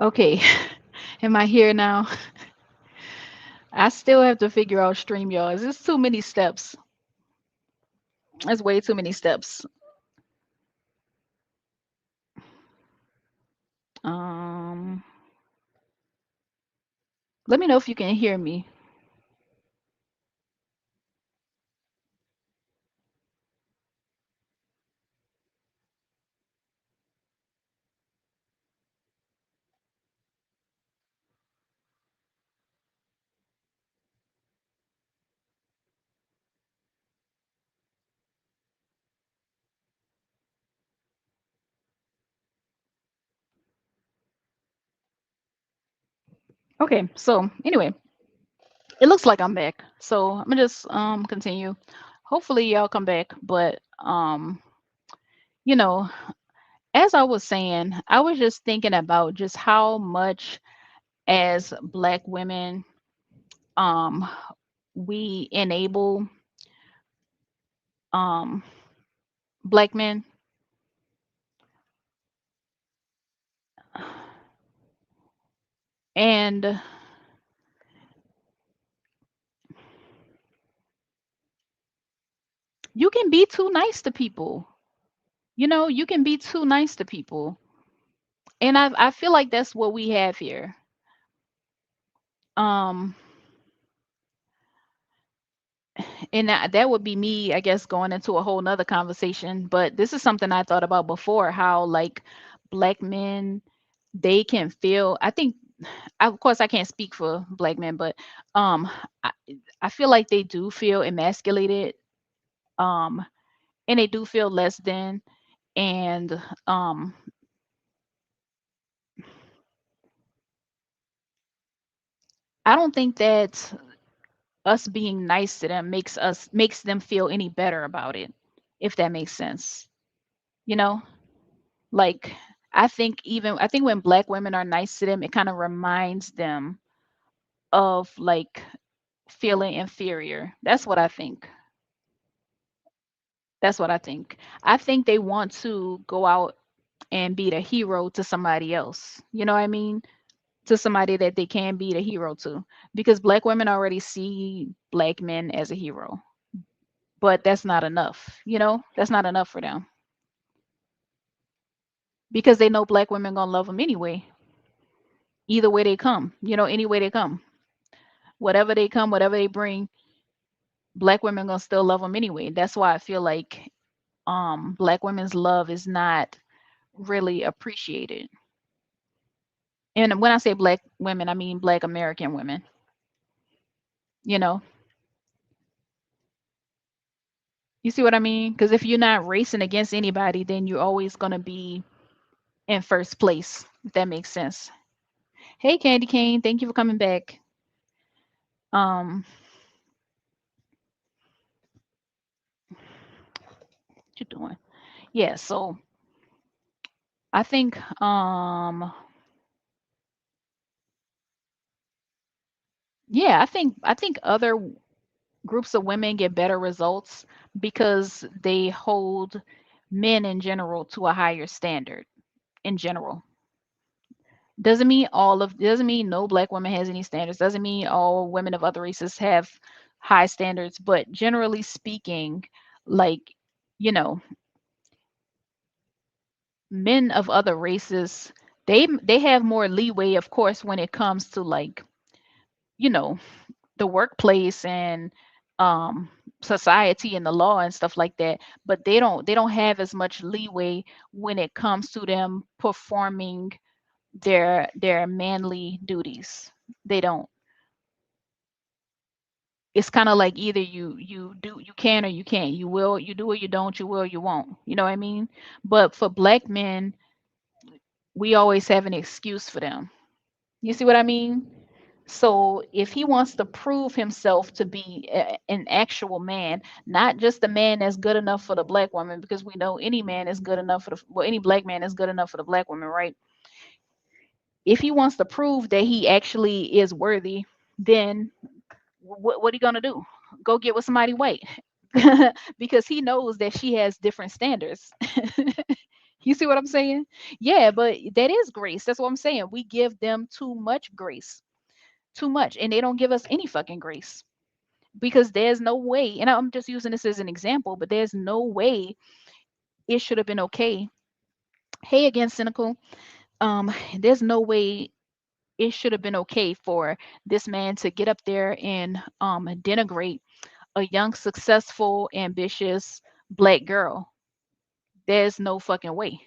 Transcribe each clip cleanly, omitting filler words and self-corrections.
Okay. Am I here now? I still have to figure out StreamYard. There's too many steps. That's way too many steps. Um, Let me know if you can hear me. Okay, so anyway, it looks like I'm back. So I'm gonna just continue. Hopefully y'all come back, but you know, as I was saying, I was just thinking about just how much as black women um we enable um black men, and you can be too nice to people. You can be too nice to people. And I feel like that's what we have here. Um and that would be me, I guess, going into a whole nother conversation. But this is something I thought about before, how like black men, they can feel, I think, of course I can't speak for black men, but um I, I feel like they do feel emasculated, um and they do feel less than. And um I don't think that us being nice to them makes them feel any better about it, if that makes sense. You know? Like, I think when black women are nice to them, it kind of reminds them of like feeling inferior. That's what I think. That's what I think. I think they want to go out and be the hero to somebody else. You know what I mean? To somebody that they can be the hero to. Because black women already see black men as a hero. But that's not enough. That's not enough for them. Because they know black women gonna love them anyway. Either way they come, any way they come. Whatever they come, whatever they bring, black women gonna still love them anyway. That's why I feel like black women's love is not really appreciated. And when I say black women, I mean black American women, you know. You see what I mean? Because if you're not racing against anybody, then you're always gonna be in first place, if that makes sense. Hey Candy Cane, thank you for coming back. What you doing? Yeah, so I think yeah, I think other groups of women get better results because they hold men in general to a higher standard in general. Doesn't mean no black woman has any standards. Doesn't mean all women of other races have high standards, but generally speaking, like, you know, men of other races, they have more leeway, of course, when it comes to like, you know, the workplace and um society and the law and stuff like that, but they don't have as much leeway when it comes to them performing their manly duties. They don't. It's kind of like either you can or you can't. You do or you don't, you will, you won't. You know what I mean? But for black men, we always have an excuse for them. You see what I mean? So if he wants to prove himself to be an actual man, not just a man that's good enough for the black woman, because we know any man is good enough for any black man is good enough for the black woman, right? If he wants to prove that he actually is worthy, then what are you gonna do? Go get with somebody white, because he knows that she has different standards. You see what I'm saying? Yeah, but that is grace. That's what I'm saying. We give them too much grace. Too much. And they don't give us any fucking grace. Because there's no way, and I'm just using this as an example, but there's no way it should have been okay. Hey again, cynical. There's no way it should have been okay for this man to get up there and denigrate a young, successful, ambitious black girl. There's no fucking way.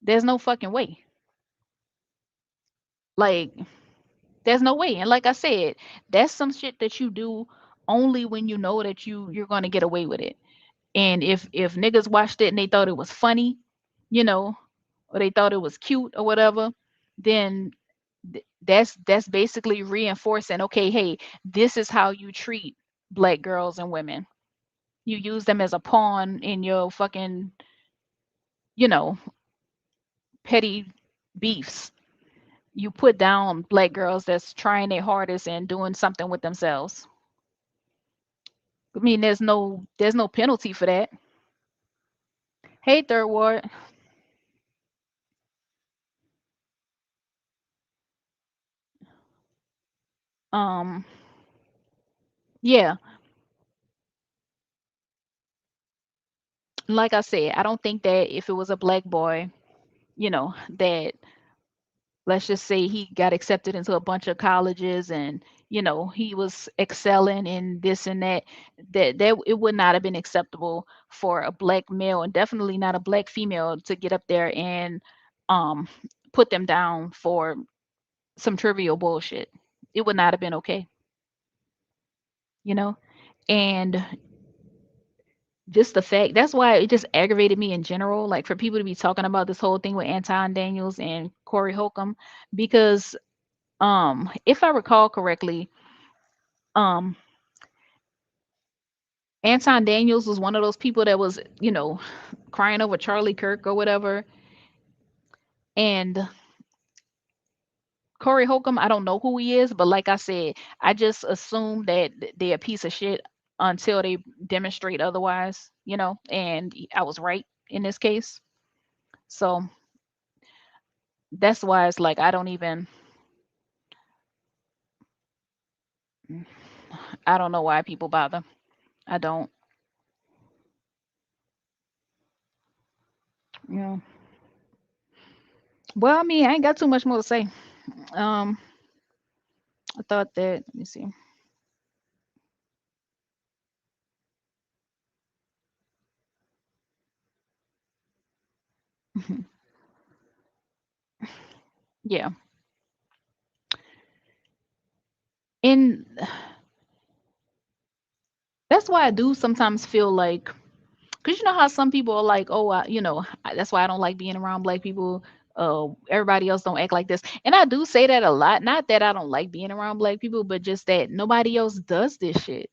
There's no fucking way. Like, there's no way. And like I said, that's some shit that you do only when you know that you're gonna get away with it. And if niggas watched it and they thought it was funny, you know, or they thought it was cute or whatever, then that's basically reinforcing, okay, hey, this is how you treat black girls and women. You use them as a pawn in your fucking, you know, petty beefs. You put down black girls that's trying their hardest and doing something with themselves. I mean, there's no penalty for that. Hey, third ward. Um, yeah, like I said, I don't think that if it was a black boy, that let's just say he got accepted into a bunch of colleges and he was excelling in this and that, that it would not have been acceptable for a black male and definitely not a black female to get up there and um put them down for some trivial bullshit. It would not have been okay, you know and just the fact that's why it just aggravated me in general, like for people to be talking about this whole thing with Anton Daniels and Corey Holcomb, because if I recall correctly, um Anton Daniels was one of those people that was, crying over Charlie Kirk or whatever. And Corey Holcomb, I don't know who he is, but like I said, I just assume that they're a piece of shit until they demonstrate otherwise, and I was right in this case. So that's why it's like I don't know why people bother. I don't. Yeah. Well, I mean, I ain't got too much more to say. Um, I thought that, let me see. Yeah. And that's why I do sometimes feel like, because you know how some people are like, oh, that's why I don't like being around black people. Everybody else don't act like this. And I do say that a lot. Not that I don't like being around black people, but just that nobody else does this shit.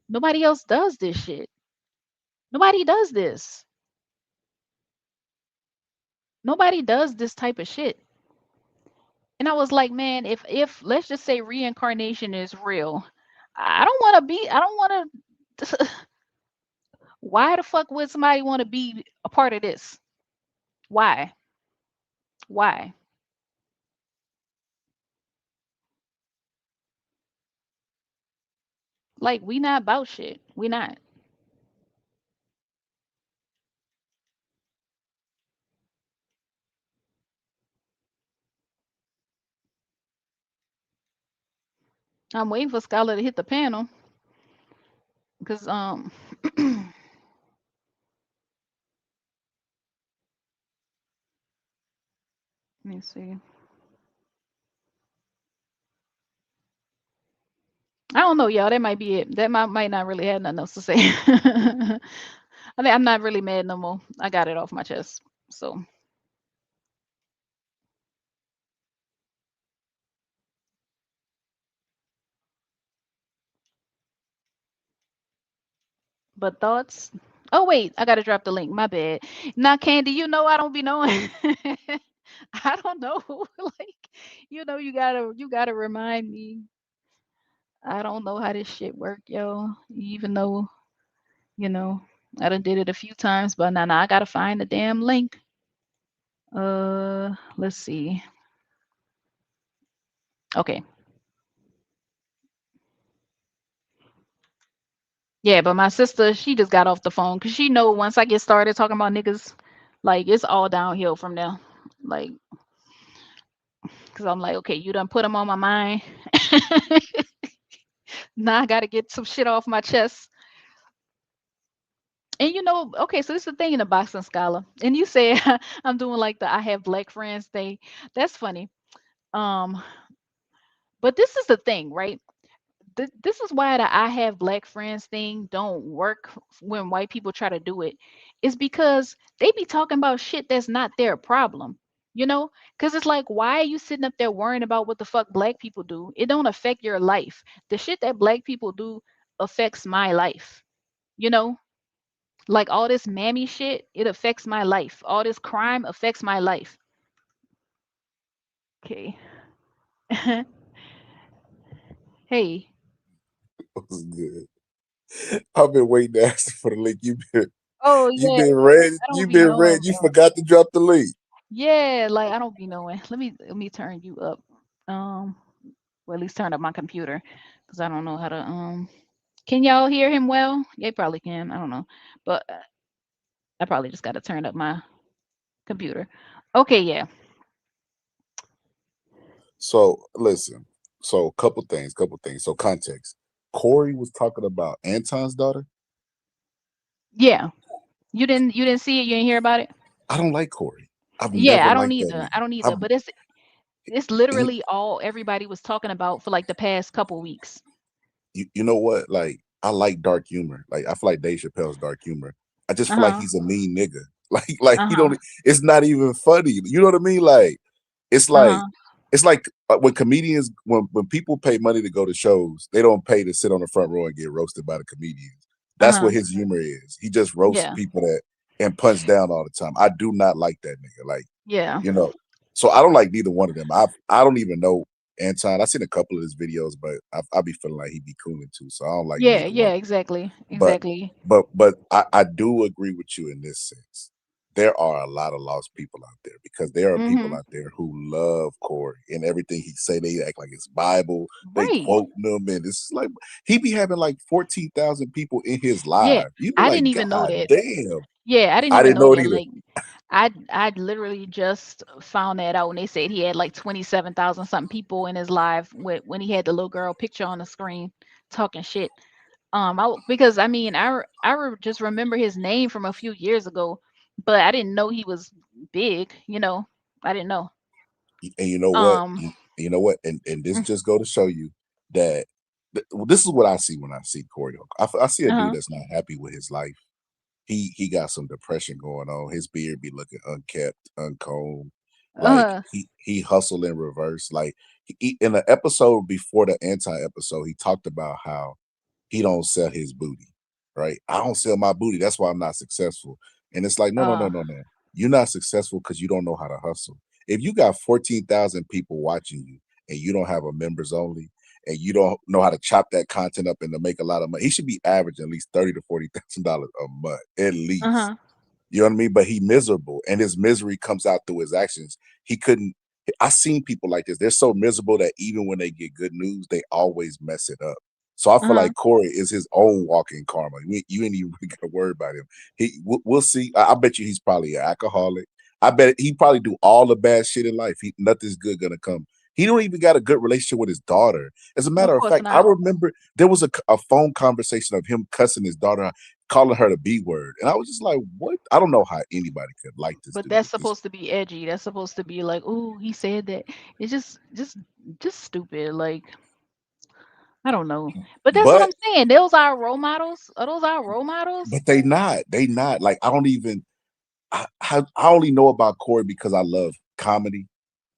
Nobody else does this shit. Nobody does this. Nobody does this type of shit. And I was like, man, if let's just say reincarnation is real, I don't want to why the fuck would somebody want to be a part of this? Why? Why? Like we not about shit. We not. I'm waiting for Skylar to hit the panel because let me see. I don't know, y'all. That might be it. That might not really have nothing else to say. I think I'm not really mad no more. I got it off my chest. So, but thoughts. Oh wait, I gotta drop the link. My bad. Now, Candy, I don't be knowing. I don't know. Like, you gotta remind me. I don't know how this shit work, yo. Even though, you know, I done did it a few times, but now I gotta find the damn link. Let's see. Okay. Yeah, but my sister, she just got off the phone because she know once I get started talking about niggas, like it's all downhill from there. Like, cause I'm like, okay, you done put them on my mind. Now I gotta get some shit off my chest. And okay, so this is the thing in the boxing scholar. And you said I'm doing like the I have black friends thing. That's funny. Um, but this is the thing, right? This is why the I have black friends thing don't work when white people try to do it. Is because they be talking about shit that's not their problem. Because it's like, why are you sitting up there worrying about what the fuck black people do? It don't affect your life. The shit that black people do affects my life. You know, like all this mammy shit, it affects my life. All this crime affects my life. Okay. Hey. Was good. I've been waiting to ask for the link. Oh You yeah, been read. I don't You be been knowing, read. You bro. forgot to drop the link. Yeah, like I don't be knowing. Let me turn you up. Um, well, at least turn up my computer because I don't know how to. Can y'all hear him well? Yeah, probably can. I don't know, but I probably just got to turn up my computer. Okay, yeah, So listen. So couple things. Couple things. So context. Corey was talking about Anton's daughter. yeah. You didn't see it. You didn't hear about it. I don't like Corey. I've Yeah, never I don't liked that either. I nigga. don't either. I've But it's he, literally all everybody was talking about for like the past couple weeks. you know what? Like I like dark humor. Like I feel like Dave Chappelle's dark humor. I just Uh feel like huh. he's a mean nigga. Like Uh he huh. don't. It's not even funny. You know what I mean? It's Uh like huh. it's like when comedians when people pay money to go to shows, they don't pay to sit on the front row and get roasted by the comedians. Uh That's huh. what his humor is. He just roasts Yeah. people that and punch down all the time. I do not like that nigga. Like Yeah. you know. So I don't like neither one of them. I don't even know Anton. I seen a couple of his videos, but I be feeling like he be cooling too. So I don't like Yeah. neither one. Yeah. Exactly. But Exactly. but I do agree with you in this sense. There are a lot of lost people out there because there are people Mhm. out there who love Corey and everything he say. They act like it's Bible. They Right. quote him, and it's like he be having like 14,000 people in his Yeah. live. You be I like, didn't even know God that. damn! Yeah, I didn't I even didn't know know it that. either. Like, I literally just found that out when they said he had like 27,000 something people in his live when he had the little girl picture on the screen talking shit. Because I mean, just remember his name from a few years ago, but I didn't know he was big. I didn't know. And you know what? Um. You know what? And this Mm, just go to show you that well, this is what I see when I see Corey. I see a dude uh-huh. that's not happy with his life. He got some depression going on. His beard be looking unkept, uncombed. Like Uh-huh. he hustle in reverse. Like in the episode before the anti episode, he talked about how he don't sell his booty, right? I don't sell my booty. That's why I'm not successful. And it's like, no, no, no, Uh. no, no. You're not successful because you don't know how to hustle. If you got 14,000 people watching you and you don't have a members only and you don't know how to chop that content up and to make a lot of money, he should be averaging at least 30 to $40,000 a month, at least. Uh-huh. You know what I mean? But he miserable, and his misery comes out through his actions. He couldn't. I seen people like this. They're so miserable that even when they get good news, they always mess it up. So I feel Uh-huh. like Corey is his own walking karma. You ain't even got to worry about him. We'll see. I bet you he's probably an alcoholic. I bet he probably do all the bad shit in life. Nothing's good gonna come. He don't even got a good relationship with his daughter. As a Of matter of course fact, I not. remember there was a phone conversation of him cussing his daughter, calling her the B word. And I was just like, what? I don't know how anybody could like this But dude that's at this. supposed to be edgy. That's supposed to be like, oh, he said that. It's just stupid. Like, I don't know. But that's what But I'm saying. Those are role models. Are those our role models? but they not like I don't even I only know about Corey because I love comedy.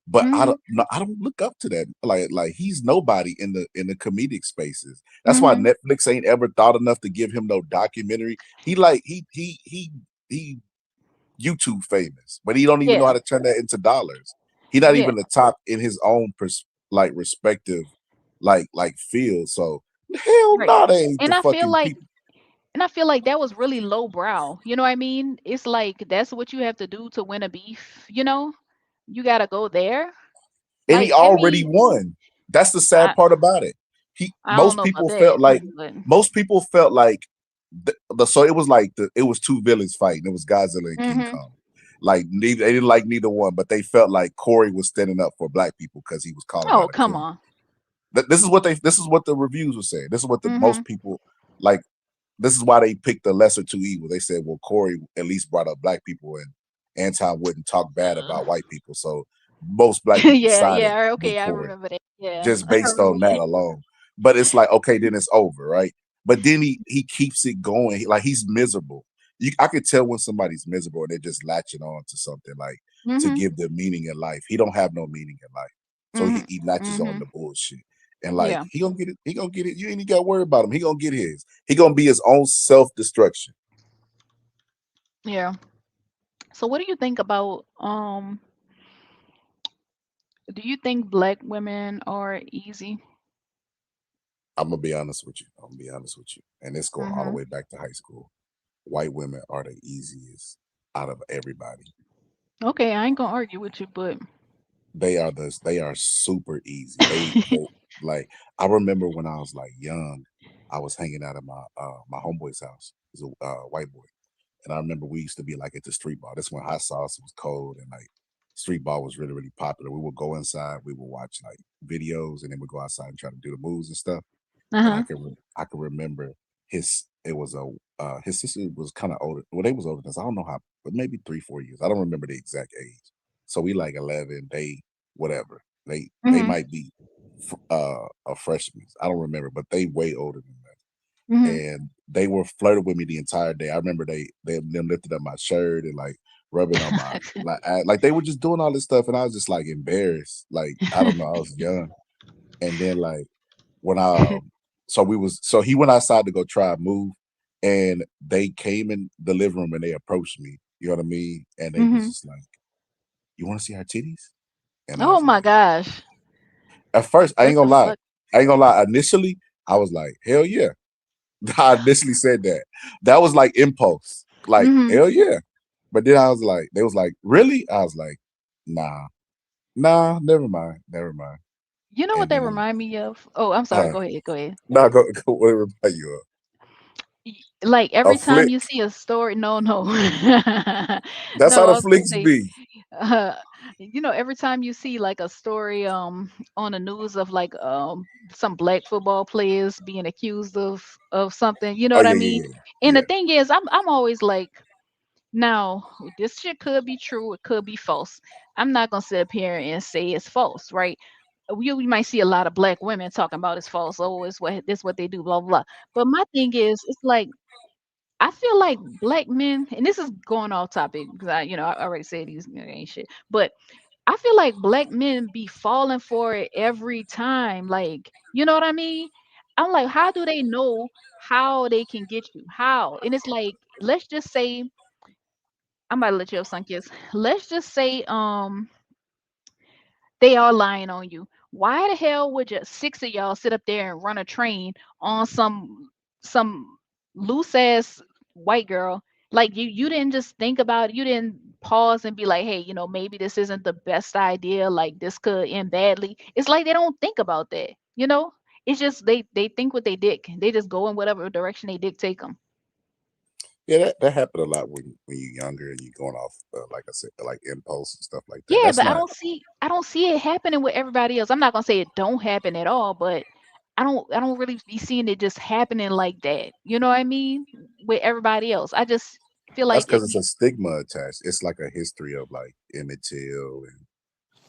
But I Mhm. don't no, I don't look up to that. Like he's nobody in the comedic spaces. That's why Mhm. Netflix ain't ever thought enough to give him no documentary. He like he YouTube famous, but he don't even know Yeah. how to turn that into dollars. He not Yeah. even the top in his own respective like field. So hell Right. no, they ain't And the I feel fucking like people. And I feel like that was really low brow. You know what I mean? It's like that's what you have to do to win a beef, you know? You got to go there. And he Like already every won. That's the sad I part about it. He I don't know about that, but most people felt like so it was like it was two villains fighting. It was Godzilla and King mhm. Kong. Like neither they didn't like neither one, but they felt like Corey was standing up for black people because he was calling Oh, out a come queen. on. This is what the reviews were saying. This is what the most Mhm. people like. This is why they picked the lesser two evil. They said, well, Corey at least brought up black people, and Anton wouldn't talk bad Uh, about white people. So most black people yeah, sided yeah, with okay, I Corey remember that. Yeah, just I based remember on that that. alone. But it's like, okay, then it's over, right? But then he keeps it going. Like he's miserable. I could tell when somebody's miserable and they're just latching on to something like to Mhm. give them meaning in life. He don't have no meaning in life, so Mhm. he latches on Mhm. to bullshit. And like Yeah. he gonna get it. He gonna get it. You ain't even got to worry about him. He gonna get his. He gonna be his own self destruction. Yeah. So what do you think about do you think black women are easy? I'm gonna be honest with you. I'm gonna be honest with you. And it's going all the Mhm. way back to high school. White women are the easiest out of everybody. Okay, I ain't gonna argue with you, but They are super easy. They like I remember when I was like young, I was hanging out at my homeboy's house. He's a white boy. And I remember we used to be like at the street ball. That's when hot sauce was cold and like street ball was really, really popular. We would go inside, we would watch like videos and then we'd go outside and try to do the moves and stuff. And uh-huh. I can remember his sister was kind of older. Well, they was older than us. I don't know how, but maybe 3 4 years. I don't remember the exact age. So we like 11. They whatever. They Mhm. might be a freshman. I don't remember, but they way older than that. Mhm. And they were flirting with me the entire day. I remember they them lifted up my shirt and like rubbing on my like they were just doing all this stuff, and I was just like embarrassed. Like I don't know, I was young, and then like when so he went outside to go try a move, and they came in the living room and they approached me. You know what I mean? And they was Mhm. just like, "You want to see our titties?" And I Oh was my like, gosh. at first, I What ain't gonna the lie. fuck? I ain't gonna lie. Initially, I was like, "Hell yeah." I initially said that. That was like impulse. Like, Mhm. hell yeah. But then I was like, they was like, really? I was like, nah, nah, never mind, never mind. You know what And they then remind me of? Oh, I'm sorry. uh Go ahead. Go ahead. nah, go whatever about you Like a every time flick. you see a story, no, no, That's how no. the I was gonna flicks say, be. uh, every time you see like a story on the news of like some black football players being accused of something, you know Oh what I yeah, mean? yeah, yeah, And the yeah. thing is, I'm always like, now this shit could be true, it could be false. I'm not gonna sit up here and say it's false, right? We might see a lot of black women talking about it's false. Oh, it's what this what they do, blah blah blah. But my thing is, it's like I feel like black men, and this is going off topic because I already said these ain't shit. But I feel like black men be falling for it every time. Like, you know what I mean? I'm like, how do they know how they can get you? How? And it's like, let's just say, I'm about to let you have some kids. Let's just say, they are lying on you. Why the hell would just six of y'all sit up there and run a train on some loose ass white girl? Like you didn't just think about it. You didn't pause and be like, hey, maybe this isn't the best idea. Like this could end badly. It's like they don't think about that. It's just they think what they dick. They just go in whatever direction they dick take them. Yeah, that happened a lot when you're younger and you're going off, like I said, like impulse and stuff like that. Yeah, That's but not. I don't see it happening with everybody else. I'm not gonna say it don't happen at all, but I don't really be seeing it just happening like that. You know what I mean? With everybody else. I just feel That's like because it it's a be stigma attached. It's like a history of like Emmett Till and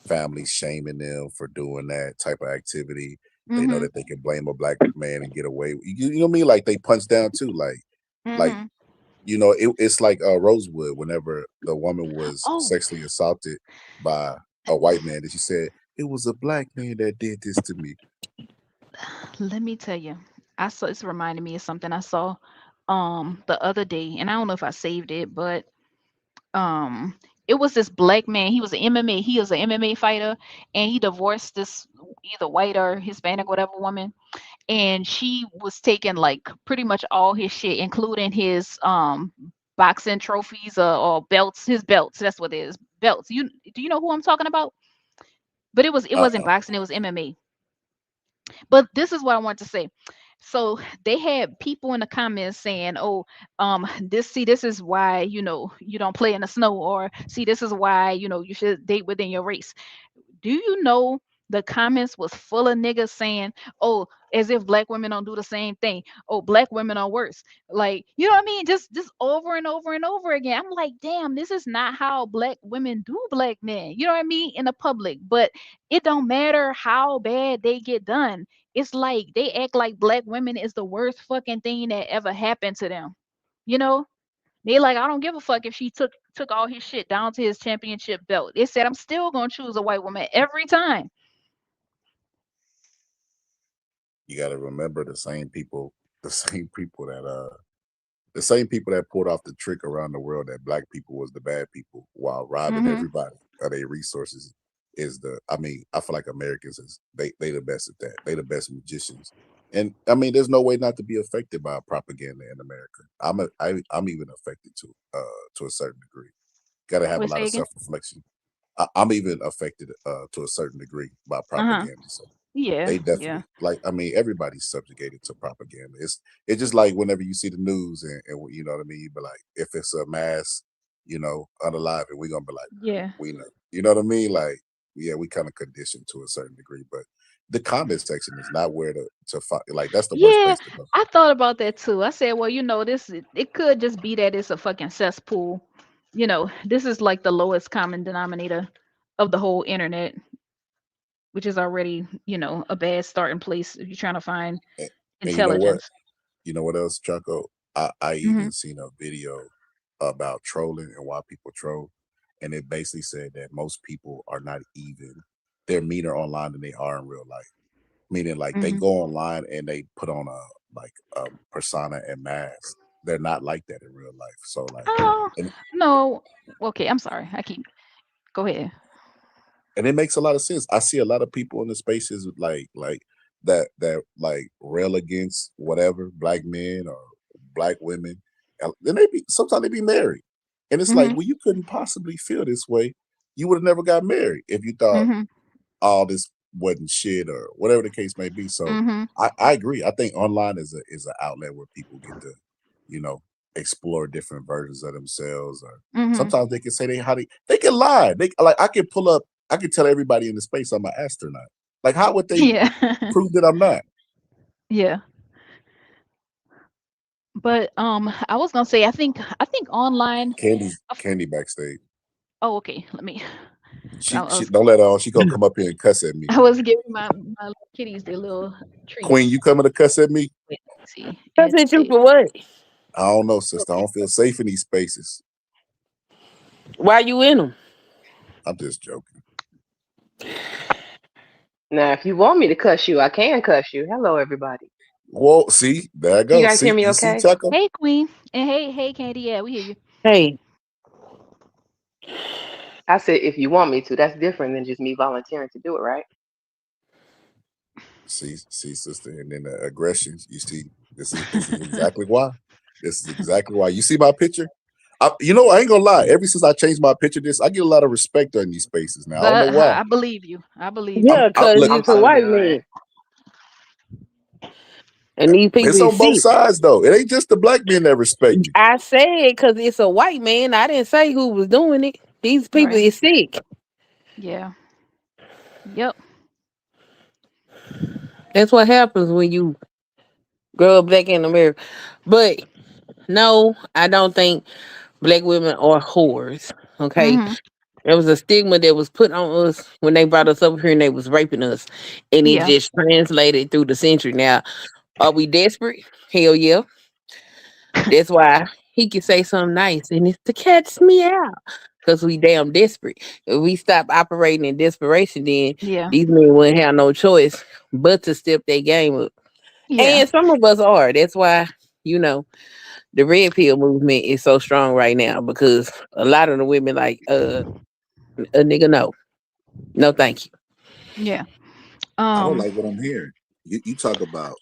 families shaming them for doing that type of activity. They know mhm. that they can blame a black man and get away. You know what I mean? Like they punch down too. Like Mhm. it's like Rosewood. Whenever the woman was Oh, sexually assaulted by a white man, and she said it was a black man that did this to me. let me tell you. I saw it's reminding me of something I saw the other day, and I don't know if I saved it, but um it was this black man. He was an MMA fighter, and he divorced this. either white or Hispanic, whatever woman, and she was taking like pretty much all his shit, including his boxing trophies or belts, his belts. That's what it is, belts. You do you know who I'm talking about? But it wasn't Uh-uh. boxing, it was MMA. But this is what I want to say. So they had people in the comments saying, "Oh, this is why you don't play in the snow," or "See, this is why you should date within your race." Do you know the comments was full of niggas saying, "Oh, as if black women don't do the same thing. Oh, black women are worse." Like, you know what I mean? Just over and over and over again. I'm like, damn, this is not how black women do black men. You know what I mean? In the public. But it don't matter how bad they get done. It's like they act like black women is the worst fucking thing that ever happened to them. You know? They like, I don't give a fuck if she took all his shit down to his championship belt. It said I'm still gonna choose a white woman every time. You got to remember the same people that the same people that pulled off the trick around the world that black people was the bad people while robbing Mhm. everybody of their resources is the I mean, I feel like Americans is they the best at that. They the best magicians. And I mean, there's no way not to be affected by propaganda in America. I'm even affected to a certain degree. Got to have a Wait, lot say of again. self-reflection. I'm even affected to a certain degree by Uh huh. propaganda. So Yeah. they Yeah. definitely like. I mean, everybody's subjugated to propaganda. It's just like whenever you see the news and you know what I mean. You be like, if it's a mass, unalive, and we're gonna be like, Yeah. we know. You know what I mean? Like, yeah, we kind of conditioned to a certain degree, but the comment section is not where to find. Like, that's the worst Yeah. place to go. I thought about that too. I said, well, it could just be that it's a fucking cesspool. This is like the lowest common denominator of the whole internet, which is already, a bad starting place if you're trying to find And, and you know what? intelligence. You know what else, Chaco? I Mhm. even seen a video about trolling and why people troll, and it basically said that most people are not even. They're meaner online than they are in real life. Meaning, like they Mhm. go online and they put on a persona and mask. They're not like that in real life. So like, Oh, and no. Okay, I'm sorry. Go ahead. and it makes a lot of sense. I see a lot of people in the spaces like that like rail against whatever black men or black women. And then they be sometimes they be married, and it's like, Mhm. well, you couldn't possibly feel this way. You would have never got married if you thought Mhm. all this wasn't shit or whatever the case may be. So Mhm. I agree. I think online is an outlet where people get to, you know, explore different versions of themselves. Or Mhm. sometimes they can say they can lie. They like I can pull up. I can tell everybody in the space I'm an astronaut. Like how would they Yeah. prove that I'm not? Yeah. But I was gonna say I think online. Candy backstage. Oh, okay. Let me. I She was don't let her on. She gonna come up here and cuss at me. I was giving my little kitties their little Queen, treats. you coming to cuss at me? Wait, let me see. Cuss Add to at you table. for what? I don't know, sister. I Okay. don't feel safe in these spaces. Why you in them? I'm just joking. Now, if you want me to cuss you, I can cuss you. Hello, everybody. Whoa, see, there I You go. guys hear See, me you see, okay? Chucko? Hey, Queen, and hey, Candy. Yeah, we hear you. Hey, I said, if you want me to, that's different than just me volunteering to do it, right? See, sister, and then the aggressions. You see, this is exactly why. This is exactly why. You see my picture? I ain't gonna lie. Ever since I changed my picture, I get a lot of respect on these spaces now. I don't know But why. I believe you. I believe you. yeah, cause Look. I'm it's a so white good. man, and these people It's is on both sick. sides though. It ain't just the black men that respect me. I said cause it's a white man. I didn't say who was doing it. These people Right. is sick. Yeah. Yep. That's what happens when you grow up black in America. But no, I don't think black women are whores. Okay, Mhm. there was a stigma that was put on us when they brought us up here and they was raping us, and it Yeah. just translated through the century. Now, are we desperate? Hell yeah. That's why he can say something nice, and it's to catch me out. Because we damn desperate. If we stop operating in desperation, then Yeah. these men wouldn't have no choice but to step their game up. Yeah. And some of us are. That's why, you know, the red pill movement is so strong right now because a lot of the women like, a nigga, no. No, thank you. Yeah. I don't Um, like what I'm hearing. You talk about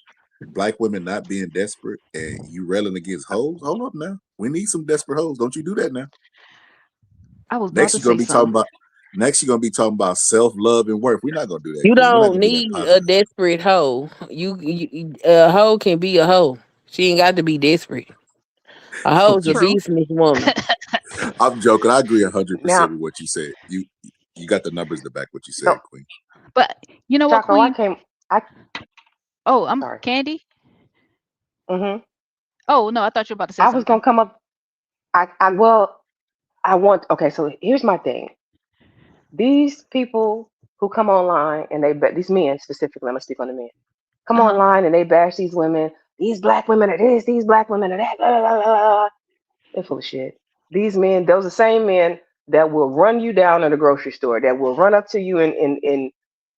black women not being desperate and you railing against hoes. Hold up now. We need some desperate hoes. Don't you do that now. I was about Next to you're gonna say be talking something. about next you're gonna be talking about self love and worth. We're not gonna do that, You Queen. We're not don't gonna do that need a positive. desperate hoe. A hoe can be a hoe. She ain't got to be desperate. A I'm hoe's a just True. businesswoman. I'm joking. I agree Now, 100% with what you said. You got the numbers to back what you said, so Queen. But you know what, Chaco, I Queen? came. I Oh, I'm sorry. Candy. hmm Oh no, I thought you were about to say I was something. gonna come up. I well, I want. Okay, so here's my thing. These people who come online and these men specifically. I'm gonna speak on the men. Come Uh huh. online and they bash these women. These black women are this. These black women are that. Blah, blah, blah, blah. They're full of shit. These men, those are the same men that will run you down at the grocery store, that will run up to you in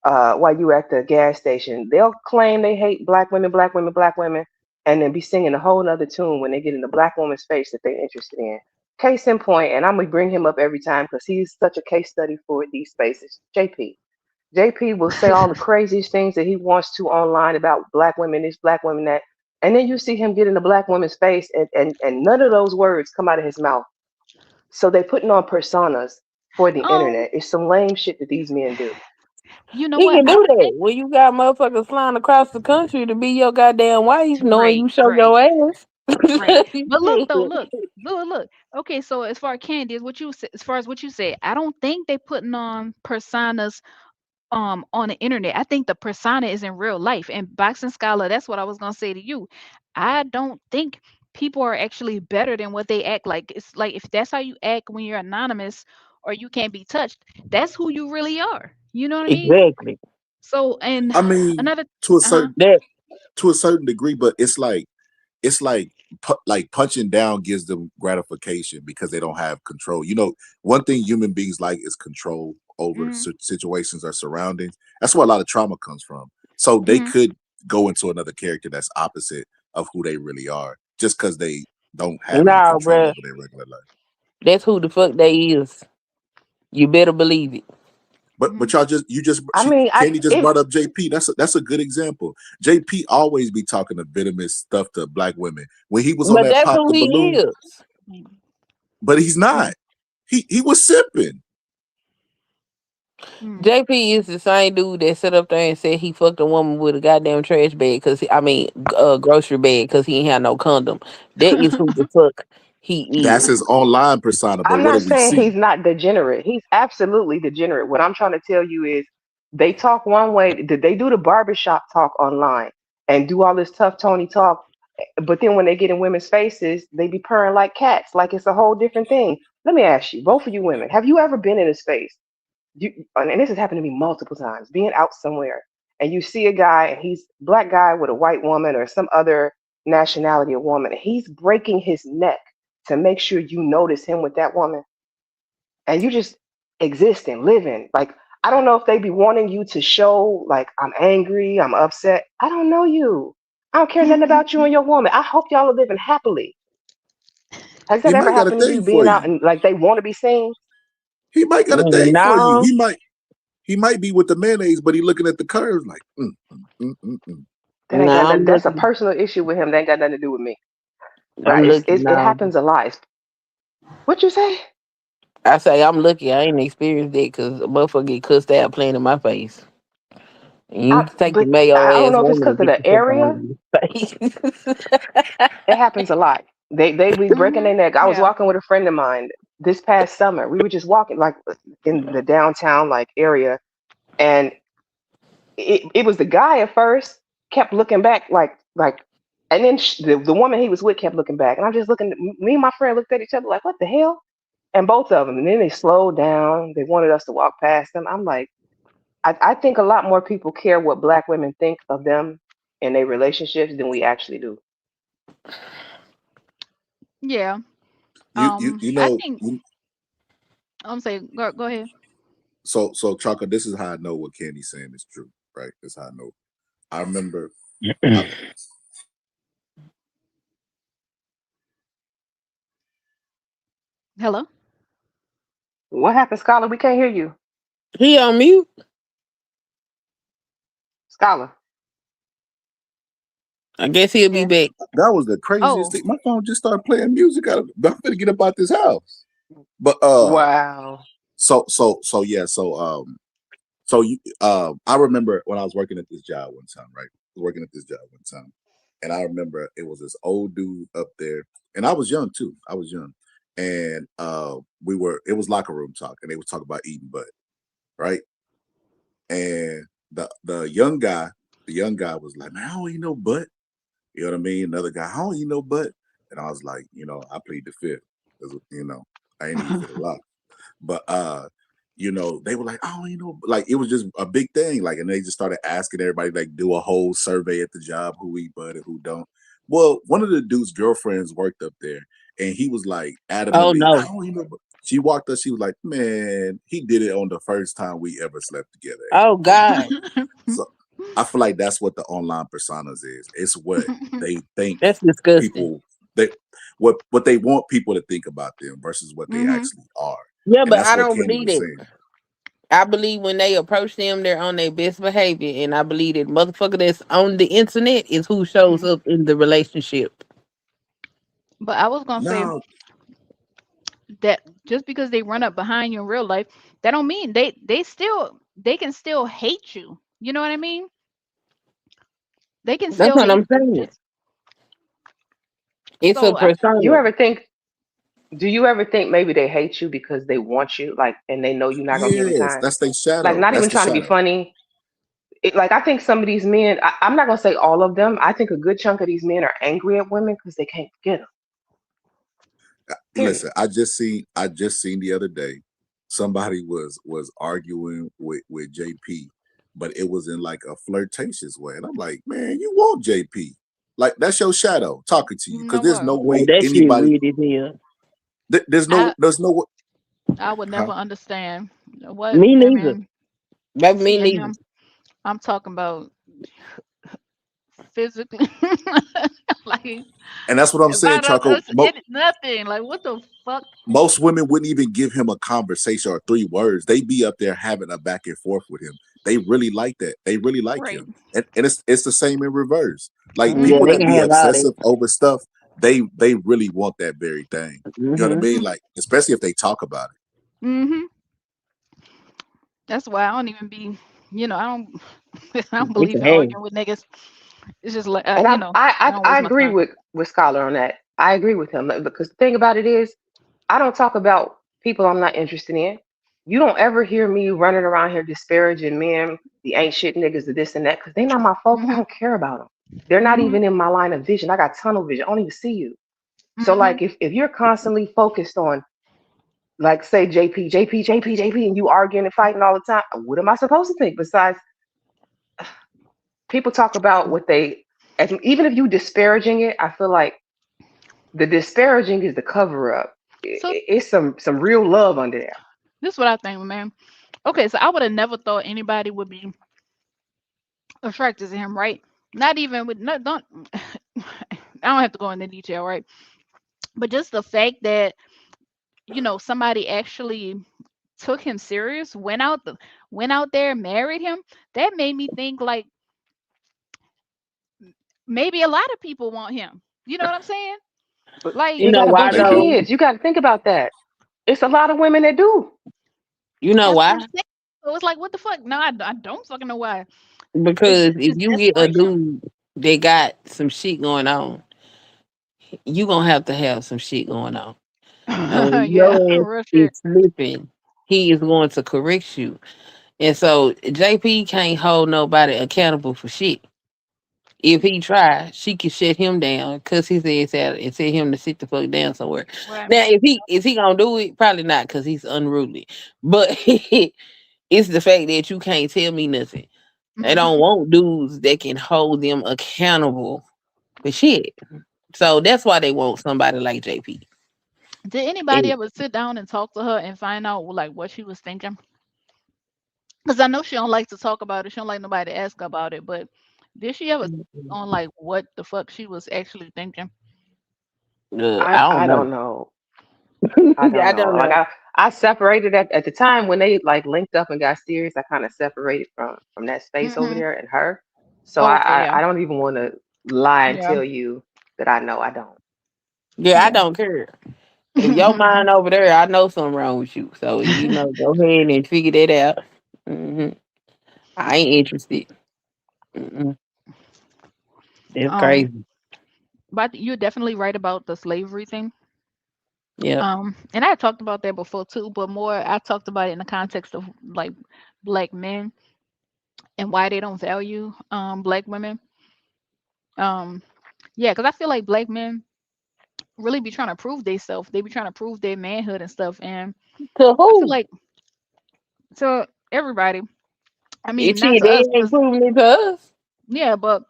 while you at the gas station. They'll claim they hate black women, black women, black women, and then be singing a whole nother tune when they get in the black woman's face that they're interested in. Case in point, and I'm gonna bring him up every time because he's such a case study for these spaces. JP. JP will say all the craziest things that he wants to online about black women, this black women, that. And then you see him get in the black woman's face and none of those words come out of his mouth. So they putting on personas for the Um, internet. It's some lame shit that these men do. you know He what? can I do don't that think when you got motherfuckers flying across the country to be your goddamn wife, knowing right, you show right, your ass. right. But look though, Shit. look. Okay, so as far as Candy is what you said, as far as what you said, I don't think they putting on personas on the internet. I think the persona is in real life. And Boxing Scholar, that's what I was gonna say to you. I don't think people are actually better than what they act like. It's like if that's how you act when you're anonymous or you can't be touched, that's who you really are. You know what I mean? Exactly. So and I mean, another to a uh-huh. certain That to a certain degree, but it's like like punching down gives them gratification because they don't have control. One thing human beings like is control over Mm-hmm. situations or surroundings. That's where a lot of trauma comes from. So they Mm-hmm. could go into another character that's opposite of who they really are, just because they don't have any nah, control bruh. over their regular life. That's who the fuck they is. You better believe it. But y'all just you just I mean, I Candy just it brought up JP. That's a good example. JP always be talking the venomous stuff to black women. When he was on But that that's pop who the he balloon, is. but he's Mm-hmm. not. He was sipping. Mm-hmm. JP is the same dude that sat up there and said he fucked a woman with a goddamn trash bag grocery bag because he ain't had no condom. That is who the fuck he That's his is. online persona. But I'm what do not we saying see? he's not degenerate. He's absolutely degenerate. What I'm trying to tell you is they talk one way, they do the barbershop talk online and do all this tough Tony talk, but then when they get in women's faces, they be purring like cats, like it's a whole different thing. Let me ask you, both of you women, have you ever been in a space? And this has happened to me multiple times, being out somewhere and you see a guy and he's black guy with a white woman or some other nationality of woman, and he's breaking his neck to make sure you notice him with that woman, and you just existing, living. Like, I don't know if they be wanting you to show like I'm angry, I'm upset. I don't know you. I don't care nothing about you and your woman. I hope y'all are living happily. Has He that ever might got a happened to you, thing for being out you. and like they want to be seen? He might got a thing for you. No, He might be with the mayonnaise, but he looking at the curves like, mm. That ain't got I'm nothing. That's a looking. personal issue with him. That ain't got nothing to do with me. But I'm looking it now. happens a lot. What you say? I say I'm lucky I ain't experienced that because a motherfucker get cussed out playing in my face. And you take your But mayo I don't ass know if it's woman to because of get the the fuck on area. in your face. It happens a lot. They be breaking Mm-hmm. their neck. I was Yeah. walking with a friend of mine this past summer. We were just walking like in the downtown like area, and it was the guy at first kept looking back like, and then the woman he was with kept looking back, and I'm just looking. Me and my friend looked at each other like, what the hell? And both of them, and then they slowed down. They wanted us to walk past them. I'm like, I think a lot more people care what black women think of them in their relationships than we actually do. Yeah. You I know think you, I'm saying go ahead. so Chaka, this is how I know what Candy's saying is true, right? This is how I know. I remember I, Hello? What happened, Scholar? We can't hear you. He on mute. Scholar. I guess he'll be Yeah. back. That was the craziest Oh. thing. My phone just started playing music out of it. I'm gonna get up out this house. But Wow. yeah, so you I remember when I was working at this job one time, right? I was working at this job one time. And I remember it was this old dude up there, and I was young too. I was young. And it was locker room talk, and they was talking about eating butt, right? And the young guy was like, "Man, I don't eat no butt." You know what I mean? Another guy, "I don't eat no butt." And I was like, I plead the fifth. 'Cause, I ain't eat fit a lot. But they were like, "Oh, like it was just a big thing." Like, and they just started asking everybody, like, do a whole survey at the job, who eat butt and who don't. Well, one of the dude's girlfriends worked up there, and he was like Oh adamantly, "I no. don't eat no butt." She walked up, she was like, "Man, he did it on the first time we ever slept together." Oh God. So I feel like that's what the online personas is. It's what they think That's disgusting. people they what they want people to think about them versus what they Mhm. actually are. Yeah, And but that's I what don't Candy believe was that. saying. I believe when they approach them, they're on their best behavior, and I believe that motherfucker that's on the internet is who shows Mhm. up in the relationship. But I was gonna say No, that just because they run up behind you in real life, that don't mean they can still hate you. You know what I mean? They can That's still what hate I'm you. saying. Just It's a so You persona. ever think? Do you ever think maybe they hate you because they want you, like, and they know you're not gonna give it yes, time? that's their Like, shadow. not That's even the trying to be shadow. funny. Like, I think some of these men. I'm not gonna say all of them. I think a good chunk of these men are angry at women because they can't get them. Period. Listen, I just seen the other day somebody was arguing with JP, but it was in like a flirtatious way. And I'm like, man, you want JP. Like that's your shadow talking to you. you Cause know there's what? no Yeah, way that shit anybody weird as hell. I there's no I would huh? never understand what Me neither. women Baby, me see in neither. him. I'm talking about physically. Like And that's what I'm if I saying, don't, Charco. it's nothing. Like what the fuck? Most women wouldn't even give him a conversation or 3 words. They be up there having a back and forth with him. They really like that. They really like Right. him. And it's the same in reverse. Like Yeah, people Mhm. they that can be have all that. obsessive over stuff, they really want that very thing. You know what I Mm-hmm. mean? Like, especially if they talk about it. Mhm. That's why I don't even be. I don't. I don't It's believe in hey. arguing with niggas. It's just like And I don't I waste my agree time. with Scholar on that. I agree with him because the thing about it is, I don't talk about people I'm not interested in. You don't ever hear me running around here disparaging men, the ain't shit niggas, the this and that, because they not my folk. I Mhm. don't care about them. They're not Mhm. even in my line of vision. I got tunnel vision. I don't even see you. So Mhm. like if you're constantly focused on, like, say JP, JP, JP, JP, and you arguing and fighting all the time, what am I supposed to think? Besides, people talk about what they, and even if you disparaging it, I feel like the disparaging is the cover up. So It's some real love under there. this is what I think, man. Okay, so I would have never thought anybody would be attracted to him, right? Not even with no don't I don't have to go into detail, right? But just the fact that somebody actually took him serious, went out there, married him, that made me think like maybe a lot of people want him. You know what I'm saying? But Like You he know got a why bunch They of do. though? kids. You got to think about that. It's a lot of women that do. You know that's what I'm why? saying. So it's like what the fuck? No, I don't fucking know why. Because if It's you get a desperation. dude that got some shit going on, you gonna have to have some shit going on. And when Yeah, your ass real shit. is slipping, he is going to correct you. And so JP can't hold nobody accountable for shit. If he try, she can shut him down, cuss his ass out, and tell him to sit the fuck down somewhere. Right. Now, if he is he gonna do it? Probably not, cause he's unruly. But it's the fact that you can't tell me nothing. They don't want dudes that can hold them accountable for shit. So that's why they want somebody like JP. Did anybody And ever sit down and talk to her and find out like what she was thinking? Because I know she don't like to talk about it. She don't like nobody to ask about it. But did she ever on like what the fuck she was actually thinking? I don't I know. don't know. I don't I know. don't Like know. I separated at the time when they like linked up and got serious. I kind of separated from that space over Mhm. there and her. So Oh, okay, yeah, I don't even want to lie and yeah, tell you that I know I don't. Yeah, I yeah. don't care. If your mind over there, I know something wrong with you. So go ahead and figure that out. hmm I ain't interested. Mm-mm. That's um, crazy. but you're definitely right about the slavery thing. Yep. And I had talked about that before too, but more I talked about it in the context of like black men and why they don't value black women. Um, yeah, because I feel like black men really be trying to prove themselves. They be trying to prove their manhood and stuff. And To I feel who? like to everybody. I mean, It's not shit, to they us, ain't cause proving it to us. yeah, but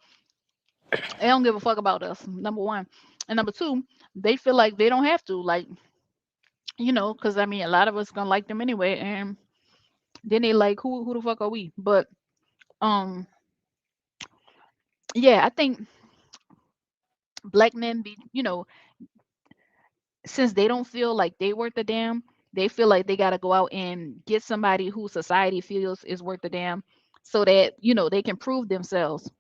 they don't give a fuck about us. Number one, and number two, they feel like they don't have to. Like cause I mean, a lot of us gonna like them anyway, and then they like, who the fuck are we? But um, yeah, I think black men be, since they don't feel like they worth a damn, they feel like they got to go out and get somebody who society feels is worth a damn so that, they can prove themselves.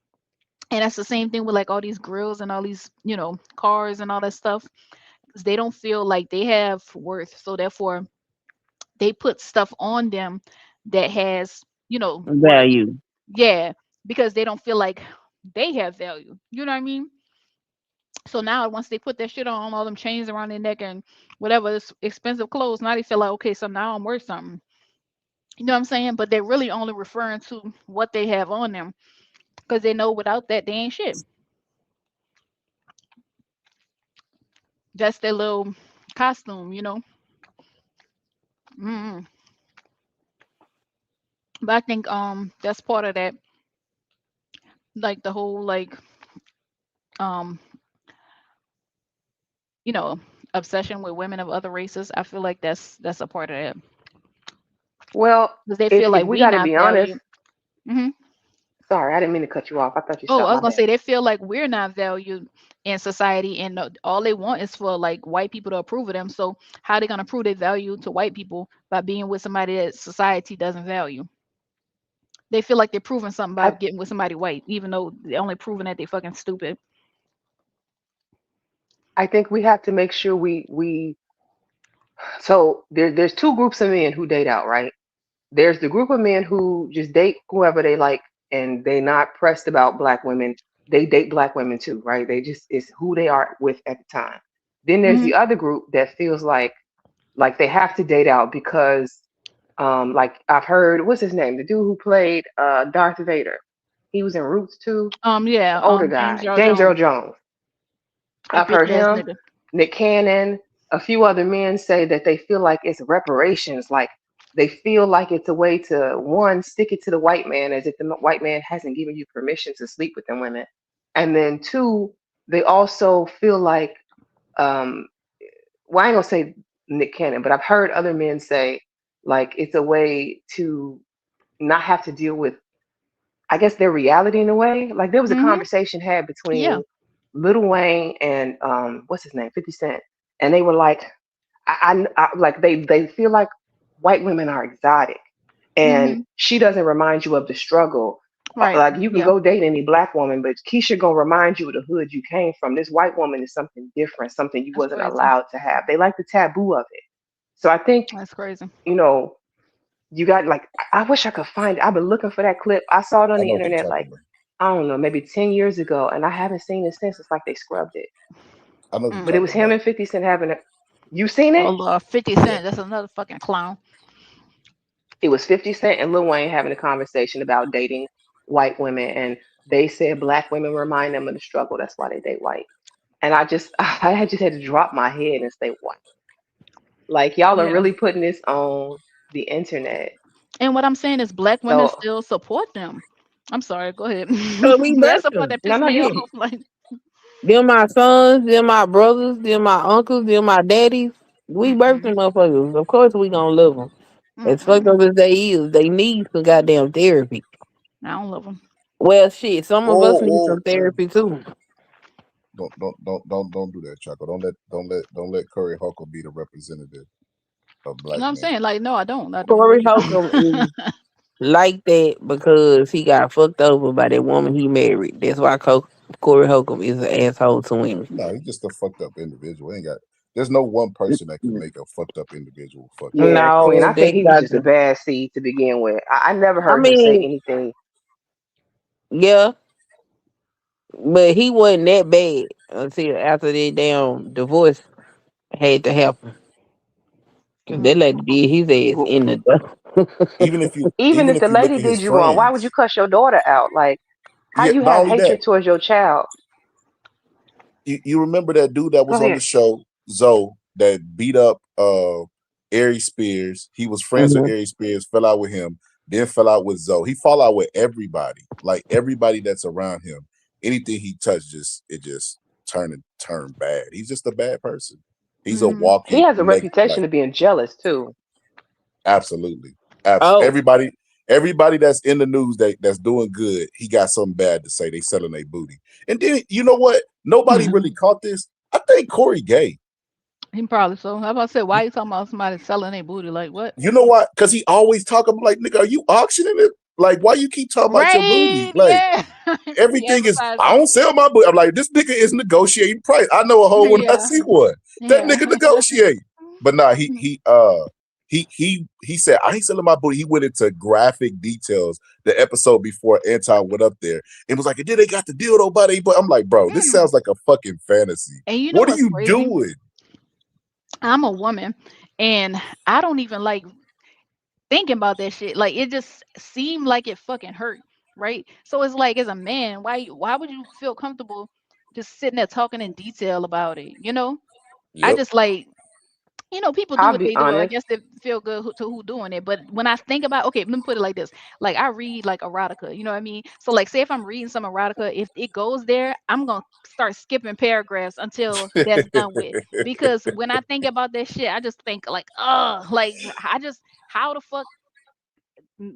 And that's the same thing with like all these grills and all these, cars and all that stuff. 'Cause they don't feel like they have worth. So therefore, they put stuff on them that has, worth. Value. Yeah, because they don't feel like they have value. You know what I mean? So now once they put that shit on, all them chains around their neck and whatever this expensive clothes, now they feel like, okay, so now I'm worth something. You know what I'm saying? But they're really only referring to what they have on them because they know without that they ain't shit. That's their little costume. mm But I think that's part of that, like the whole like um you know obsession with women of other races. I feel like that's a part of it Well, because they feel if like we we got to not be honest, valued. hmm sorry, I didn't mean to cut you off. I thought you Oh, stopped. I was My gonna bad. say they feel like we're not valued in society, and all they want is for like white people to approve of them. So how they gonna prove their value to white people by being with somebody that society doesn't value? They feel like they're proving something by I getting with somebody white, even though they're only proving that they fucking stupid. I think we have to make sure we so there's two groups of men who date out, right? There's the group of men who just date whoever they like and they not pressed about black women. They date black women too, right? They just it's who they are with at the time. Then there's hmm the other group that feels like they have to date out because like I've heard what's his name? The dude who played Darth Vader. He was in Roots too. Yeah, The older James guy, Earl James Earl Jones, Jones. a I've heard bitch ass him, nigga. Nick Cannon, a few other men say that they feel like it's reparations, like they feel like it's a way to one stick it to the white man as if the white man hasn't given you permission to sleep with them women, and then two, they also feel like um, well, I ain't gonna say Nick Cannon, but I've heard other men say like it's a way to not have to deal with I guess their reality in a way. Like there was a hmm conversation had Yeah. between Lil Wayne and what's his name, 50 Cent, and they were like, like they feel like white women are exotic, and hmm she doesn't remind you of the struggle. Right. Like you can Yeah. go date any black woman, but Keisha gonna remind you of the hood you came from. This white woman is something different, something you That's wasn't crazy. allowed to have. They like the taboo of it. So I think That's crazy. you know you got like I wish I could find it. I've been looking for that clip. I saw it on I the know what you're internet talking like about. I don't know, maybe 10 years ago, and I haven't seen it since. It's like they scrubbed it. I know what you're But it was talking Mm-mm. him about. and 50 Cent having a. You seen Oh it? Lord, 50 Yeah. Cent. That's another fucking clown. It was 50 Cent and Lil Wayne having a conversation about dating white women, and they said black women remind them of the struggle. That's why they date white. And I just, I had just had to drop my head and say, what? Like y'all are Yeah. really putting this on the internet. And what I'm saying is black women So still support them. I'm sorry, go ahead. So we That's birthed the part them. that no, pissed no, me you. off. Like, Them my sons, them my brothers, them my uncles, them my daddies. We birthed them mm-mm, motherfuckers. Of course we gonna love them. As fucked mm-mm. up as they is, they need some goddamn therapy. I don't love them. Well, shit, some of us Whoa, need whoa, some whoa. therapy too. Don't do that, Chaco. Don't let Curry Huckle be the representative of You know black what I'm men. saying? Like, no, I don't. I don't Corey really Holcomb don't. is like that because he got fucked over by that woman he married. That's why Corey Holcomb is an asshole to women. No, he's just a fucked up individual. Ain't got. There's no one person that can make a fucked up individual fucked up. Yeah, Queen. No, I think they he was got just a the. bad seed to begin with. I never I heard him say mean, anything. yeah, but he wasn't that bad until after that damn divorce had to happen. Cause that Mm. lady did his ass Well, in the door. even Even if if the you look lady at his did you wrong, why would you friends, cuss your daughter out? Like, how yeah. you Not have only that, hatred towards your child? you remember that dude that Go was on ahead. the show, Zoe, that beat up Ari Spears. He was friends with Mhm. Ari Spears, fell out with him, then fell out with Zoe. He fall out with everybody, like everybody that's around him. Anything he touched, just turn bad. He's just a bad person. He's a Mhm. He walking has a reputation like of being jealous too. absolutely, Oh, everybody that's in the news that's doing good, he got something bad to say. They selling their booty, and then you know what? Nobody really caught this. I think Corey gay. He probably so. I was about to say, why you talking about somebody selling their booty? Like what? You know what? Because he always talking like, nigga, are you auctioning it? Like, why you keep talking about your booty? Right? Like, Yeah. He everything is, I advertising. don't sell my booty. I'm like, this nigga is negotiating price. I know a hoe when I Yeah. see one. That Yeah. nigga negotiate. But nah, he said I ain't selling my booty. He went into graphic details the episode before Anton went up there and was like, and then they got the dildo buddy. But I'm like, bro, this Mm. sounds like a fucking fantasy. And you know What are what's you crazy? doing? I'm a woman, and I don't even like thinking about that shit. Like it just seemed like it fucking hurt, right? So it's like as a man, why would you feel comfortable just sitting there talking in detail about it? You know? I Yep. just like people do I'll what be they do. I honest. guess they feel good to who doing it. But when I think about, okay, let me put it like this: like I read like erotica, you know what I mean? So like, say if I'm reading some erotica, if it goes there, I'm gonna start skipping paragraphs until that's done with. Because when I think about that shit, I just think like, like I just how the fuck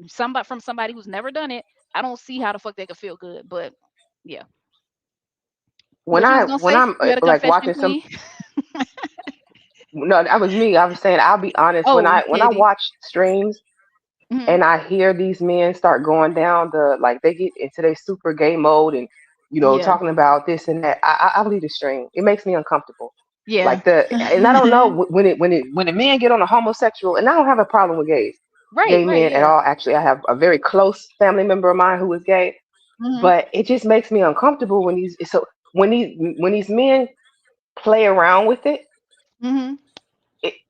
somebody from somebody who's never done it, I don't see how the fuck they could feel good. But yeah, When what you I was gonna when say? I'm You had a like confession, watching some. queen? No, that was me. I was saying I'll be honest. When Oh, I Katie. watch streams Hmm. and I hear these men start going down the like they get into their super gay mode and Yeah. talking about this and that. I leave the stream. It makes me uncomfortable. Yeah. Like and I don't know when a man get on a homosexual, and I don't have a problem with Right. gay Right. men at Yeah. all. Actually, I have a very close family member of mine who is gay, Hmm. but it just makes me uncomfortable when these men play around with it. Hmm.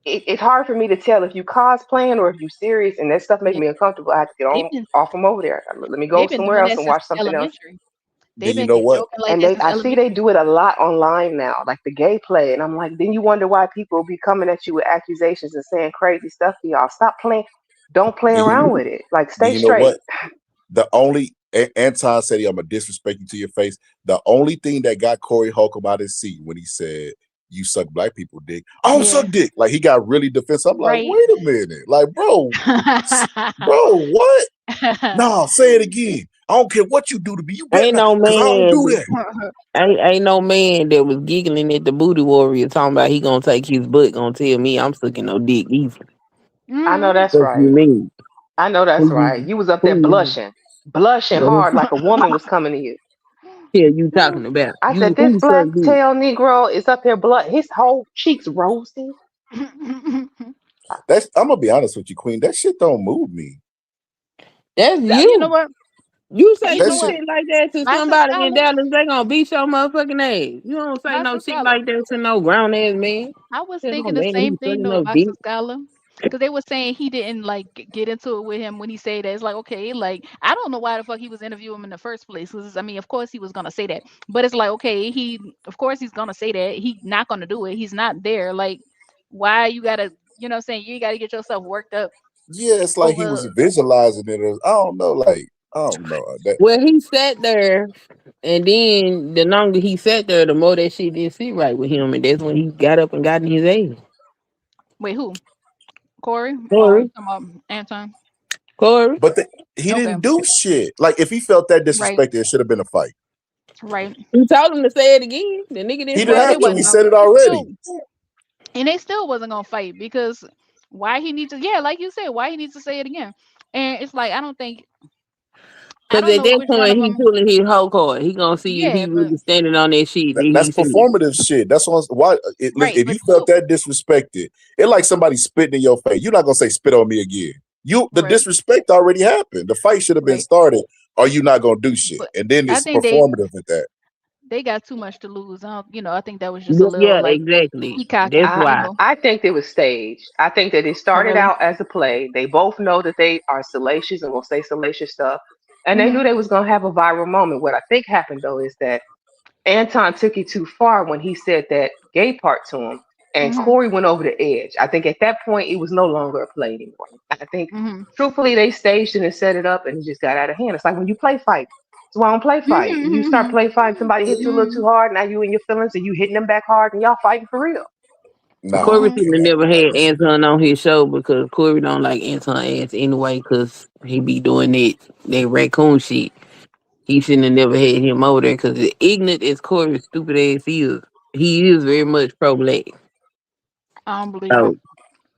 It's hard for me to tell if you cosplaying or if you serious, and that stuff make Yeah. me uncomfortable. I have to get They've on been off from over there. Let me go they've been somewhere doing else that and since watch something else. elementary. Then They've you been know what? joking like And that they, since I see they elementary. do it a lot online now, like the gay play. And I'm like, then you wonder why people be coming at you with accusations and saying crazy stuff to y'all. Stop playing. Don't play Then you around with it. Like, then stay you know straight. what? The only Anton said, I'm gonna disrespect you to your face. The only thing that got Corey Holcomb out of his seat when he said you suck black people dick. I don't Yeah. suck dick. Like he got really defensive. I'm like, Right. wait a minute. Like, bro, what? No, say it again. I don't care what you do to me. You better ain't not, no because I don't do man. that. Ain't no man that was giggling at the booty warrior talking about he gonna take his butt gonna tell me I'm sucking no dick either. I know Hmm. that's What you right. mean? I know that's Who right. you You was up there who blushing, blushing you hard like a woman was coming to you. hell you talking about? I said, You this who suck black dick? tail Negro is up here blood. His whole cheeks rosy. That's I'm gonna be honest with you, Queen. That shit don't move me. That's You know you. what? You say You That know some what? shit, shit like that to Master somebody in Scholar, Dallas, they gonna beat your motherfucking ass. You don't say no Master shit Scholar. like that to no grown ass man. I was Tell no thinking the man same he thing sucking though, no dick. Master Scholar. Because they were saying he didn't like get into it with him when he said that. It's like, okay, like I don't know why the fuck he was interviewing him in the first place. 'Cause, I mean, of course he was gonna say that. But it's like, okay, of course he's gonna say that. He not gonna do it. He's not there. Like, why you gotta, what I'm saying? You gotta get yourself worked up yeah, it's like he was over. visualizing it. I don't know, like, I don't know. That Well, he sat there, and then the longer he sat there, the more that shit didn't sit right with him, and that's when he got up and got in his ass. Wait, who? Corey? Or you Corey, talking about Anton? Corey, but he Okay, didn't do shit. Like if he felt that right, disrespected, it should have been a fight. right. he told him to say it again. The nigga didn't He didn't say Well, it they have to. wasn't He again. gonna. said it They already. still, and they still wasn't gonna fight because why he needs to? Yeah, like you said, why he needs to say it again? And it's like I Cause don't at know that which one point of he them. pulling his whole card. He gonna see if Yeah, he but really standing on that shit that That's he said. performative shit. That's why. right, If but you felt that disrespected, it like somebody spitting in your face. You're not gonna say spit on me again. The right, disrespect already happened. The fight should have been right. started. Or you not gonna do shit, But and then I it's think they performative at that. they got too much to lose. I don't, I think that was just a Yeah, little yeah, like exactly. peacocking, That's I why. I think it was staged. I think that it Oh, started really? out as a play. They both know that they are salacious and will say salacious stuff, and they knew Mhm. they was gonna have a viral moment. What I think happened though is that Anton took it too far when he said that gay part to him, and Mhm. Corey went over the edge. I think at that point it was no longer a play anymore. I think Mhm. truthfully they staged it and set it up, and it just got out of hand. It's like when you play fight. It's why I don't play fight. You start Mhm. play fight, somebody hits you a little too Mhm. hard, now you in your feelings, and you hitting them back hard, and y'all fighting for real. Nah, Corey Mhm. should have never that had doesn't. Anton on his show because Corey don't like Anton ass anyway because he be doing that raccoon shit. He shouldn't have never had him over there because ignorant as Corey's stupid ass is, he is very much pro black. I don't believe it. So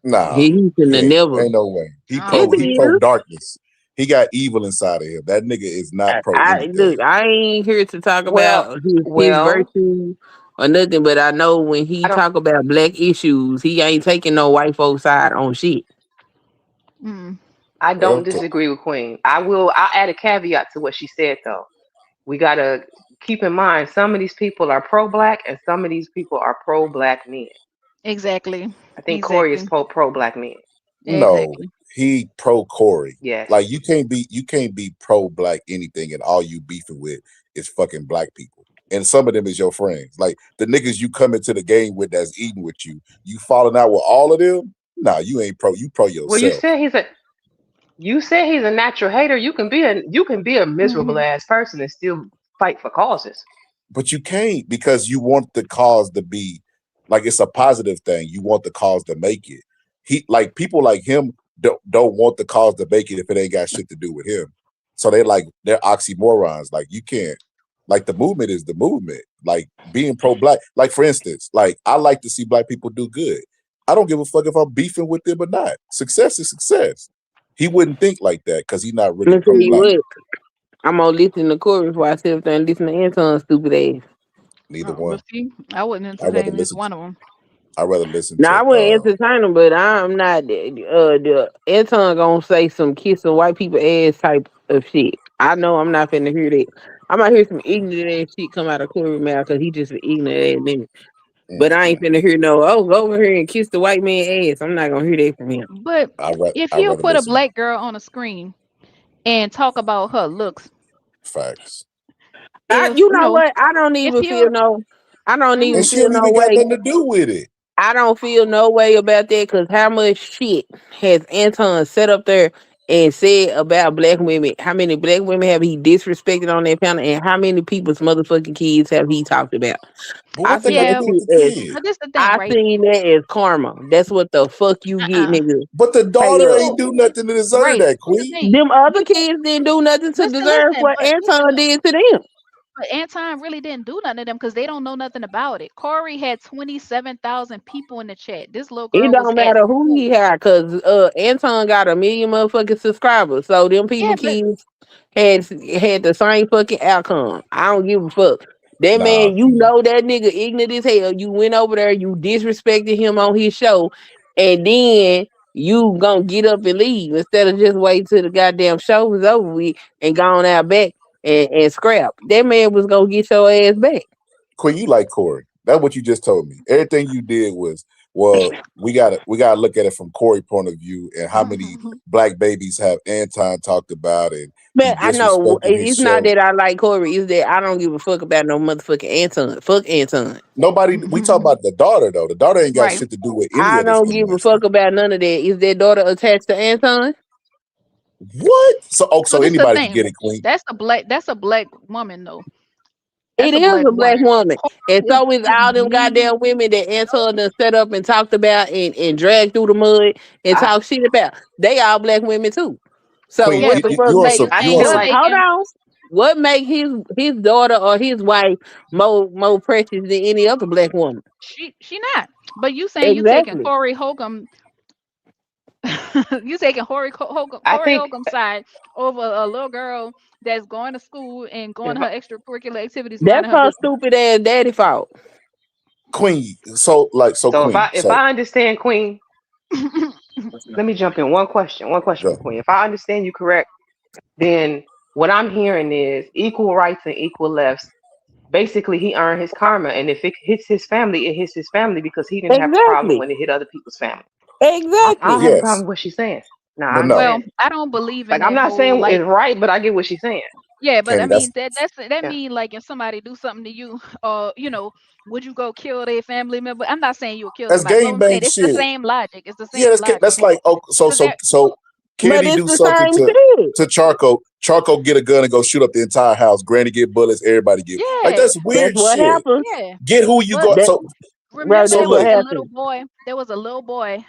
Nah, he shouldn't he have ain't. never. Ain't no way. I don't Yes, He believe he it. pro is. darkness. He got evil inside of him. That nigga is not pro I look, anything. I ain't here to talk Well, about his well, virtue or nothing, but I know when I he don't. talk about black issues, he ain't taking no white folks side on shit. Mm. I Well, don't disagree with Queen. I will. I'll add a caveat to what she said though. We gotta keep in mind some of these people are pro-black and some of these people are pro-black men. Exactly. I think Corey is Exactly. pro-black men. no, Exactly. he pro Corey. Yes. Like you can't be pro black anything, and all you beefing with is fucking black people. And some of them is your friends. Like the niggas you come into the game with that's eating with you. You falling out with all of them? Nah, you ain't pro. You pro Well, you yourself. said he's a you said he's a natural hater. You can be a miserable Mhm. ass person and still fight for causes. But you can't because you want the cause to be like it's a positive thing. You want the cause to make it. He like people like him don't want the cause to make it if it ain't got shit to do with him. So they're oxymorons. Like you can't like the movement is the movement. Like being pro black. Like for instance, like I like to see black people do good. I don't give a fuck if I'm beefing with them or not. Success is success. He wouldn't think like that because he's not really Let me tell pro you Mhm. black. what, I'm gonna listen to Corey before I sit up there and listen to Anton's stupid ass. Neither But one. see, I wouldn't I rather entertain this listen to one of them. I rather listen Now to I wouldn't entertain him, but I'm not. The Anton gonna say some kissing white people ass type of shit. I know I'm not finna hear that. I might hear some ignorant ass shit come out of Corey mouth because he just an ignorant ass nigga. But I ain't mm-mm. finna hear no. Oh, go over here and kiss the white man ass. I'm not gonna hear that from him. But if I he'll rather put a listen. black girl on a screen and talk about her looks, Facts. if You know what? I don't if even feel he'll, no. I don't And even mhm, she feel don't no even got way. nothing to do with it. I don't feel no way about that because how much shit has Anton set up there and said about black women? How many black women have he disrespected on that panel? And how many people's motherfucking kids have he talked about? But I what they seen got to that yeah. do with shit the as kid? But this the thing, I right? seen that as karma. That's what the fuck you get, Uh-uh. nigga. But the Pay daughter up. ain't do nothing to deserve Right. that, This the Queen. thing. Them other You kids didn't do nothing to listen, deserve listen. what Anton did to them. But Anton really didn't do nothing to them because they don't know nothing about it. Corey had 27,000 people in the chat. This little It girl was don't at matter who four. he had, cause Anton got a million motherfucking subscribers. So them Yeah, people but kids had the same fucking outcome. I don't give a fuck. That Nah, man, you Queen. know that nigga ignorant as hell. You went over there, you disrespected him on his show, and then you gonna get up and leave instead of just wait till the goddamn show was over with and gone out back and scrap. That man was gonna get your ass back. Queen, you like Corey. That's what you just told me. Everything you did was, well, we gotta look at it from Corey point of view and how many black babies have Anton talked about and he But I know disrespected his it's not show. that I like Corey. It's that I don't give a fuck about no motherfucking Anton. Fuck Anton. Nobody we talk about the daughter though. The daughter ain't got right. shit to do with any I of this don't give a ignorance stuff. fuck about none of that. Is their daughter attached to Anton? What? So So this the anybody can thing. get it, Queen. That's a black woman though. It That's a is black a black woman. woman. And Corey so is is all them mean. goddamn women that Anton done set up and talked about and dragged through the mud and I talk shit about. They all black women too. So Queen, Yeah, what you, the but you fuck you on make some you you saying on him what some hold making on. What make his daughter or his wife more precious than any other black woman? she not. But you saying you taking Exactly. Corey Holcomb You taking I Corey think Holcomb's side over a little girl that's going to school and going if to her extracurricular activities, That's minding her her business. stupid ass daddy fault. Queen. So so, Queen. if So I understand Queen, let me jump in. One question for go. Queen. If I understand you correct, then what I'm hearing is equal rights and equal lefts. Basically, he earned his karma, and if it hits his family, it hits his family because he didn't have a problem Exactly. when it hit other people's family. I don't Exactly. have a problem Yes, with what she's saying. No, I but no, Well, understand it. I don't believe in Like, I'm that not whole saying like. it's right, but I get what she's saying. Yeah, but I Candy. mean That's that Yeah. mean like if somebody do something to you, would you go kill their family member? I'm not saying you would kill that's somebody, but gang I'm saying bang it's the shit. same logic. It's the Yeah, same logic. that's like oh, Cause that so But Candy it's do the something same shit. to Charco. Charco get a gun and go shoot up the entire house. Granny get bullets. Everybody get like yeah, that's That's weird what shit. happens. yeah. Get who you But go. That So bro, remember so that's there what was look. a little happens. boy. There was a little boy.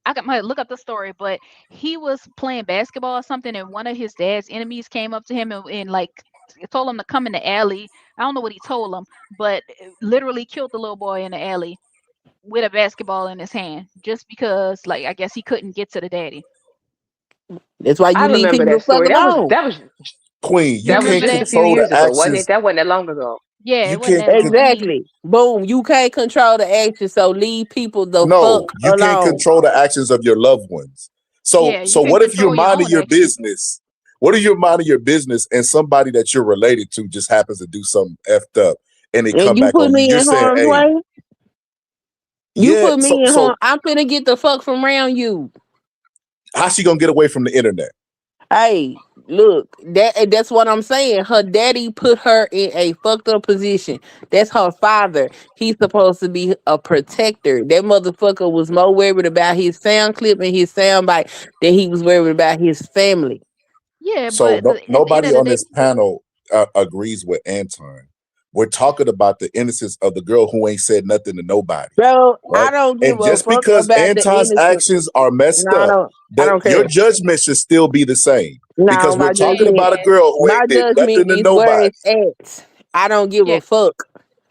I got might look up the story, but he was playing basketball or something, and one of his dad's enemies came up to him and like told him to come in the alley. I don't know what he told him, but literally killed the little boy in the alley with a basketball in his hand, just because like I guess he couldn't get to the daddy. That's why I you leave remember people the that fuck story. alone. Queen, You you That was can't remember just that? a few control the years ago, wasn't it? actions. That wasn't that long ago. Yeah, You it wasn't can't that long. I mean, Exactly. Boom. You can't control the action, so leave people the no, fuck you can't alone. control the actions of your loved ones. So yeah, you so can what if you're control your minding own your actions. business? What if you're minding your business and somebody that you're related to just happens to do something effed up and they And come you back put on you? me You're in saying, harm's hey, way. You yeah, put me in harm. I'm finna get the fuck from around you. how's she gonna get away from the internet? Hey, look, that's what I'm saying. Her daddy put her in a fucked up position. That's her father. He's supposed to be a protector. That motherfucker was more worried about his sound clip and his sound bite than he was worried about his family. Yeah, So but no, at the end nobody of the on day, this panel agrees with Anton. We're talking about the innocence of the girl who ain't said nothing to nobody, Bro, right? I don't give And a just fuck because about the Anton's innocent. actions are messed No, I up, don't. I that don't your care. judgment should still be the same. No, Because we're my talking yeah, judgment, about a girl who my ain't did judgment nothing to is where nobody, it's at. I don't give yeah, a fuck.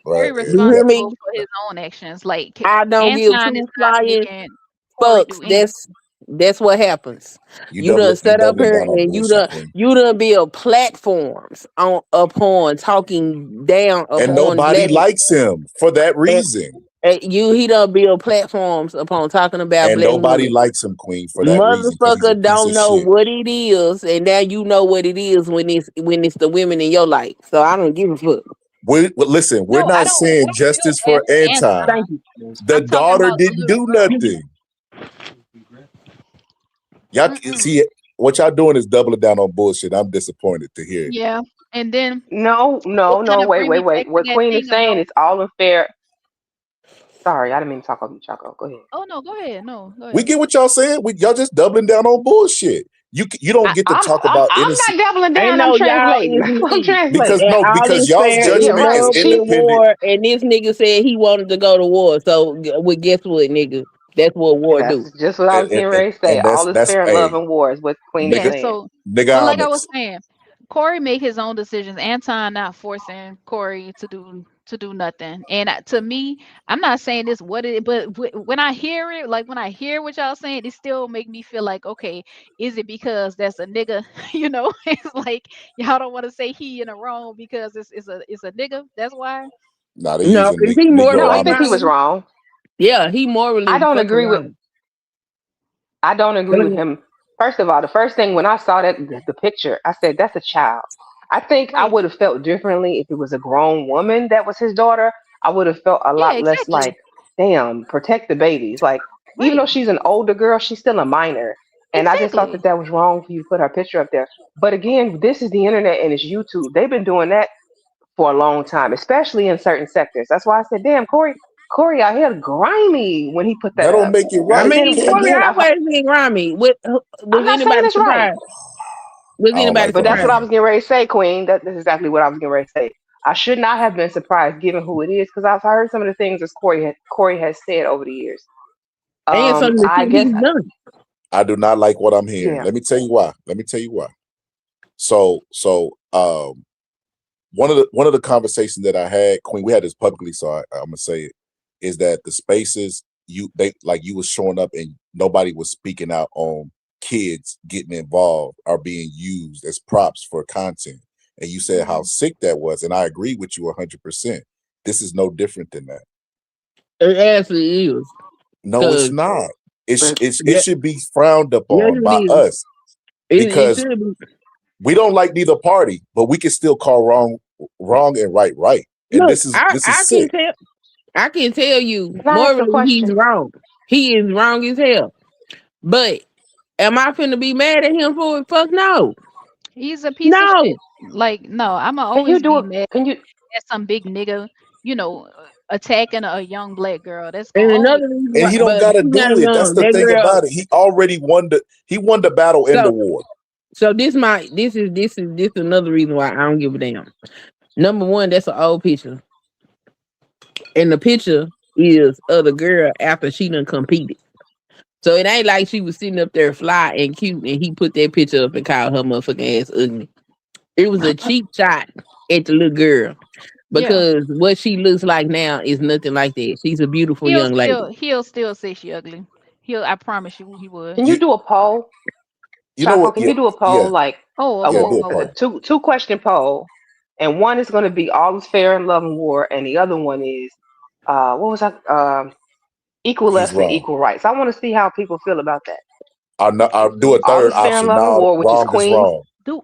right? Corey You hear responsible me? for his own actions. Like I don't give Anton is two not flying making Corey fucks. do anything. That's what happens. You You done set up doubling here down on and bullshit, Queen. you done build platforms on upon talking down And upon nobody black likes him for that and, reason. he done build platforms upon talking about And black nobody women. likes him, Queen, for that reason, because he's a Motherfucker piece of don't know shit. what it is, and now you know what it is when it's the women in your life. So I don't give a fuck. Listen, we're No, not saying I don't feel justice bad for for Anton. Thank Anton. you. The I'm talking daughter about the didn't little do girl. nothing. Y'all Mm-mm. see what y'all doing is doubling down on bullshit. I'm disappointed to hear it. Yeah, and then No, it no, kind no. of Wait, bring wait, me wait. back to What that Queen is thing saying about. is all unfair. Sorry, I didn't mean to talk over you, Chaco. Go ahead. Oh no, go ahead. No, go We ahead. get what y'all saying. Y'all just doubling down on bullshit. You don't get to talk about I'm innocent not doubling Ain't down. I'm no y'all translating. is I'm me. translating. because And no, all because is y'all's fair Yeah, in judgment right. is love and independent. war. And this nigga said he wanted to go to war. So well, guess what, nigga? That's what war That's do. just what I And, was getting and, ready to say. and All is that's fair in love a and war is what Queen is Yeah, nigga saying. so but like I was nigga. saying, Corey made his own decisions. Anton not forcing Corey to do nothing. And to me, I'm not saying this what it, but when I hear it, like when I hear what y'all saying, it still make me feel like, okay, is it because that's a nigga? It's like y'all don't want to say he in the wrong because it's a nigga. That's why. Nah, they No, using is he No, I morally think he was Negronomics. wrong? wrong. Yeah, he I morally don't fucking agree with wrong. I don't agree with him. First of all, the first thing when I saw that the picture, I said that's a child. I think I Right. would have felt differently if it was a grown woman that was his daughter. I would have felt a Yeah, lot less like, exactly. damn, protect the babies. Like, even Right. though she's an older girl, she's still a minor. And I just thought Exactly. that that was wrong for you to put her picture up there. But again, this is the internet and it's YouTube. They've been doing that for a long time, especially in certain sectors. That's why I said, damn, Corey out here grimy when he put that That don't up. make it I right, But then mean, Corey Candy. again, always been grimy. Was I'm not saying anybody it's right. surprised? Was I don't anybody like But what I'm that's what I surprised? was hearing. getting ready to say, Queen. That's exactly what I was getting ready to say. I should not have been surprised given who it is because I've heard some of the things that Corey has said over the years. And some of the I shit guess he's done. I do not like what I'm hearing. yeah. Let me tell you why. Let me tell you why. So one of the conversations that I had, Queen, we had this publicly, so I'm gonna say it, is that the spaces you was showing up and nobody was speaking out on kids getting involved or being used as props for content. And you said how Mhm. sick that was, and I agree with you 100%. This is no different than that. It actually is. No, it's Cause not. But It yeah, should be frowned yes upon it by is. us It because should be. we don't like neither party, but we can still call wrong and right. And Look, this I is can sick. tell. I can tell you can I ask a morally he's question? wrong. He is wrong as hell. But am I finna be mad at him for it? Fuck no. He's a piece of No. shit. Like, no, I'ma Can you always do be it? mad Can you? at some big nigga, attacking a young black girl. That's gonna And always. another reason And why, he don't but gotta she's not do it. That's young. the That thing girl. about it. He already won the battle in the So war. so this is another reason why I don't give a damn. Number one, that's an old picture. And the picture is of the girl after she done competed. So it ain't like she was sitting up there fly and cute and he put that picture up and called her motherfucking ass ugly. It was a cheap shot at the little girl Yeah. because what she looks like now is nothing like that. She's a beautiful He'll young lady. still he'll still say she ugly. I promise you he would. Can you You do a poll, you know Chaco? what? Can you do a Yeah, poll like Oh, a, okay. do a Hold a on. poll. two question poll, and one is going to be all is fair in love and war, and the other one is what was that? Equal He's less and wrong. equal rights. I want to see how people feel about that. I'll do a All third is fair in option. love and Now war, which is wrong is Queen. wrong. Do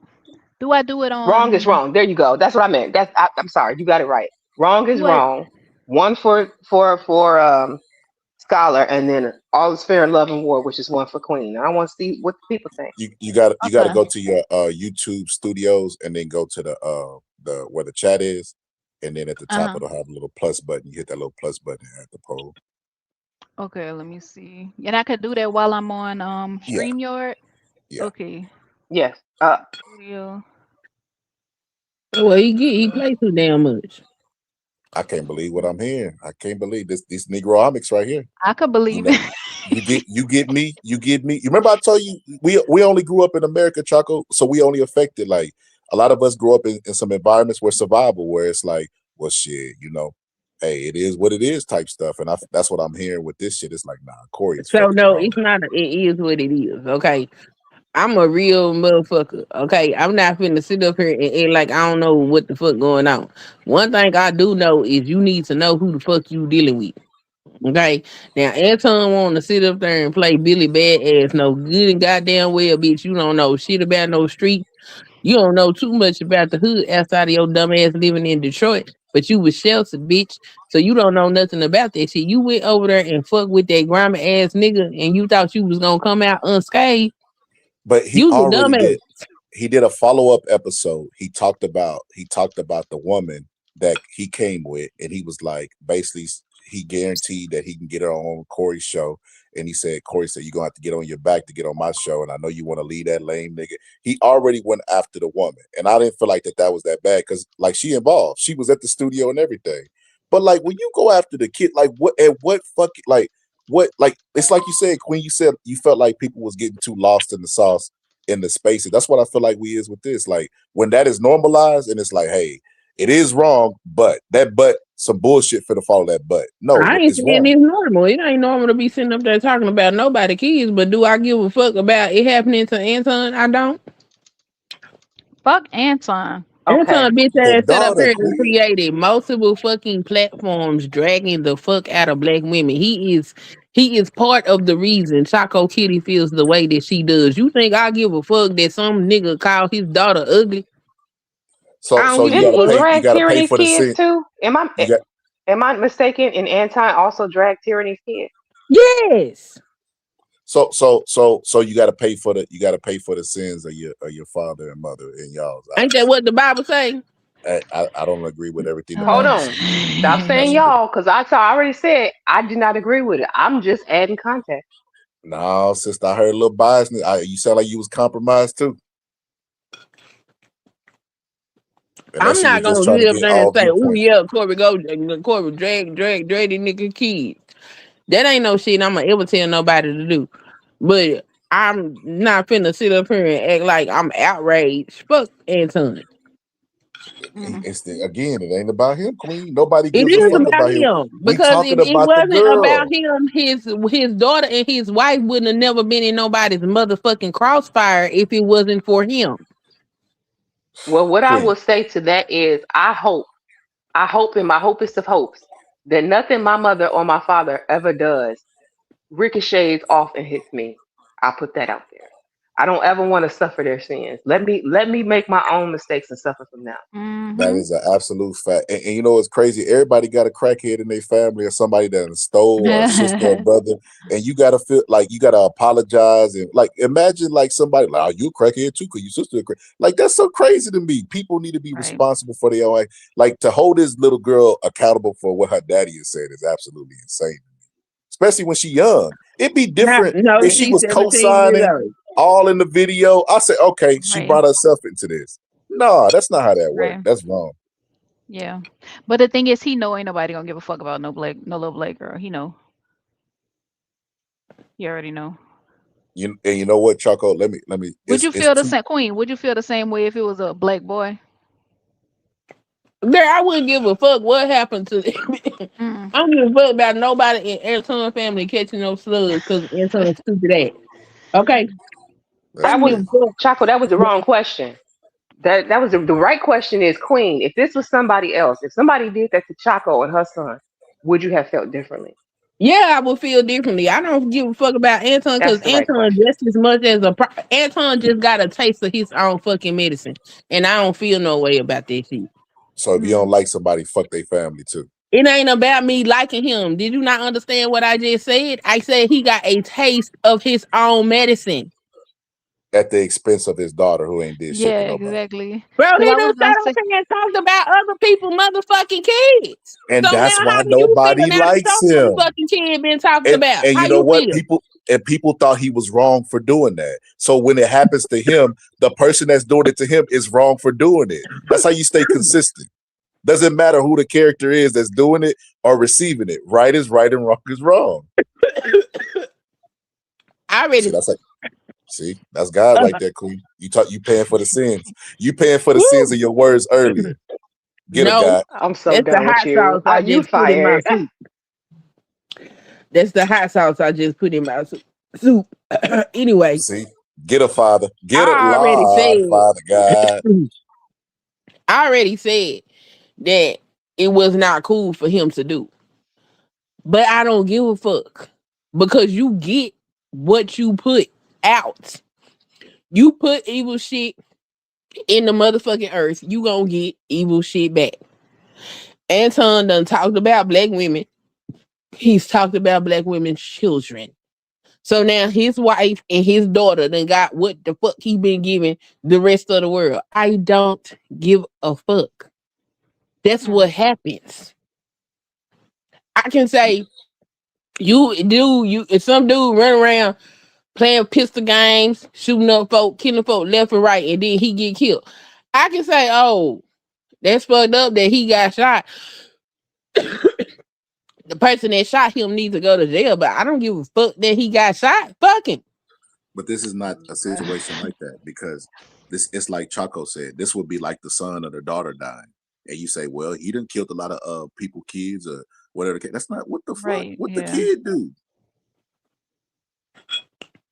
do I do it Wrong is on wrong. There you go. That's what I meant. I'm sorry. You got it right. Wrong is do I wrong. One for scholar, and then all is fair in love and war, which is one for queen. I want to see what the people think. You got to okay. go to your YouTube studios and then go to the where the chat is, and then at the top Uh-huh. it'll have a little plus button. You hit that little plus button at the poll. Okay, let me see. And I could do that while I'm on Yeah, StreamYard. yeah. Okay. Yes. Studio. Well, he plays too damn much. I can't believe what I'm hearing. I can't believe this. These Negronomics right here. I could You believe know, it. you get me, you get me. You remember I told you we only grew up in America, Choco, so we only affected like a lot of us grew up in some environments where survival, where it's like, well, shit, hey, it is what it is type stuff, and that's what I'm hearing with this shit. It's like, nah, Corey is So fucking no, wrong. it's not. It is what it is. Okay, I'm a real motherfucker. Okay, I'm not finna sit up here and act like I don't know what the fuck going on. One thing I do know is you need to know who the fuck you dealing with. Okay, now Anton want to sit up there and play Billy Badass. No good and goddamn well, bitch. You don't know shit about no street. You don't know too much about the hood outside of your dumb ass living in Detroit. But you was sheltered, bitch. So you don't know nothing about that shit. You went over there and fucked with that grimy ass nigga, and you thought you was gonna come out unscathed. But he You's a already did. dumbass. He did a follow-up episode. He talked about the woman that he came with, and he was like, basically, he guaranteed that he can get her on Corey's show. And he said, Corey said, you're gonna have to get on your back to get on my show. And I know you want to leave that lame nigga. He already went after the woman. And I didn't feel like that was that bad because like she involved. She was at the studio and everything. But like when you go after the kid, like what fucking what like it's like you said, Queen, you said you felt like people was getting too lost in the sauce in the spaces. That's what I feel like we is with this. Like when that is normalized and it's like, hey, it is wrong, but some bullshit for to follow that but. No, I ain't it's saying wrong. it's normal. It ain't normal to be sitting up there talking about nobody kids, but do I give a fuck about it happening to Anton? I don't. Fuck Anton. Anton Okay. bitch The ass sat up daughter, here and Queen. created multiple fucking platforms dragging the fuck out of black women. He is part of the reason Choco Kitty feels the way that she does. You think I give a fuck that some nigga called his daughter ugly? So I don't so give you a gotta Didn't he fuck. pay you drag gotta pay Tyranny's for the kids sin. too? You got Am I mistaken? And Anton also dragged Tyranny's kids. Yes. so you gotta pay for the sins of your father and mother in y'all's Ain't that eyes. what the Bible say? I don't agree with everything the Hold Uh, Bible on. says. Stop saying That's a different. y'all, because I already said I do not agree with it. I'm just adding context. No, sister, I heard a little bias. You sound like you was compromised too. I'm Unless you not was just gonna trying to sit up get there and all say, "Oh viewpoints. yeah, Corey drag the nigga kid." That ain't no shit I'ma ever tell nobody to do. But I'm not finna sit up here and act like I'm outraged. Fuck Anton. Mm. Again, it ain't about him, Queen. Nobody It gives a is fuck Yeah. about about him. him We because if talking it about the wasn't about girl. him, his daughter and his wife wouldn't have never been in nobody's motherfucking crossfire if it wasn't for him. Well, what I Queen. will say to that is, I hope in my hopest of hopes that nothing my mother or my father ever does ricochets off and hits me. I'll put that out there. I don't ever want to suffer their sins. Let me make my own mistakes and suffer from them. That Mhm. is an absolute fact. And you know what's crazy? Everybody got a crackhead in their family or somebody that stole or a sister or brother. And you gotta feel like you gotta apologize and like imagine like somebody like, oh, you a crackhead too, cause your sister a like that's so crazy to me. People need to be Right. responsible for their own like to hold this little girl accountable for what her daddy has said is absolutely insane. Especially when she young. It'd be No, different no, if she she's was 17 years co-signing old. all in the video. I say, okay, she Right. brought herself into this. No, that's not how that works. Right. That's wrong. Yeah. But the thing is, he know ain't nobody gonna give a fuck about no little black girl. He know. He already know. You know what, Choco? Let me. Would you It's feel the too. same, Queen? Would you feel the same way if it was a black boy? Girl, I wouldn't give a fuck what happened to them. Mm. I don't give a fuck about nobody in Anton family catching no slugs because Anton's stupid ass. Okay? I That's That don't give was a crazy. fuck. Chaco. That was the wrong question. That was the right question is Queen. If this was somebody else, if somebody did that to Chaco and her son, would you have felt differently? Yeah, I would feel differently. I don't give a fuck about Anton because That's the right Anton question. just as much as Anton just got a taste of his own fucking medicine, and I don't feel no way about that shit. So if you don't Mm. like somebody, fuck their family too. It ain't about me liking him. Did you not understand what I just said? I said he got a taste of his own medicine. At the expense of his daughter who ain't did shit Yeah, to nobody. exactly. Bro, Cause he I done was gonna sat up say, here and talked about other people motherfucking kids. And So that's now why how do you feel nobody now that likes your him. motherfucking kid been talked And about? and How you know you what? feel? People thought he was wrong for doing that. So when it happens to him, the person that's doing it to him is wrong for doing it. That's how you stay consistent. Doesn't matter who the character is that's doing it or receiving it. Right is right and wrong is wrong. I See, already that's like see, that's God right uh, there, Queen. You paying for the sins. You paying for the sins woo, of your words earlier. Get a no. guy. I'm so That's the done with hot you. sauce I You just put in my fired. soup. That's the hot sauce I just put in my soup. Anyway, See, get a father. Get a I already Lord, said Father God. I already said that it was not cool for him to do. But I don't give a fuck because you get what you put out. You put evil shit in the motherfucking earth, you gonna get evil shit back. Anton done talked about black women. He's talked about black women's children. So now his wife and his daughter done got what the fuck he been giving the rest of the world. I don't give a fuck. That's mm. what happens. I can say you if some dude run around playing pistol games, shooting up folk, killing folk left and right, and then he get killed. I can say, oh, that's fucked up that he got shot. The person that shot him needs to go to jail, but I don't give a fuck that he got shot. Fuck him. But this is not a situation like that because this it's like Chaco said. This would be like the son or the daughter dying, and you say, "Well, he didn't killed a lot of people, kids, or whatever." That's not what the fuck. Right. What the Yeah. kid do?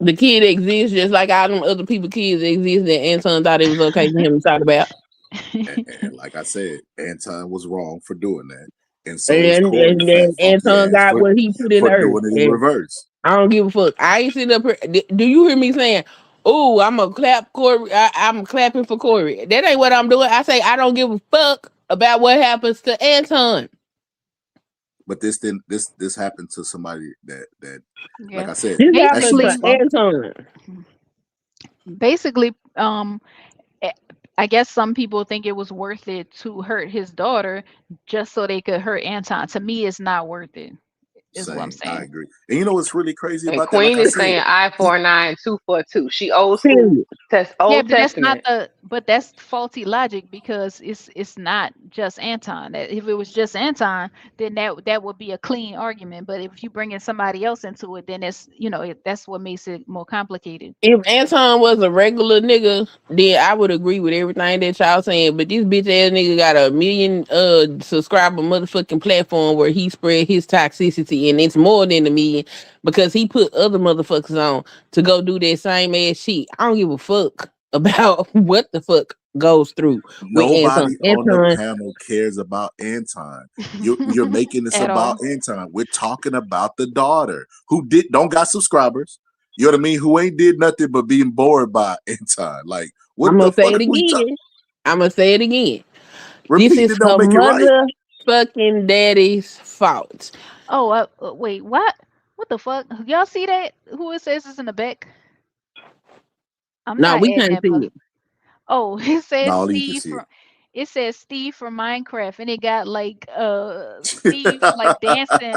The kid exists just like all them other people kids exist that Anton thought it was okay for him to talk about. And like I said, Anton was wrong for doing that, and so is And Corey, fat then funky Anton ass, got what he put in for the earth. doing it in And reverse. I don't give a fuck. I ain't sitting up here. Do you hear me saying, oh, I'm going to clap Corey. I'm clapping for Corey. That ain't what I'm doing. I say I don't give a fuck about what happens to Anton. But this didn't. This happened to somebody that, like Yeah. I said, This that's happened your to Basically, responsibility. Anton. basically, eh, I guess some people think it was worth it to hurt his daughter just so they could hurt Anton. To me, it's not worth it. is what I'm Same. I saying. agree. And you know what's really crazy And about that? Like Queen I is said, saying I he, for an eye and two for a two. She old school, Period. Yeah, Old but that's not Testament. the but that's faulty logic because it's not just Anton. If it was just Anton, then that would be a clean argument. But if you bring in somebody else into it, then it's that's what makes it more complicated. If Anton was a regular nigga, then I would agree with everything that y'all saying. But this bitch ass nigga got a million subscriber motherfucking platform where he spread his toxicity, and it's more than a million because he put other motherfuckers on to go do that same ass shit. I don't give a fuck about what the fuck goes through with Anton. nobody on the Anton, panel cares about Anton. You're making this At about all. Anton. We're talking about the daughter who don't got subscribers. You know what I mean? Who ain't did nothing but being bored by Anton. Like, what I'm the gonna say fuck it are we talking? again. I'm gonna say it again. This Repeating is it her don't make it right. motherfucking daddy's fault. Oh, wait, what? What the fuck? Y'all see that? Who it says is in the back? I'm No, not we adding can't that, see but it. oh, Now only you can see It says Steve from Minecraft, and it got like Steve it. like dancing.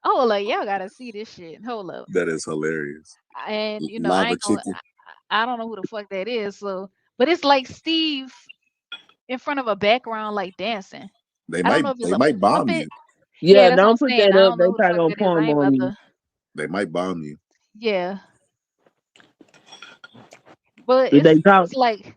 Oh, like y'all gotta see this shit. Hold up. That is hilarious. And I Lava ain't gonna. chicken. I don't know who the fuck that is. So, but it's like Steve in front of a background, like dancing. They I don't might know if it's they a might bomb puppet. you. Yeah, Yeah, that's what I'm don't put saying. that I up. don't know They who the probably fuck gonna that is. I palm ain't on about me. to. They might bomb you Yeah, but Did they talk? it's like,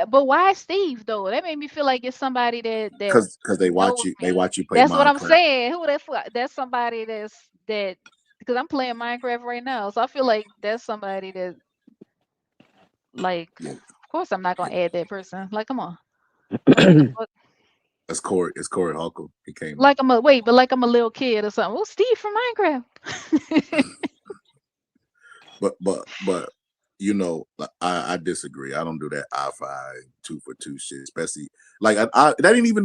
but why Steve though? That made me feel like it's somebody that because they watch knows you. They me. watch you play That's what I'm Minecraft. saying. Who that? That's somebody that because I'm playing Minecraft right now, so I feel like that's somebody that like. Yeah, Of course, I'm not gonna add that person. Like, come on. What the Right. fuck? that's Corey. It's Corey Holcomb. He came up. Like I'm a wait, but like I'm a little kid or something. Well, Steve from Minecraft. But like, I disagree. I don't do that eye for eye, two for two shit. Especially like that ain't even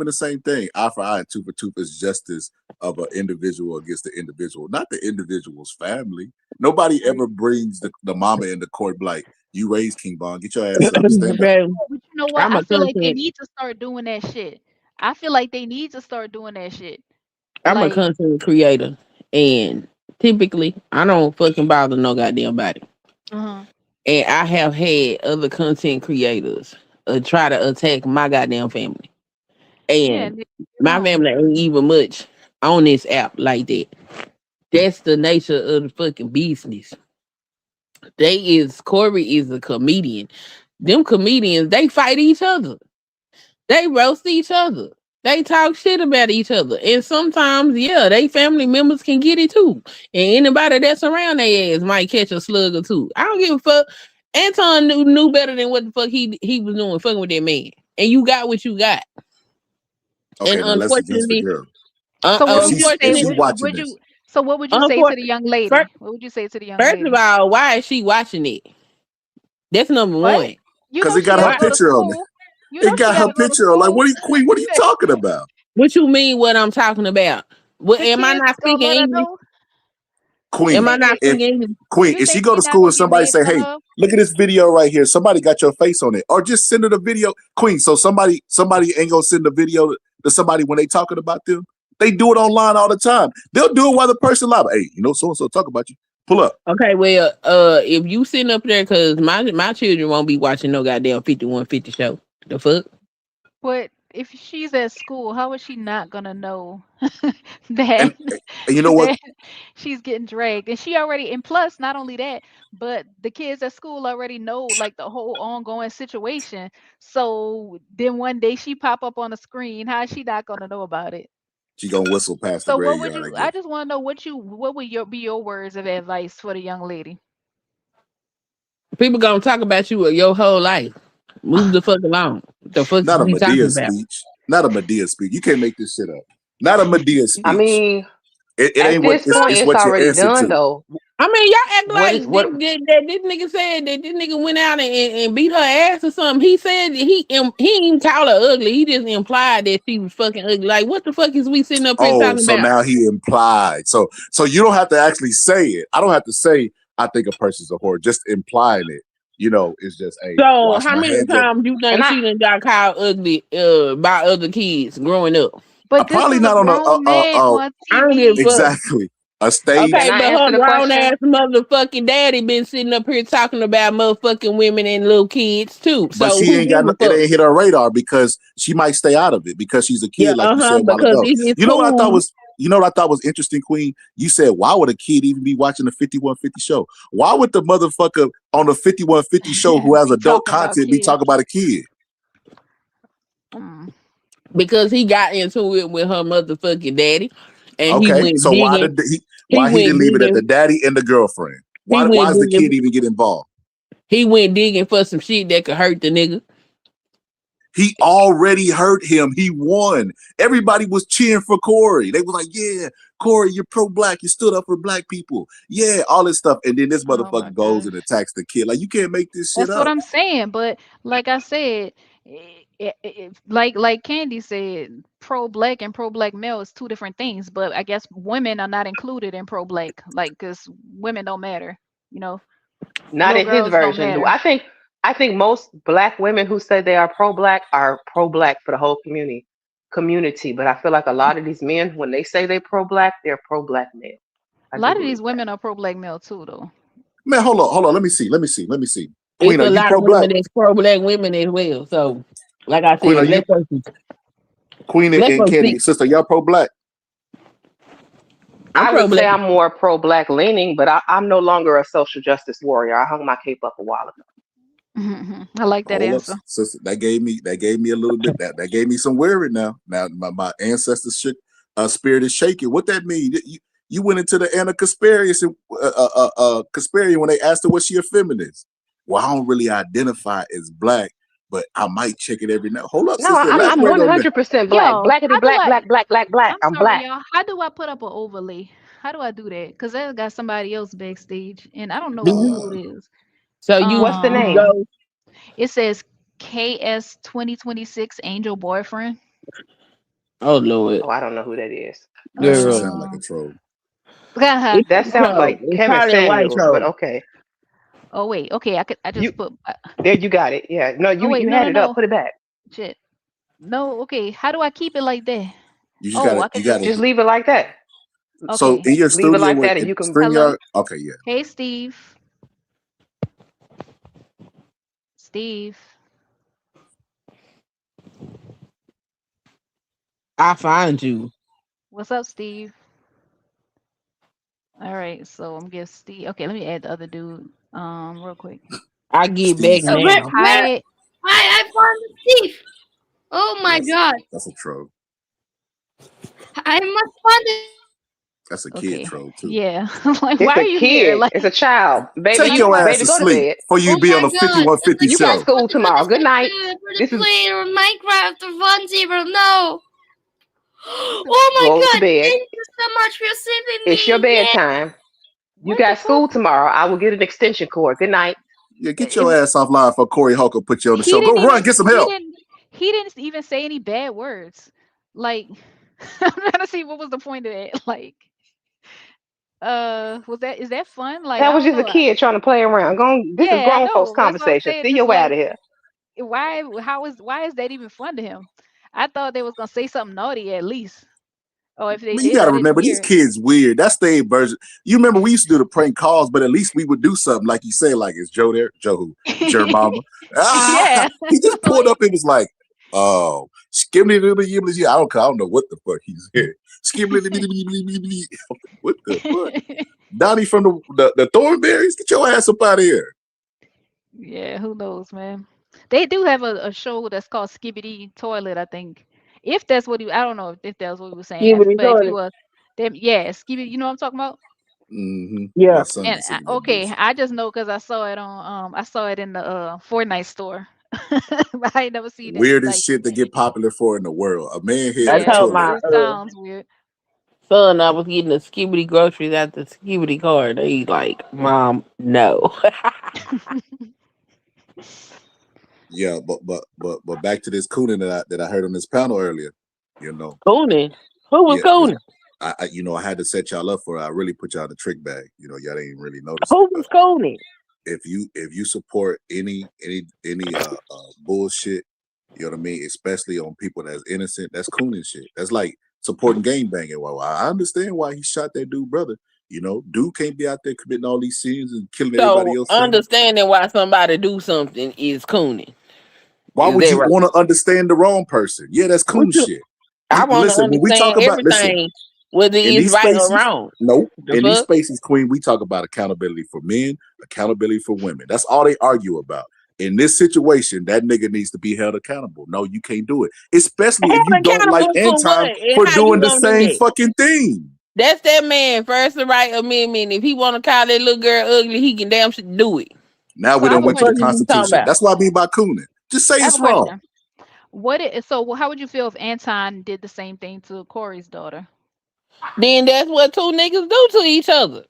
the same thing. Eye for eye and two for two is justice of an individual against the individual, not the individual's family. Nobody Right. ever brings the mama in the court like you raised King Bond. Get your ass up. Stand up. Okay, But you know what? I'm I a feel like they content. need to start doing that shit. I feel like they need to start doing that shit. I'm a Like, content creator, and typically I don't fucking bother no goddamn body. uh-huh. And I have had other content creators try to attack my goddamn family, Yeah, and and they my wrong. family ain't even much on this app like that. That's the nature of the fucking business. Corey is a comedian. Them comedians, they fight each other. They roast each other. They talk shit about each other. And sometimes, yeah, they family members can get it too. And anybody that's around their ass might catch a slug or two. I don't give a fuck. Anton knew better than what the fuck he was doing, fucking with that man. And you got what you got. And Okay, now let's suggest the unfortunately, girl. So what would you If say? she's unfortunately, watching this, So what would you say to the unfortunately, young first, lady? What would you say to the young first of lady? all, why is she watching it? That's number What? one. You because know it she got got her to Why? go to picture on it. school. You know It she got got her to go to picture on. Like, school. Queen? What are you talking about? What you mean? What I'm talking about? What The am I kids not gonna speaking let her English? know. You Am Queen, I think not they? if speaking English? Queen, You if she think go to she not school gonna and get somebody made say, fun "Hey, of? look at this video right here," somebody got your face on it, or just send her the video, Queen. So somebody ain't gonna send the video to somebody when they talking about them. They do it online all the time. They'll do it while the person live. Hey, so and so talk about you. Pull up. Okay, well, if you sitting up there, cause my children won't be watching no goddamn 5150 show. The fuck? But if she's at school, how is she not gonna know And, that and you know what? that she's getting dragged? And she already, and plus, not only that, but the kids at school already know like the whole ongoing situation. So then one day she pop up on the screen. How is she not gonna know about it? She gonna whistle past the So what would graveyard, I you? I guess. just want to know what would your words of advice for the young lady? People gonna talk about you your whole life. Move the fuck along. What the fuck is Not a we talking Medea about? speech. Not a Medea speech. You can't make this shit up. Not a Medea I speech. mean, It at ain't what this point, it's it's what you already answer done to. though. I mean, y'all act What is like what? this nigga said that this nigga went out and beat her ass or something. He said that he didn't call her ugly. He just implied that she was fucking ugly. Like, what the fuck is we sitting up here Oh, talking so about? now he implied. So you don't have to actually say it. I don't have to say I think a person's a whore. Just implying it, is just hey, So, wash how my many hands of it. times you And think I she done got called ugly by other kids growing up? But this Probably is a not on a grown man on I don't give a TV. fuck. exactly a Can Okay, stage. I but answer her the grown question? ass motherfucking daddy been sitting up here talking about motherfucking women and little kids too. But So she who ain't got gives no, a it fuck? ain't hit her radar because she might stay out of it because she's a Yeah, kid, like you said a while because ago. if it's You know what I thought cool, was you know what I thought was interesting, Queen? You said, why would a kid even be watching the 5150 show? Why would the motherfucker on the 5150 show who has Be adult talking about content be kids. talking about a kid? Mm. because he got into it with her motherfucking daddy, and he Okay, went so digging. He why he went didn't leave it at the digging. daddy and the girlfriend? He Why went does the kid digging. even get involved? He went digging for some shit that could hurt the nigga. He already hurt him. He won. Everybody was cheering for Corey. They was like, yeah, Corey, you're pro-black. You stood up for black people. Yeah, all this stuff. And then this Oh my motherfucker goes gosh. and attacks the kid. Like, you can't make this shit That's what up. I'm saying. But like I said, like Candy said, pro-black and pro-black male is two different things. But I guess women are not included in pro-black, like because women don't matter. You know, Not little in his girls don't version. matter. I think most black women who say they are pro-black are pro-black for the whole community. But I feel like a lot of these men, when they say they pro-black, they're pro-black male. A I do lot of believe these that. women are pro-black male too, though. Man, hold on. Let me see. Queen, It's are a you lot of pro-black? women that's pro black women as well. So, like I Queen, are said, you Queen let and folks Candy? see. Sister, y'all pro-black? I'm I pro would black. say I'm more pro-black leaning, but I'm no longer a social justice warrior. I hung my cape up a while ago. I like that Hold up, answer. sister. That gave me a little bit. That gave me some worry now. Now my ancestors shook, spirit is shaking. What that mean? You went into the Anna Kasparius Kasparian when they asked her was she a feminist. Well, I don't really identify as black, but I might check it every now. Hold up, No, sister. I'm Elaborate on that. 100% black. Yo, Blackity how do black, I? black, black, black, black. I'm I'm sorry, black. y'all. How do I put up an overlay? How do I do that? Because I got somebody else backstage, and I don't know who it is. So What's the you name? Um, go. it says KS 2026 Angel Boyfriend. Oh Lord, Oh, I don't know who that is. She girl, sound like a Um, troll. it's That a sounds troll. like It's Kevin probably a white Samuels, but troll. okay. oh wait, okay, I You just put. there you got it. Yeah. No, Oh wait, you no, had no, it up. no, Put it back. shit, no. Okay, how do I keep it like that? You just Oh, gotta I could you just. gotta Just leave it like that. so Okay, in your Leave it studio like with that and in you can hello. StreamYard, okay, yeah. Hey, Steve. Steve, I find you. what's up, Steve? All right, so I'm gonna Steve. Okay, let me add the other dude. Real quick. I get Steve back Furtick. now. Where Hi. I found the thief. Oh my That's god. that's a troll. I must find the That's a kid Okay. troll too. Yeah. I'm like, It's why a are you here? kid. Like, It's a child. Take how Baby, do your I? ass baby, to go to sleep bed. before you oh be on my a god. It's 5150 like You someone got show. school wants to tomorrow. Good night. for This the is player or Minecraft or Fun Zero. No. What the Oh my go to god. bed. Thank you so much for saving It's your me. Yeah. bedtime. You what the got fuck? school tomorrow. I will get an extension cord. Good night. Yeah, get It, your ass offline for Corey Holcomb put you on the he show. Go didn't run, even get some he help. didn't he didn't even say any bad words. Like, I'm trying to see what was the point of that. Like, was that is that fun? Like, That I was don't just a know. kid trying to play around. This is Yeah, I grown folks know. That's what I'm conversation. saying. See It's your way out like, of here. why is that even fun to him? I thought they was gonna say something naughty at least. Or if I they mean, you did, got I to didn't remember these hear kids weird. That's their version. You remember we used to do the prank calls, but at least we would do something like you say, like, is Joe there? Joe who? Jer Mama. it. Ah, Yeah. he just pulled Like, up and was like, oh, skibbly dibbly yibbly. I don't know what the fuck he's here. Skibbly dibbly dibbly dibbly. What the fuck? Donnie from the Thornberries, get your ass up out of here. yeah, who knows, man. They do have a show that's called Skibbity Toilet, I think. If that's what I don't know if that's what he was saying. Give it But if you toilet. were them, yeah, Skibbity, you know what I'm talking about? Mm-hmm. Yeah. My son And used to do that okay, bullshit. I just know because I saw it on I saw it in the Fortnite store. But I ain't never seen it Weirdest like shit to get popular for in the world. A man head I in a yeah, told toilet. my it sounds weird. son I was getting the skibidi groceries at the skibidi card. They like, Mom, no. Yeah, but back to this cooning that I heard on this panel earlier. You know, Cooning. Who was yeah, cooning? I had to set y'all up for it. I really put y'all in the trick bag. You know, y'all didn't really notice it, Who but was cooning? if you support any bullshit, You know what I mean? Especially on people that's innocent. That's coon and shit. That's like supporting gang banging. Well, I understand why he shot that dude, brother. You know, dude can't be out there committing all these sins and killing everybody So else family. understanding why somebody do something is cooning. Why Is would that you right? want to understand the wrong person? Yeah, that's What coon you? shit. I want to Listen, when we talk understand about listen, everything, whether in it's these right or spaces, wrong. no, The in these fuck? spaces, Queen, we talk about accountability for men, accountability for women. That's all they argue about. In this situation, that nigga needs to be held accountable. No, you can't do it. Especially if you Held don't like accountable for Anton what? And for how you doing the gonna do same that? fucking thing. That's that man first the right amendment. If he want to call that little girl ugly, he can damn shit do it. Now So we I have done a The went to the fuck question. is he talking Constitution. about? That's what I mean by cooning. Just say I have a it's wrong. question. So how would you feel if Anton did the same thing to Corey's daughter? Then that's what two niggas do to each other.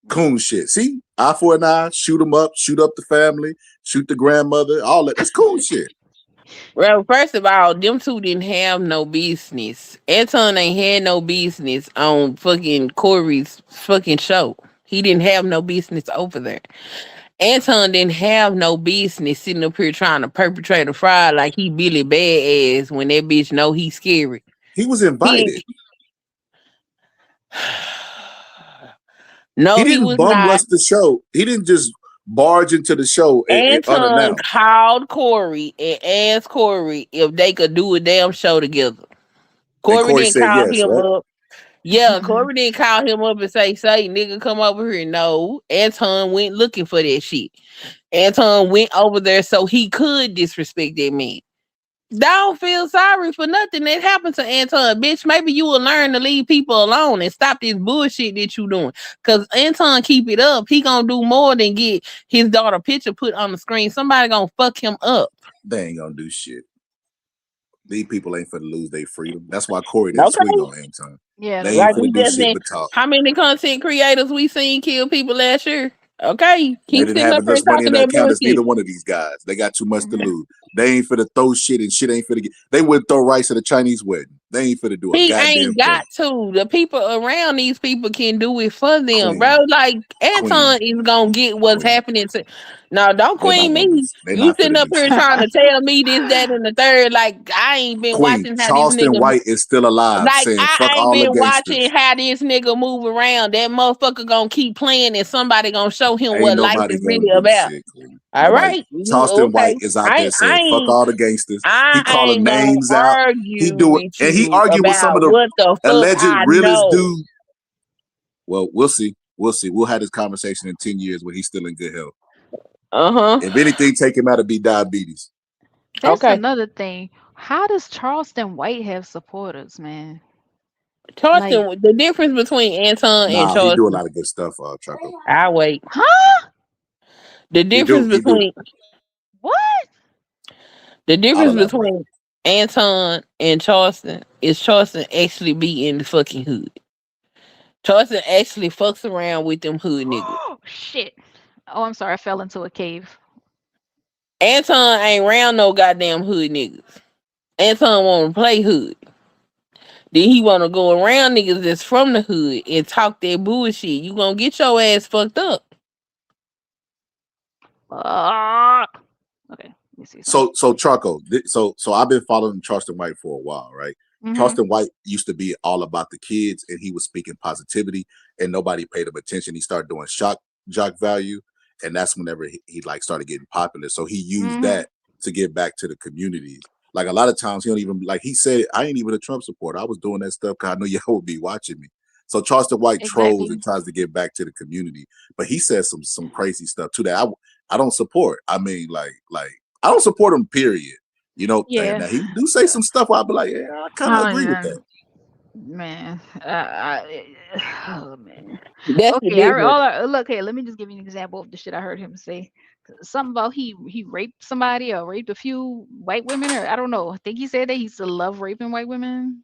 Coon shit. See, eye for an eye, shoot them up, shoot up the family, shoot the grandmother, all that. That's coon shit. Well, first of all, them two didn't have no business. Anton ain't had no business on fucking Corey's fucking show. He didn't have no business over there. Anton didn't have no business sitting up here trying to perpetrate a fraud like he Billy Badass when that bitch know he's scary. He was He invited. He no, he didn't was bum not. rush the show. He didn't just barge into the show Anton unannounced. called Corey and asked Corey if they could do a damn show together. And Corey Corey didn't said call yes, him right? up. Yeah, Corey didn't call him up and say, nigga, come over here. No, Anton went looking for that shit. Anton went over there so he could disrespect that man. Don't feel sorry for nothing that happened to Anton, bitch. Maybe you will learn to leave people alone and stop this bullshit that you doing. Cause Anton keep it up, he gonna do more than get his daughter picture put on the screen. Somebody gonna fuck him up. They ain't gonna do shit. These people ain't finna lose their freedom. That's why Corey didn't swing Okay. on Anton. Yeah, They that's ain't Like true. finna we do just shit said, but talk. how many content creators we seen kill people last year? Okay. They Keep didn't sitting have up here enough money in talking their that account as bullshit. neither one of these guys. They got too much to Mhm. lose. They ain't finna throw shit and shit ain't finna get. They wouldn't throw rice at a Chinese wedding. They ain't finna do a He goddamn ain't thing. got to. The people around these people can do it for them, bro. Queen, Like queen, Anton is gonna get what's queen. happening to. No, don't They're not queen gonna do. me. They're You not sitting finna up do here shit. trying to tell me this, that, and the third. Like I ain't been Queen, watching how this Charleston nigga. White is still alive, Like saying I fuck ain't all the been watching gangsters. how this nigga move around. That motherfucker gonna keep playing, and somebody gonna show him Ain't what life nobody is gonna really do about. shit, Queen. All Nobody. right, you Charleston White okay? is out there I saying fuck ain't all the gangsters. He I calling ain't gonna names out. He argue do it, with and he you argued with some of about the what the fuck alleged I realest know. dude. Well, we'll see. We'll see. We'll have this conversation in 10 years when he's still in good health. Uh huh. If anything, take him out to be diabetes. That's Okay. another thing. How does Charleston White have supporters, man? Like, Charleston, the difference between Anton and Nah, he do a Charleston, lot of good stuff, Chaco. I wait. huh? The He do. difference He do. between What? the I'll difference elaborate. between Anton and Charleston is Charleston actually be in the fucking hood. Charleston actually fucks around with them hood niggas. Oh shit. Oh, I'm sorry. I fell into a cave. Anton ain't round no goddamn hood niggas. Anton wanna play hood. Then he wanna go around niggas that's from the hood and talk that bullshit. You gonna get your ass fucked up. Fuck. Okay. Let me see something. So Charco. So I've been following Charleston White for a while, right? Mhm. Charleston White used to be all about the kids, and he was speaking positivity, and nobody paid him attention. He started doing shock jock value, and that's whenever he like started getting popular. So he used Mhm. that to get back to the communities. Like a lot of times, he don't even like he said, I ain't even a Trump supporter. I was doing that stuff because I knew y'all would be watching me. So Charleston White trolls Exactly. and tries to get back to the community, but he says some crazy stuff too that I don't support. I mean, like I don't support him. Period. You know, and Yeah. now he do say some stuff where I'll be like, yeah, I kind of Oh agree with yeah. that. Man. Oh man. That's the Okay. difference. Look. Hey, let me just give you an example of the shit I heard him say. Something about he raped somebody or raped a few white women, or I don't know. I think he said that he used to love raping white women.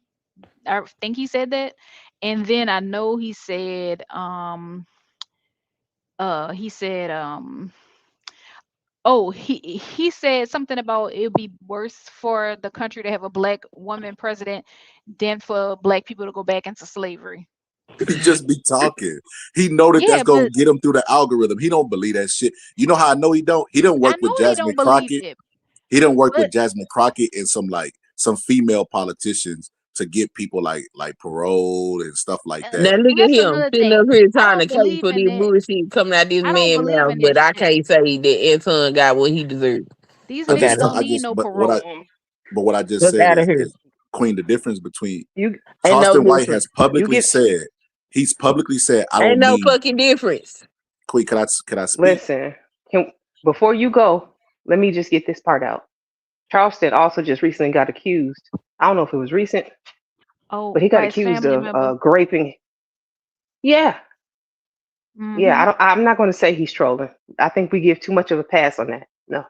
I think he said that. And then I know he said oh, he said something about it would be worse for the country to have a black woman president than for black people to go back into slavery. He just be talking. He know that that's Yeah, gonna but get him through the algorithm. He don't believe that shit. You know how I know he don't? He don't I work know with he Jasmine don't believe Crockett. it. He didn't work with But Jasmine Crockett and some female politicians to get people like parole and stuff like that. Now look and at that's him another sitting up thing. here I trying to don't case believe for in this that. bullshit coming out this I don't man's believe mouth, in but that I shit. can't say that Anton got what he deserved. These Fuck I niggas out just, of don't I here. need just, no but parole. what I just Fuck said out of is, here. is Queen. The difference between You Ain't no Charleston White difference. has you publicly get said he's publicly said I Ain't don't no need fucking difference. Queen. Can I speak? listen. Can, before you go, let me just get this part out. Charleston also just recently got accused. I don't know if it was recent, but Oh, he got by his accused family of member. raping. Yeah, yeah. Hmm. I'm not going to say he's trolling. I think we give too much of a pass on that. No,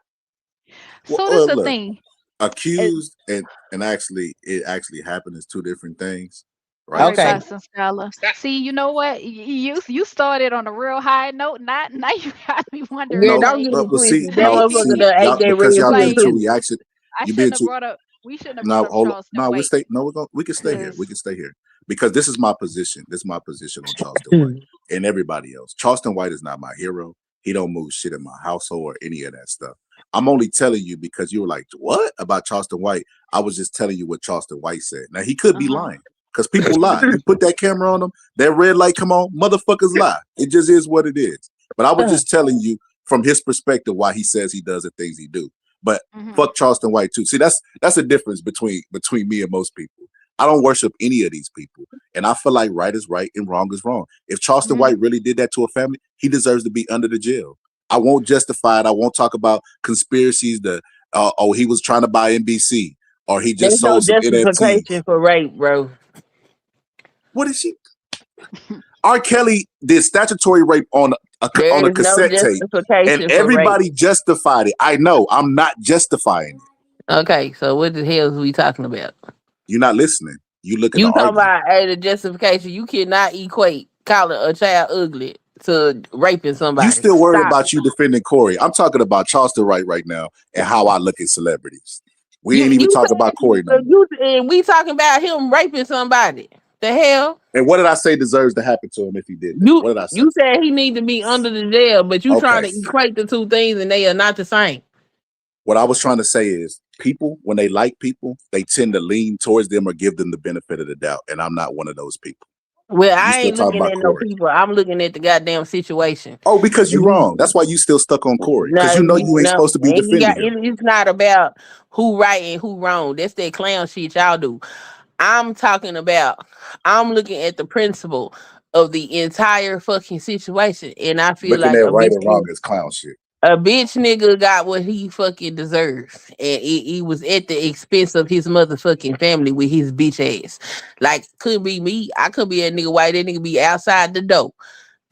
Well, So this a look, thing. Uh, accused and actually it actually happened is two different things, All right? right, Okay. So Boston Scholar. stop. See, you know what? You started on a real high note. Not now you got me wondering. Girl, no, don't Like get it see, twisted. That no, motherfucker see, done ate y'all that because red y'all pill being too like pussy. reaction. I You shouldn't being have too brought up. We shouldn't have brought no, up hold on. Charleston No, we White stay. No, we can stay here. We because can stay here because this is my position. This is my position on Charleston White and everybody else. Charleston White is not my hero. He don't move shit in my household or any of that stuff. I'm only telling you because you were like, what about Charleston White? I was just telling you what Charleston White said. Now he could be uh-huh. lying because people lie. You put that camera on them, that red light come on, motherfuckers lie. It just is what it is. But I was just telling you from his perspective why he says he does the things he do. But Hmm. fuck Charleston White too. See, that's a difference between me and most people. I don't worship any of these people, and I feel like right is right and wrong is wrong. If Charleston Hmm. White really did that to a family, he deserves to be under the jail. I won't justify it. I won't talk about conspiracies. Oh, he was trying to buy NBC, or he just There's no sold some NFTs. justification for rape, bro. What is she? R. Kelly did statutory rape on There a is no cassette tape, and justification for rape. everybody justified it. I know. I'm not justifying it. Okay, so what the hell is we talking about? You're not listening. You looking to You talking argue. about the justification? You cannot equate calling a child ugly to raping You somebody. still worried Stop about it. you defending Corey. I'm talking about Charleston right now and how I look at celebrities. We You ain't even you talking about Corey no said more. you and we talking about him raping somebody. The hell? And what did I say deserves to happen to him if he did that? You What did I say? you said he need to be under the jail, but you trying Okay. to equate the two things and they are not the same. What I was trying to say is people, when they like people, they tend to lean towards them or give them the benefit of the doubt. And I'm not one of those people. Well, You I still ain't talking looking about at no Corey. people. I'm looking at the goddamn situation. Oh, because If you're you wrong. That's why you still stuck on Corey. Because no, you know you ain't no, supposed to be ain't defending him. it's not about who right and who wrong. That's that clown shit y'all do. I'm talking about. I'm looking at the principle of the entire fucking situation, and I feel Looking like at right and wrong as clown shit. a bitch nigga got what he fucking deserves, and he was at the expense of his motherfucking family with his bitch ass. Like, could be me. I could be a nigga white. That nigga be outside the door.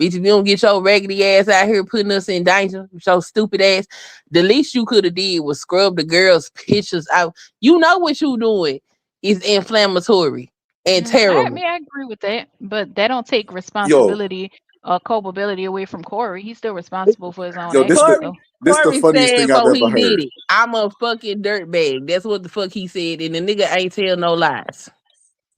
Bitch, if you don't get your raggedy ass out here putting us in danger, your stupid ass, the least you could have did was scrub the girls' pictures out. You know what you doing is inflammatory and terrible. I agree with that, but that don't take Yo, responsibility or culpability away from Corey. He's still responsible for his own yo, actions, Corey, though. this the Corey funniest said thing I've before ever he did heard. it, I'm a fucking dirtbag. That's what the fuck he said, and the nigga ain't tell no lies.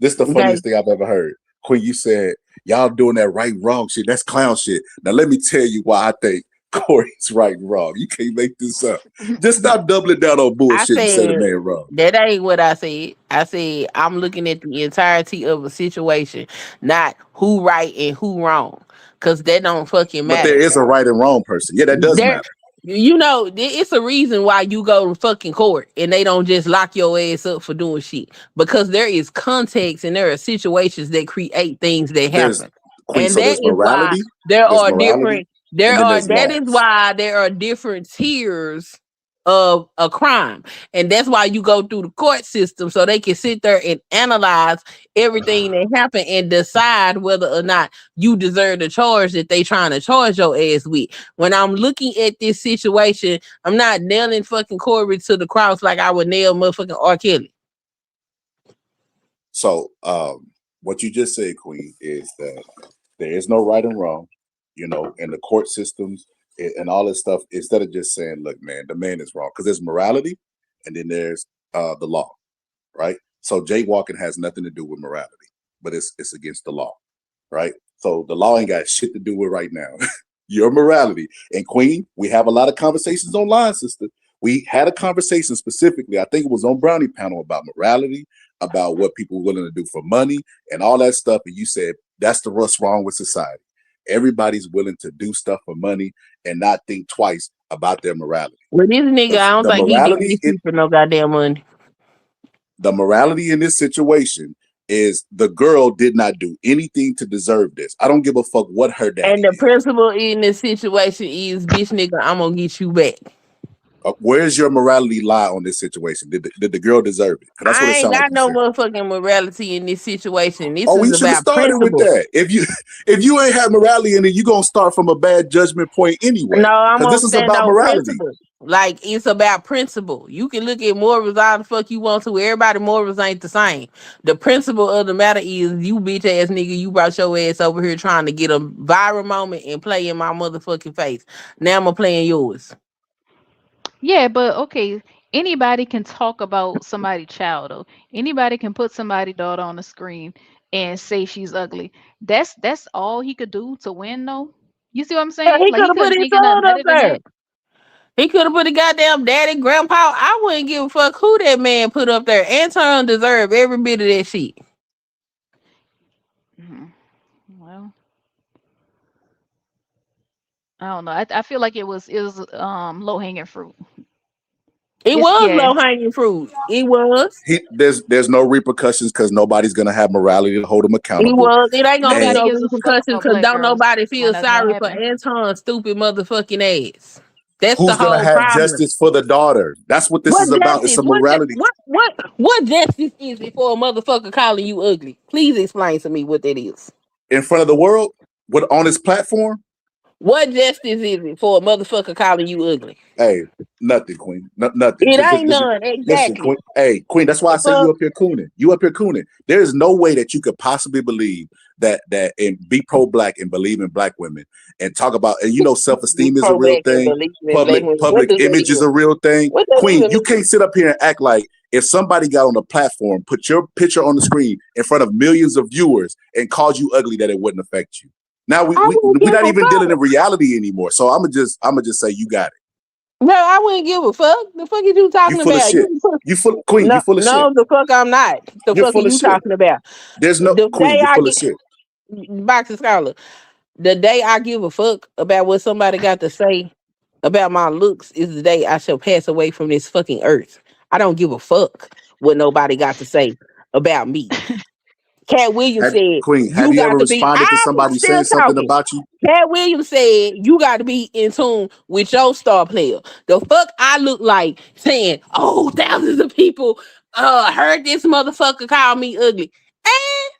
This the Okay. funniest thing I've ever heard. Quinn, you said y'all doing that right wrong shit. That's clown shit. Now let me tell you why I think Corey's right and wrong. You can't make this up. Just stop doubling down on I bullshit and say the said man wrong. that ain't what I said. I said I'm looking at the entirety of a situation, not who right and who wrong, cause that don't fucking But there matter. is a right and wrong person. Yeah, that does There, matter. you know, it's a reason why you go to fucking court and they don't just lock your ass up for doing shit, because there is context and there are situations that create things that There's happen, Queen. and So that there's is why morality, there there's are morality, different. There and then are there's that is laws. why there are different tiers of a crime, and that's why you go through the court system so they can sit there and analyze everything that happened and decide whether or not you deserve the charge that they trying to charge your ass with. When I'm looking at this situation, I'm not nailing fucking Corey to the cross like I would nail motherfucking R. Kelly. So what you just said, Queen, is that there is no right and wrong, and the court systems and all this stuff, instead of just saying, look, man, the man is wrong, because there's morality and then there's the law, right? So jaywalking has nothing to do with morality, but it's against the law, right? So the law ain't got shit to do with right now. Your morality. And Queen, we have a lot of conversations online, sister. We had a conversation specifically, I think it was on Brownie Panel, about morality, about what people were willing to do for money and all that stuff. And you said that's the what's wrong with society. Everybody's willing to do stuff for money and not think twice about their morality. With this nigga, I don't The think he doing morality, this shit for no goddamn money. the morality in this situation is the girl did not do anything to deserve this. I don't give a fuck what her And daddy the did. principle in this situation is, bitch nigga, I'm gonna get you back. Where's your morality lie on this situation? Did the girl deserve it? Because that's what I it ain't sounds like got you no said. motherfucking morality in this situation. This Oh, is we should have about started with principle. that. If you ain't have morality in it, you gonna start from a bad judgment point anyway. No, I'm Because gonna this is stand about on morality. principle. Like, it's about principle. You can look at morals all the fuck you want to. Everybody morals ain't the same. The principle of the matter is, you bitch ass nigga, you brought your ass over here trying to get a viral moment and play in my motherfucking face. Now I'm gonna play in yours. Yeah, but okay, anybody can talk about somebody's child though. Anybody can put somebody's daughter on the screen and say she's ugly. That's all he could do to win though. You see what I'm Yeah, saying? he Like could he have put couldn't his think of nothing son up better than there. that. He could have put a goddamn daddy, grandpa. I wouldn't give a fuck who that man put up there. Anton deserve every bit of that shit. Mhm. Well, I don't know. I feel like it was low hanging fruit. It It's was yeah. low hanging fruit. It was. There's no repercussions because nobody's gonna have morality to hold them It accountable. was. It ain't gonna be And Nobody no gives a fuck repercussions about because black don't girls nobody when feel that's gonna sorry for happen. Anton's stupid motherfucking ass. That's the who's gonna whole have problem. justice for the daughter? That's what this What is about. It's justice? a morality. What justice is it for a motherfucker calling you ugly? Please explain to me what that is. In front of the world, what on this platform. What justice is it for a motherfucker calling you ugly? Hey, nothing, Queen. Nothing. It ain't none. Listen, Queen. Exactly. Hey, Queen. That's why I The say you fuck? up here cooning. You up here cooning. There is no way that you could possibly believe that and be pro black and believe in black women and talk about and self esteem is a Pro real black and thing. believe in black women. What Public does that image is even? a real thing. What does Queen, even you mean? can't sit up here and act like if somebody got on a platform, put your picture on the screen in front of millions of viewers and called you ugly, that it wouldn't affect you. Now I wouldn't we're give not a even dealing fuck. in reality anymore. So I'm gonna just say you got it. No, I wouldn't give a fuck. The fuck is you You talking full of about? shit. You full Queen. You No, full of shit. no, the fuck I'm not. The You're fuck are full of you shit. talking about? There's no The Queen. day You're I full of get shit. Boxing Scholar, the day I give a fuck about what somebody got to say about my looks is the day I shall pass away from this fucking earth. I don't give a fuck what nobody got to say about me. Cat Williams said, Queen, have you you ever got to be, responded to I'm somebody still saying something talking. about you? Cat Williams said, you got to be in tune with your star player. The fuck I look like saying, oh, thousands of people heard this motherfucker call me ugly. And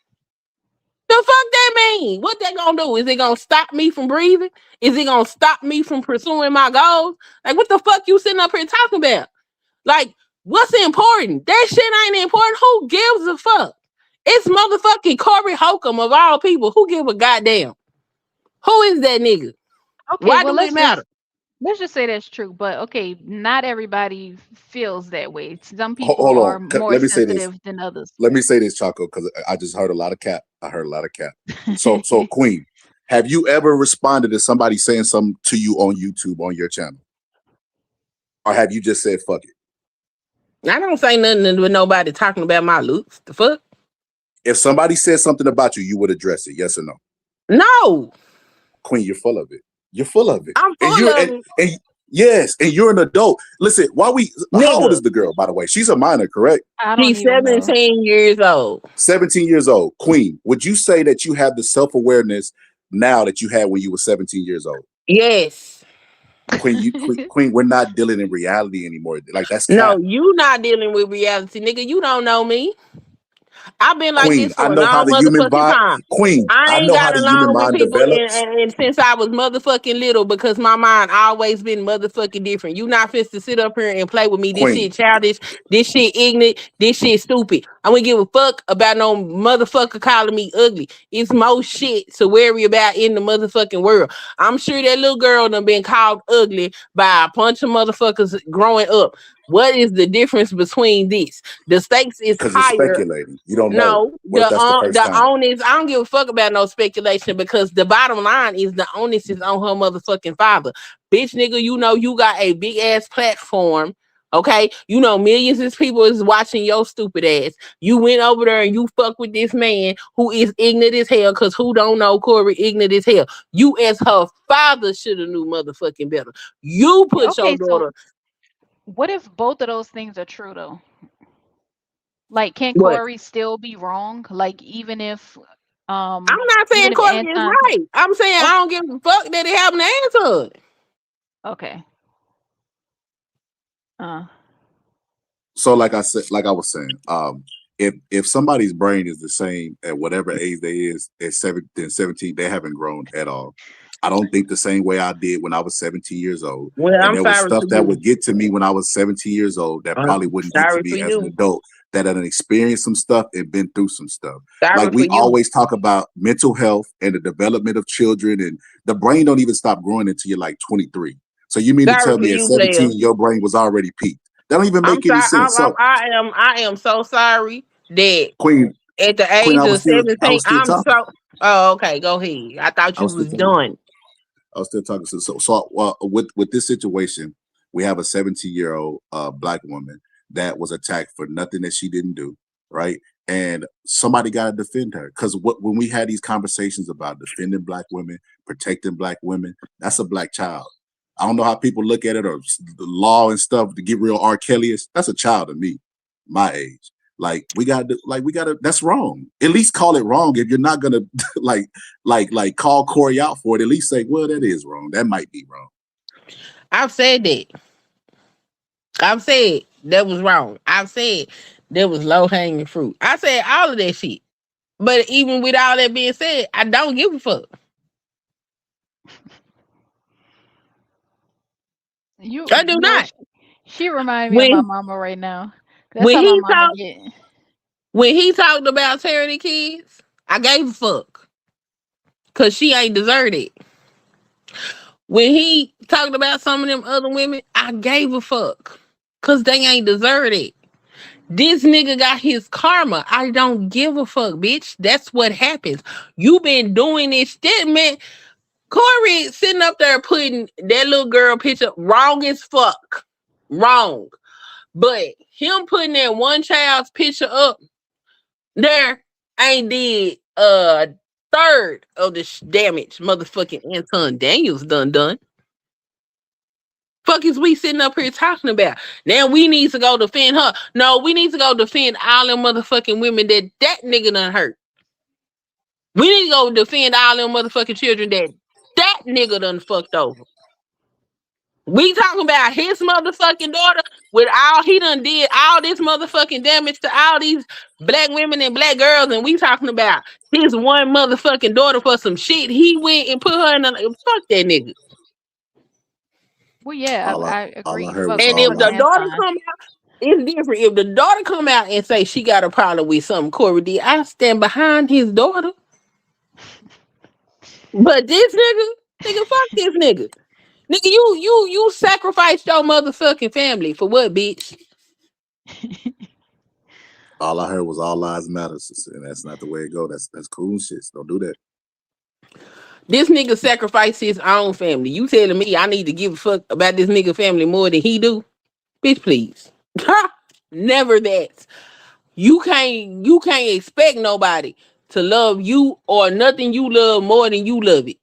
the fuck that mean? What they gonna do? Is it gonna stop me from breathing? Is it gonna stop me from pursuing my goals? Like, what the fuck you sitting up here talking about? Like, what's important? That shit ain't important. Who gives a fuck? It's motherfucking Corey Holcomb of all people. Who give a goddamn? Who is that nigga? Okay, Why well do it matter? let's just say that's true. But okay, not everybody feels that way. Some people Hold on. are more Let me say this. sensitive than others. Let me say this, Chaco, because I just heard a lot of cap. I heard a lot of cap. So Queen, have you ever responded to somebody saying something to you on YouTube on your channel, or have you just said fuck it? I don't say nothing with nobody talking about my looks. The fuck? If somebody said something about you, you would address it, yes or no? No. Queen, you're full of it. You're full of it, I'm and full of it. yes, and you're an adult. Listen, how old Nigga. is the girl, by the way? She's a minor, correct? I don't She's even know. 17 years old. 17 years old. Queen, would you say that you have the self-awareness now that you had when you were 17 years old? Yes. Queen, we're not dealing in reality anymore. Like that's No, cap. you not dealing with reality, nigga. You don't know me. I've been like Queen, this I for a know how long the human motherfucking mind. time. Queen, I I ain't know how got the human along with mind people develops. and since I was motherfucking little because my mind always been motherfucking different. You not fit to sit up here and play with me. This Queen, shit childish. This shit ignorant. This shit stupid. I wouldn't give a fuck about no motherfucker calling me ugly. It's more shit to worry about in the motherfucking world. I'm sure that little girl done been called ugly by a bunch of motherfuckers growing up. What is the difference between this? The stakes is Because you're higher. speculating. You don't know. No, What if that's the first the time? onus. I don't give a fuck about no speculation because the bottom line is the onus is on her motherfucking father. Bitch, nigga, you know you got a big ass platform. Okay, you know millions of people is watching your stupid ass. You went over there and you fuck with this man who is ignorant as hell. Cause who don't know Corey ignorant as hell. You as her father should have knew motherfucking better. You put your Okay, so daughter. what if both of those things are true though? Like, can What? Corey still be wrong? Like, I'm not saying even if Corey is Anton, right. I'm saying I okay, don't give a fuck that it happened to Anton. okay, uh, So like I said, like I was saying, if somebody's brain is the same at whatever age they is at 17, they haven't grown at all. I don't think the same way I did when I was 17 years old. Well, And I'm there was sorry stuff for that you. would get to me when I was 17 years old that I'm probably wouldn't get to sorry for me as an you. adult that had experienced some stuff and been through some stuff. Sorry Like for we you. always talk about mental health and the development of children, and the brain don't even stop growing until you're like 23. So you mean to Sorry tell for me at you, player. 17 your brain was already peaked? That don't even I'm make any sorry. sense. So I am so sorry that Queen, at the Queen, age of I 17, was still I'm talking. so. Oh, okay. Go ahead. I thought I you was still was talking. done. I was still talking. With this situation, we have a 17-year-old black woman that was attacked for nothing that she didn't do, right? And somebody got to defend her because when we had these conversations about defending black women, protecting black women, that's a black child. I don't know how people look at it or the law and stuff to get real R. Kelly-ish. That's a child to me, my age. Like we gotta. That's wrong. At least call it wrong. If you're not gonna like call Corey out for it, at least say, well, that is wrong. That might be wrong. I've said that. I've said that was wrong. I've said that was low hanging fruit. I said all of that shit. But even with all that being said, I don't give a fuck. I do you know, not. she remind me of my When mama right now. That's when how my he mama talked get. when he talked about tearing the kids, I gave a fuck. Cause she ain't deserved it. When he talked about some of them other women, I gave a fuck. Cause they ain't deserved it. This nigga got his karma. I don't give a fuck, bitch. That's what happens. You been doing this shit, man. Corey sitting up there putting that little girl picture wrong as fuck. Wrong. But him putting that one child's picture up there ain't did third of the damage motherfucking Anton Daniels done. Fuck is we sitting up here talking about? Now we need to go defend her. No, we need to go defend all them motherfucking women that nigga done hurt. We need to go defend all them motherfucking children that nigga done fucked over. We talking about his motherfucking daughter with all he done did all this motherfucking damage to all these black women and black girls, and we talking about his one motherfucking daughter for some shit he went and put her in a fuck that nigga. Well, yeah, All I I all I agree. heard was And all if Fuck the lies. daughter Anton. come out, it's different. If the daughter come out and say she got a problem with something Corey did, I stand behind his daughter. But this nigga, fuck this nigga. Nigga, you sacrificed your motherfucking family for what, bitch? All I heard was all lies matter, and that's not the way it go. That's cool shit. Don't do that. This nigga sacrificed his own family. You telling me I need to give a fuck about this nigga family more than he do? Bitch, please. Never that. You can't expect nobody to love you or nothing you love more than you love it.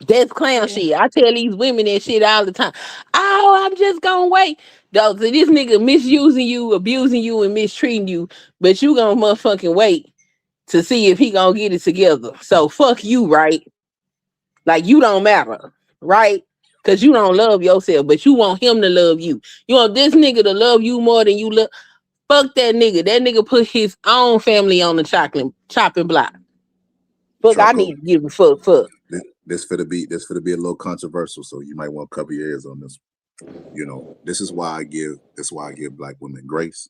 That's clown Yeah. shit. I tell these women that shit all the time. Oh, I'm just gonna wait. Dog, so this nigga misusing you, abusing you, and mistreating you, but you gonna motherfucking wait to see if he gonna get it together. So fuck you, right? Like you don't matter, right? Cause you don't love yourself, but you want him to love you. You want this nigga to love you more than you love. Fuck that nigga. That nigga put his own family on the chopping block. Fuck, I Choco, need to give a fuck. this for to be a little controversial, so you might want to cover your ears on this. This is why I give black women grace,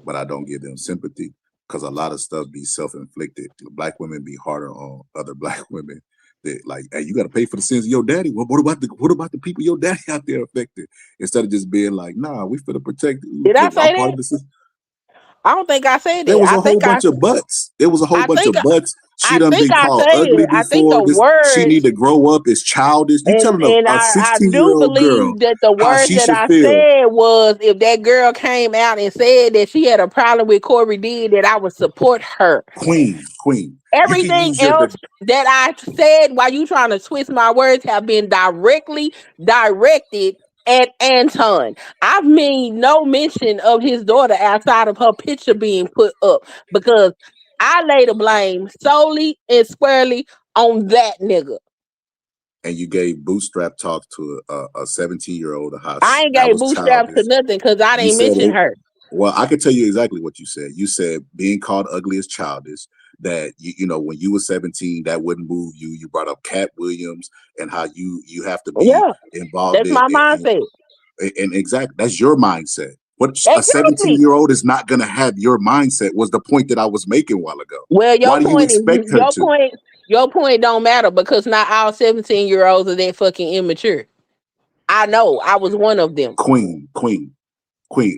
but I don't give them sympathy because a lot of stuff be self-inflicted. Black women be harder on other black women Like, hey, you got to pay for the sins of your daddy. What about the people your daddy out there affected? Instead of just being like, nah, we finna protect. Did I Look, I'm say part that? of the system. I don't think I said There that. was a whole bunch of butts. There was a whole I bunch think of butts. She I done think been I called ugly said. I think before. the This she need words, to grow up. Is childish. You telling and a I 16 year do old girl believe that the how words she that should I feel? said was, if that girl came out and said that she had a problem with Corey did, that I would support her. Queen. You can Everything use your else that I said while you trying to twist my words have been directly directed at Anton. I've made no mention of his daughter outside of her picture being put up, because I lay the blame solely and squarely on that nigga. and you gave bootstrap talk to a 17-year-old I ain't that gave was bootstraps to childish. nothing because I You didn't said mention it. her. Well, I can tell you exactly what you said. You said being called ugly is childish. That when you were 17, that wouldn't move you. You brought up Cat Williams and how you have to be Yeah, involved that's my mindset. and exactly that's your mindset. What a Exactly. 17-year-old is not going to have your mindset was the point that I was making a while ago. Well, Why do you expect her to? your point don't matter, because not all 17-year-olds are that fucking immature. I know. I was one of them. Queen.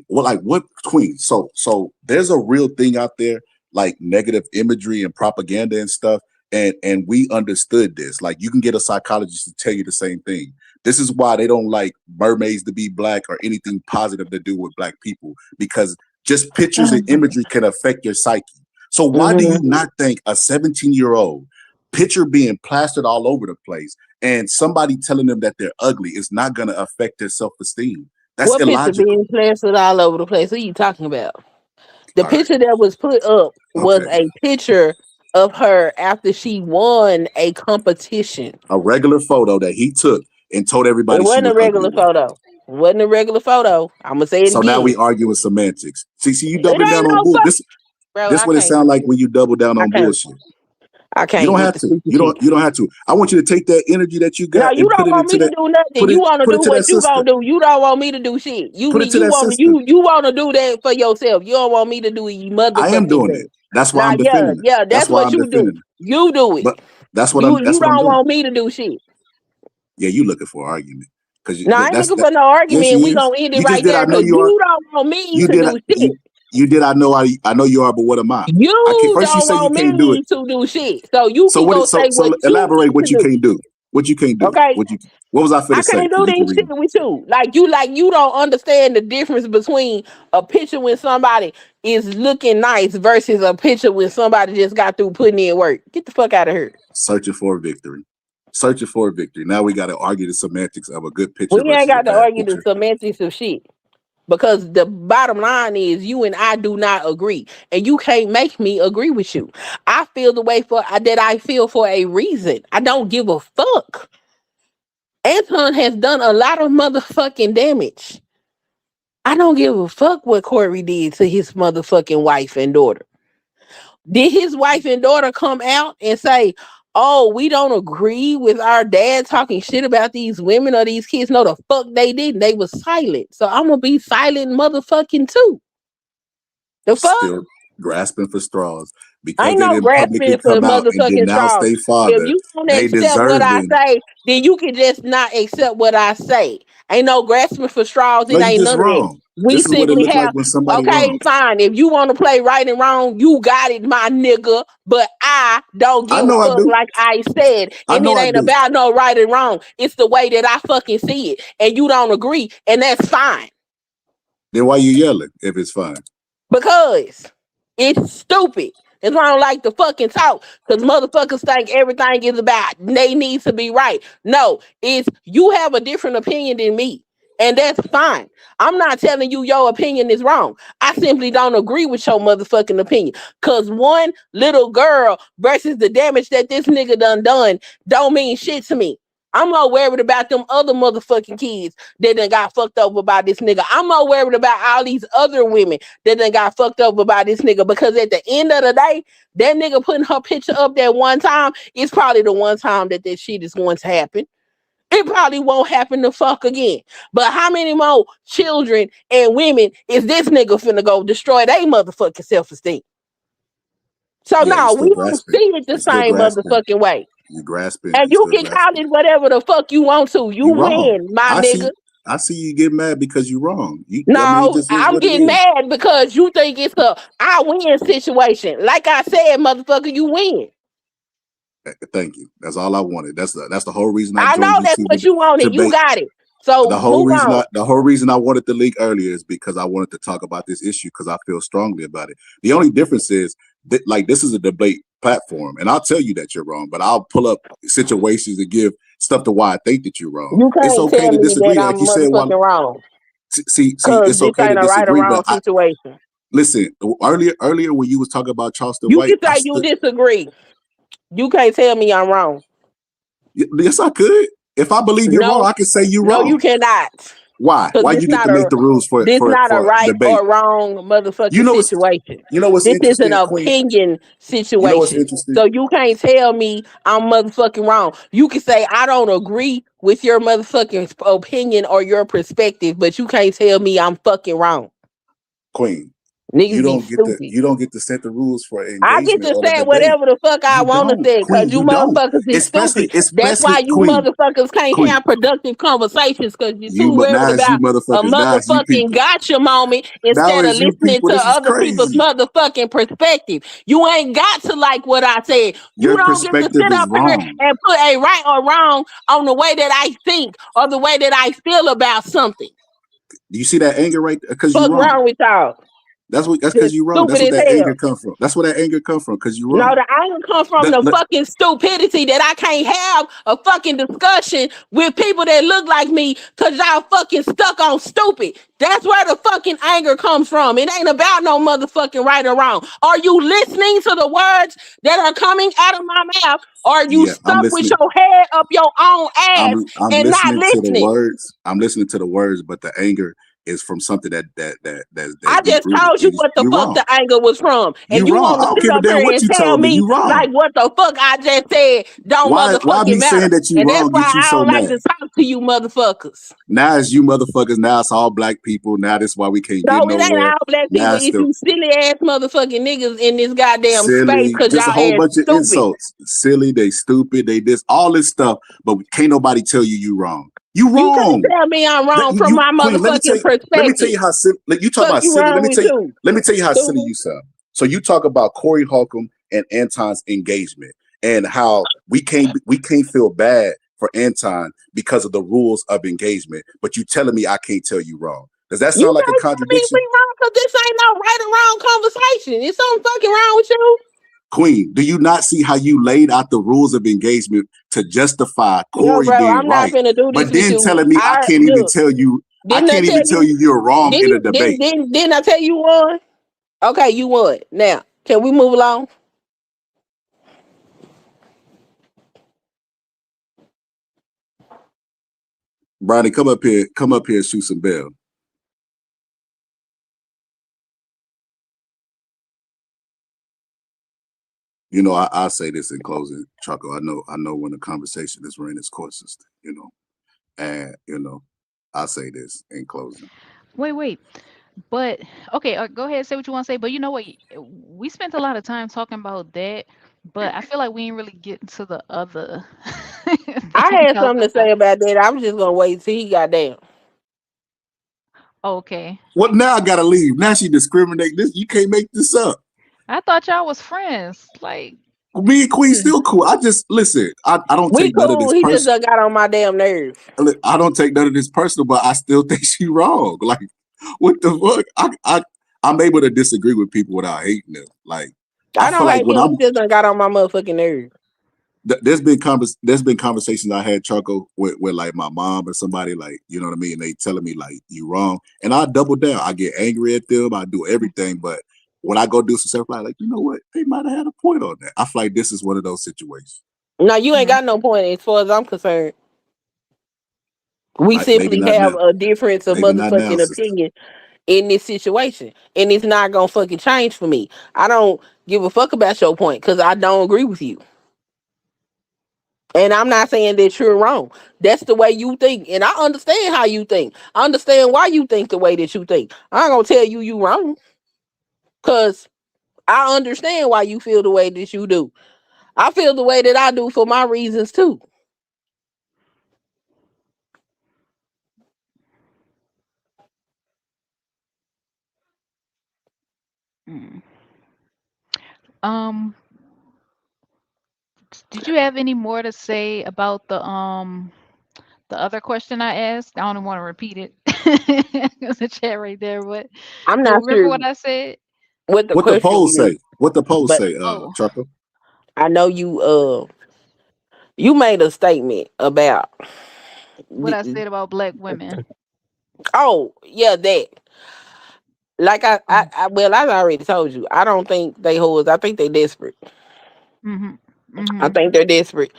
Well, like what queen? So there's a real thing out there, like negative imagery and propaganda and stuff. And we understood this. Like you can get a psychologist to tell you the same thing. This is why they don't like mermaids to be black or anything positive to do with black people, because just pictures and imagery can affect your psyche. So why do you Mhm. not think a 17-year-old picture being plastered all over the place and somebody telling them that they're ugly is not going to affect their self-esteem? That's What picture being illogical. plastered all over the place? What are you talking about? The All right. picture that was put up was Okay. a picture of her after she won a competition. A regular photo that he took and told It everybody she wasn't a was ugly regular with. photo. It wasn't a regular photo. I'm gonna say it So now again. we arguing semantics. See, you It doubling ain't down on no bull. fuck, This bro. this what it sounds like when you double down I on can't. bullshit. I You can't don't with have the to. stupid You don't shit. you don't have to. I want you to take that energy that you No, got you and put don't it want into me to that do nothing. put You it want to put do it to what that you sister. gonna do. You don't want me to do shit. Put it to that sister. You want to do that for yourself. You don't want me to do your I am motherfucking doing thing. it. That's why Nah, I'm yeah, defending it. yeah. That's That's why what I'm you do. defending it. You do it. But that's what You I'm don't doing. want me to do shit. Yeah, you looking for an argument. Because No, I ain't that's looking that for no yes, argument. you We is. gonna end it You just right did I there know because you are. you don't want me You to did do you shit. you did I know you are, but what am I? I can't You first you don't say you want can't do it. me to do shit. So you So can what go it say so what you elaborate need to what you do. can't do. What you can't do. Okay? What was I finna I say? can't Because do you can this read shit it. with you. Like you don't understand the difference between a picture when somebody is looking nice versus a picture when somebody just got through putting in work. Get the fuck out of here. Searching for a victory. Searching for a victory. Now we gotta argue the semantics of a good picture We ain't versus a got to bad argue the picture. semantics of shit. Because the bottom line is you and I do not agree. And you can't make me agree with you. I feel the way that I feel for a reason. I don't give a fuck. Anton has done a lot of motherfucking damage. I don't give a fuck what Corey did to his motherfucking wife and daughter. Did his wife and daughter come out and say, "Oh, we don't agree with our dad talking shit about these women or these kids"? No, the fuck they didn't. They was silent. So I'm gonna be silent motherfucking too. The fuck? Still grasping for straws because Ain't they no didn't publicly grasping for come out and motherfucking denounce straws. their If father. you don't They accept what I deserving. say, then you can just not accept what I say. Ain't no grasping for straws. No, It you ain't just none of that. wrong. We This is what it simply looked like have, when somebody okay, wrong. fine. If you want to play right and wrong, you got it, my nigga. But I don't I give a know I fuck, do. like I said. I And know it I ain't do. about no right and wrong. It's the way that I fucking see it. And you don't agree. And that's fine. Then why you yelling if it's fine? Because it's stupid. That's why I don't like to fucking talk. Because motherfuckers think everything is about they need to be right. No, it's you have a different opinion than me. And that's fine. I'm not telling you your opinion is wrong. I simply don't agree with your motherfucking opinion. Cause one little girl versus the damage that this nigga done don't mean shit to me. I'm more worried about them other motherfucking kids that done got fucked over by this nigga. I'm more worried about all these other women that done got fucked over by this nigga, because at the end of the day, that nigga putting her picture up that one time is probably the one time that this shit is going to happen. It probably won't happen the fuck again. But how many more children and women is this nigga finna go destroy their motherfucking self-esteem? So Yeah, no, we don't see it the You're still same grasping. motherfucking way. You grasping. And You you still can call grasping. it whatever the fuck you want to. You You wrong. win, my I nigga. see. I see you get mad because you wrong. I mean, it No, just is I'm what it getting is. mad because you think it's a I win situation. Like I said, motherfucker, you win. Thank you. That's all I wanted. That's the whole reason I I joined know you that's to what you wanted. You debate. got it. So move on. The whole reason I wanted the link earlier is because I wanted to talk about this issue because I feel strongly about it. The only difference is that like this is a debate platform, and I'll tell you that you're wrong, but I'll pull up situations and give stuff to why I think that you're wrong. You It's can't okay tell to me that disagree, like I'm you said. One, motherfucking wrong. see, Cause it's this okay to ain't a right or disagree, but wrong situation. listen. Earlier when you was talking about Charleston You White, can say you disagree. You can't tell me I'm wrong. yes, I could. If I believe you're wrong, No, I can say you're no, you wrong. cannot. Why? Cause Why you get to make the rules for this not a right debate? or wrong You motherfucking know what's situation. you know what's This is an interesting, Queen. opinion You know what's situation. interesting, So you can't tell me I'm motherfucking wrong. You can say I don't agree with your motherfucking opinion or your perspective, but you can't tell me I'm fucking wrong. Queen. Niggas be stupid. You don't get to set the rules for I get engagement to or the say debate. whatever the fuck I You want to don't, say because Queen. you You don't. motherfuckers is stupid. That's Especially why you Queen. motherfuckers can't Queen. have productive conversations because you're You too but worried now it's you about a motherfuckers. Now it's you motherfucking people. gotcha moment Now instead of it's you listening people. to This is other people's crazy. motherfucking perspective. You ain't got to like what I said. You Your don't get to perspective sit is up here wrong. and put a right or wrong on the way that I think or the way that I feel about something. Do you see that anger right? Because you're Fuck wrong. wrong with y'all. That's because Just you're wrong. That's stupid what as that hell. anger come from. That's where that anger come from. Because you're No, wrong. the anger comes from The- the the- fucking stupidity that I can't have a fucking discussion with people that look like me because y'all fucking stuck on stupid. That's where the fucking anger comes from. It ain't about no motherfucking right or wrong. Are you listening to the words that are coming out of my mouth? Or are you yeah, I'm stuck with listening. your head up your own ass I'm and not listening to the listening? words. I'm listening to the words, but the anger is from something that's I deep just rooted. told you what the You fuck wrong. the anger was from. And You you wrong. want I to don't sit give a up damn here what and you tell told me. me You wrong. like what the fuck I just said don't Why motherfucking me saying matter. that you And that's wrong why get you I so don't like mad? to talk to you motherfuckers. Now it's you motherfuckers. Now it's all black people. Now that's why we can't get No, it ain't nowhere. all black Now people. it's It's the you silly ass motherfucking niggas in this goddamn space silly, because just a y'all whole ass bunch of stupid. insults. Silly, they stupid, they this, all this stuff, but can't nobody tell you wrong. You You can't wrong. tell me I'm wrong from my Queen, motherfucking let me tell you perspective. how silly. You talk Fuck about you silly. wrong with you, Let me tell you how silly stupid. you sound. So you talk about Corey Holcomb and Anton's engagement and how we can't feel bad for Anton because of the rules of engagement, but you telling me I can't tell you wrong. Does that You sound like a can't tell me contradiction? we wrong because this ain't no right or wrong conversation. Is something fucking wrong with you? Queen, do you not see how you laid out the rules of engagement to justify Yo, Corey bro, being I'm not right, finna do this but with then you. telling me I look. I Didn't I can't tell even tell you? you you're wrong in a debate. Didn't I tell you one? Okay, you won. Now, can we move along? Bronny, come up here and shoot some bell. You know, I say this in closing, Chuckle. I know when the conversation is ran its courses, and I say this in closing. Wait. But okay, go ahead, say what you want to say. But you know what? We spent a lot of time talking about that, but I feel like we ain't really getting to the other I thing we had talked something to about. say about that. I was just gonna wait till he got down. Okay. Well, now I gotta leave. Now she discriminate. This you can't make this up. I thought y'all was friends. Like, Me and Queen still cool. I just listen. I don't We take none of cool. this He just personal. done got on my damn nerve. I don't take none of this personal, but I still think she wrong. Like, what the fuck? I'm able to disagree with people without hating them. Like, I I feel don't like hate when him. I'm He just done got on my motherfucking nerve. there's been conversations I had Charco with like my mom or somebody like you know what I mean. They telling me like you wrong, and I double down. I get angry at them. I do everything, but when I go do some stuff like you know what, they might have had a point on that. I feel like this is one of those situations. No, you ain't mhm. got no point as far as I'm concerned. We Maybe simply not have now. a difference of Maybe not now, motherfucking sister. opinion in this situation. And it's not gonna fucking change for me. I don't give a fuck about your point because I don't agree with you. And I'm not saying that you're wrong. That's the way you think. And I understand how you think. I understand why you think the way that you think. I ain't gonna tell you you wrong. Cause I understand why you feel the way that you do. I feel the way that I do for my reasons too. Mm. Um, did you have any more to say about the other question I asked? I don't want to repeat it. There's a chat right there, I'm but not remember sure what I said? what the What the question polls is, say? What the polls but say, Oh, Trucker? I know you made a statement about what I the, said about black women. oh yeah, that like Mhm. well, I already told you. I don't think they hoes. I think they desperate. Mhm. I Mhm. think they're desperate.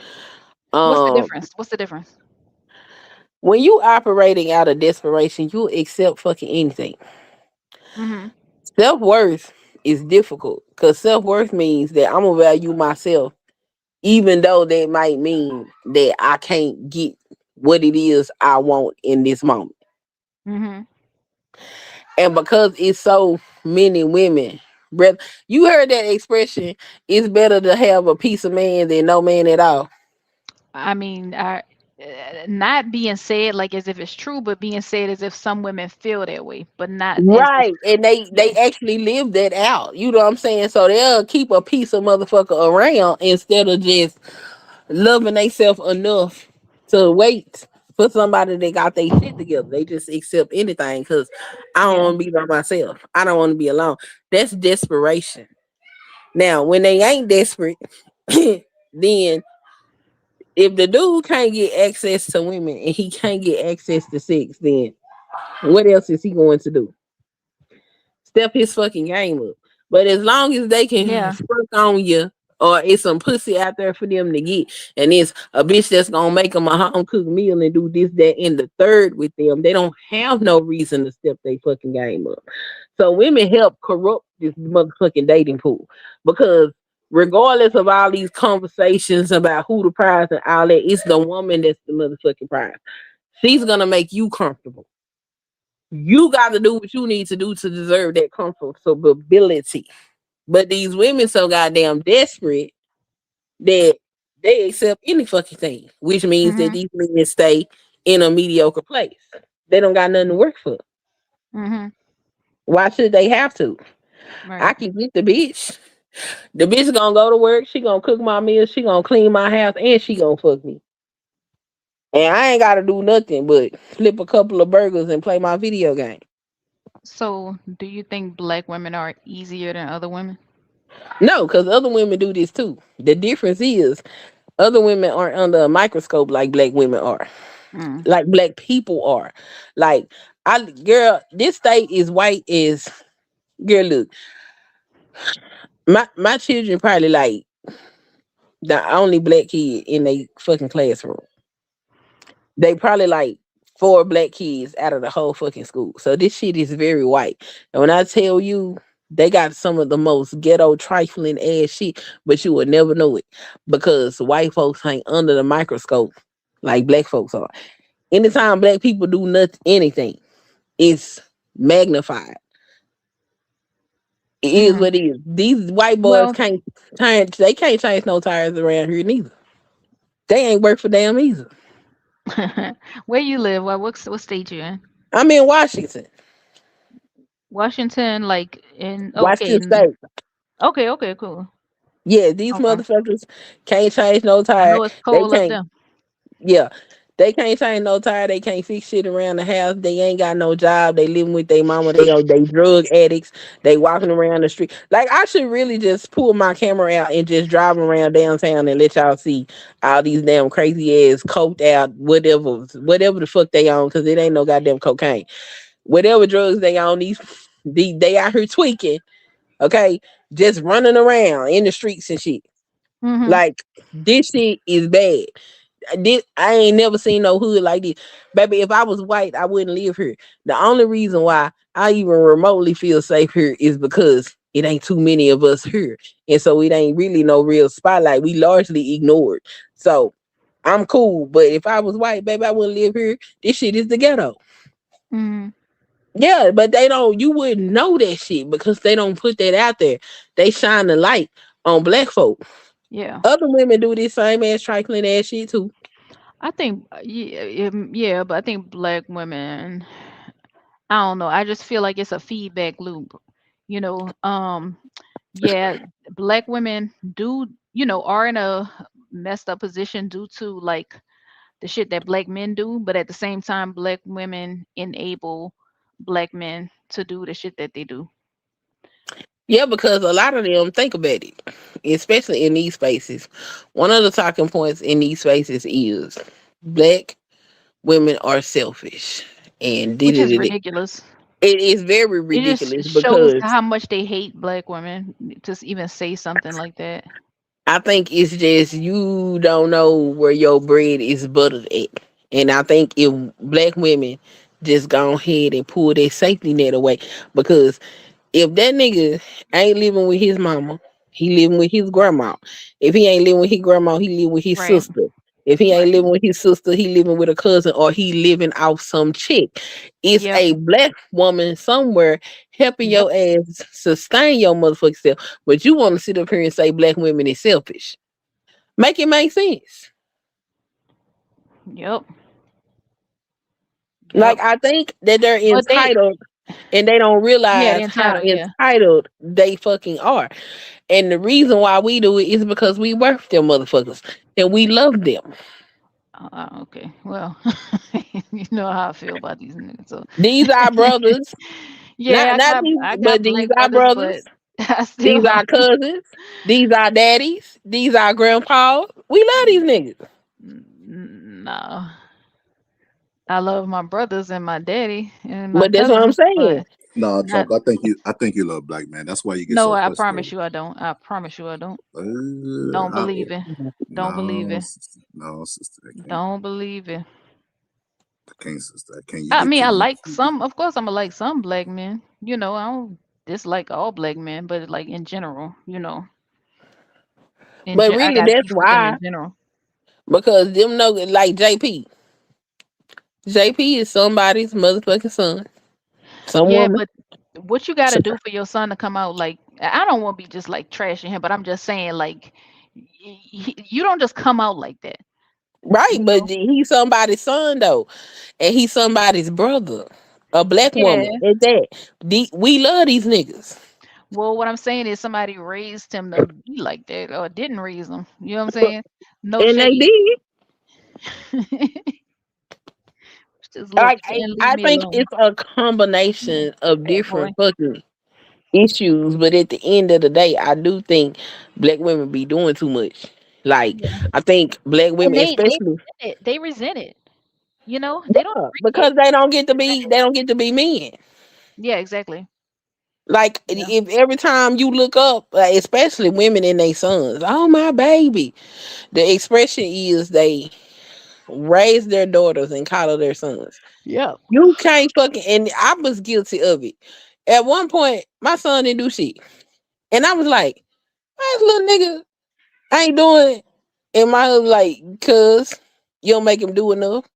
What's the Um, difference? What's the difference? when you operating out of desperation, you accept fucking anything. Mhm. Self worth is difficult because self worth means that I'm gonna value myself, even though that might mean that I can't get what it is I want in this moment. Mhm. And because it's so many women, brother, you heard that expression, it's better to have a piece of man than no man at all. I mean, not being said like as if it's true, but being said as if some women feel that way, but not as if Right. And they yeah. actually live that out. You know what I'm saying? So they'll keep a piece of motherfucker around instead of just loving themselves enough to wait for somebody that got their shit together. They just accept anything because I don't Yeah. want to be by myself. I don't want to be alone. That's desperation. Now, when they ain't desperate, then if the dude can't get access to women and he can't get access to sex, then what else is he going to do? Step his fucking game up. But as long as they can Yeah. fuck on you, or it's some pussy out there for them to get, and it's a bitch that's gonna make them a home cooked meal and do this, that, and the third with them, they don't have no reason to step their fucking game up. So women help corrupt this motherfucking dating pool because regardless of all these conversations about who the prize and all that, it's the woman that's the motherfucking prize. She's gonna make you comfortable. You got to do what you need to do to deserve that comfortability. But these women so goddamn desperate that they accept any fucking thing, which means that Mhm. these women stay in a mediocre place. They don't got nothing to work for. Mhm. Why should they have to? I Right. can get the bitch. The bitch gonna go to work. She gonna cook my meals. She gonna clean my house, and she gonna fuck me. And I ain't gotta do nothing but flip a couple of burgers and play my video game. So, do you think black women are easier than other women? No, because other women do this too. The difference is other women aren't under a microscope like black women are, Mm. like black people are. Like girl, this state is white as girl. Look, my children probably like the only black kid in a fucking classroom. They probably like four black kids out of the whole fucking school. So this shit is very white. And when I tell you they got some of the most ghetto trifling ass shit, but you would never know it because white folks ain't under the microscope like black folks are. Anytime black people do nothing, anything, it's magnified. It is Mhm. what it is. These white boys Well, can't change. They can't change no tires around here neither. They ain't work for damn either. where you live? What state you in? I'm in Washington, Washington, like in okay, Washington State. okay, okay, cool. Yeah, these Okay. motherfuckers can't change no I tire. know it's They cold up can't. there. Yeah, they can't change no tire. They can't fix shit around the house. They ain't got no job. They living with their mama. They drug addicts. They walking around the street. Like I should really just pull my camera out and just drive around downtown and let y'all see all these damn crazy ass coked out whatever the fuck they on because it ain't no goddamn cocaine. Whatever drugs they on they out here tweaking. Okay, just running around in the streets and shit. Mhm. Like this shit is bad. I ain't never seen no hood like this. Baby, if I was white, I wouldn't live here. The only reason why I even remotely feel safe here is because it ain't too many of us here. And so it ain't really no real spotlight. We largely ignored. So I'm cool. But if I was white, baby, I wouldn't live here. This shit is the ghetto. Mhm. Yeah, but they don't, you wouldn't know that shit because they don't put that out there. They shine the light on black folk. Yeah. Other women do this same ass trifling ass shit too. I think yeah, yeah, but I think black women, I don't know. I just feel like it's a feedback loop. You know, yeah, black women do, are in a messed up position due to like the shit that black men do, but at the same time, black women enable black men to do the shit that they do. Yeah, because a lot of them think about it, especially in these spaces. One of the talking points in these spaces is black women are selfish, and Which is it ridiculous. is very It just ridiculous shows because how much they hate black women to even say something like that. I think it's just you don't know where your bread is buttered at. And I think if black women just go ahead and pull their safety net away, because if that nigga ain't living with his mama, he living with his grandma. If he ain't living with his grandma, he live with his Right. sister. If he ain't Right. living with his sister, he living with a cousin or he living off some chick. It's Yep. a black woman somewhere helping Yep. your ass sustain your motherfucking self. But you want to sit up here and say black women is selfish. Make it make sense. Yep. Like Yep. I think that they're But they, entitled and they don't yeah, the realize how entitled, yeah. entitled they fucking are. And the reason why we do it is because we work them motherfuckers and we love them. Okay. Well, you know how I feel about these niggas. So, These are brothers, yeah, not these, I but got these black are brothers, but brothers. I still These love are cousins. These are daddies. These are grandpas. We love these niggas. no. I love my brothers and my daddy and my But that's what I'm cousins, saying. but No, not. Chuck. I think you love black man. That's why you get No, so I frustrated. promise you, I don't. I promise you, I don't. Don't Uh, I, believe it. Don't believe no, it. sister, no, sister. Don't believe it. I can't, sister. I can't. You I get mean, too. I You, like some. Of course, I'm gonna like some black men. I don't dislike all black men, but like in general, But I really, got that's beef with them why. in general. Because them know, like JP. JP is somebody's motherfucking son. Some Yeah, woman. but what you got So, to do for your son to come out like I don't want to be just like trashing him, but I'm just saying like you don't just come out like that, right, you but know? he's somebody's son though. And he's somebody's brother. A black woman Yeah. at that. We love these niggas. Well, what I'm saying is somebody raised him to be like that or didn't raise him. You know what I'm saying? No And they shade. did. Just look Like and leave I me think alone. it's a Yeah, combination of fat boy. different fucking issues, but at the end of the day, I do think black women be doing too much. Like Yeah. I think black And women, they especially, resent it. They resent it. They don't yeah, appreciate because they don't get to be men. Yeah, exactly. Like Yeah. if every time you look up, like, especially women and their sons, oh my baby, the expression is they raise their daughters and coddle their sons. Yeah. You can't fucking, and I was guilty of it. At one point, my son didn't do shit, and I was like, "Man, this little nigga ain't doing." And my husband like, "Cause you don't make him do enough."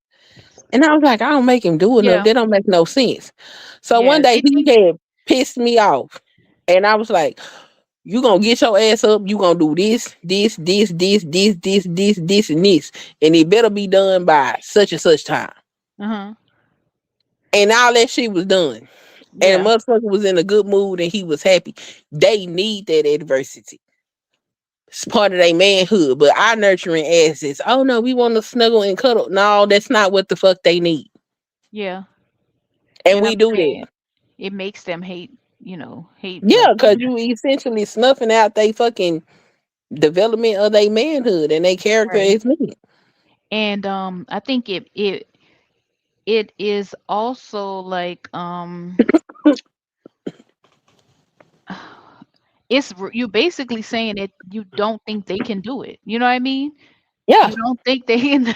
And I was like, "I don't make him do enough. Yeah. That don't make no sense." So one Yeah. day They he think had pissed me off, and I was like, "You gonna get your ass up? You gonna do this, and this, and it better be done by such and such time." uh-huh. And all that shit was done. And the Yeah. motherfucker was in a good mood and he was happy. They need that adversity. It's part of their manhood. But our nurturing asses, oh no, we want to snuggle and cuddle. No, that's not what the fuck they need. Yeah. And And I'm we do that. saying it makes them hate black Yeah, because women. you essentially snuffing out they fucking development of their manhood and their character Right. as men. And I think it is also like you basically saying that you don't think they can do it. You know what I mean? Yeah. You don't think they can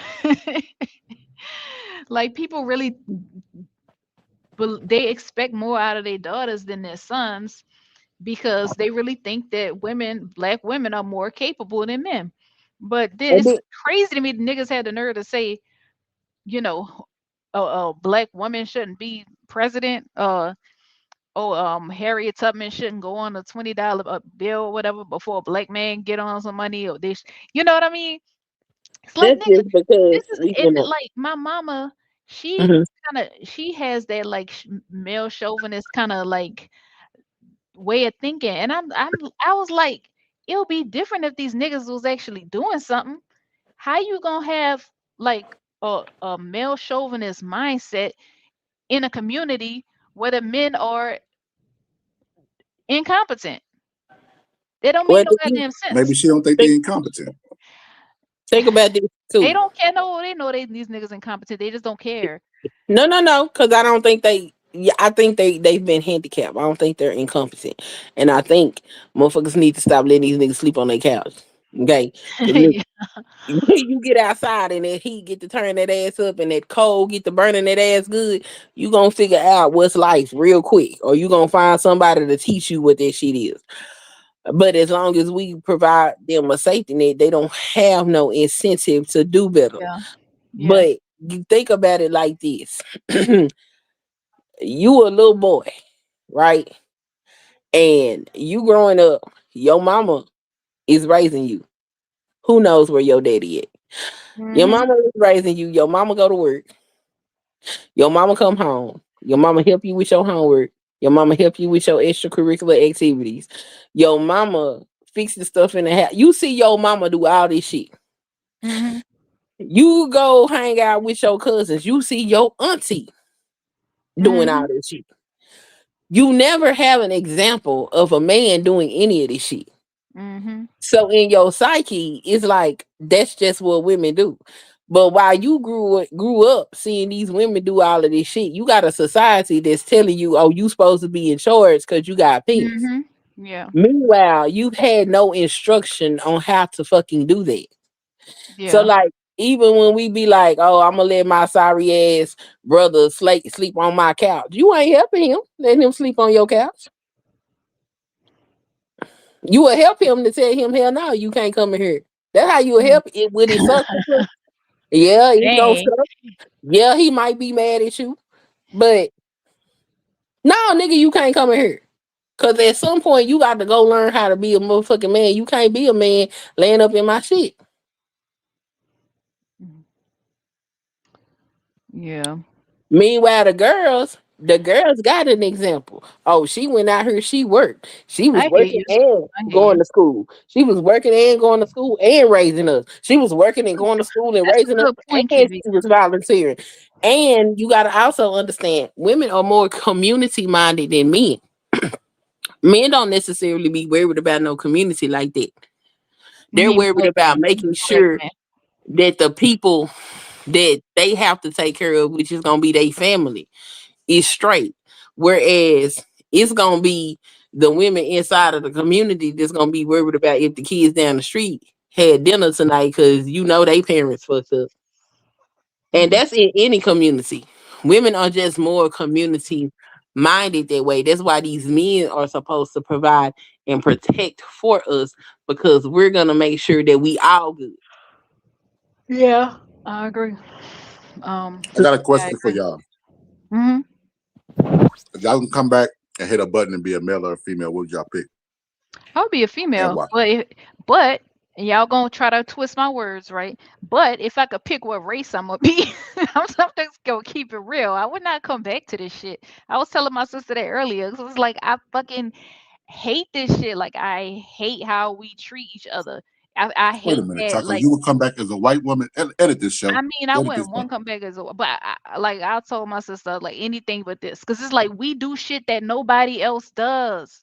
like people really they expect more out of their daughters than their sons because they really think that black women are more capable than men. But then And it's then, crazy to me the niggas had the nerve to say, you know, a black woman shouldn't be president. oh, Harriet Tubman shouldn't go on a $20 bill or whatever before a black man get on some money or this. You know what I mean? It's like That's nigga, just because this is we and can. like my mama, she Mhm. kind of she has that like male chauvinist kind of like way of thinking, and I was like, it'll be different if these niggas was actually doing something. How you gonna have like a male chauvinist mindset in a community where the men are incompetent? That don't make Well, no you goddamn Maybe sense. she don't think think, they're incompetent. think about this They too. don't care. No, they know these niggas incompetent. They just don't care. No, no, no, because I don't think they. Yeah, I think they've been handicapped. I don't think they're incompetent, and I think motherfuckers need to stop letting these niggas sleep on their couch. Okay, because Yeah. you get outside and that heat get to turn that ass up and that cold get to burning that ass good, you gonna figure out what's life real quick, or you gonna find somebody to teach you what that shit is. But as long as we provide them a safety net, they don't have no incentive to do better. Yeah. Yeah. But you think about it like this. You a little boy, right? And you growing up, your mama is raising you. Who knows where your daddy at? Your Mhm. mama is raising you. Your mama go to work. Your mama come home. Your mama help you with your homework. Your mama help you with your extracurricular activities. Your mama fix the stuff in the house. You see your mama do all this shit. Mhm. You go hang out with your cousins. You see your auntie doing all Mhm. this shit. You never have an example of a man doing any of this shit. Mhm. So in your psyche, it's like that's just what women do. But while you grew up seeing these women do all of this shit, you got a society that's telling you, "Oh, you supposed to be in charge because you got pimps." Mhm. Yeah. Meanwhile, you've had no instruction on how to fucking do that. So Yeah. like, even when we be like, "Oh, I'm gonna let my sorry ass brother sleep on my couch," you ain't helping him. Let him sleep on your couch. You will help him to tell him, "Hell no, you can't come in here." That's how you will Mm. help it with his substance. Yeah, it's gonna Dang. suck. Yeah, he might be mad at you, but no, nigga, you can't come in here. Cause at some point you got to go learn how to be a motherfucking man. You can't be a man laying up in my shit. Yeah. Meanwhile, the girls got an example. Oh, she went out here, she worked. She was I hear working you. and I hear going you. to school. She was working and going to school and raising us. She was working and going to school and That's a raising us, good point, and QB. she was volunteering. And you got to also understand, women are more community minded than men. Men don't necessarily be worried about no community like that. You They're mean worried black about men? You making mean black sure men? that the people that they have to take care of, which is gonna be their family, is straight. Whereas it's gonna be the women inside of the community that's gonna be worried about if the kids down the street had dinner tonight because you know they parents fucked up. And Mm. that's in any community. Women are just more community minded that way. That's why these men are supposed to provide and protect for us because we're gonna make sure that we all good. Yeah, I agree. Um, I got a yeah, I question for agree. y'all. Mhm. If y'all can come back and hit a button and be a male or a female, what would y'all pick I would be a and female, why? but and y'all gonna try to twist my words, right? But if I could pick what race I'm gonna be, I'm just gonna keep it real. I would not come back to this shit. I was telling my sister that earlier. 'Cause it's like I fucking hate this shit. Like I hate how we treat each other. I Wait a hate minute, that. Chocolate. Like You would come back as a white woman. Edit this show. I mean, I Edit this wouldn't part. want to come back as a, but like I told my sister, like anything but this, because it's like we do shit that nobody else does.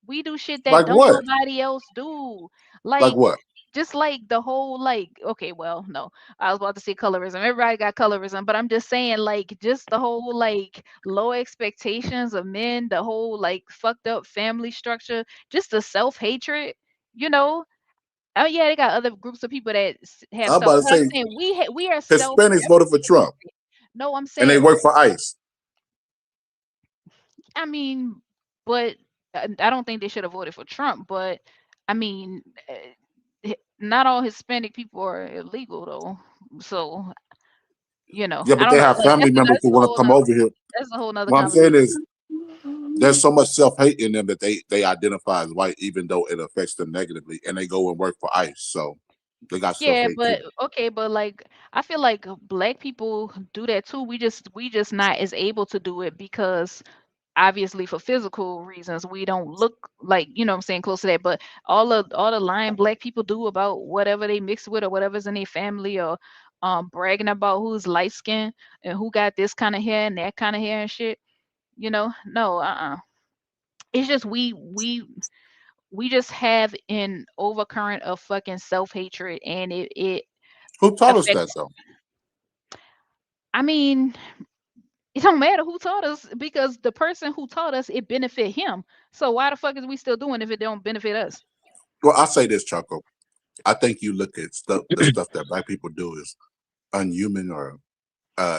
We do shit that Like don't what? nobody else do. Like Like what? just like the whole like okay, well, no, I was about to say colorism. Everybody got colorism, but I'm just saying like just the whole like low expectations of men, the whole like fucked up family structure, just the self hatred. You know, oh yeah, they got other groups of people that have I'm self. about to But I'm say saying we are self Hispanics voted for Trump no, I'm and they saying work for ICE. I mean, but I don't think they should have voted for Trump, but I mean, not all Hispanic people are illegal though. So, Yeah, I but don't they know. have Like family members that's who a want to whole come nother over here. that's a whole nother What I'm saying conversation. is there's so much self hate in them that they identify as white, even though it affects them negatively, and they go and work for ICE, so they got self Yeah, hate too. but okay, but like I feel like black people do that too. We just not as able to do it because obviously for physical reasons we don't look like, you know what I'm saying, close to that. But all the lying black people do about whatever they mix with or whatever's in their family, or bragging about who's light skinned and who got this kind of hair and that kind of hair and shit. No, it's just we just have an overcurrent of fucking self-hatred, and it Who taught us that affects. though? I mean, it don't matter who taught us because the person who taught us, it benefit him. So why the fuck is we still doing if it don't benefit us? Well, I say this, Choco. I think you look at stuff, the stuff that black people do is unhuman or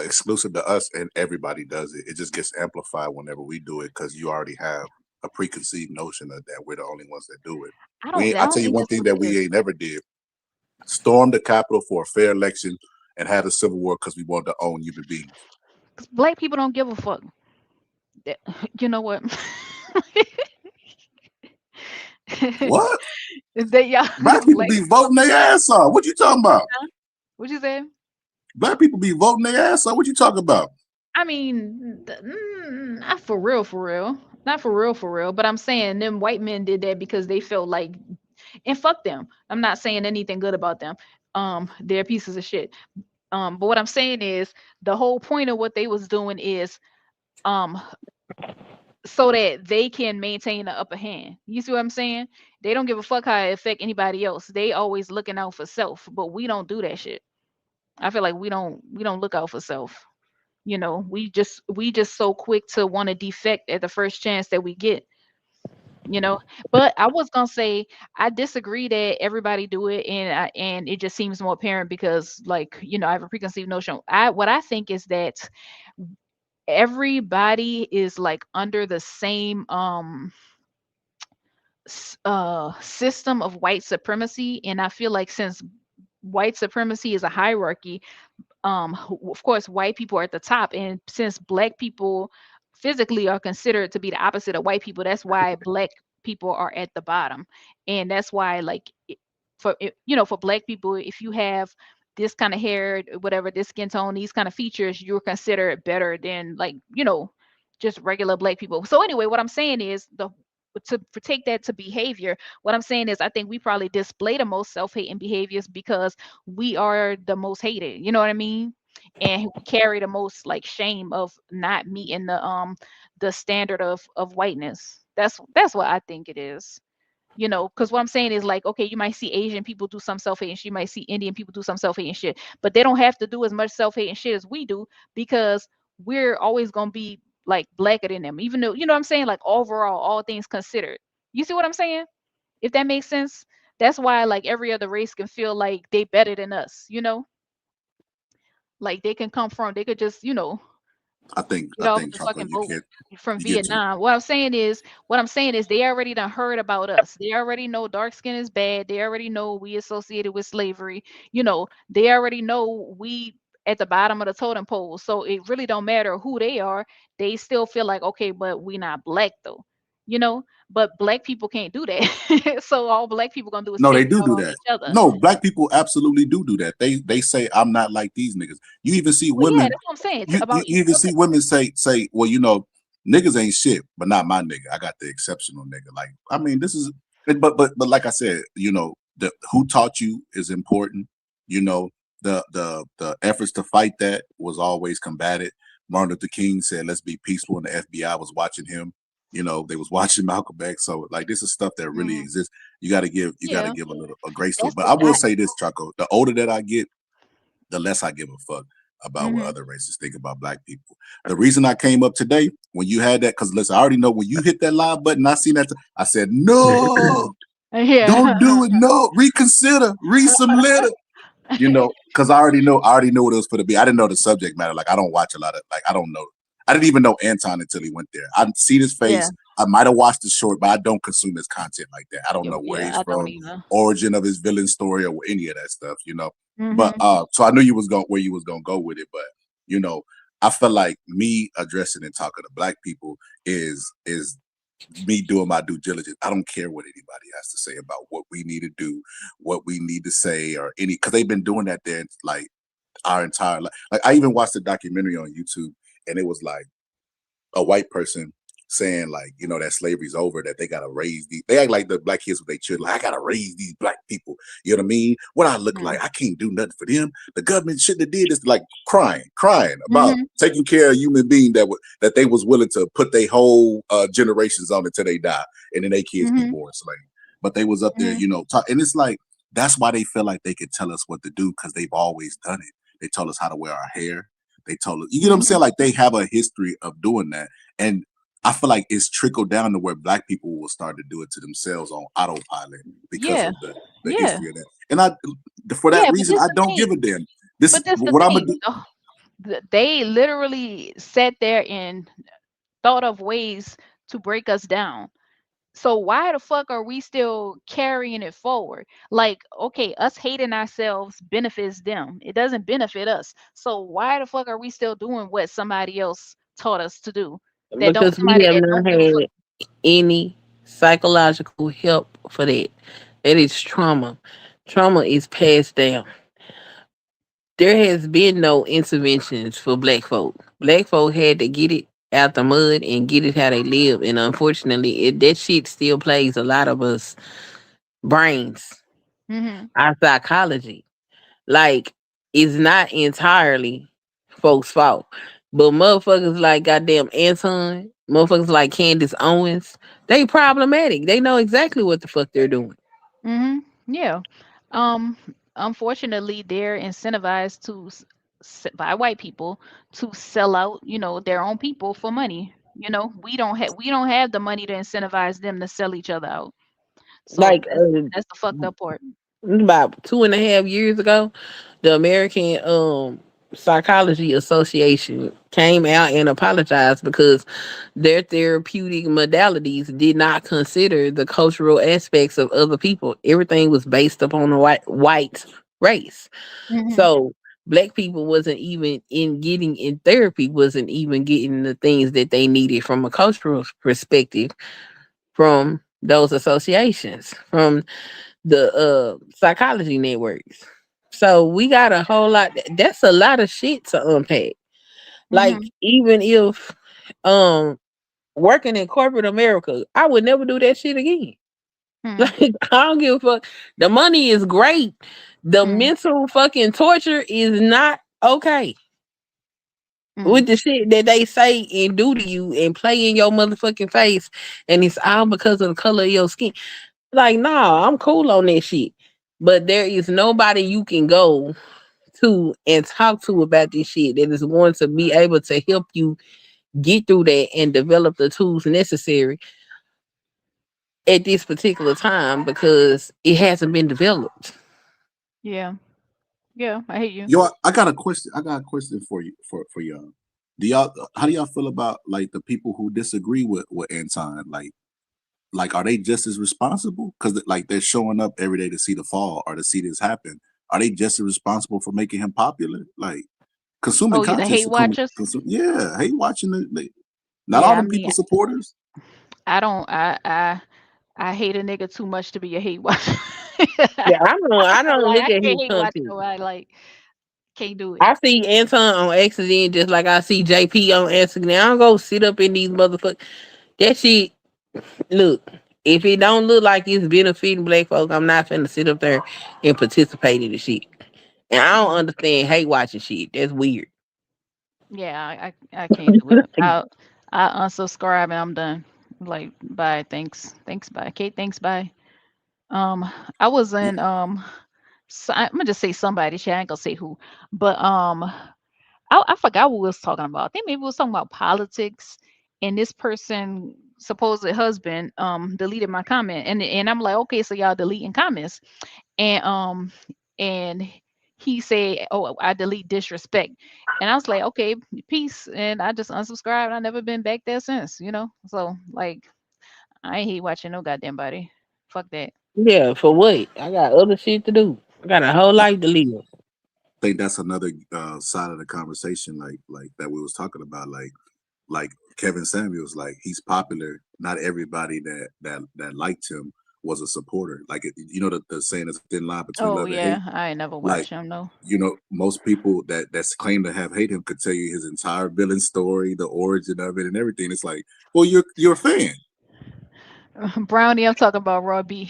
exclusive to us, and everybody does it. It just gets amplified whenever we do it because you already have a preconceived notion of that we're the only ones that do it. I I don't tell you think one that's thing what that it we is. ain't never did: storm the Capitol for a fair election and had a civil war because we wanted to own human beings. 'Cause black people don't give a fuck. That- You know what? What? That y'all Black people black be people don't voting their ass off. What you talking about? what you say? Black people be voting their ass off. What you talking about? I mean, not for real, for real. Not for real, for real. But I'm saying them white men did that because they felt like, and fuck them. I'm not saying anything good about them. They're pieces of shit. But what I'm saying is the whole point of what they was doing is um so that they can maintain the upper hand. You see what I'm saying? They don't give a fuck how it affect anybody else. They always looking out for self, but we don't do that shit. I feel like we don't look out for self. We just so quick to want to defect at the first chance that we get. you know but I was gonna say I disagree that everybody do it, and it just seems more apparent because, like, I have a preconceived notion. What I think is that everybody is like under the same system of white supremacy, and I feel like since white supremacy is a hierarchy, of course white people are at the top, and since black people physically are considered to be the opposite of white people, that's why black people are at the bottom. And that's why, like, for black people, if you have this kind of hair, whatever, this skin tone, these kind of features, you're considered better than, like, just regular black people. So anyway, what I'm saying is, to take that to behavior, what I'm saying is I think we probably display the most self-hating behaviors because we are the most hated, you know what I mean? And we carry the most, like, shame of not meeting the standard of whiteness. That's what I think it is. Because what I'm saying is, like, okay, you might see Asian people do some self-hate and shit, you might see Indian people do some self-hate and shit, but they don't have to do as much self-hate and shit as we do, because we're always gonna be like blacker than them, even though, what I'm saying, like, overall, all things considered. You see what I'm saying? If that makes sense. That's why, like, every other race can feel like they better than us. Like, they could just, get I off think the Chocolate, fucking boat from you get to Vietnam. What I'm saying is they already done heard about us. They already know dark skin is bad. They already know we associated with slavery. They already know we at the bottom of the totem pole. So it really don't matter who they are. They still feel like, okay, but we not black though. You know, but black people can't do that. So all black people gonna do is No, take they it do out do on that. each other. No, black people absolutely do that. They say I'm not like these niggas. You even see Well, yeah, women. that's what I'm saying You about each even other. see women say, well, niggas ain't shit, but not my nigga. I got the exceptional nigga. Like, I mean, this is, but like I said, the who taught you is important. You know, the efforts to fight that was always combated. Martin Luther King said, "Let's be peaceful," and the FBI was watching him. They was watching Malcolm X. So, like, this is stuff that really Hmm. exists. You got to Yeah, give a grace to it. that's But what I will say this, Chaco: the older that I get, the less I give a fuck about what hmm other races think about black people. The reason I came up today when you had that, because listen, I already know when you hit that live button, I seen that. I said, no, Yeah. don't do it. No, reconsider, read some letter. Because I already know what it was for to be. I didn't know the subject matter. Like, I don't watch a lot of, like, I don't know. I didn't even know Anton until he went there. I seen his Yeah. face. I might have watched the short, but I don't consume his content like that. I don't know where Yeah, he's I don't from, either. origin of his villain story, or any of that stuff. But Mhm. so I knew you was going where you was gonna go with it. But you know, I feel like me addressing and talking to black people is me doing my due diligence. I don't care what anybody has to say about what we need to do, what we need to say, or any because they've been doing that there like our entire life. Like I even watched a documentary on YouTube, and it was like a white person saying like, you know, that slavery's over, that they gotta raise these. They act like the black kids with their children. Like, I gotta raise these black people. You know what I mean? What I look like, Mm. I can't do nothing for them. The government shouldn't have did this. Like crying about Mhm. taking care of a human being that they was willing to put their whole generations on until they die, and then their kids be Mhm. born slaves. But they was up there, Mhm. you know, and it's like that's why they feel like they could tell us what to do because they've always done it. They told us how to wear our hair. They told us, you know what I'm Mhm. saying? Like they have a history of doing that. And I feel like it's trickled down to where black people will start to do it to themselves on autopilot because Yeah. of the Yeah. history of that. And I, for that Yeah, but reason, this I the don't thing. give a damn. This But this the what I'm gonna thing. do. They literally sat there and thought of ways to break us down. So why the fuck are we still carrying it forward? Like, okay, us hating ourselves benefits them. It doesn't benefit us. So why the fuck are we still doing what somebody else taught us to do? That don't because we somebody have that not don't give a fuck. had any psychological help for that. That is trauma. Trauma is passed down. There has been no interventions for black folk. Black folk had to get it out the mud and get it how they live. And unfortunately, that shit still plays a lot of us brains, Mhm. our psychology. Like, it's not entirely folks' fault. But motherfuckers like goddamn Anton, motherfuckers like Candace Owens, they problematic. They know exactly what the fuck they're doing. Mhm. Yeah. Um Unfortunately they're incentivized by white people to sell out, their own people for money. We don't have the money to incentivize them to sell each other out. So Like that's the fucked up part. about 2.5 years ago, the American Psychology Association came out and apologized because their therapeutic modalities did not consider the cultural aspects of other people. Everything was based upon the white race. Mhm. So black people wasn't even in getting in therapy, wasn't even getting the things that they needed from a cultural perspective from those associations, from the psychology networks. So we got a whole lot. That's a lot of shit to unpack. Like Mhm. even if um working in corporate America, I would never do that shit again. Mhm. Like I don't give a fuck. The money is great. The Mhm. mental fucking torture is not okay. Mhm. With the shit that they say and do to you and play in your motherfucking face, and it's all because of the color of your skin. Like, nah, I'm cool on that shit. But there is nobody you can go to and talk to about this shit that is going to be able to help you get through that and develop the tools necessary at this particular time because it hasn't been developed. Yeah. Yeah, I hate you. Yo, I got a question. I got a question for you for y'all. Do y'all how do y'all feel about like the people who disagree with Anton? Like are they just as responsible? Because like they're showing up every day to see the fall or to see this happen. Are they just as responsible for making him popular? Like consuming Oh, you the content, hate watchers? yeah, hate watching not all Yeah, I them mean, people supporters. I don't I hate a nigga too much to be a hate watcher. Yeah, I don't Like look I at can't his hate watch content. nobody. Like can't do it. I see Anton on accident just like I see JP on accident. I don't go sit up in these motherfuckers. That shit, look, if it don't look like it's benefiting black folks, I'm not finna sit up there and participate in the shit. And I don't Mm. understand hate watching shit. That's weird. Yeah, I can't do it. I unsubscribe and I'm done. Like bye, thanks, bye. Kate, thanks, bye. Um, I was in I'm gonna just say somebody. Shit, I ain't gonna say who, but I forgot what we was talking about. I think maybe we was talking about politics, and this person supposed husband deleted my comment, and I'm like, okay, so y'all deleting comments, and and he said, oh, I delete disrespect, and I was like, okay, peace, and I just unsubscribed. I never been back there since. So like, I ain't hate watching no goddamn body. Fuck that. Yeah, for what? I got other shit to do. I got a whole life to live. think that's another side of the conversation, like that we was talking about, like Kevin Samuels, like he's popular. Not everybody that liked him was a supporter. Like you know the saying is a thin line between love Oh and hate. yeah, I ain't never Like watched him though. most people that's claim to have hate him could tell you his entire villain story, the origin of it, and everything. It's like, well, you're a fan. Brownie, I'm talking about Raw B.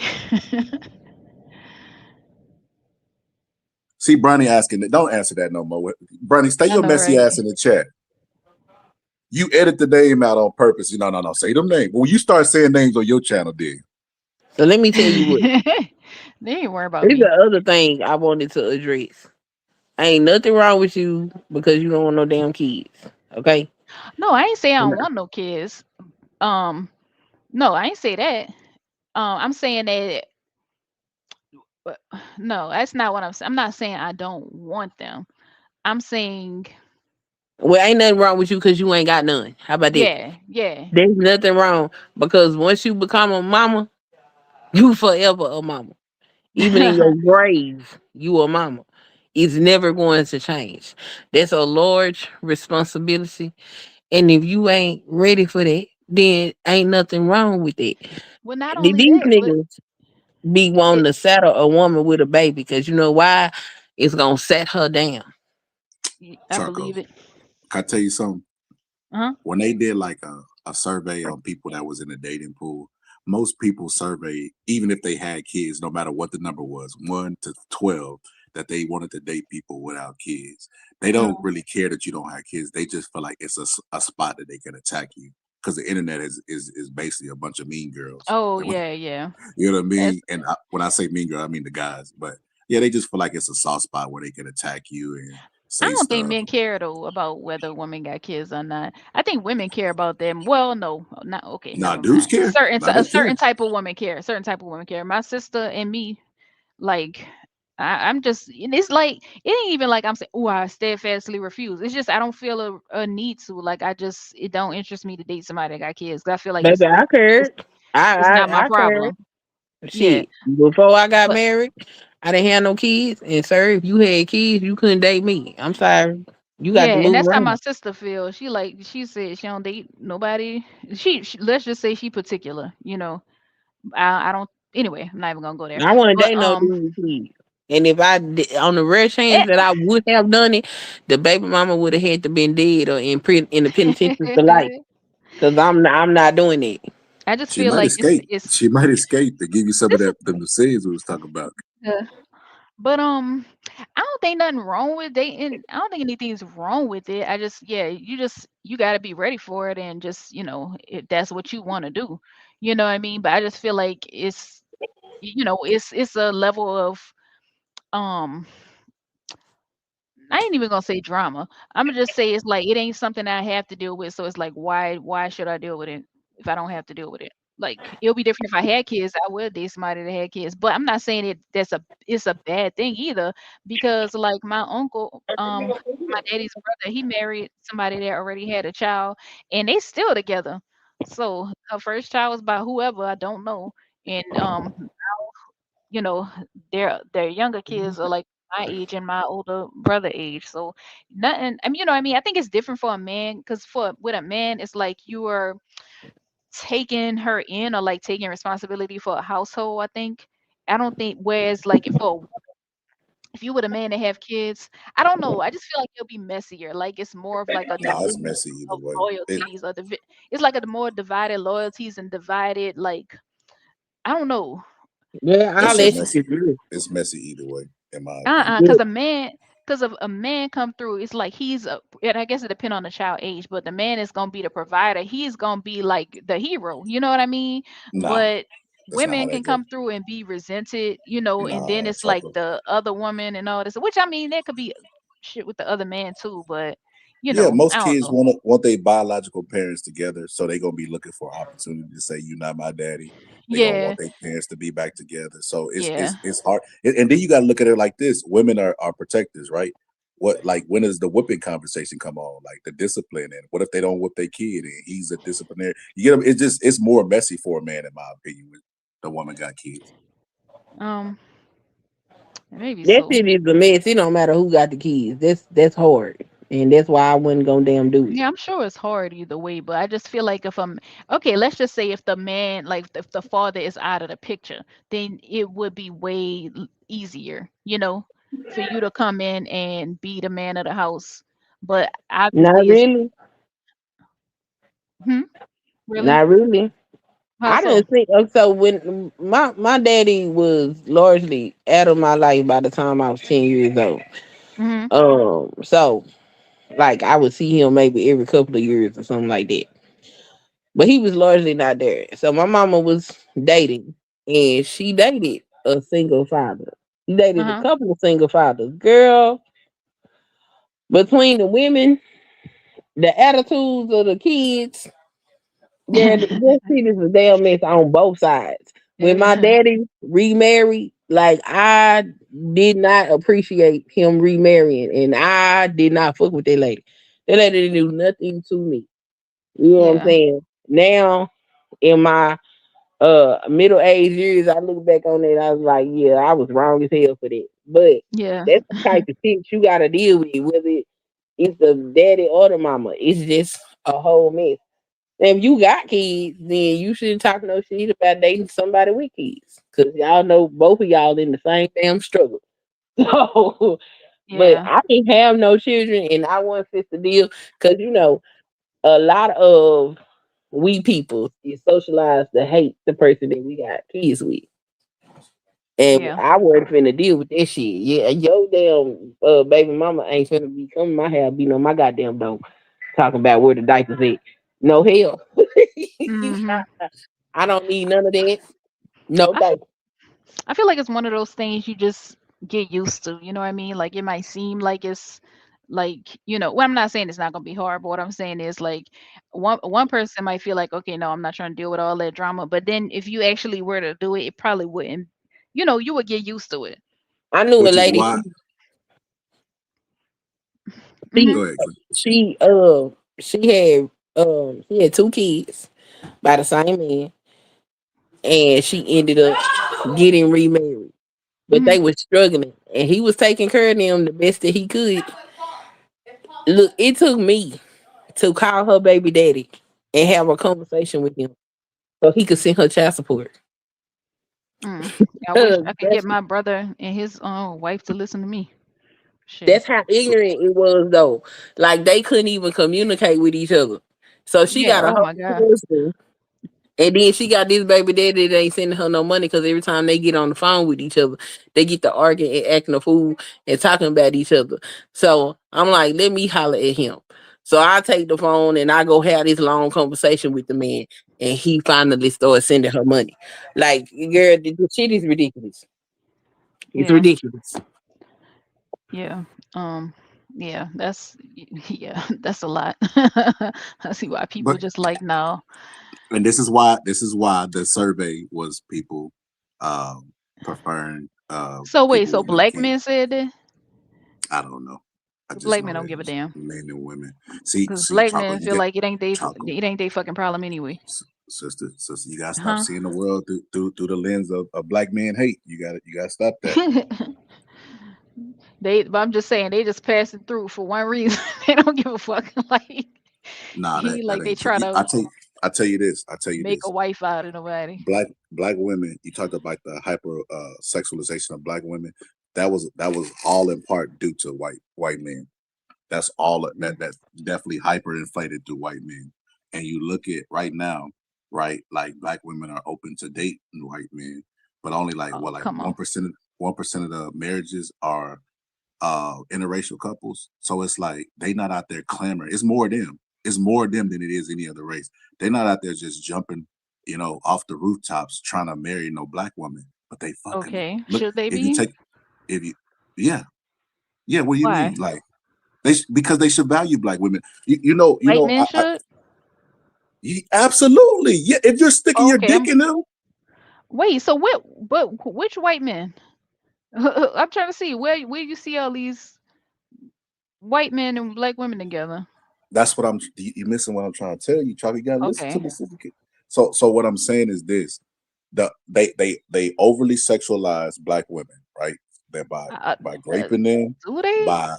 See, Bronny asking that. Don't answer that no more. Bronny, stay I your know, messy right? ass in the chat. You edit the name out on purpose. No, no, no. Say them names. When you start saying names on your channel, then So let me tell you what. They ain't worry about Here's the me. other thing I wanted to address. Ain't nothing wrong with you because you don't want no damn kids. Okay? No, I ain't say I don't want no kids. Um, no, I ain't say that. I'm saying that. But no, that's not what I'm saying. I'm not saying I don't want them. I'm saying, Well, ain't nothing wrong with you because you ain't got none. How about that? yeah, yeah. There's nothing wrong because once you become a mama, you forever a mama. Even in your grave, you a mama. It's never going to change. That's a large responsibility. And if you ain't ready for that, then ain't nothing wrong with it. Well, not only These that, but niggas be wanting it, to saddle a woman with a baby because you know why? It's gonna set her down. I Charco, believe it. can I tell you something? Uh-huh. When they did like a survey on people that was in the dating pool, most people surveyed, even if they had kids, no matter what the number was, 1 to 12, that they wanted to date people without kids. They don't Uh, really care that you don't have kids. They just feel like it's a spot that they can attack you because the internet is basically a bunch of mean girls. oh And when, yeah, yeah. you know what I That's mean? And when I say mean girl, I mean the guys. But yeah, they just feel like it's a soft spot where they can attack you and I say don't think stuff. men care though about whether women got kids or not. I think women care about them. Well, no, not okay. Nah, Never dudes mind. care. Nah, A they care. certain type of woman care. A certain type of woman care. My sister and me, like, I'm just. And it's like it ain't even like I'm saying. Oh, I steadfastly refuse. It's just I don't feel a need to. Like I just it don't interest me to date somebody that got kids. 'Cause I feel like Baby, I it's cared. it's not my I cared. problem. Yeah, Shit. Before I got but married, I didn't have no kids. And sir, if you had kids, you couldn't date me. I'm sorry. You got yeah, to and move that's how my around. sister feels. She said she don't date nobody. She let's just say she particular. I don't. Anyway, I'm not even gonna go there. I want to But date no dude with kids. And if on the rare chance that I would have done it, the baby mama would have had to been dead or in the penitentiary for life. Cause I'm not doing it. I just She feel might like escape. it's She might escape to give you some of this that the scenes we was talking about. is but I don't think nothing wrong with dating. I don't think anything's wrong with it. I just yeah, you got to be ready for it and just if that's what you want to do. You know what I mean? But I just feel like it's a level of um I ain't even gonna say drama. I'm gonna just say it's like it ain't something I have to deal with. So it's like why should I deal with it if I don't have to deal with it? Like it'll be different if I had kids. I would date somebody that had kids, but I'm not saying it's a bad thing either because like my uncle, my daddy's brother, he married somebody that already had a child, and they still together. So her first child was by whoever I don't know, and you know, their younger kids are like my age and my older brother age. So nothing. I mean, you know, what I mean, I think it's different for a man because for with a man, it's like you are taking her in or like taking responsibility for a household. I think. I don't think. Whereas like if you with a man that have kids, I don't know. I just feel like it'll be messier. Like it's more of like a Nah, it's division messy either of way. loyalties or it's like a more divided loyalties and divided like I don't know. Yeah, It's I'll It's a let just you messy. disagree. It's messy either way, in my uh-uh, opinion. Yeah. because because of a man come through, it's like and I guess it depends on the child age, but the man is gonna be the provider. He's gonna be like the hero, you know what I mean? Nah, But that's not how women that can go. come through and be resented, and then Nah, it's like Choco. the other woman and all this, which I mean, there could be shit with the other man too, but Yeah, I most don't kids know. want their biological parents together, so they gonna be looking for opportunity to say you're not my daddy. They gonna Yeah, want their parents to be back together. So it's yeah. it's it's hard. And then you gotta look at it like this: women are protectors, right? What like when does the whipping conversation come on? Like the discipline, and what if they don't whip their kid and he's a disciplinarian? You get 'em? It's more messy for a man, in my opinion, when the woman got kids. Um, Maybe That so. shit is a mess. It don't matter who got the kids. That's hard, and that's why I wouldn't go damn do it. Yeah, I'm sure it's hard either way, but I just feel like if I'm okay, let's just say if the man, like if the father is out of the picture, then it would be way easier, for you to come in and be the man of the house. But Not obviously, it's really. hmm, really? Not really. How I so? didn't think so. When my daddy was largely out of my life by the time I was 10 years old. Hmm. So like I would see him maybe every couple of years or something like that. But he was largely not there. So my mama was dating, and she dated a single father. She dated a Uh-huh. couple of single fathers. Girl, between the women, the attitudes of the kids, girl, this shit is a damn mess on both sides. When my Yeah. daddy remarried, like I did not appreciate him remarrying, and I did not fuck with that lady. That lady didn't do nothing to me. You know what I'm Yeah. saying? Now in my middle age years, I look back on it, I was like, yeah, I was wrong as hell for that. But Yeah. that's the type of shit you gotta deal with, whether it's the daddy or the mama. It's just a whole mess. And if you got kids, then you shouldn't talk no shit about dating somebody with kids. Cause y'all know both of y'all in the same damn struggle. So but Yeah. I didn't have no children and I want to fit the deal. Cause a lot of we people is socialized to hate the person that we got kids with. And Yeah. I wasn't finna deal with that shit. Yeah, your damn baby mama ain't finna be coming my house beating on my goddamn door talking about where the diapers at. No hell. Hmm. I don't need none of that. No I feel diapers. I feel like it's one of those things you just get used to, you know what I mean? Like it might seem like it's like, well, I'm not saying it's not gonna be hard, but what I'm saying is like one person might feel like, okay, no, I'm not trying to deal with all that drama. But then if you actually were to do it, it probably wouldn't, you would get used to it. I knew a Which is lady. why. Hmm. She Go ahead, Clay. she uh she had two kids by the same man, and she ended up getting remarried. But Hmm. they were struggling, and he was taking care of them the best that he could. Look, it took me to call her baby daddy and have a conversation with him so he could send her child support. Mm. I wish I could get That's my brother and his wife to listen to me. Shit. that's how So, ignorant it was though. Like they couldn't even communicate with each other. So she Yeah. got a Oh my whole God. husband. And then she got this baby daddy that ain't sending her no money because every time they get on the phone with each other, they get to arguing and acting a fool and talking about each other. So I'm like, let me holler at him. So I take the phone and I go have this long conversation with the man, and he finally starts sending her money. Like, girl, the shit is ridiculous. It's Yeah. ridiculous. Yeah. Um. Yeah. Yeah. That's a lot. I see why people but just like no. and this is why the survey was people um preferring So wait. people So with no black men kids. said that? I don't know. I So just black know men don't that it give a was damn. men and women. See, Because see, black Choco, men you feel get like Choco, it ain't they fucking problem anyway. sister. You gotta stop Huh? seeing the world through the lens of black men hate. You gotta stop that. But I'm just saying they just passing through for one reason. They don't give a fuck. Like Nah, he that like they ain't try true. to I tell you this. I tell you make a this. wife out of nobody. Black women. You talked about the hyper sexualization of black women. That was all in part due to white men. That's all Mm. that definitely hyperinflated to white men. And you look at right now, right? Like black women are open to date white men, but only like Oh, what, like come on. 1% of the marriages are interracial couples. So it's like they not out there clamoring. It's more them. It's more them than it is any other race. They're not out there just jumping, off the rooftops trying to marry no black woman, but they fucking them. Okay. Look, Should they if you be? take, if you, yeah, yeah. What do you mean? Why? Like because they should value black women. White men should? Absolutely, yeah. If you're sticking your Okay, dick I'm in them, wait, so what but which white men? I'm trying to see where you see all these white men and black women together. that's what you missing what I'm trying to tell you, Charlie. You gotta listen to Okay. the sister. So what I'm saying is this: they overly sexualize black women, right? that Uh, by uh, raping them, do they? by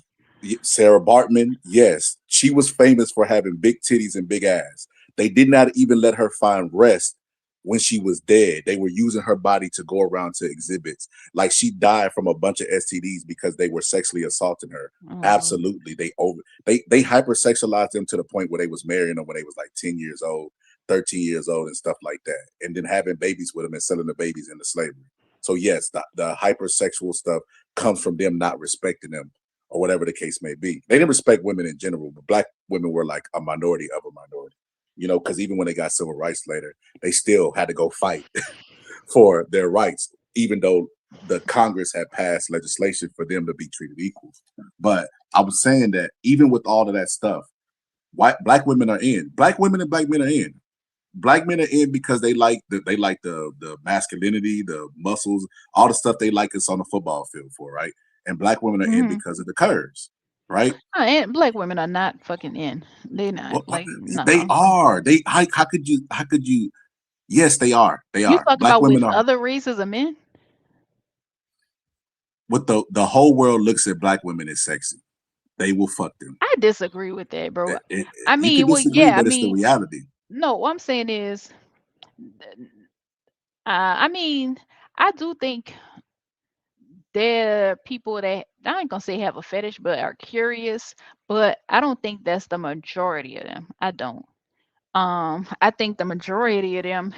Sarah Bartman. Yes, she was famous for having big titties and big ass. They did not even let her find rest when she was dead. They were using her body to go around to exhibits. Like she died from a bunch of STDs because they were sexually assaulting her. Oh Lord. Absolutely, they hypersexualized them to the point where they was marrying them when they was like 10 years old, 13 years old, and stuff like that, and then having babies with them and selling the babies into slavery. So yes, the hypersexual stuff comes from them not respecting them or whatever the case may be. They didn't respect women in general, but black women were like a minority of a minority. Because even when they got civil rights later, they still had to go fight for their rights, even though the Congress had passed legislation for them to be treated equal. But I was saying that even with all of that stuff, black women are in. Black women and black men are in. Black men are in because they like the masculinity, the muscles, all the stuff they like us on the football field for, right? And black women are in Hmm. because of the curves, right? And black women are not fucking in. They not Well, like they no. are. How could you yes, they are. They You are. talk Black about women with are. other races of men? What the whole world looks at black women as sexy. They will fuck them. I disagree with that, bro. You can Well, disagree, yeah. I but it's the mean, reality. no. What I'm saying is, I mean, I do think there are people that I ain't gonna say have a fetish, but are curious. But I don't think that's the majority of them. I don't. I think the majority of them.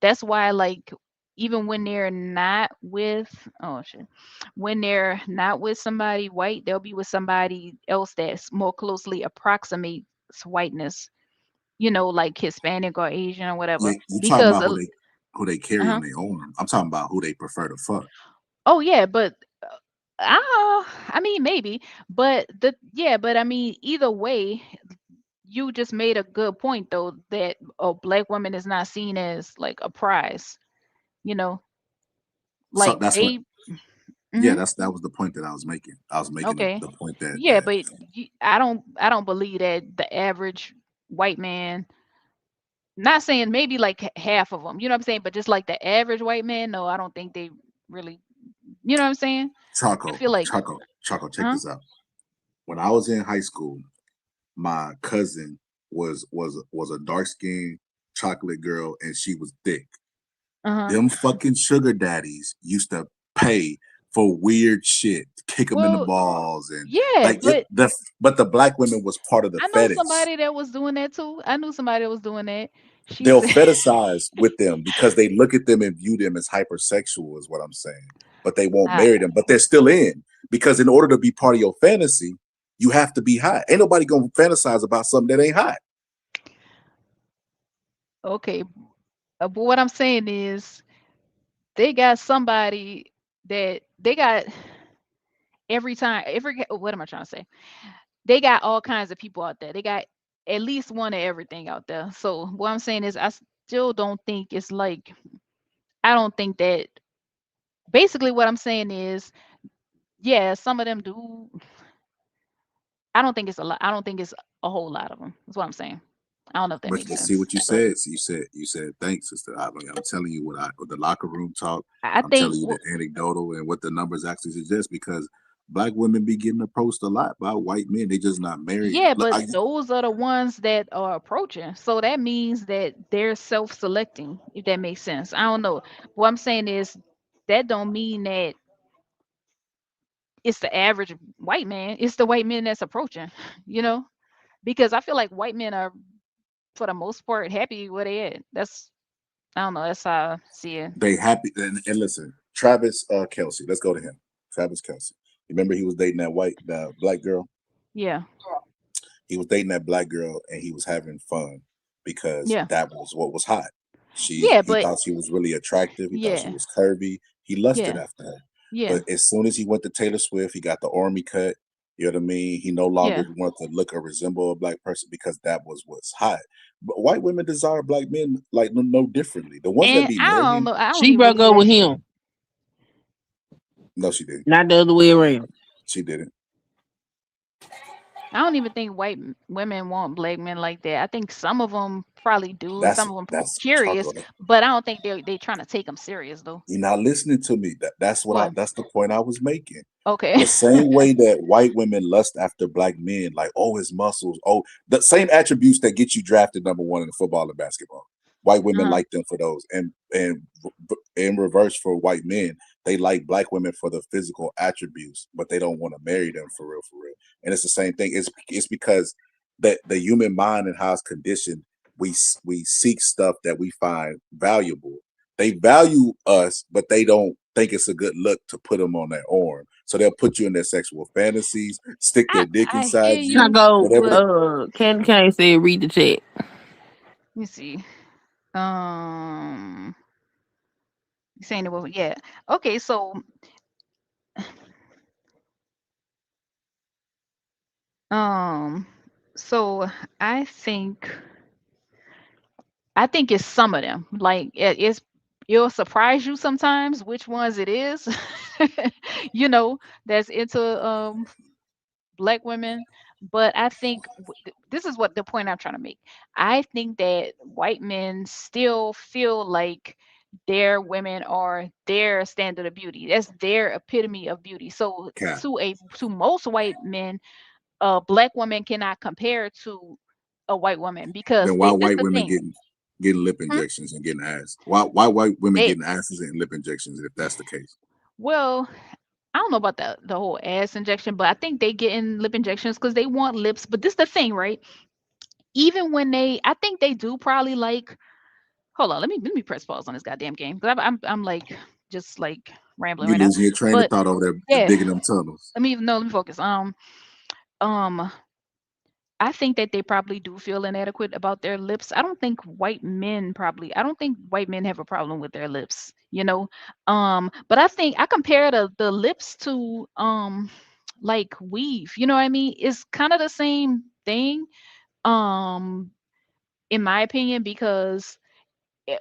That's why, like, even when they're not with, oh shit, when they're not with somebody white, they'll be with somebody else that's more closely approximates whiteness. Like Hispanic or Asian or Yeah, whatever. you talking Because, about who they carry on uh-huh. their arm. I'm talking about who they prefer to fuck. Oh yeah, but I mean maybe, but I mean either way, you just made a good point though that a black woman is not seen as like a prize, you know, So like that's what. they. Yeah, Mhm. that was the point that I was making. I was making Okay. the point that Yeah, but I don't believe that the average white man, not saying maybe like half of them, you know what I'm saying, but just like the average white man, no, I don't think they really, you know what I'm saying? I Choco, feel like, Choco, Choco. Check huh? this out. When I was in high school, my cousin was a dark skinned chocolate girl, and she was thick. Uh-huh. Them fucking sugar daddies used to pay for weird shit, kick them in the Well, balls, and yeah, like it, but the but the black women was part of the I know fetish. somebody that was doing that too. I knew somebody that was doing that. She They'll said, fetishize with them because they look at them and view them as hypersexual, is what I'm saying. But they won't I, marry them. But they're still in because in order to be part of your fantasy, you have to be hot. Ain't nobody gonna fantasize about something that ain't hot. okay, but what I'm saying is they got somebody that they got what am I trying to say? They got all kinds of people out there. They got at least one of everything out there. So what I'm saying is I still don't think it's like I don't think that basically what I'm saying is yeah, some of them do. I don't think it's a lot. I don't think it's a whole lot of them. That's what I'm saying. I don't know if that makes But see sense, what you but said. So you said thanks, sister. I'm telling you what the locker room talk. I I'm think telling you the anecdotal and what the numbers actually suggest because black women be getting approached a lot by white men. They just not marrying. yeah, Look, but those are the ones that are approaching. So that means that they're self-selecting, if that makes sense. I don't know. What I'm saying is that don't mean that it's the average white man. It's the white men that's approaching, you know? Because I feel like white men are for the most part happy where they at. That's I don't know, that's how I see it. they happy and listen, Travis Kelsey. Let's go to him. Travis Kelsey. You remember he was dating that black girl. Yeah. He was dating that black girl, and he was having fun because Yeah. that was what was hot. Yeah, He but thought she was really attractive. He thought she yeah. was curvy. He lusted Yeah. after her. Yeah. But as soon as he went to Taylor Swift, he got the army cut. You know what I mean? He no longer Yeah. wanted to look or resemble a black person because that was what's hot. But white women desire black men like no differently. The ones that And be I don't marrying, know. I don't She even broke believe up that. with him, no, she didn't. not the other way around. She didn't. I don't even think women want black men like that. I think some of them probably do. That's Some of them that's curious, Choco. but I don't think they trying to take them serious though. You're not listening to me. What? That's the point I was making. Okay. The same way that white women lust after black men, like, oh, his muscles, oh, the same attributes that get you drafted number one in football and basketball. White women Uh-huh. like them for those, and in reverse for white men, they like black women for the physical attributes, but they don't want to marry them for real, for real. And it's the same thing. It's because that the human mind and how it's conditioned, we seek stuff that we find valuable. They value us, but they don't think it's a good look to put them on their arm. So they'll put you in their sexual fantasies, stick their dick I inside hear you, you, Taco, whatever. They, but can I say read the chat? let me see. Um, you saying it was, yeah. Okay, um, so I think I think it's some of them. Like it'll surprise you sometimes which ones it is. you know, that's into black women. But I think this is what the point I'm trying to make. I think that white men still feel like their women are their standard of beauty. That's their epitome of beauty. So Cap. to most white men, a black woman cannot compare to a white woman because Then why they this white the women thing. getting lip Hmm? injections and getting ass? Why white women They getting asses and lip injections if that's the case? well, I don't know about the whole ass injection, but I think they getting lip injections because they want lips. But this the thing, right? Even when I think they do probably like. Hold on, let me press pause on this goddamn game because I'm like just like rambling You right now. losing your train of But thought over there yeah, digging them tunnels. let me no, let me focus. Um, I think that they probably do feel inadequate about their lips. I don't think white men have a problem with their lips, you know. But I think I compare the lips to like weave, you know what I mean? It's kind of the same thing, um, in my opinion, because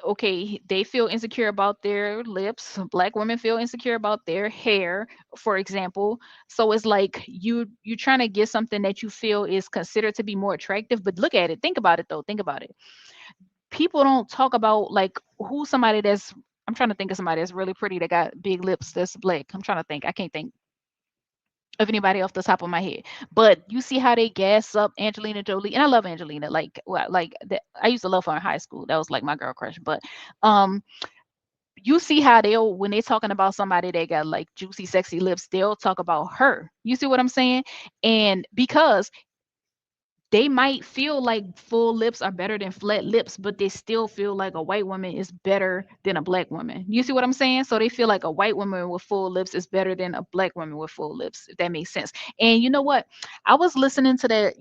okay, they feel insecure about their lips. Black women feel insecure about their hair, for example. So it's like you trying to get something that you feel is considered to be more attractive. But look at it. Think about it though. Think about it. People don't talk about like who's somebody that's. I'm trying to think of somebody that's really pretty that got big lips that's black. I'm trying to think. I can't think of anybody off the top of my head. But you see how they gas up Angelina Jolie, and I love Angelina. Like that, I used to love her in high school. That was like my girl crush. But um, you see how they'll when they're talking about somebody that got like juicy, sexy lips, they'll talk about her. You see what I'm saying? And because they might feel like full lips are better than flat lips, but they still feel like a white woman is better than a black woman. You see what I'm saying? So they feel like a white woman with full lips is better than a black woman with full lips, if that makes sense. And you know what? I was listening to that,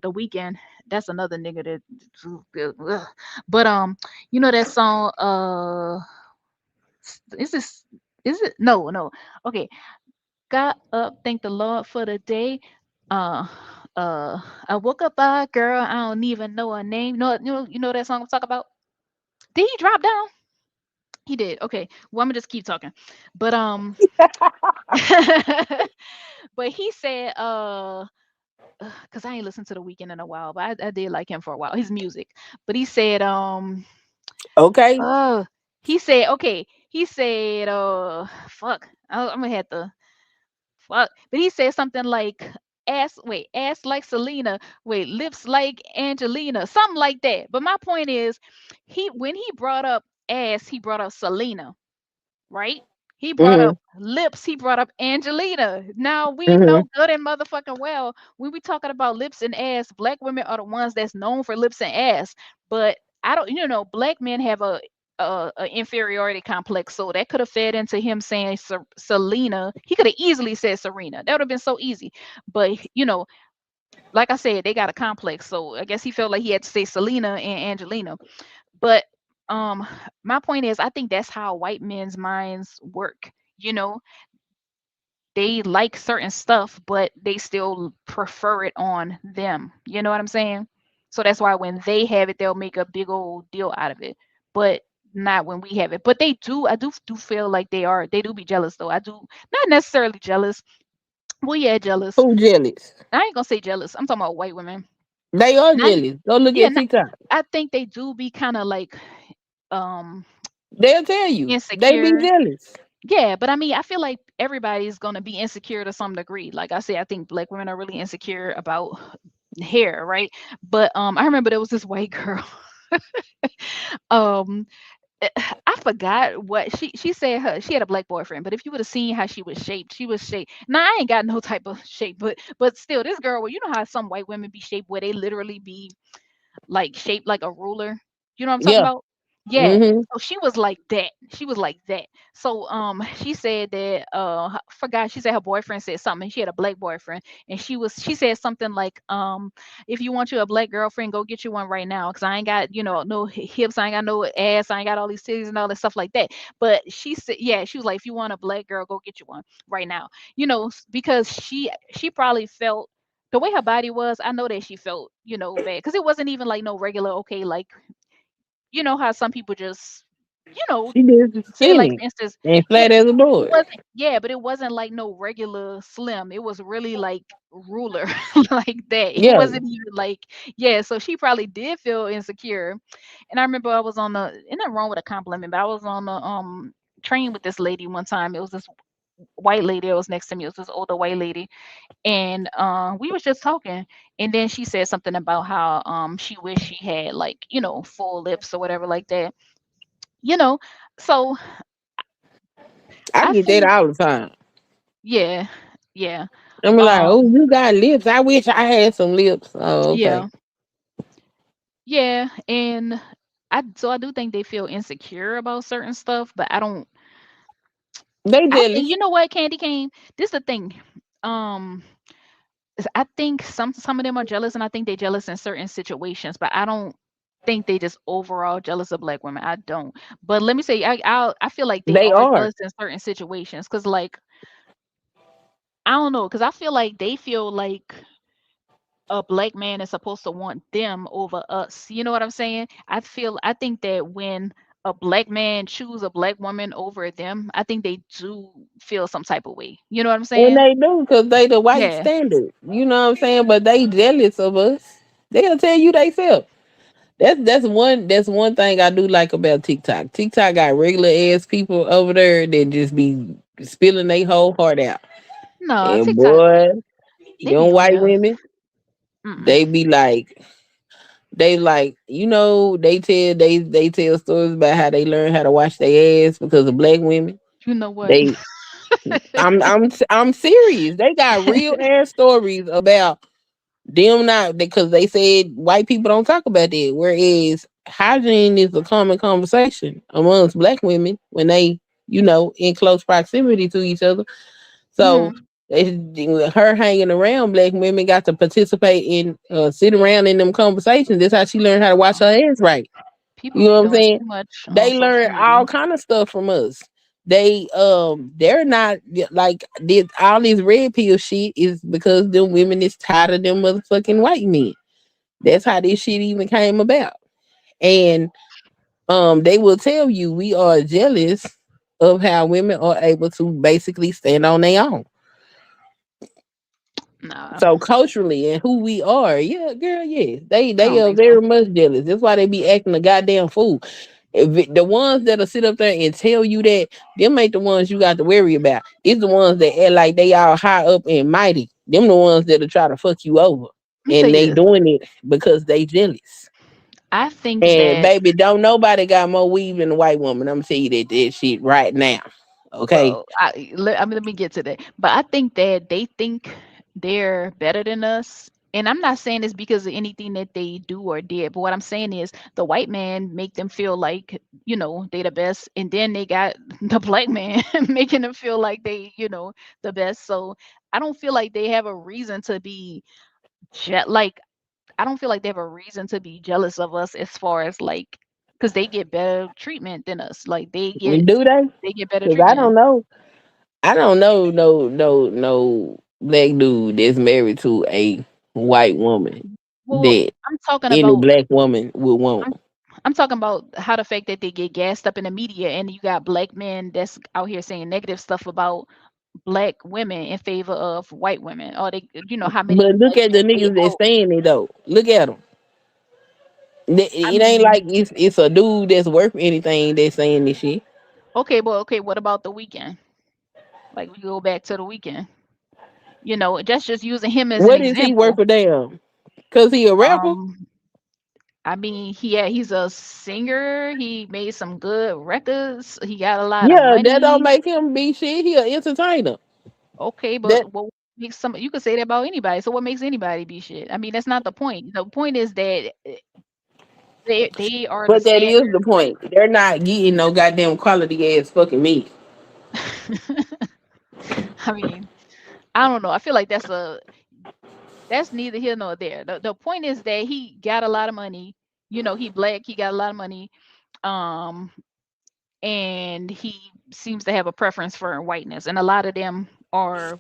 the weekend. That's another nigga that ugh. But you know that song, is this is it no. Okay. Got up, thank the Lord for the day. Uh, I woke up by a girl, I don't even know her name. You know that song I'm talking about? Did he drop down? He did. Okay. Well, I'm gonna just keep talking. But but he said, because I ain't listened to the weekend in a while, but I did like him for a while, his music. But he said, Okay. uh, he said, okay, he said, fuck, I'm gonna have to fuck. But he said something like ass like Selena, wait, lips like Angelina, something like that. But my point is, when he brought up ass, he brought up Selena, right? He brought Mhm. up lips, he brought up Angelina. Now we know Mhm. good and motherfucking well when we talking about lips and ass, black women are the ones that's known for lips and ass. But I don't, black men have a inferiority complex, so that could have fed into him saying Selena. He could have easily said Serena. That would have been so easy. But like I said, they got a complex, so I guess he felt like he had to say Selena and Angelina. But um my point is I think that's how white men's minds work. You know, they like certain stuff, but they still prefer it on them. You know what I'm saying? So that's why when they have it, they'll make a big old deal out of it. But not when we have it. But I do feel like they do be jealous though. I do not necessarily jealous, Well, yeah, jealous. Who jealous? I ain't gonna say jealous. I'm talking about white women. They are Not jealous. Go look yeah, at not, TikTok. I think they do be kind of like um They'll tell you. They be insecure. jealous. Yeah, but I mean, I feel like everybody's gonna be insecure to some degree. Like I say, I think black women are really insecure about hair, right? But I remember there was this white girl. um eh, I forgot what she said. Her she had a black boyfriend, but if you would have seen how she was shaped. Now I ain't got no type of shape, but still, this girl. Well, you know how some white women be shaped where they literally be like shaped like a ruler. You know what I'm talking Yeah. about? Yeah. Mm-hmm. So she was like that. She was like that. So she said that I forgot she said her boyfriend said something. She had a black boyfriend and she said something like if you want you a black girlfriend, go get you one right now cuz I ain't got, no hips, I ain't got no ass, I ain't got all these titties and all that stuff like that. But she said yeah, she was like if you want a black girl, go get you one right now. Because she probably felt the way her body was, I know that she felt, bad because it wasn't even like no regular, okay, like, how some people just, you know, She just say like skinny for instance, and yeah, flat as a it board. wasn't, yeah, but it wasn't like no regular slim. It was really like ruler like that. It Yeah. wasn't even like, yeah. So she probably did feel insecure. And I remember I was on the, ain't nothing wrong with a compliment, but I was on the train with this lady one time. It was this white lady that was next to me. It was this older white lady and we was just talking and then she said something about how she wished she had like full lips or whatever like that you know so I I get that think all the time. yeah, yeah, I'm like, oh, um you got lips. I wish I had some lips. Oh, yeah, okay. yeah. And I do think they feel insecure about certain stuff, but They I think, jealous. you know what, Candy Cane, this the thing. um I think some of them are jealous, and I think they jealous in certain situations, but I don't think they just overall jealous of black women. I don't. But let me say, I feel like they They are are. jealous in certain situations, cause like I don't know, cause I feel like they feel like a black man is supposed to want them over us. You know what I'm saying? I think that when a black man choose a black woman over them, I think they do feel some type of way. You know what I'm And saying? they do because they the white Yeah. standard. You know what I'm saying? But they jealous of us. They'll tell you they self. That's one thing I do like about TikTok. TikTok got regular ass people over there that just be spilling their whole heart out. No, And TikTok, boy, they be young on white there. women, Mm-mm. they be like, they tell stories about how they learn how to wash their ass because of black women. You know what? They I'm serious. They got real ass stories about them not because they said white people don't talk about that. Whereas hygiene is a common conversation amongst black women when they, in close proximity to each other. So Mhm. her hanging around black women got to participate in sit around in them conversations. That's how she learned how to wash her hands right. People You be know what I'm doing saying? too much on They social learn media. all kind of stuff from us. They're not like did all this red pill shit is because them women is tired of them motherfucking white men. That's how this shit even came about. And they will tell you we are jealous of how women are able to basically stand on their own. Nah, So culturally and who we are, yeah, girl, yeah, I they don't are think so. very much jealous. That's why they be acting a goddamn fool. The ones that'll sit up there and tell you that, them ain't the ones you got to worry about. It's the ones that act like they all high up and mighty. Them the ones that'll try to fuck you over, Let me tell and you they this. doing it because they jealous. I think And that baby, don't nobody got more weave than a white woman. I'm gonna tell you that shit right now. Okay, well, let me get to that. But I think that they think they're better than us. And I'm not saying this because of anything that they do or did, but what I'm saying is the white man make them feel like, they the best. And then they got the black man making them feel like they, the best. So I don't feel like they have a reason to be like I don't feel like they have a reason to be jealous of us as far as like because they get better treatment than us. Like do they? they get better Because I treatment. don't know. I don't know no black dude that's married to a white woman Well, that I'm talking any about black woman would want. I'm I'm talking about how the fact that they get gassed up in the media and you got black men that's out here saying negative stuff about black women in favor of white women, or they, how many But look black at the men they niggas that's out. saying it though. Look at them. I It ain't mean, like it's a dude that's worth anything that's saying this shit. okay, but okay, what about the weekend? Like we go back to the weekend. Just using him as an What is he worth example. a damn? Cause he a rapper? Um, I mean, he's a singer. He made some good records. He got a lot of Yeah, that don't money. make him be shit. He a entertainer. Okay, That but what makes some? You could say that about anybody. So what makes anybody be shit? I mean, that's not the point. The point is that they are the but that standard. is the Like, point. They're not getting no goddamn quality ass fucking meat. I mean, I don't know. I feel like that's neither here nor there. The point is that he got a lot of money. He black. He got a lot of money. Um, and he seems to have a preference for whiteness, and a lot of them are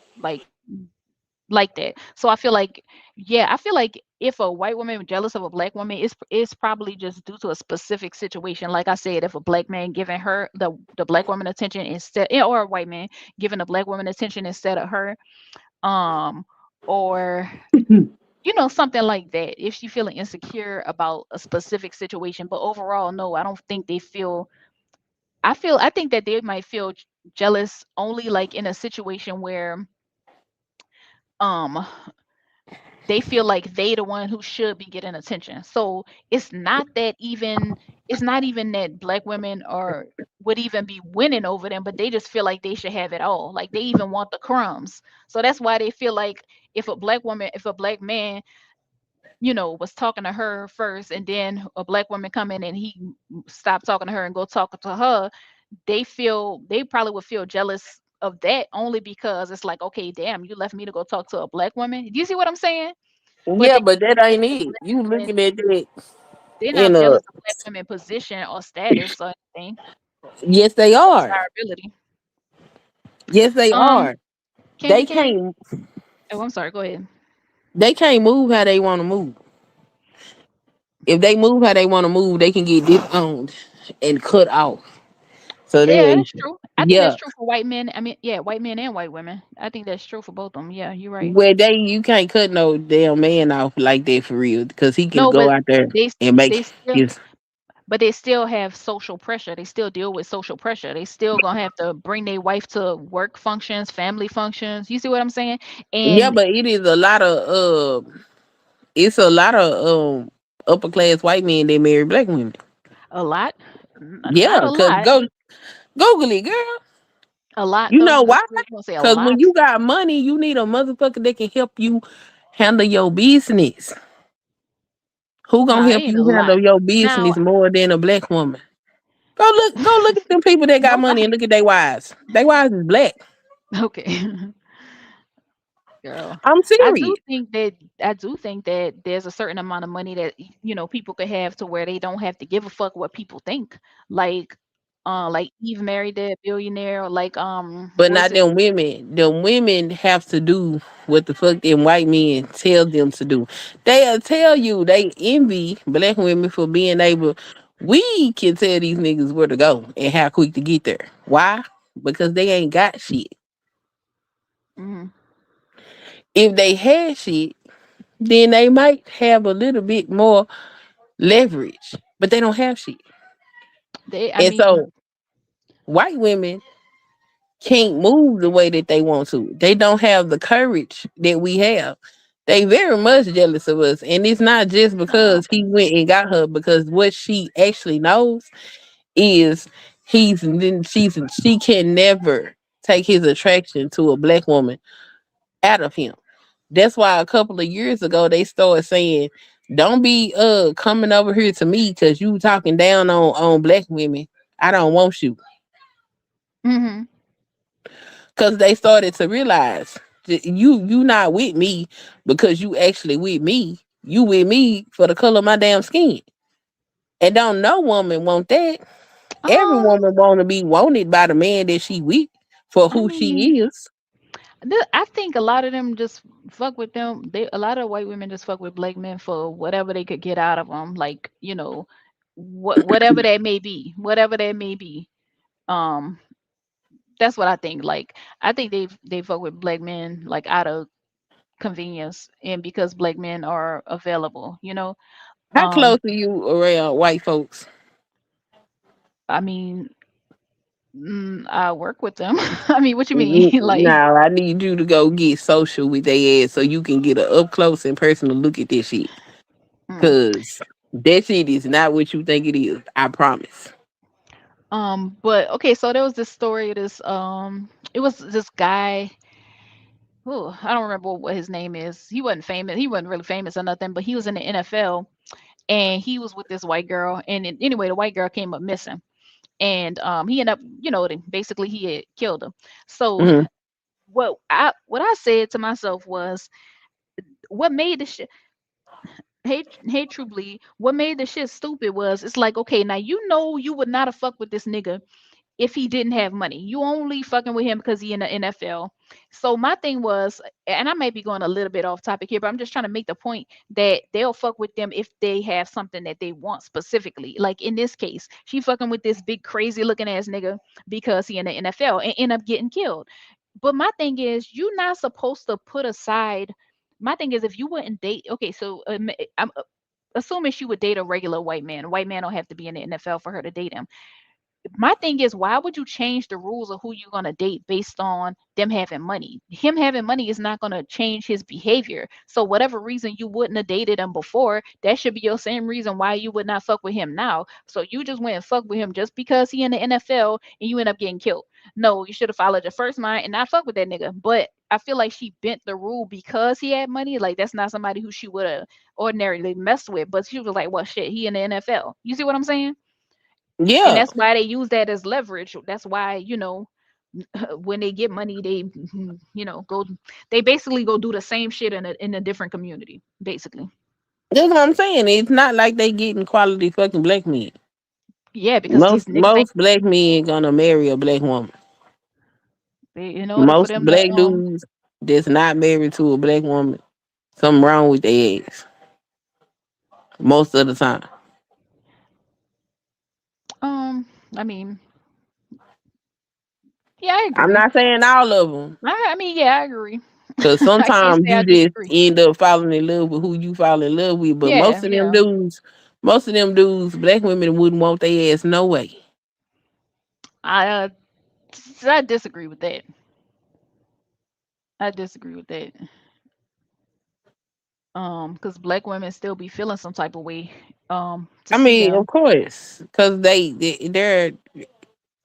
like that. So I feel like, yeah, I feel like if a white woman is jealous of a black woman, it's probably just due to a specific situation. Like I said, if a black man giving her the black woman attention instead, or a white man giving the black woman attention instead of her, um, or something like that. If she feeling insecure about a specific situation, but overall, no, I don't think they feel. I think that they might feel jealous only like in a situation where um they feel like they the one who should be getting attention. So it's not that even it's not even that black women are would even be winning over them, but they just feel like they should have it all. Like they even want the crumbs. So that's why they feel like if a black man, was talking to her first, and then a black woman come in and he stop talking to her and go talk to her, they probably would feel jealous of that only because it's like, okay, damn, you left me to go talk to a black woman. Do you see what I'm saying? But Yeah, but that ain't it. You women, looking at that they're in not a jealous of black women position or status or anything, yes they are. desirability. Yes they Um, are. Candy They Cane. can't Oh, I'm sorry. Go ahead. they can't move how they want to move. If they move how they want to move, they can get disowned and cut off. So Yeah, they that's true. I think that's yeah. true for white men. I mean, yeah, white men and white women. I think that's true for both of them. Yeah, you're right. Where they you can't cut no damn man off like that for real because he can No, go but out there they and make they still his but they still have social pressure. They still deal with social pressure. They still gonna have to bring their wife to work functions, family functions. You see what I'm saying? yeah, And but it is a lot of it's a lot of upper class white men that marry black women. a lot, not Yeah, a cause lot, go Google it, girl. a lot You though. know why? You gonna say a Cause when lot? you got money, you need a motherfucker that can help you handle your business. Who gonna Nah, it help ain't a you lot. handle your Now, business more than a black woman? Go look at them people that got money nobody. and look at their wives. Their wives is black. Okay. Girl, I'm I do serious. think that there's a certain amount of money that people could have to where they don't have to give a fuck what people think. Like Eve married that billionaire, or like But what is not it? them women. Them women have to do what the fuck them white men tell them to do. They'll tell you they envy black women for being able. We can tell these niggas where to go and how quick to get there. Why? Because they ain't got shit. Mhm. If they had shit, then they might have a little bit more leverage. But they don't have shit. I And mean, so white women can't move the way that they want to. They don't have the courage that we have. They very much jealous of us. And it's not just because he went and got her, because what she actually knows is she can never take his attraction to a black woman out of him. That's why a couple of years ago they started saying, don't be coming over here to me because you talking down on black women. I don't want you. hmm Because they started to realize that you not with me because you actually with me. You with me for the color of my damn skin. And don't no woman want that. Every um, woman want to be wanted by the man that she with for I who mean, she is. I think a lot of them just fuck with them. A lot of white women just fuck with black men for whatever they could get out of them, like whatever that may be, whatever that may be. Um, That's what I think. Like I think they fuck with black men like out of convenience and because black men are available, you know. How close Um, are you around white folks? I mean, I work with them. I mean, what you mean? Like, Now I need you to go get social with their ass so you can get a up close and personal look at this shit. mm. Cause that shit is not what you think it is. I promise. But okay, so there was this story. It was this guy. Oh, I don't remember what his name is. He wasn't famous. He wasn't really famous or nothing, but he was in the NFL and he was with this white girl. And anyway, the white girl came up missing, and he ended up, basically he had killed her. So Hmm. what I said to myself was, what made the shit. Hey, truly, what made the shit stupid was it's like, okay, now you know you would not have fucked with this nigga if he didn't have money. You only fucking with him because he in the NFL. So my thing was, and I might be going a little bit off topic here, but I'm just trying to make the point that they'll fuck with them if they have something that they want specifically. Like in this case, she fucking with this big crazy looking ass nigga because he in the NFL and end up getting killed. But my thing is, you're not supposed to put aside. My thing is, if you wouldn't date, okay, so I'm assuming she would date a regular white man. A white man don't have to be in the NFL for her to date him. My thing is, why would you change the rules of who you're gonna date based on them having money? Him having money is not gonna change his behavior. So whatever reason you wouldn't have dated him before, that should be your same reason why you would not fuck with him now. So you just went and fuck with him just because he in the NFL and you end up getting killed. No, you should have followed your first mind and not fuck with that nigga. But I feel like she bent the rule because he had money. Like that's not somebody who she would have ordinarily messed with. But she was like, well, shit, he in the NFL. You see what I'm saying? And Yeah. that's why they use that as leverage. That's why, when they get money, they, go, they basically go do the same shit in a different community, basically. That's what I'm saying. It's not like they getting quality fucking black men. Yeah, because these Most niggas ain't, most black men gonna marry a black woman. in order for Most them to, black dudes that's not married to a black woman, something wrong with their ass. Most of the time. um, I mean, yeah, I I'm agree. not saying all of them. I mean, yeah, I agree. Cause I can't sometimes say you I just disagree. end up falling in love with who you fall in love with. But Yeah, yeah. most of them dudes, black women wouldn't want their ass no way. I I disagree with that. I disagree with that. Because black women still be feeling some type of way. To I see mean, of them. course, because there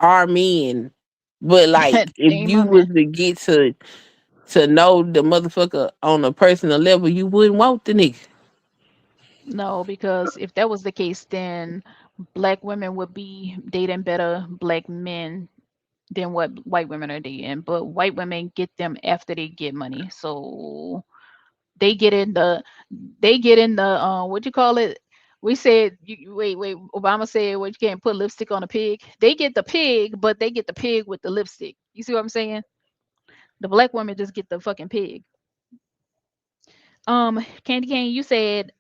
are men, but like if Ain't you my was man. to get to know the motherfucker on a personal level, you wouldn't want the nigga. No, because if that was the case, then black women would be dating better black men than what white women are dating. But white women get them after they get money. So they get in the what you call it? We said wait, Obama said what you can't put lipstick on a pig. They get the pig, but they get the pig with the lipstick. You see what I'm saying? The black women just get the fucking pig. Candy Cane, you said,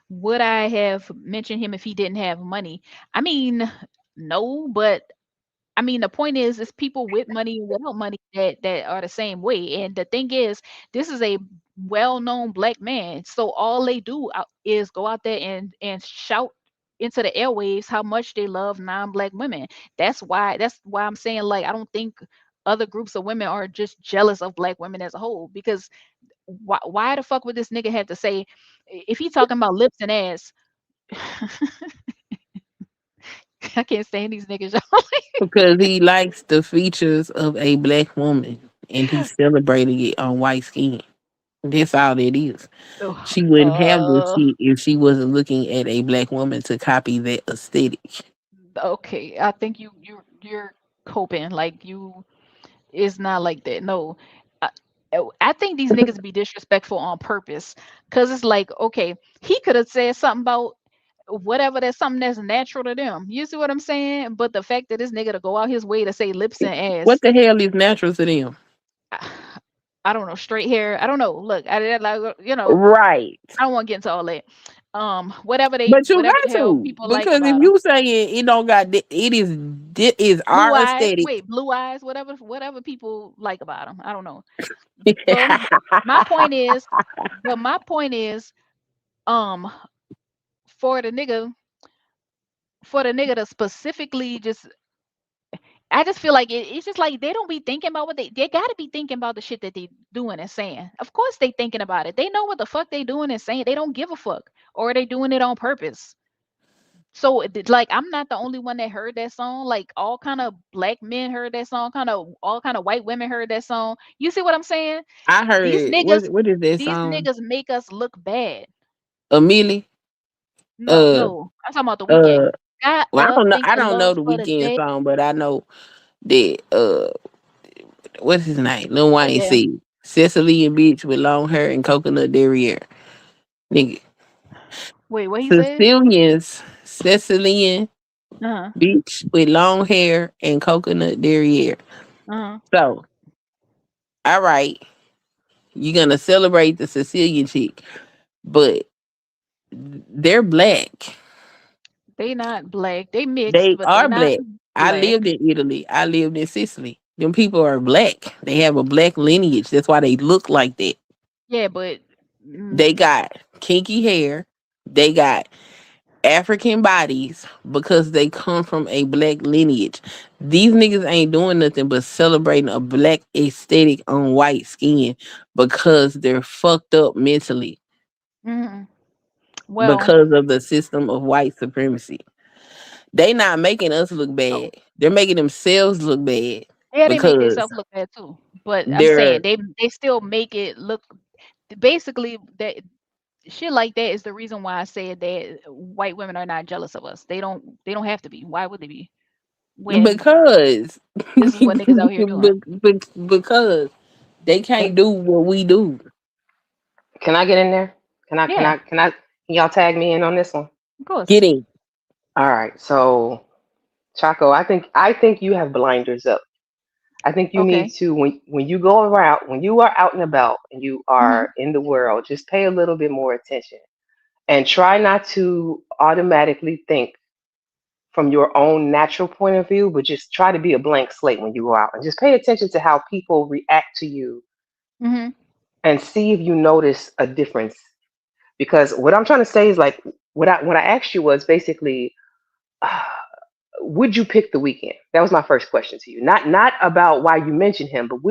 would I have mentioned him if he didn't have money? I mean, no, but I mean the point is, it's people with money and without money that are the same way. And the thing is, this is a well-known black man, so all they do is go out there and shout into the airwaves how much they love non-black women. That's why I'm saying, like, I don't think other groups of women are just jealous of black women as a whole, because why the fuck would this nigga have to say, if he talking about lips and ass? I can't stand these niggas, y'all. Because he likes the features of a black woman and he celebrated it on white skin. That's all it is. Ugh, She wouldn't have this shit if she wasn't looking at a black woman to copy that aesthetic. okay, I think you're coping like you. It's not like that. No, I, I think these niggas be disrespectful on purpose, cause it's like, okay, he could have said something about whatever, that's something that's natural to them. You see what I'm saying? But the fact that this nigga to go out his way to say lips and What ass, the hell is natural to them? I, I don't know, straight hair. I don't know. Look, I like, Right. I don't want to get into all that. But you whatever got the hell to, people like because if about them. you saying it don't got it is Blue our eyes, aesthetic. wait, blue eyes, whatever people like about them. I don't know. Well, my point is, my point is, um, for the nigga, to specifically just, I just feel like it's just like they don't be thinking about what they gotta be thinking about the shit that they doing and saying. Of course they thinking about it. They know what the fuck they doing and saying. They don't give a fuck, or they doing it on purpose. So like I'm not the only one that heard that song. Like all kind of black men heard that song. Kind of all kind of white women heard that song. You see what I'm saying? I heard These it. niggas, What is that these song? niggas make us look bad. Amelie. No, Uh no, I'm talking about the weekend. uh. Got Well, I up, don't know. think I of don't know love the for the weekend day. song, but I know that what's his name? Lil But Wayne yeah, said Cecily bitch with long hair and coconut derriere. Nigga, wait, what he said? Sicilians, Sicilian Uh huh. bitch with long hair and coconut derriere. Uh huh. So, all right, you're gonna celebrate the Sicilian chick, but they're black. They not black. They mixed, They but they are not black. I lived black. in Italy. I lived in Sicily. Them people are black. They have a black lineage. That's why they look like that. Yeah, but They mm, got kinky hair. They got African bodies because they come from a black lineage. These niggas ain't doing nothing but celebrating a black aesthetic on white skin because they're fucked up mentally mm, well, because of the system of white supremacy. They not making us look oh, bad. They're making themselves look bad yeah, they make because themselves look bad too. But I'm saying they're they still make it look, basically that shit like that is the reason why I said that white women are not jealous of us. They don't have to be. Why would they be? When because this is what niggas out here doing. because they can't do what we do. Can I get in there? Can I? Can Yeah, I? Can I? Can y'all tag me in on this one? of course. Getting All right. So, Chaco, I think you have blinders up. I think you need Okay. to when you go around when you are out and about and you Mhm. are in the world, just pay a little bit more attention and try not to automatically think from your own natural point of view, but just try to be a blank slate when you go out and just pay attention to how people react to you Mhm. and see if you notice a difference. Because what I'm trying to say is like what I asked you was basically, uh, would you pick the weekend? That was my first question to you. Not about why you mentioned him, but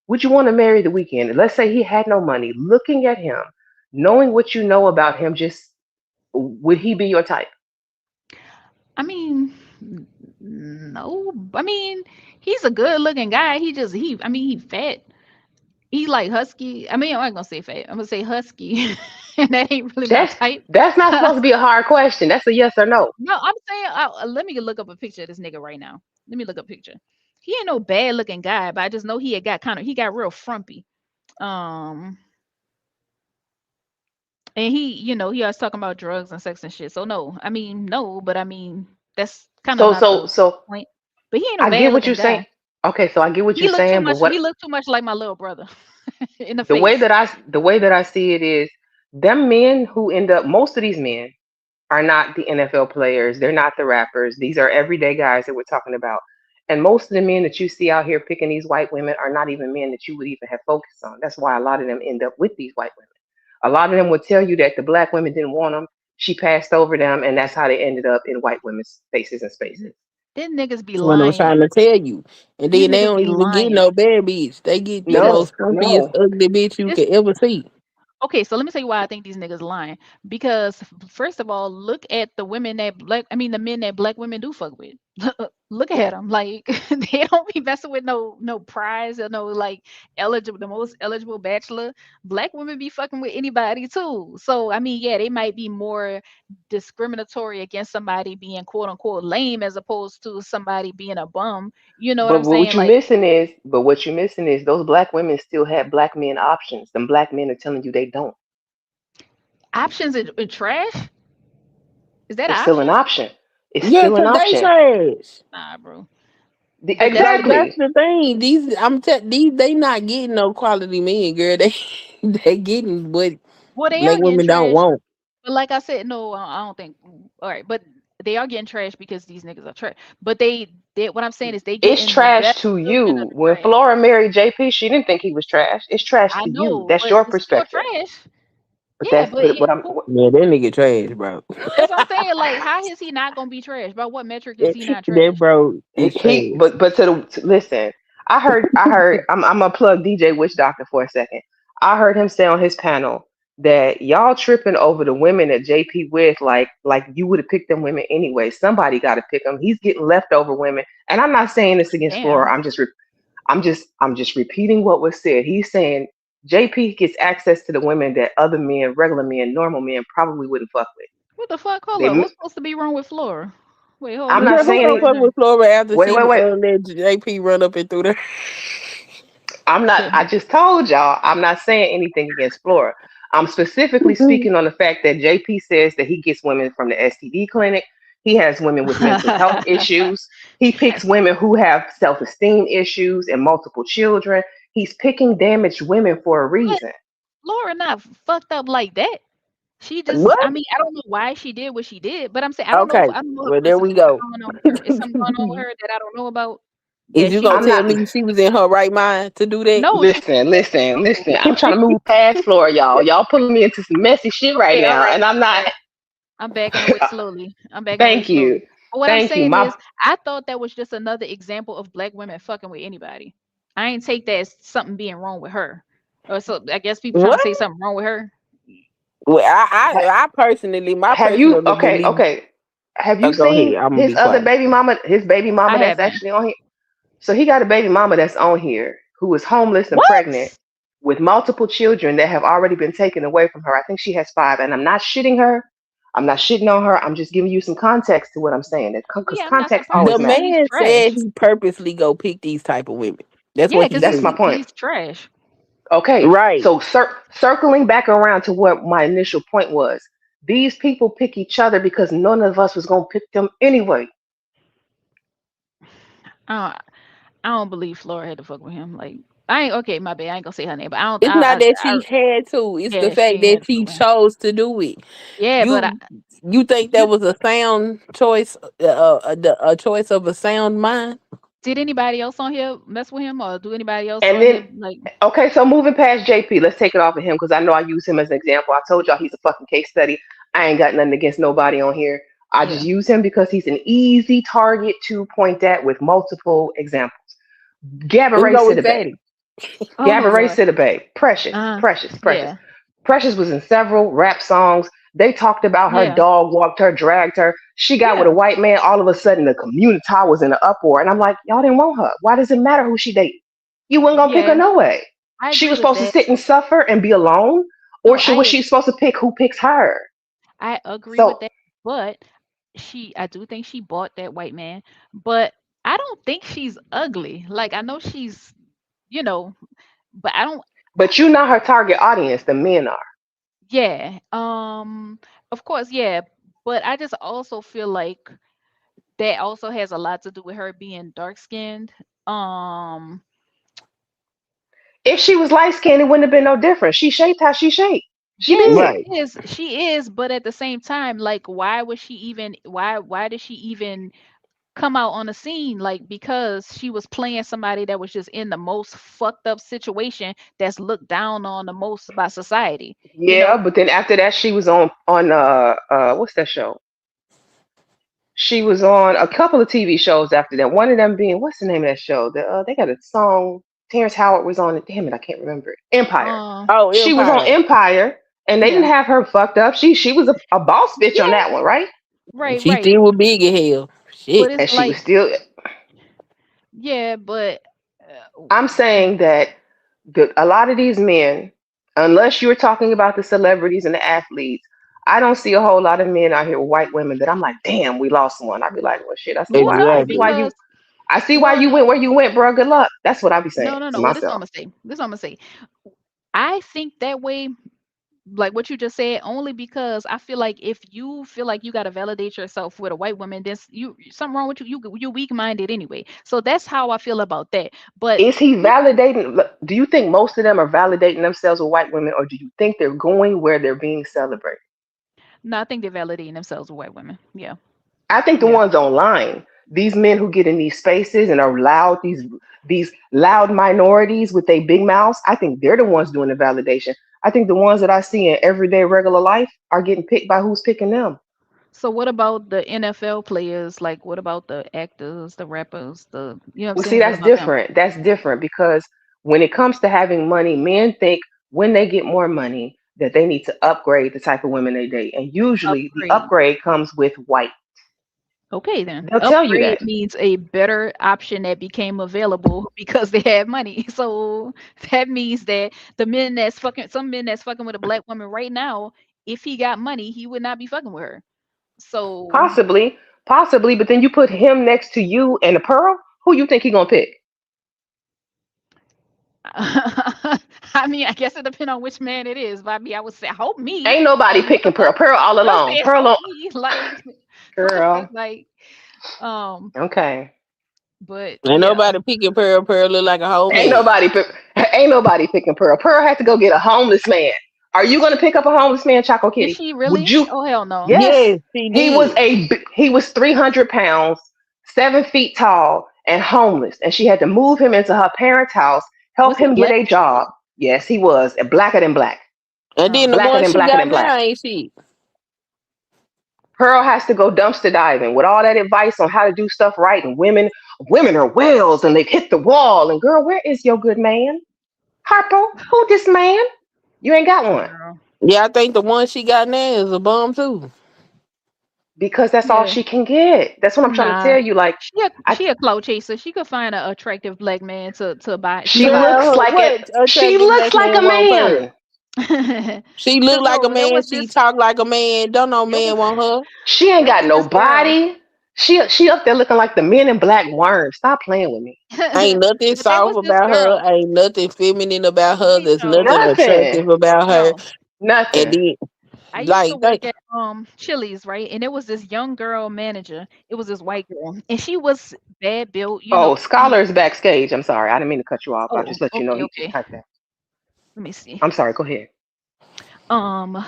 would you want to marry the weekend? And let's say he had no money. Looking at him, knowing what you know about him, just would he be your type? I mean, no. I mean, he's a good looking guy. I mean, he fat. He like husky. I mean, I'm not gonna say fat. I'm gonna say husky, and that ain't really my That's type. that's not supposed to be a hard question. That's a yes or no. No, I'm saying, let me look up a picture of this nigga right now. Let me look up a picture. He ain't no bad looking guy, but I just know he got real frumpy. Um, and he always talking about drugs and sex and shit. So no, I mean no, but I mean that's kind of So not so the so point. But he ain't no I get bad what you're looking saying. guy. Okay, so I get what you're saying, but He looked too much like my little brother in the the way face. that I see it is them men who end up most of these men are not the NFL players. They're not the rappers. These are everyday guys that we're talking about. And most of the men that you see out here picking these white women are not even men that you would even have focused on. That's why a lot of them end up with these white women. A lot of them would tell you that the black women didn't want them. She passed over them, and that's how they ended up in white women's faces and spaces. Then niggas be That's what I'm trying lying. to tell you. And These then they niggas don't be even get lying no bad bitch. They get the because No, most scumpiest, no. ugly bitch you this could ever see. okay, so let me tell you why I think these niggas lying. Because first of all, look at the women that the men that black women do fuck with. Look at them, like they don't be messing with no prize or no like eligible the most eligible bachelor. Black women be fucking with anybody too. So I mean, yeah, they might be more discriminatory against somebody being quote unquote lame as opposed to somebody being a bum. You know what But I'm saying? Like what you missing is those black women still have black men options. Them black men are telling you they don't. options in trash. Is that an It's still option? an option. It's Yeah, still an cause they option. trash. Nah, bro. But That's Exactly. the thing. These they not getting no quality men, girl. They they getting what well, they black are getting women don't trash. want. But like I said, no, I don't think. All right, but they are getting trashed because these niggas are trash. But they, what I'm saying is they It's getting the better trash to version of you. the When trash. Flora married JP, she didn't think he was trash. It's trash I to you. know, That's but your it's still perspective. trash. But Yeah, that's but but it, what I'm who, Yeah, that nigga trash, bro. that's what I'm saying. Like, how is he not gonna be trash? By what metric is he not That trash? bro is he trash. but listen. I heard I'm gonna plug DJ Witch Doctor for a second. I heard him say on his panel that y'all tripping over the women that JP with, like you would have picked them women anyway. Somebody got to pick them. He's getting leftover women, and I'm not saying this against Flora. Damn, I'm just repeating what was said. He's saying JP gets access to the women that other men, regular men, normal men probably wouldn't fuck with. what the fuck? Hold up, They, what's supposed to be wrong with Flora? Wait, hold. I'm Let me not Girl, see who what saying you gonna any. said fuck now. with Flora after Wait, she wait, wait. let JP run up and through there? I'm not. I just told y'all. I'm not saying anything against Flora. I'm specifically speaking on the fact that JP says that he gets women from the STD clinic. He has women with mental health issues. He picks women who have self-esteem issues and multiple children. He's picking damaged women for a But reason. Flora not fucked up like that. She just, I What? mean, I don't know why she did what she did, but I'm saying Okay, I don't know her well there we personally. What's go. going on with her? Is something going on with her that I don't know about? Is That you she gonna I'm was tell not. me she was in her right mind to do that? no, she Listen, listen, no. listen. I'm trying to move past Flora, y'all. Y'all pulling me into some messy shit right Okay, all now, right, and I'm all not. right. I'm backing away slowly. I'm backing away Thank you, slowly. But what I'm thank you. saying My is, I thought that was just another example of black women fucking with anybody. I ain't take that as something being wrong with her. Or so I guess people trying to What? say something wrong with her. Well, ha- I personally, my have you? personal Okay, belief. okay. Have you Go ahead. seen I'm gonna his be other quiet. baby mama? His baby I mama that's haven't. actually on here. So he got a baby mama that's on here who is homeless and pregnant What? with multiple children that have already been taken away from her. I think she has five, and I'm not shitting her. I'm not shitting on her. I'm just giving you some context to what I'm saying. Well, Because yeah, I'm not context surprised The always because matters. he's man said trash. he purposely go pick these type of women. That's Yeah, what he because That's he's my said. point. he's trash. Okay, Right. so circling back around to what my initial point was, these people pick each other because none of us was gonna pick them anyway. I I don't believe Flora had to fuck with him. Like, I ain't okay. My bad. I ain't gonna say her name, but I don't. It's not that she had to. It's the Yeah, she fact ain't that had to fuck she with him. chose to do it. Yeah, but You you think you that was a sound choice? A choice of a sound mind? did anybody else on here mess with him, or do anybody else And on here then, like? okay, so moving past JP, let's take it off of him because I know I use him as an example. I told y'all he's a fucking case study. I ain't got nothing against nobody on here. I just Yeah. use him because he's an easy target to point at with multiple examples. Let's Gabourey go with Sidibe. Fatty. Oh Gabourey Lord. Sidibe. Precious, Uh. precious, precious. Yeah. Precious was in several rap songs. They talked about her Yeah. dog walked her, dragged her. She got with a Yeah. white man. All of a sudden, the community was in an uproar. And I'm like, y'all didn't want her. Why does it matter who she dated? You weren't gonna pick her Yeah. no way. I She agree was with supposed to that. sit and suffer and be alone, or No, was she supposed to pick who picks her? I agree with So that. But I do think she bought that white man. But I don't think she's ugly. Like, I know she's, you know, but I don't. but you're not her target audience, the men are. Yeah. Of course, yeah. But I just also feel like that also has a lot to do with her being dark skinned. Um, If she was light skinned, it wouldn't have been no different. She shaped how she shaped. She yeah, did. Right. she is, but at the same time, like, why was she even? Why did she even come out on the scene? Like, because she was playing somebody that was just in the most fucked up situation, that's looked down on the most by society. You Yeah, know. but then after that, she was on what's that show? She was on a couple of TV shows after that. One of them being what's the name of that show? They got a song. Terrence Howard was on it. Damn it, I can't remember it. Empire. Oh, She was on Empire. Empire, and they didn't Yeah. have her fucked up. She was a boss bitch on Yeah. that one, right? And Right. she Right. still was big as hell. But Shit. it's And she was like, still. yeah, but I'm saying that a lot of these men, unless you're talking about the celebrities and the athletes, I don't see a whole lot of men out here with white women that I'm like, damn, we lost one. I'd be like, well, shit. well, no, I see Exactly. why you because I see why well, you went where you went, bro. Good luck. That's what I be saying no, no, to no. What is what I'm myself. gonna say? This is what I'm gonna say. I think that way, like what you just said, only because I feel like if you feel like you gotta validate yourself with a white woman, then you something wrong with you. You weak minded anyway. So that's how I feel about that. But Is he people, validating? Do you think most of them are validating themselves with white women, or do you think they're going where they're being celebrated? No, I think they're validating themselves with white women. Yeah. I think the Yeah. ones online, these men who get in these spaces and are loud, these loud minorities with their big mouths, I think they're the ones doing the validation. I think the ones that I see in everyday regular life are getting picked by who's picking them. So what about the NFL players? Like what about the actors, the rappers, the you know what I'm Well, see, saying? What that's about them? different. That's different because when it comes to having money, men think when they get more money that they need to upgrade the type of women they date. And usually the Upgrade. upgrade comes with white. Okay then. They'll tell you Upgrade that. means a better option that became available because they had money. So that means that the men that's fucking some men that's fucking with a black woman right now, if he got money, he would not be fucking with her. So Possibly, possibly, but then you put him next to you and a pearl, who you think he gonna pick? I mean, I guess it depends on which man it is. But I mean, I would say, hope me. Ain't nobody Like, what the picking Pearl. fuck? Pearl all You know what I'm alone. saying? Pearl Hope on me. Like, what the fuck? girl. Like, um, Okay. but Ain't yeah, nobody picking Pearl. Pearl look like a whole Ain't man. nobody ain't nobody picking Pearl. Pearl had to go get a homeless man. Are you gonna pick up a homeless man, Choco did Kitty? she Would really? you? Oh hell no. Yes. Yes, she did. He was 300 pounds, 7 feet tall, and homeless. And she had to move him into her parents' house, help Was he him get black? a job. Yes, he was. And blacker than black. And then Oh, the Blacker one than she blacker got than black. now ain't she? Pearl has to go dumpster diving with all that advice on how to do stuff right. And women are whales and they've hit the wall. And girl, where is your good man? Harpo, who this man? You ain't got one. girl. Yeah, I think the one she got now is a bum too. Because that's all Yeah. she can get. That's what I'm trying to Nah. tell you. Like, I She a clout chaser. She could find a attractive black man to buy to she buy looks Girl, like it. what She attractive looks black like a man want Pearl? man. her. She look Cause like a no, there man. was She this. talk like a man. Don't no There man was want her. She ain't there got was no this girl. body. She up there looking like the men in black worm. Stop playing with me. Ain't nothing But there soft was this about her. girl. Ain't nothing feminine about her. We There's know. nothing Nothing. attractive about her. No. And Nothing. then, I used to like, work at Chili's, right? And there was this young girl manager. It was this white girl, and she was bad built. You know, Oh, Scholar's backstage. I'm sorry. I didn't mean to cut you off. I'll oh, just let you know okay, he okay. typed that. Let me see. I'm sorry. Go ahead. Um,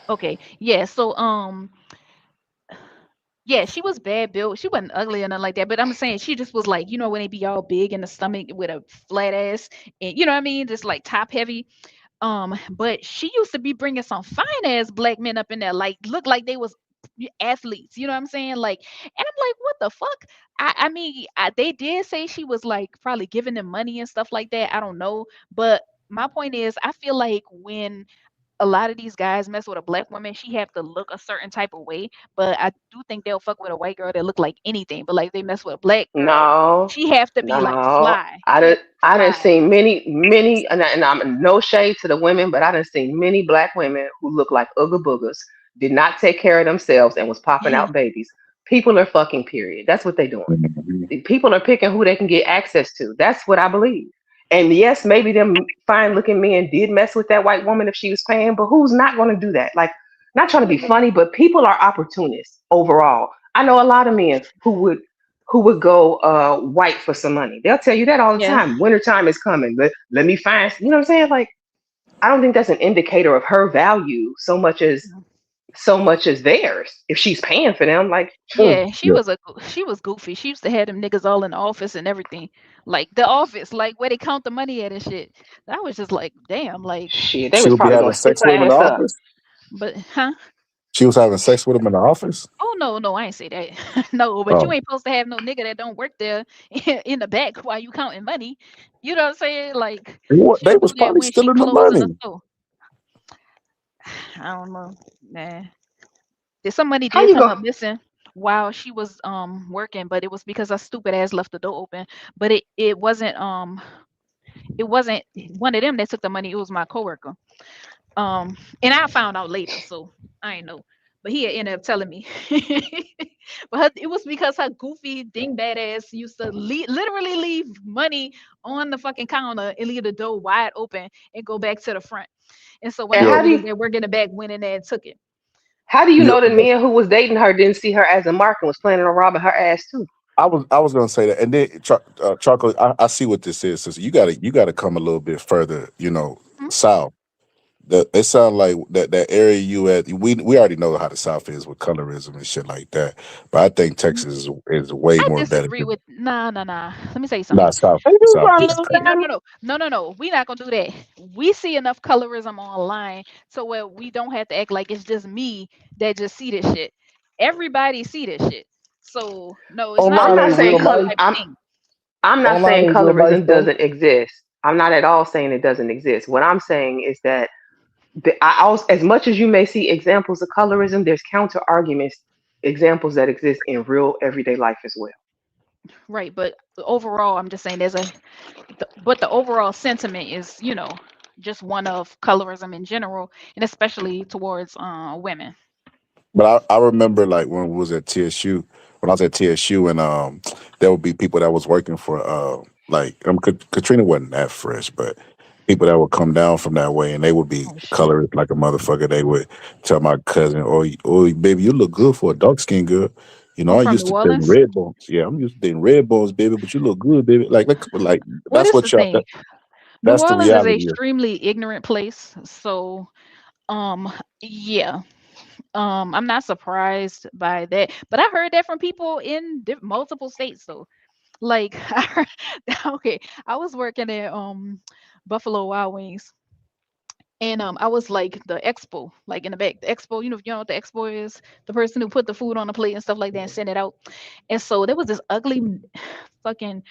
okay, yeah. So, yeah, she was bad built. She wasn't ugly or nothing like that. But I'm saying she just was like, you know, when they be all big in the stomach with a flat ass, and you know what I mean, just like top heavy. But she used to be bringing some fine ass black men up in there, like look like they was athletes. You know what I'm saying? Like, and I'm like, what the fuck? I mean, they did say she was like probably giving them money and stuff like that. I don't know, but my point is, I feel like when a lot of these guys mess with a black woman, she have to look a certain type of way. But I do think they'll fuck with a white girl that look like anything. But like they mess with a black girl, No, she have to be like no. fly. She have to be I done fly. seen many, and I'm no shade to the women, but I done seen many black women who look like ooga boogers, did not take care of themselves, and was popping out babies. People are fucking. Period. That's what they doing. Mhm. People are picking who they can get access to. That's what I believe. And yes, maybe them fine looking men did mess with that white woman if she was paying, but who's not going to do that? Like, not trying to be funny, but people are opportunists overall. I know a lot of men who would go white for some money. They'll tell you that all the Yeah. time. Wintertime is coming. Let me find, you know what I'm saying? Like, I don't think that's an indicator of her value so much as theirs. If she's paying for them, like, Yeah, she Yeah. was she was goofy. She used to have them niggas all in the office and everything. Like the office, like where they count the money at and shit. I was just like, damn, like shit, they She was would be probably having gonna stitch sex her with him in the ass up. office. but huh? She was having sex with him in the office. Oh no, no, I ain't say that. No, but you Oh, ain't supposed to have no nigga that don't work there in the back while you counting money. You know what I'm saying? Like They she'll do was that probably when she stealing the closing the money. store. I don't know. Nah. Some money How did you come go? up missing while she was working, but it was because her stupid ass left the door open. But it wasn't one of them that took the money. It was my coworker. And I found out later, so I ain't know. But he had ended up telling me. But it was because her goofy dingbat ass used to literally leave money on the fucking counter and leave the door wide open and go back to the front. And so one And of the Yo, niggas that worked in the back went in there and took it. how do you yo, know the man who was dating her didn't see her as a mark and was planning on robbing her ass too? I was gonna say that, and then Charcoal. I see what this is. So you gotta come a little bit further. Hmm? South. It sounds like that area you at. We already know how the South is with colorism and shit like that. But I think Texas is way I more better disagree than with nah. Let me say something. not South. Are you South from We is see crazy. Louisiana? no. We're not gonna do that. We see enough colorism online so where we don't have to act like it's just me that just see this shit. Everybody see this shit. So no, it's not I'm a Online not is saying real one nice. color. type of thing. I'm not saying Online is real nice colorism though. doesn't exist. I'm not at all saying it doesn't exist. What I'm saying is that I also, as much as you may see examples of colorism, there's counter arguments, examples that exist in real everyday life as well. Right, but overall I'm just saying but the overall sentiment is, just one of colorism in general and especially towards women. But I remember like when we was at TSU, when I was at TSU, and there would be people that was working for like Katrina wasn't that fresh, but people that would come down from that way and they would be Oh shit. colored like a motherfucker. They would tell my cousin, "Oh, baby, you look good for a dark skinned girl." You know, I'm I from used New to date Orleans. red bones. Yeah, I'm used to dating red bones, baby, but you look good, baby. Like Well, that's this the what y'all. thing. New That's the Orleans is a reality. extremely ignorant place. So, um, yeah, I'm not surprised by that. But I heard that from people in multiple states. So, like, I heard, okay, I was working at Buffalo Wild Wings, and I was like the expo, like in the back. The expo, you know what the expo is? The person who put the food on the plate and stuff like that and send it out. And so there was this ugly, fucking,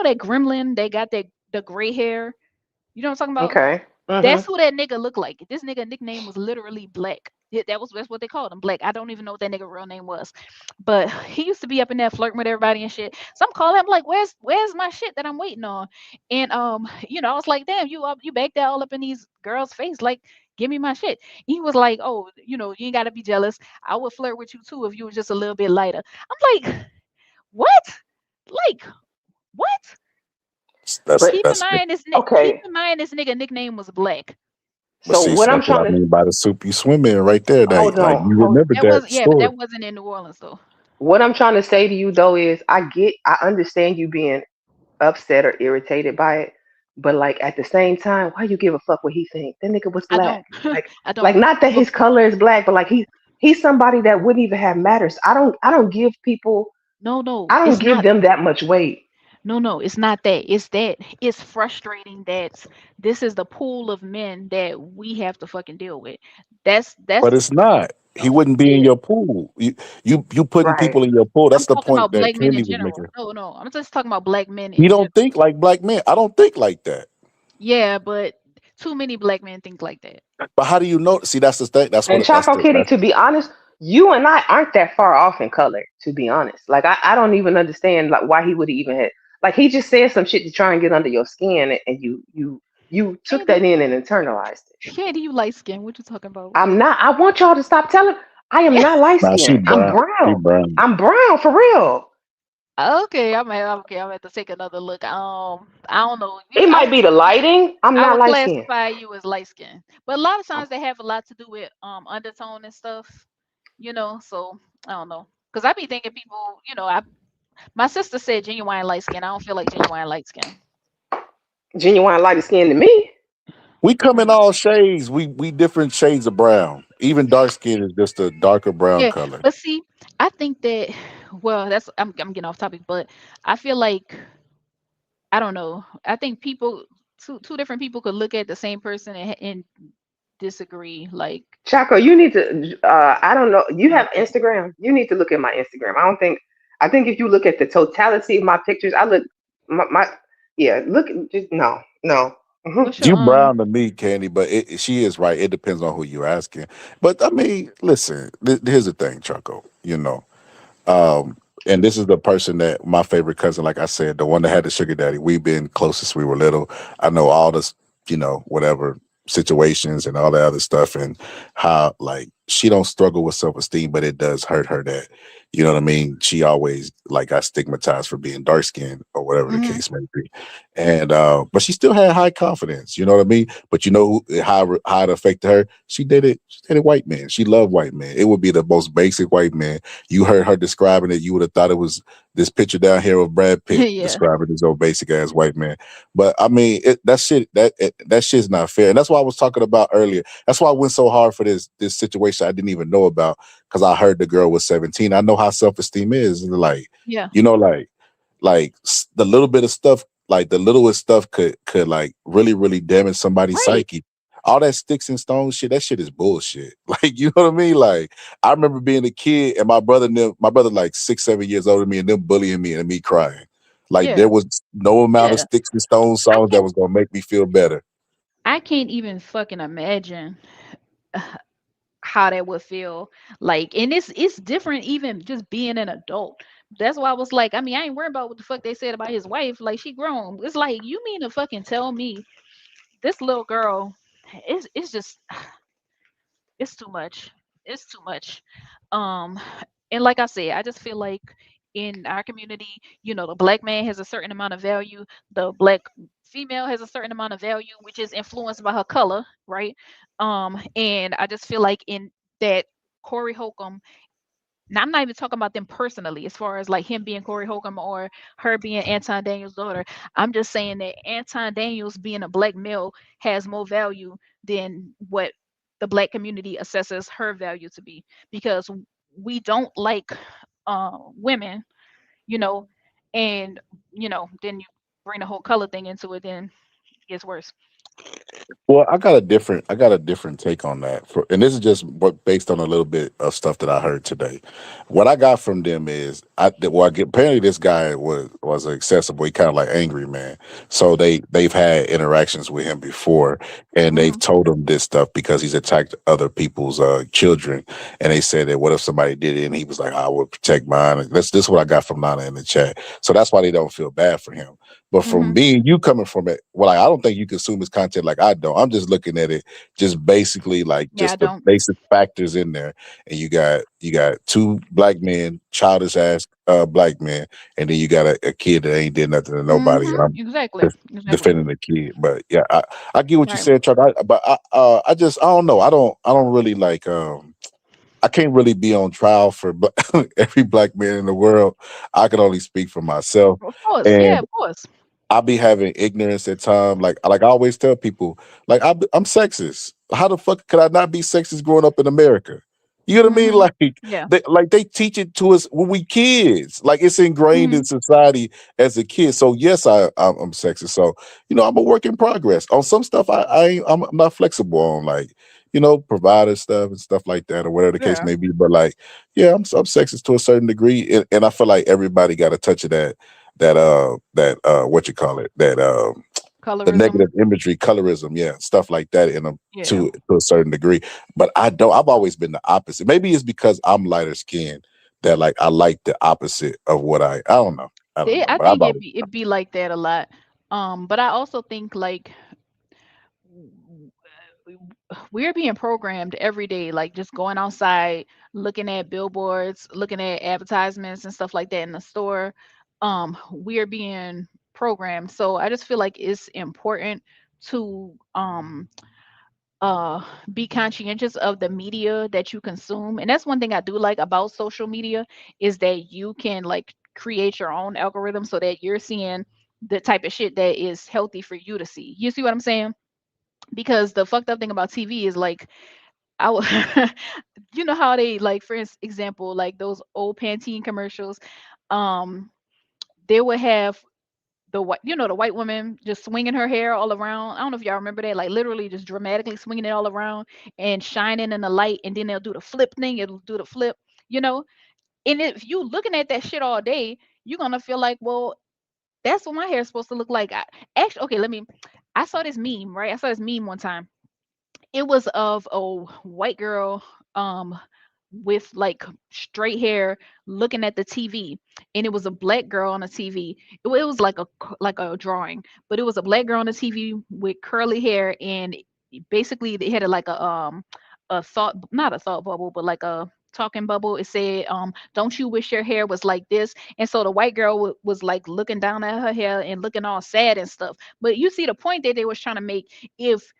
that gremlin. They got the gray hair. You know what I'm talking about? Okay. That's Mhm. who that nigga looked like. This nigga nickname was literally Black. Yeah, that's what they called him, Black. I don't even know what that nigga real name was, but he used to be up in there flirting with everybody and shit. So I'm calling him like, where's my shit that I'm waiting on? And I was like, damn, you back there all up in these girls' face, like, give me my shit. He was like, oh, you ain't gotta be jealous. I would flirt with you too if you were just a little bit lighter. I'm like, what? Like what? That's But Keep in that's mind keep okay. in mind this nigga nickname was Black. But So see, what I'm that's what I trying to mean by the soup you swim in right there. That hold like on. you Hold. remember That was that Yeah, but story. that wasn't in New Orleans though. What I'm trying to say to you though is I understand you being upset or irritated by it, but like at the same time, why you give a fuck what he think? That nigga was I black. don't. Like I like don't. not that But his color is black, but like he's somebody that wouldn't even have matters. I don't give people no, I don't it's give not. them that much weight. No, it's not that. It's frustrating that this is the pool of men that we have to fucking deal with. But That's it's not. He no, wouldn't it be in is. your pool. You putting Right. people in your pool. I'm That's the talking point about that black men Candy in was general. making. No, I'm just talking about black men He in don't general. think like black men. I don't think like that. Yeah, but too many black men think like that. But how do you know? See, that's the thing. That's And what that's Chaco the Kitty, that's to be honest, you and I aren't that far off in color, to be honest. Like I don't even understand like why he would even had like he just said some shit to try and get under your skin and you took that Candy, in and internalized it. Candy, you light skin. What you talking about? I'm not I want y'all to stop telling I am not light nah. She skinned. I'm brown. She brown. brown. I'm brown for real. Okay, I'm gonna have to take another look. I don't know. It might be the lighting. I'm I not would light skinned. classify you as light skin. But a lot of times they have a lot to do with undertone and stuff, so I don't know. Cause I be thinking people, my sister said genuine light skin. I don't feel like genuine light skin. Genuine light skinned to me. We come in Mm. all shades. We different shades of brown. Even dark skin is just a darker brown Yeah, color. but see, I think that well, I'm getting off topic, but I feel like I don't know. I think two different people could look at the same person and disagree Chaco, you need to. I don't know. You have like that. Instagram. You need to look at my Instagram. I don't think. I think if you look at the totality of my pictures, I look my yeah. Look, just no, no. Mhm. What's your You brown to me, Candy, but she is right. It depends on who you're asking. But I mean, listen. Here's the thing, Chucko. Um, and this is the person that my favorite cousin, like I said, the one that had the sugar daddy. We've been close since we were little. I know all this, whatever situations and all that other stuff, and how like she don't struggle with self esteem, but it does hurt her that, you know what I mean. She always like got stigmatized for being dark skinned or whatever the Mhm. case may be. And but she still had high confidence, you know what I mean? But you know how it affected her? She dated white men. She loved white men. It would be the most basic white man. You heard her describing it, you would have thought it was this picture down here of Brad Pitt Yeah. describing this old basic ass white man. But I mean, that shit's not fair, and that's why I was talking about earlier. That's why I went so hard for this situation I didn't even know about because I heard the girl was 17. I know how self esteem is, and like Yeah. you know, the little bit of stuff, like the littlest stuff, could like really damage somebody's Right. psyche. All that sticks and stones shit, that shit is bullshit. Like you know what I mean? Like I remember being a kid and my brother like 6, 7 years older than me, and them bullying me and me crying. Like Yeah. there was no amount of Yeah. sticks and stones I songs that can't was gonna make me feel better. I can't even fucking imagine how that would feel. Like, and it's different even just being an adult. That's why I was like, I mean, I ain't worried about what the fuck they said about his wife. Like, she grown. It's like, you mean to fucking tell me this little girl, it's just it's too much. It's too much. Um, and like I said, I just feel like in our community, the black man has a certain amount of value, the black female has a certain amount of value, which is influenced by her color, right? And I just feel like in that Corey Holcomb, now I'm not even talking about them personally, as far as like him being Corey Holcomb or her being Anton Daniels' daughter. I'm just saying that Anton Daniels being a black male has more value than what the black community assesses her value to be, because we don't like women, you know, and then you bring the whole color thing into it, then it gets worse. Well, I got a different take on that. And this is just based on a little bit of stuff that I heard today. What I got from them is, apparently this guy was accessible. He kind of like angry man. So they've had interactions with him before, and they've Hmm. told him this stuff because he's attacked other people's children. And they said that what if somebody did it, and he was like, I would protect mine. And this is what I got from Nana in the chat. So that's why they don't feel bad for him. But from Hmm. me and you coming from it, well, like, I don't think you consume his content like I don't. I'm just looking at it just basically like Yeah, I just the don't. basic factors in there. And you got two black men, childish ass black men, and then you got a kid that ain't did nothing to nobody. And I'm Exactly. def- Exactly. defending the kid. But yeah, I get what you Right. said, Chuck. I don't know. I don't really like I can't really be on trial for every black man in the world. I can only speak for myself. Of course. Yeah, And of course. I be having ignorance at time. Like I always tell people, like I'm sexist. How the fuck could I not be sexist growing up in America? You know what I mean? Hmm. Like Yeah. they teach it to us when we kids. Like it's ingrained Hmm. in society as a kid. So yes, I'm sexist. So I'm a work in progress. On some stuff, I'm not flexible on, like provider stuff and stuff like that, or whatever the case Yeah. may be. But like, yeah, I'm sexist to a certain degree, and I feel like everybody got a touch of that what you call it, that the Colorism. negative imagery, colorism, yeah, stuff like that in them, Yeah. to a certain degree. But I've always been the opposite. Maybe it's because I'm lighter skinned that like I like the opposite of what I don't know. I don't know. I But I've think it always be it be like that a lot. But I also think like we're being programmed every day, like just going outside, looking at billboards, looking at advertisements and stuff like that in the store. We're being programmed. So I just feel like it's important to uh be conscientious of the media that you consume. And that's one thing I do like about social media, is that you can like create your own algorithm so that you're seeing the type of shit that is healthy for you to see. You see what I'm saying? Because the fucked up thing about TV is like I w- you know how they, like, for example, like those old Pantene commercials, um they would have the white woman just swinging her hair all around. I don't know if y'all remember that, like literally just dramatically swinging it all around and shining in the light, and then they'll do the flip thing. It'll do the flip, you know. And if you looking at that shit all day, you're gonna feel like, well, that's what my hair is supposed to look like. Actually, okay, let me. I saw this meme, right? I saw this meme one time. It was of a white girl, um with like straight hair, looking at the TV, and it was a black girl on the TV. It was like like a drawing, but it was a black girl on the TV with curly hair, and basically they had like a thought, not a thought bubble, but like talking bubble, it said, "Don't you wish your hair was like this?" And so the white girl was like looking down at her hair and looking all sad and stuff. But you see the point that they was trying to make. If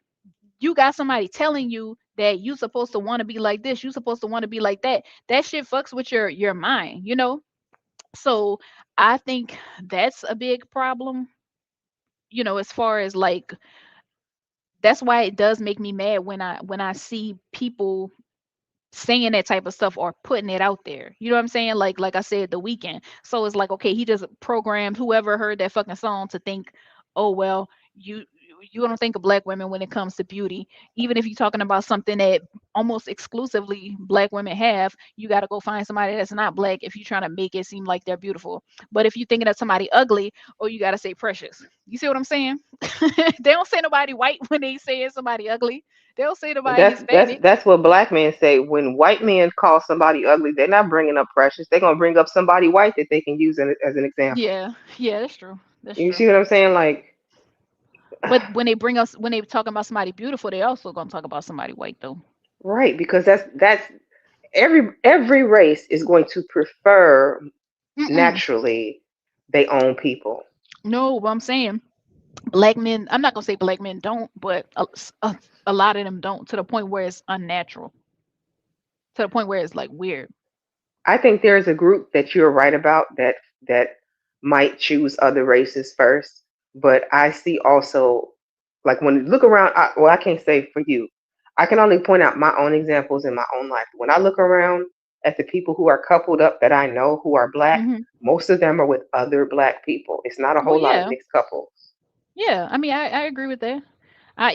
you got somebody telling you that you supposed to want to be like this, you supposed to want to be like that, that shit fucks with your mind, you know? So I think that's a big problem, as far as like, that's why it does make me mad when I see people saying that type of stuff or putting it out there. You know what I'm saying? Like I said, the weekend. So it's like, okay, he just programmed whoever heard that fucking song to think, oh well, you don't think of black women when it comes to beauty. Even if you're talking about something that almost exclusively black women have, you got to go find somebody that's not black if you're trying to make it seem like they're beautiful. But if you're thinking of somebody ugly, oh, you got to say precious. You see what I'm saying? They don't say nobody white when they say somebody ugly. They'll say nobody That's that's Hispanic. that's what black men say. When white men call somebody ugly, they're not bringing up precious. They're gonna bring up somebody white that they can use as an example. Yeah, yeah, that's true. That's You true. see what I'm saying? Like, But when they talking about somebody beautiful, they also gonna talk about somebody white though. right? Because that's every race is going to prefer Mm-mm. naturally they own people. No, what I'm saying, black men. I'm not gonna say black men don't, but a lot of them don't, to the point where it's unnatural. To the point where it's like weird. I think there's a group that you're right about that might choose other races first, but I see also like when you look around. Well, I can't say for you. I can only point out my own examples in my own life. When I look around at the people who are coupled up that I know who are black, Hmm. most of them are with other black people. It's not a Well, whole lot of yeah, mixed couples. yeah. I mean, I agree with that.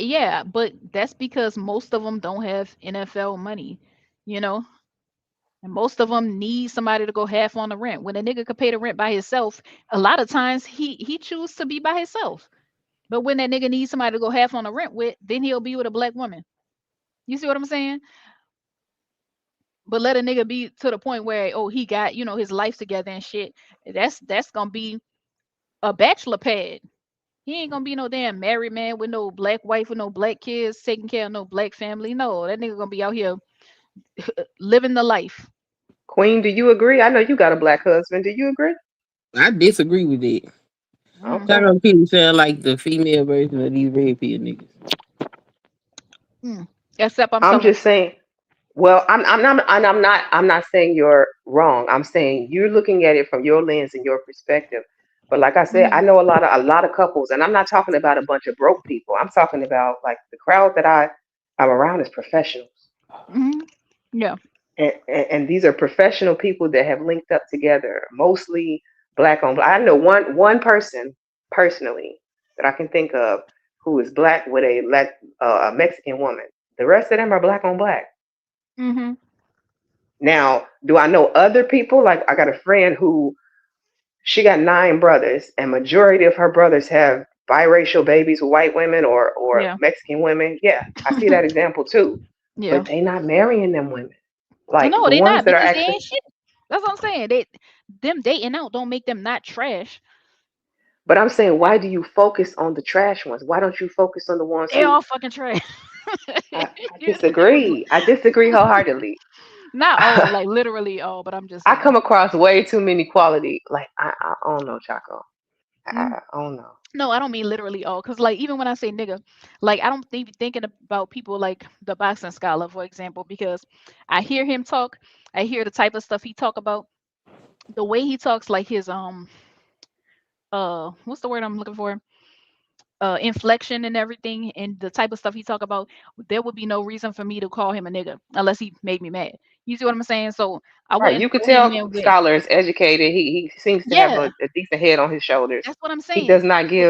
Yeah, but that's because most of them don't have NFL money, you know. And most of them need somebody to go half on the rent. When a nigga could pay the rent by himself, a lot of times he choose to be by himself. But when that nigga needs somebody to go half on the rent with, then he'll be with a black woman. You see what I'm saying? But let a nigga be to the point where, oh, he got, his life together and shit. That's gonna be a bachelor pad. He ain't gonna be no damn married man with no black wife with no black kids taking care of no black family. No, that nigga gonna be out here living the life. Queen, do you agree? I know you got a black husband. Do you agree? I disagree with it. Mm, Okay. Some people sound like the female version of these red pill niggas. mm. Except I'm I'm telling. just saying. Well, I'm not saying you're wrong. I'm saying you're looking at it from your lens and your perspective. But like I said, I Mm, know a lot of couples, and I'm not talking about a bunch of broke people. I'm talking about like the crowd that I'm around is professionals, mm, yeah. and these are professional people that have linked up together, mostly black on black. I know one person personally that I can think of who is black with a Mexican woman. The rest of them are black on black. Hmm. Now, do I know other people? Like I got a friend who she got 9 brothers, and majority of her brothers have biracial babies with white women or Yeah. Mexican women. Yeah, I see that example too. Yeah. But they not marrying them women. Like No, the they ones not, that are because they actually. ain't shit. That's what I'm saying. Them dating out don't make them not trash. But I'm saying, why do you focus on the trash ones? Why don't you focus on the ones They who? all fucking trash. I disagree. I disagree wholeheartedly. Not all, like literally all, but I'm just I saying. come across way too many quality. Like I don't know, Chaco. Mm. I don't know. No, I don't mean literally all, cause like even when I say nigga, like I don't think thinking about people like the boxing scholar, for example, because I hear him talk, I hear the type of stuff he talk about, the way he talks, like his what's the word I'm looking for? Inflection and everything, and the type of stuff he talk about, there would be no reason for me to call him a nigga unless he made me mad. You see what I'm saying? So I Right, wouldn't you could throw him tell in with, Scholar is educated. He seems to have yeah, a decent head on his shoulders. that's what I'm He saying. does not But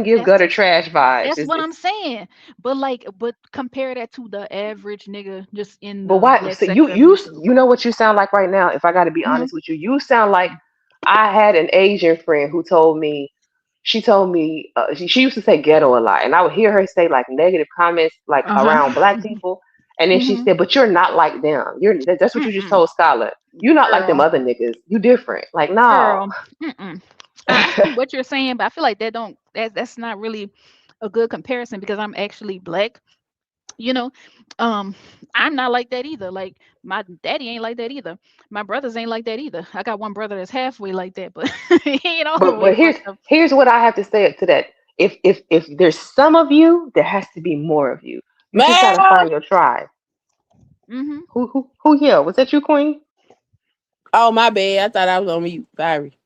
give that's gutter trash vibes. that's what It's I'm saying. But like, but compare that to the average nigga just in but the why? black So you sector of you YouTube. you know what you sound like right now. If I got to be Hmm. honest with you, you sound like I had an Asian friend who told me. She told me she used to say ghetto a lot, and I would hear her say like negative comments like Uh around huh. black people, and then she Hmm. said, "But you're not like them. That's what you just Mm-mm. told Scholar. You're not like them Girl, other niggas. You different. Like no." girl. Mm-mm. I see what you're saying, but I feel like that's not really a good comparison because I'm actually black. you know. um I'm not like that either. Like my daddy ain't like that either. My brothers ain't like that either. I got one brother that's halfway like that, but he ain't all the But way here's fucked up. what I have to say to that. If there's some of you, there has to be more of you. You just gotta Man. find your tribe. Hmm. Who here? Was that you, Queen? Oh, my bad. I thought I was on mute. Sorry.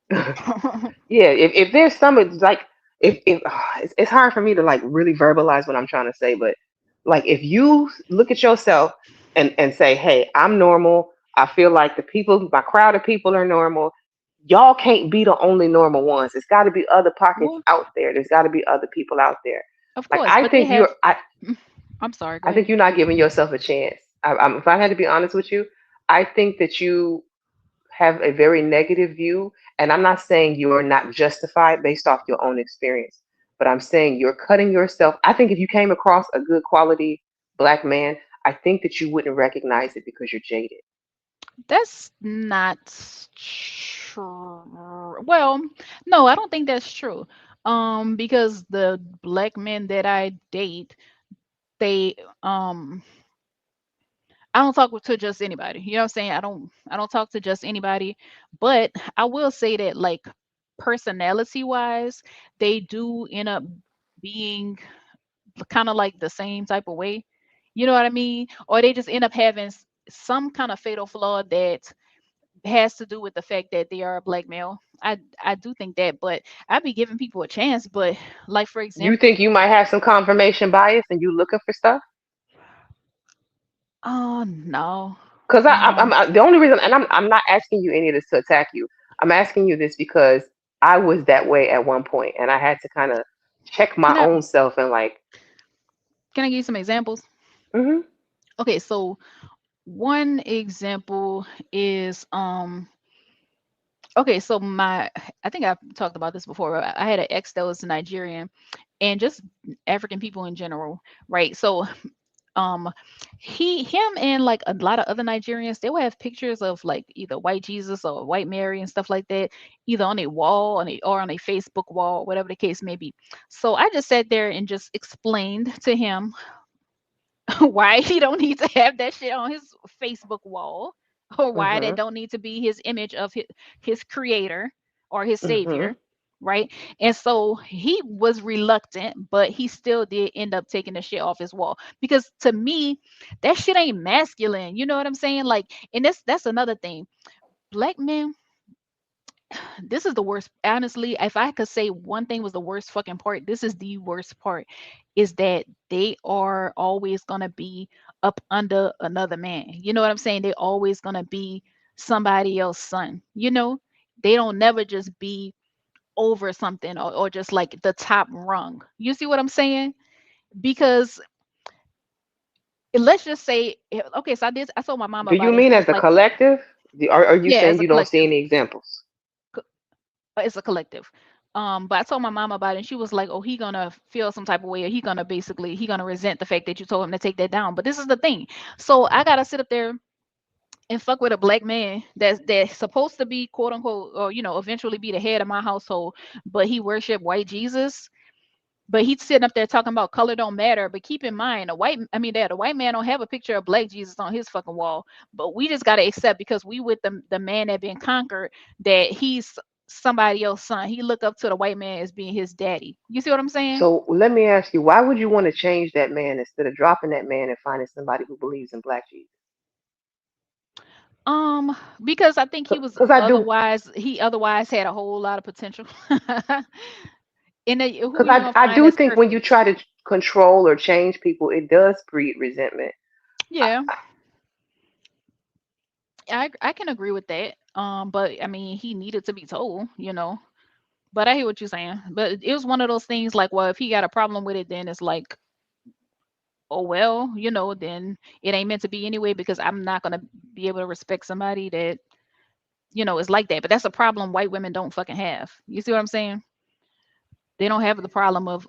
Yeah, if there's some, it's like, if it's hard for me to like really verbalize what I'm trying to say, but like if you look at yourself and say, hey, I'm normal. I feel like the people, my crowd of people are normal. Y'all can't be the only normal ones. There's got to be other pockets Well, out there. There's got to be other people out there. of Like course, but they have. I'm sorry, go I think ahead. you're not giving yourself a chance. If I had to be honest with you, I think that you have a very negative view. And I'm not saying you're not justified based off your own experience, but I'm saying you're cutting yourself. I think if you came across a good quality black man, I think that you wouldn't recognize it because you're jaded. That's not true. Well, no, I don't think that's true. Because the black men that I date, they I don't talk to just anybody. You know what I'm saying? I don't talk to just anybody, but I will say that like personality wise, they do end up being kind of like the same type of way. You know what I mean? Or they just end up having some kind of fatal flaw that has to do with the fact that they are a black male. I do think that, but I'd be giving people a chance. But like for You example, think you might have some confirmation bias and you looking for stuff? oh no, Because no, the only reason, and I'm not asking you any of this to attack you. I'm asking you this because I was that way at one point, and I had to kind of check my can I own self and like, can I give you some examples? hmm Okay, so one example is okay, so my I think I've talked about this before. I had an ex that was Nigerian and just African people in general, right? So um him and like a lot of other Nigerians, they will have pictures of like either white Jesus or white Mary and stuff like that, either on a wall or on a Facebook wall, whatever the case may be. So I just sat there and just explained to him why he don't need to have that shit on his Facebook wall, or why that hmm don't need to be his image of his creator or his hmm savior, right? And so he was reluctant, but he still did end up taking the shit off his wall because to me, that shit ain't masculine. You know what I'm saying? Like, and that's another thing. Black men, this is the worst. Honestly, if I could say one thing was the worst fucking part, this is the worst part, is that they are always gonna be up under another man. You know what I'm saying? They always gonna be somebody else's son. You know, they don't never just be over something or just like the top rung. You see what I'm saying? Because let's just say, okay, so I told my mom Do you about it, and mean she was as a like, collective? Are you yeah, saying as a you don't see collective. any examples? It's a collective. But I told my mom about it, and she was like, "Oh, he gonna feel some type of way, or he gonna resent the fact that you told him to take that down." But this is the thing. So I gotta sit up there and fuck with a black man that's supposed to be quote unquote, or eventually be the head of my household, but he worship white Jesus. But he's sitting up there talking about color don't matter. But keep in mind, a white man don't have a picture of black Jesus on his fucking wall. But we just gotta accept because we with the man that been conquered that he's somebody else's son. He look up to the white man as being his daddy. You see what I'm saying? So let me ask you, why would you want to change that man instead of dropping that man and finding somebody who believes in black Jesus? Um, because I think Because I do, he otherwise had a whole lot of potential. And who because you gonna I find do that's think when perfect? you try to control or change people, it does breed resentment. I, Yeah, I can agree with that. But I mean, he needed to be told. But I hear what you're saying. But it was one of those things like, well, if he got a problem with it, then it's like, oh well, then it ain't meant to be anyway because I'm not gonna be able to respect somebody that is like that. But that's a problem white women don't fucking have. You see what I'm saying? They don't have the problem of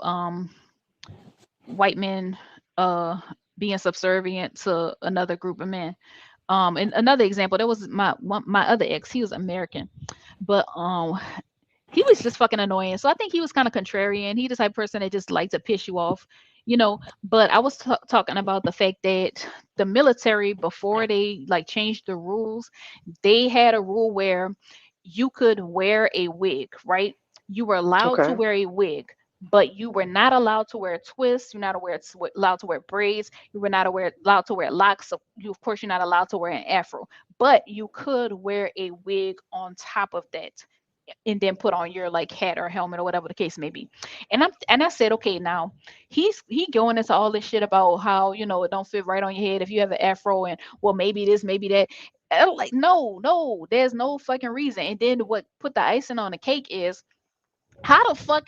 white men uh being subservient to another group of men. And another example, that was my other ex. He was American, but he was just fucking annoying. So I think he was kind of contrarian. He the type of person that just liked to piss you off. But I was talking about the fact that the military, before they like changed the rules, they had a rule where you could wear a wig, right? You were allowed to Okay. wear a wig, but you were not allowed to wear twists. You're not allowed to wear braids. You were not allowed to wear locks. So you, of course, you're not allowed to wear an afro, but you could wear a wig on top of that, and then put on your like hat or helmet or whatever the case may be. And I said, okay, now he going into all this shit about how it don't fit right on your head if you have an afro, and well, maybe this, maybe that. I'm like, no, no, there's no fucking reason. And then what put the icing on the cake is, how the fuck,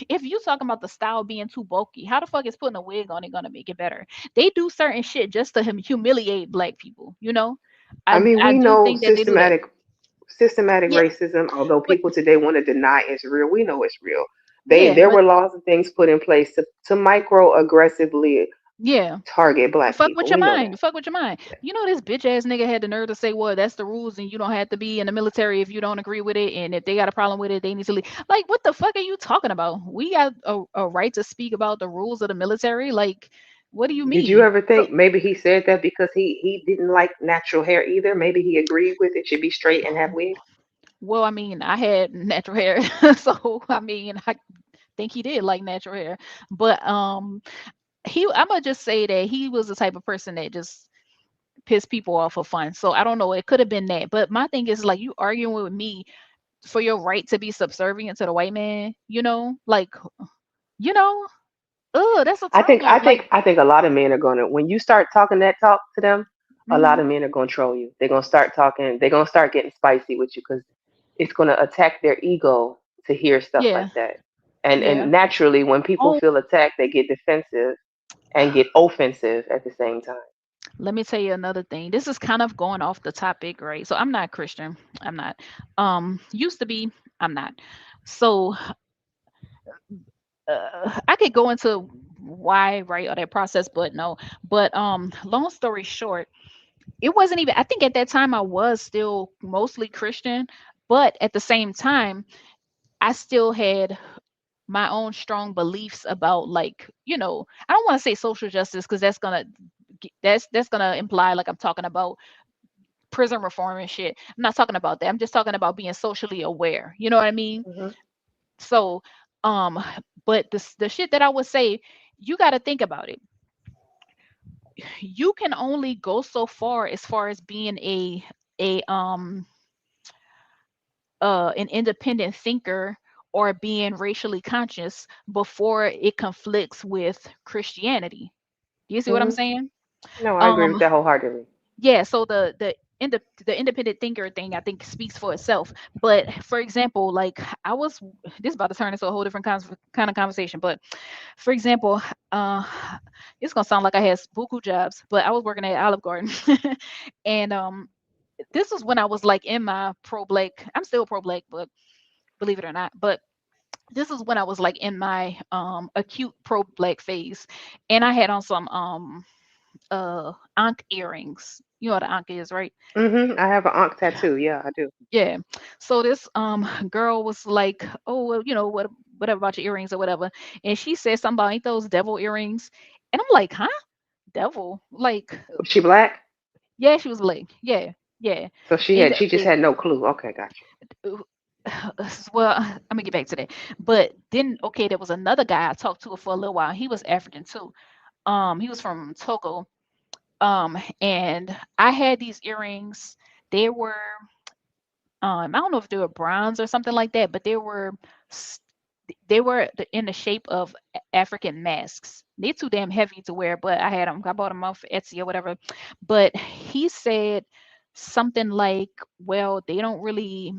if you talking about the style being too bulky, how the fuck is putting a wig on it gonna make it better? They do certain shit just to humiliate black people. I I mean, I we do know think that they do that. systematic Yeah, racism, although but people today want to deny it's real, we know it's real. yeah, There but were laws and things put in place to micro aggressively yeah. target black Fuck people. with your We know mind. that. Fuck with your mind. This bitch ass nigga had the nerve to say, "Well, that's the rules, and you don't have to be in the military if you don't agree with it. And if they got a problem with it, they need to leave." Like, what the fuck are you talking about? We got a right to speak about the rules of the military. Like, what do you Did you mean? ever So, think maybe he said that because he didn't like natural hair either? Maybe he agreed with it should be straight and have wigs. well, I mean, I had natural hair, so I mean, I think he did like natural hair, but I'm gonna just say that he was the type of person that just piss people off for fun. So I don't know. It could have been that. But my thing is, like, you arguing with me for your right to be subservient to the white man, like, you know, that's a turn off. Like, I think a lot of men are gonna when you start talking that talk to them, a lot hmm of men are gonna troll you. They're gonna start talking. They're gonna start getting spicy with you because it's gonna attack their ego to hear stuff like yeah, that. yeah. And naturally, when people Oh, feel attacked, they get defensive and get offensive at the same time. let me tell you another thing. This is kind of going off the topic, right? So I'm not Christian. I'm not. Used to be. I'm not. So I could go into why, right, or that process, but no. But long story short, it wasn't even, I think at that time I was still mostly Christian, but at the same time I still had my own strong beliefs about, like, I don't want to say social justice, because that's gonna imply like I'm talking about prison reform and shit. I'm not talking about that. I'm just talking about being socially aware, you know what I mean? Hmm. So um but the shit that I would say, you got to think about it. You can only go so far as being a an independent thinker or being racially conscious before it conflicts with Christianity. Do you see what I'm Hmm. saying? No, I agree with Um, that wholeheartedly. yeah. So the independent thinker thing, I think, speaks for itself. But for example, like, this is about to turn into a whole different kind of conversation. But for example, uh, it's gonna sound like I had buku jobs, but I was working at Olive Garden, and this was when I was like in my pro black. I'm still pro black, but believe it or not. But this is when I was like in my acute pro black phase, and I had on some ankh earrings. You know what an ankh is, right? I have an ankh tattoo. Yeah, I do. Yeah. So this girl was like, "Oh, well, whatever about your earrings or whatever," and she said something about, "Ain't those devil earrings?" And I'm like, "Huh? Devil?" Like, Was she black? yeah, she was like, "Yeah, yeah." So And she just okay, had no clue. Okay, gotcha. well, I'm gonna get back to that. But then, okay, there was another guy I talked to for a little while. He was African too. He was from Togo. And I had these earrings. They were, I don't know if they were bronze or something like that, but s- in the shape of African masks. They're too damn heavy to wear, but I had them. I bought them off Etsy or whatever. But he said something like, "Well, they don't really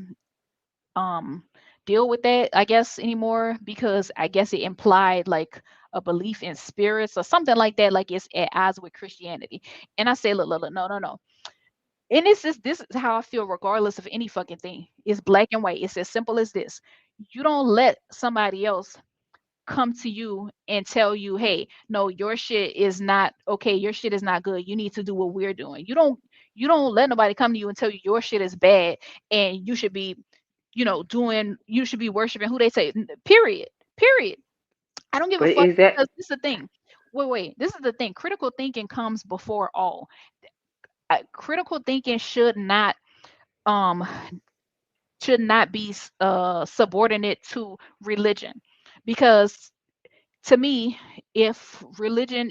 um deal with that, I guess, anymore, because I guess it implied like a belief in spirits or something like that, like it's at odds with Christianity." And I say, look, no, no, no. And this is how I feel regardless of any fucking thing. It's black and white. It's as simple as this. You don't let somebody else come to you and tell you, "Hey, no, your shit is not okay. Your shit is not good. You need to do what we're doing." You don't let nobody come to you and tell you your shit is bad, and you should be, you should be worshiping who they say. Period. Period. I don't give a But fuck is that, because this is the thing. Wait. This is the thing. Critical thinking comes before all. Critical thinking um should not be subordinate to religion, because to me, if religion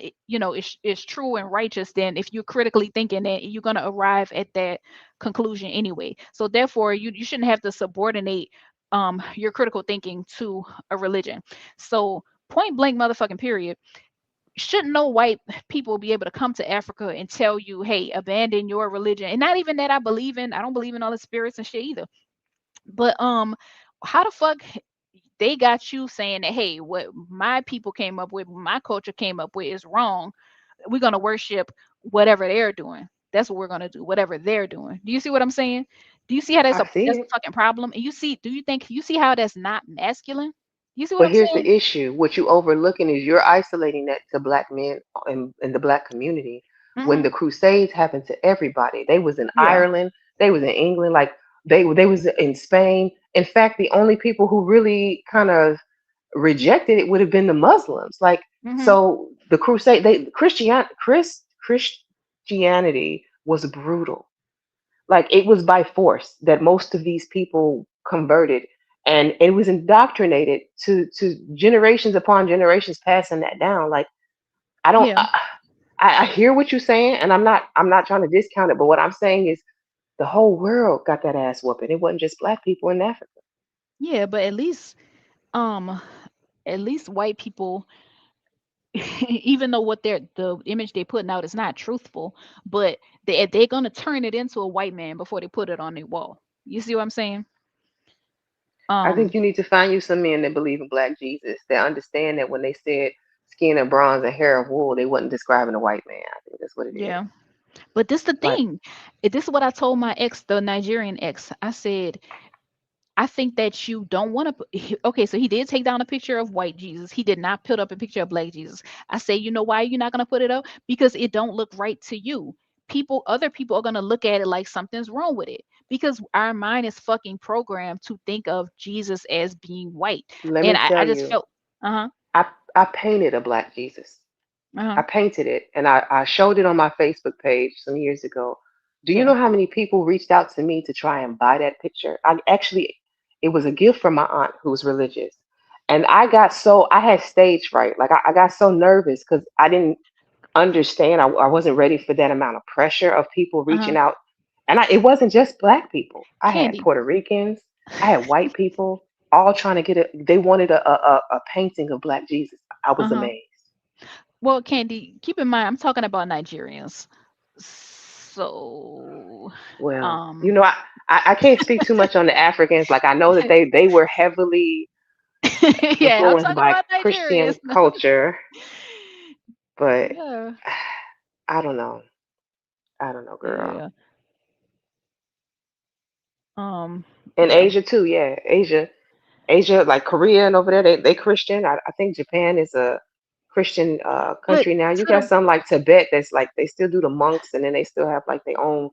is true and righteous, then if you're critically thinking it, you're going to arrive at that conclusion anyway. So therefore you shouldn't have to subordinate your critical thinking to a religion. So point blank motherfucking period, shouldn't no white people be able to come to Africa and tell you, hey, abandon your religion? And not even that I don't believe in all the spirits and shit either. But how the fuck they got you saying that, hey, what my people came up with, my culture came up with is wrong. We're gonna worship whatever they're doing. That's what we're gonna do, whatever they're doing. Do you see what I'm saying? Do you see how I see that's a it. fucking problem? And you see how that's not masculine? You see what But I'm here's the saying? issue. What you overlooking is you're isolating that to black men in the black community. When Mm-hmm. the Crusades happened to everybody, they was in Yeah. Ireland, they was in England, like they was in Spain. In fact, the only people who really kind of rejected it would have been the Muslims. Like, Mm-hmm. so the Crusade, Christianity was brutal. Like, it was by force that most of these people converted, and it was indoctrinated to generations upon generations passing that down. Like, I don't. Yeah. I hear what you're saying, and I'm not trying to discount it, but what I'm saying is the whole world got that ass whooping. It wasn't just black people in Africa. Yeah, but um at least white people, even though the image they're putting out is not truthful, but they're gonna turn it into a white man before they put it on their wall. You see what I'm saying? I think Um, you need to find you some men that believe in black Jesus, that understand that when they said skin of bronze and hair of wool, they wasn't describing a white man. I think that's what it is. yeah. But this the Like, thing. This is what I told my ex, the Nigerian ex. I said, I think that you don't want to. Okay, so he did take down a picture of white Jesus. He did not put up a picture of black Jesus. I say, you know why you're not gonna put it up? Because it don't look right to you. Other people are gonna look at it like something's wrong with it, because our mind is fucking programmed to think of Jesus as being white. let And me I tell just you, felt, uh huh, I I painted a black Jesus. uh huh, I painted it and I showed it on my Facebook page some years ago. Do you yeah, know how many people reached out to me to try and buy that picture? I actually, it was a gift from my aunt who's religious. And I had stage fright. Like, I got so nervous because I didn't understand. I wasn't ready for that amount of pressure of people uh huh. reaching out. And it wasn't just black people. I had Candy. Puerto Ricans, I had white people, all trying to get it. They wanted a painting of black Jesus. I Uh was huh. amazed. Well, Candy, keep in mind, I'm talking about Nigerians. So, Well, um, I can't speak too much on the Africans. Like, I know that they were heavily yeah, I'm influenced talking by about Christian Nigerians. culture, but Yeah, I don't know. I don't know, girl. yeah. Um, And yeah. Asia too, yeah. Asia, like Korea and over there, they Christian. I think Japan is a Christian But country now. You to got the some like Tibet that's like they still do the monks, and then they still have like their own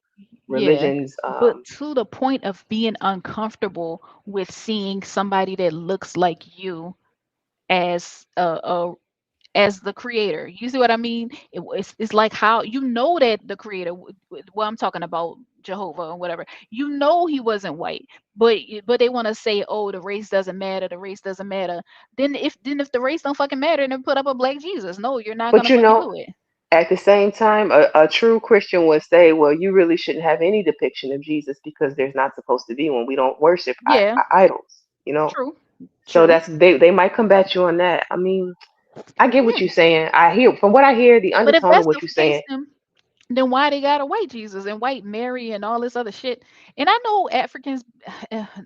yeah, religions. but to the point of being uncomfortable with seeing somebody that looks like you as as the creator. You see what I mean? It's like how you know that the creator, well, I'm talking about Jehovah or whatever. You know he wasn't white, but they want to say, oh, the race doesn't matter. The race doesn't matter. Then if the race don't fucking matter, then put up a black Jesus. No, you're not But gonna fucking do it. at the same time, a true Christian would say, well, you really shouldn't have any depiction of Jesus because there's not supposed to be one. We don't worship Yeah, idols, you know? true, So true. they might combat you on that. I mean, I get what Yeah, you're saying. I hear, from what I hear, the but if undertone of that's what the you're case, saying. then why they got a white Jesus and white Mary and all this other shit? And I know Africans,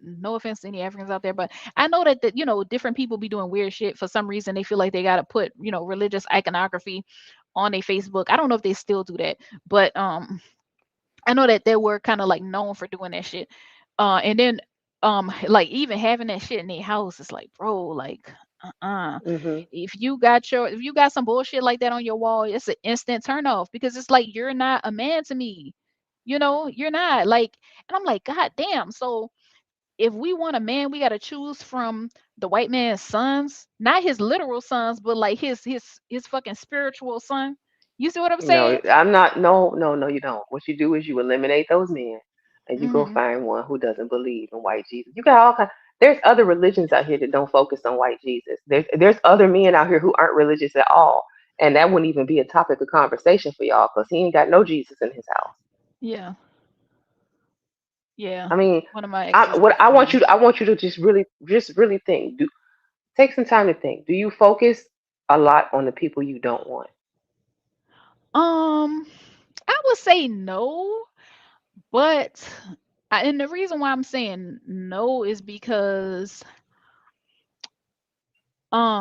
no offense to any Africans out there, but I know that different people be doing weird shit for some reason. They feel like they gotta put religious iconography on their Facebook. I don't know if they still do that, but I know that they were kind of like known for doing that shit. And then like even having that shit in their house is like, bro, like uh-uh. Hmm. If you got some bullshit like that on your wall, it's an instant turn off, because it's like you're not a man to me. You're not like, and I'm like, God damn. So if we want a man, we got to choose from the white man's sons, not his literal sons, but like his fucking spiritual son. You see what I'm No, saying? I'm not. No, no, no, you don't. What you do is you eliminate those men, and you go Hmm. find one who doesn't believe in white Jesus. You got all kind. There's other religions out here that don't focus on white Jesus. There's other men out here who aren't religious at all, and that wouldn't even be a topic of conversation for y'all because he ain't got no Jesus in his house. Yeah, yeah. I mean, One of my ex's what best friends. I want you to just really think. Take some time to think. Do you focus a lot on the people you don't want? Um, I would say no, but and the reason why I'm saying no is because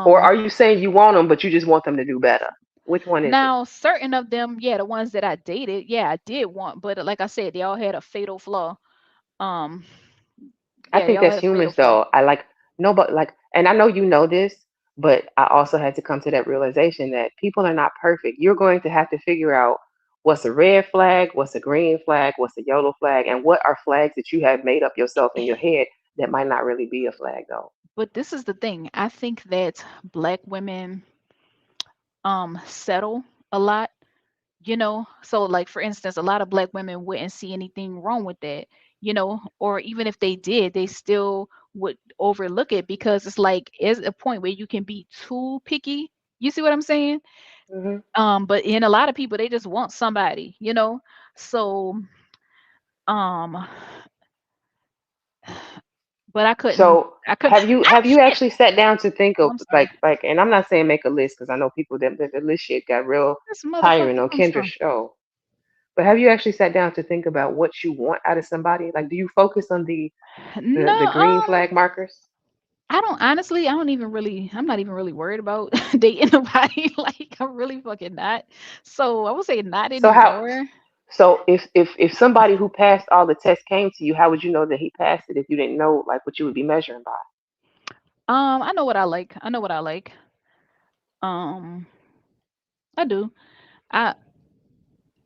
Or um are you saying you want them, but you just want them to do better? Which one is it? now certain of them, yeah, the ones that I dated, yeah, I did want, but like I said, they all had a fatal flaw. Um, I yeah, they think all that's had a fatal humans, flaw. though. I like no, but like, and I know you know this, but I also had to come to that realization that people are not perfect. You're going to have to figure out what's a red flag, what's a green flag, what's a yellow flag, and what are flags that you have made up yourself in your head that might not really be a flag, though. But this is the thing. I think that black women settle a lot, you know. So like for instance, a lot of black women wouldn't see anything wrong with that, you know, or even if they did, they still would overlook it because it's like is a point where you can be too picky. You see what I'm saying? Hmm. But in a lot of people they just want somebody, you know. So um but So I couldn't ah have you shit. actually sat down to think Oh, of I'm sorry. and I'm not saying make a list because I know people that the list shit got real This tiring motherfucking on Kendra's Armstrong. show. But have you actually sat down to think about what you want out of somebody? Like, do you focus on the No, green flag markers? I don't honestly, I don't even really I'm not even really worried about dating nobody. Like I'm really fucking not. So I would say not So how? anymore. So if somebody who passed all the tests came to you, how would you know that he passed it if you didn't know like what you would be measuring by? I know what I like. I know what I like. Um, I do. I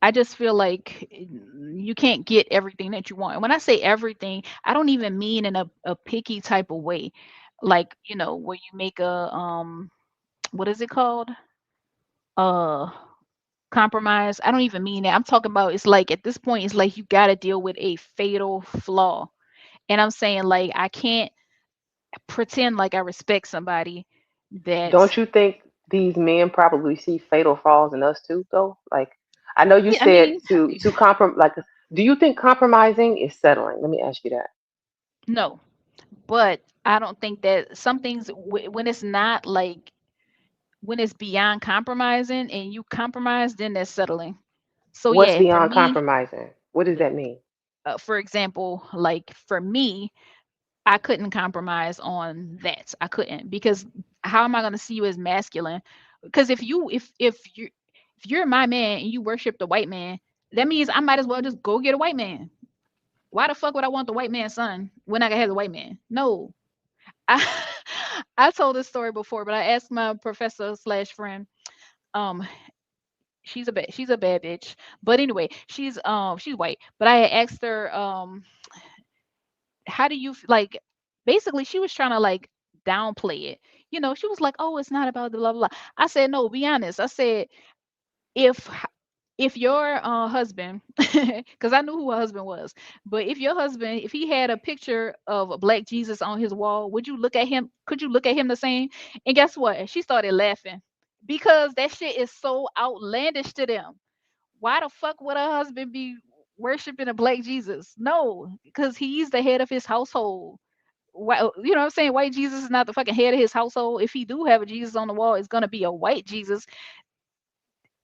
I just feel like you can't get everything that you want. And when I say everything, I don't even mean in a picky type of way. Like, you know, where you make a what is it called? Uh compromise. I don't even mean that. I'm talking about it's like at this point it's like you got to deal with a fatal flaw. And I'm saying like I can't pretend like I respect somebody that Don't you think these men probably see fatal flaws in us too, though? Like, I know you yeah, I said mean, to like, do you think compromising is settling? Let me ask you that. no, but I don't think that some things when it's not like when it's beyond compromising and you compromise, then that's settling. So What's yeah, for beyond me, compromising? What does that mean? for example, like for me, I couldn't compromise on that. I couldn't because how am I going to see you as masculine? Because if you're my man and you worship the white man, that means I might as well just go get a white man. Why the fuck would I want the white man's son when I can have the white man? No. I I told this story before, but I asked my professor slash friend. Um, she's a bad bitch, but anyway, she's white. But I had asked her how do you like? Basically, she was trying to like downplay it. You know, she was like, "Oh, it's not about the blah blah blah." I said, "No, be honest." I said, "If if your husband, because I knew who her husband was, but if your husband, if he had a picture of a black Jesus on his wall, would you look at him? Could you look at him the same?" And guess what? She started laughing because that shit is so outlandish to them. Why the fuck would her husband be worshiping a black Jesus? No, because he's the head of his household. Why, you know what I'm saying? White Jesus is not the fucking head of his household. If he do have a Jesus on the wall, it's gonna be a white Jesus.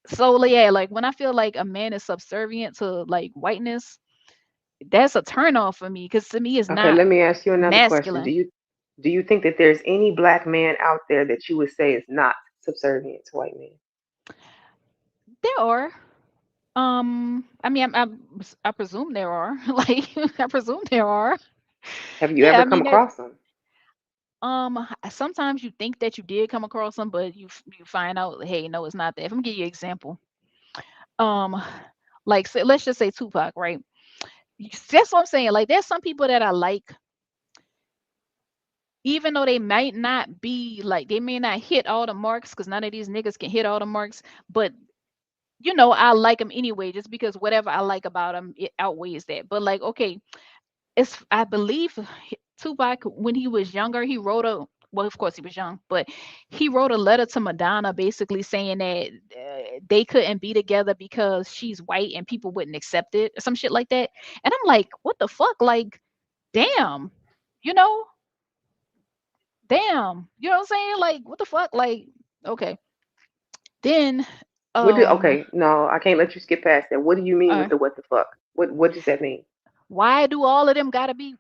So like, yeah, like when I feel like a man is subservient to like whiteness, that's a turn off for me because to me it's Okay, not let me ask you another question. masculine. Do you think that there's any black man out there that you would say is not subservient to white men? There are. I mean, I presume there are. Like, I presume there are. Have you Yeah, ever I come mean, there. across them? Sometimes you think that you did come across them, but you find out, hey, no, it's not that. If I'm gonna give you an example, um, like say, let's just say Tupac, right? That's what I'm saying. Like, there's some people that I like even though they might not be like they may not hit all the marks because none of these niggas can hit all the marks, but I like them anyway just because whatever I like about them it outweighs that. But like, okay, it's I believe Tupac when he was younger, he wrote a well, of course he was young, but he wrote a letter to Madonna basically saying that they couldn't be together because she's white and people wouldn't accept it, or some shit like that. And I'm like, what the fuck? Like, damn, you know, damn, you know what I'm saying? Like, what the fuck? Like, okay, then, What do um, okay, no, I can't let you skip past that. What do you mean with uh, the what the fuck? What does that mean? why do all of them gotta be?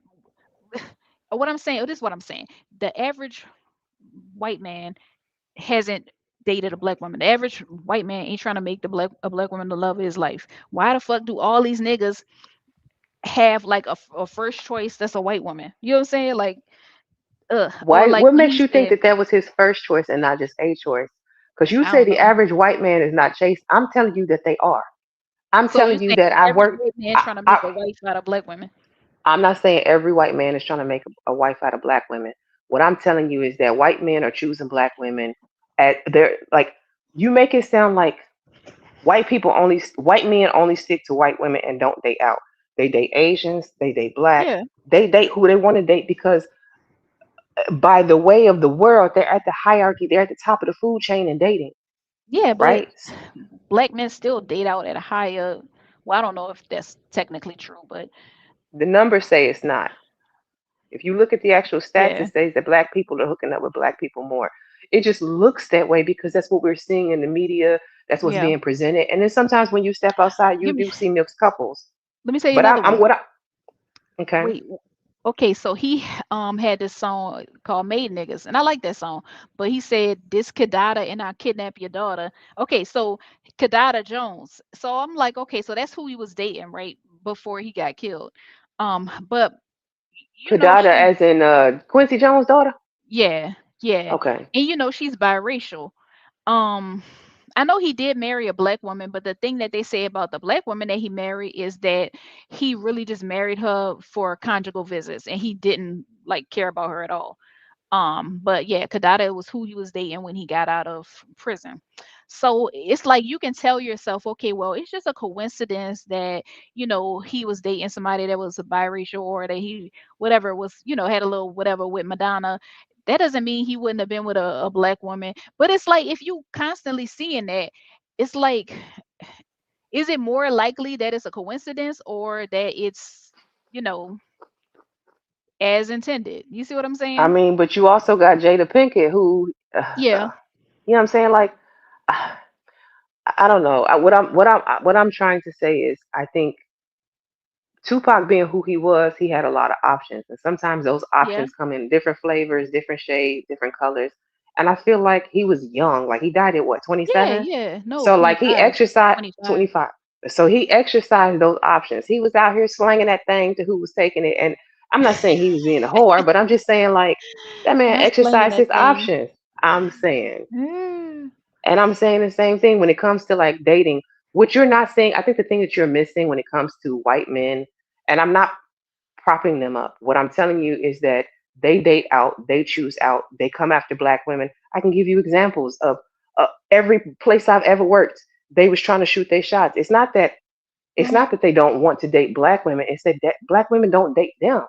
What I'm saying, this is what I'm saying. The average white man hasn't dated a black woman. The average white man ain't trying to make a black woman the love of his life. Why the fuck do all these niggas have like a first choice that's a white woman? You know what I'm saying? Like, ugh. Or Why like what when makes he you think said, that that was his first choice and not just a choice? Because you I say don't the know. average white man is not chased. I'm telling you that they are. I'm So you telling you saying that I've average worked. white man I, trying to make I, a wife out of black women? I'm not saying every white man is trying to make a wife out of black women. What I'm telling you is that white men are choosing black women at their like. You make it sound like white men only stick to white women and don't date out. They date Asians, they date blacks, Yeah, they date who they want to date because by the way of the world, they're at the hierarchy, they're at the top of the food chain in dating, yeah, but right? black men still date out at a higher. Well, I don't know if that's technically true, but The numbers say it's not. If you look at the actual stats, yeah, it says that black people are hooking up with black people more. It just looks that way because that's what we're seeing in the media. That's what's yeah. being presented. And then sometimes when you step outside, you Give me. do see mixed couples. Let me tell you But another I'm one. what I okay. Wait. Okay, so he had this song called "Made Niggas," and I like that song. But he said, "This Kadada and I kidnap your daughter." Okay, so Kadada Jones. So I'm like, okay, so that's who he was dating right before he got killed. But Kadada she, as in Quincy Jones' daughter? yeah, yeah, Okay. and she's biracial. Um, I know he did marry a black woman, but the thing that they say about the black woman that he married is that he really just married her for conjugal visits and he didn't like care about her at all. But yeah, Kadada was who he was dating when he got out of prison. So it's like you can tell yourself, okay, well, it's just a coincidence that, he was dating somebody that was a biracial or that he whatever was, had a little whatever with Madonna. That doesn't mean he wouldn't have been with a black woman. But it's like if you constantly seeing that, it's like, is it more likely that it's a coincidence or that it's, you know, as intended? You see what I'm I saying? mean, but you also got Jada Pinkett, who, Yeah. you know, what I'm saying, like, I don't know. What I'm trying to say is, I think Tupac being who he was, he had a lot of options, and sometimes those Yeah. options come in different flavors, different shades, different colors. And I feel like he was young, like he died at what, Yeah, 27? yeah. No, So like he 25. exercised 25. 25. So he exercised those options. He was out here slanging that thing to who was taking it. And I'm not saying he was being a whore, but I'm just saying like that man Not slinging exercised that his thing. options. I'm saying. Yeah. And I'm saying the same thing when it comes to like dating. What you're not saying, I think the thing that you're missing when it comes to white men, and I'm not propping them up. What I'm telling you is that they date out, they choose out, they come after black women. I can give you examples of every place I've ever worked. They was trying to shoot their shots. It's Mhm. not that they don't want to date black women. It's that black women don't date them.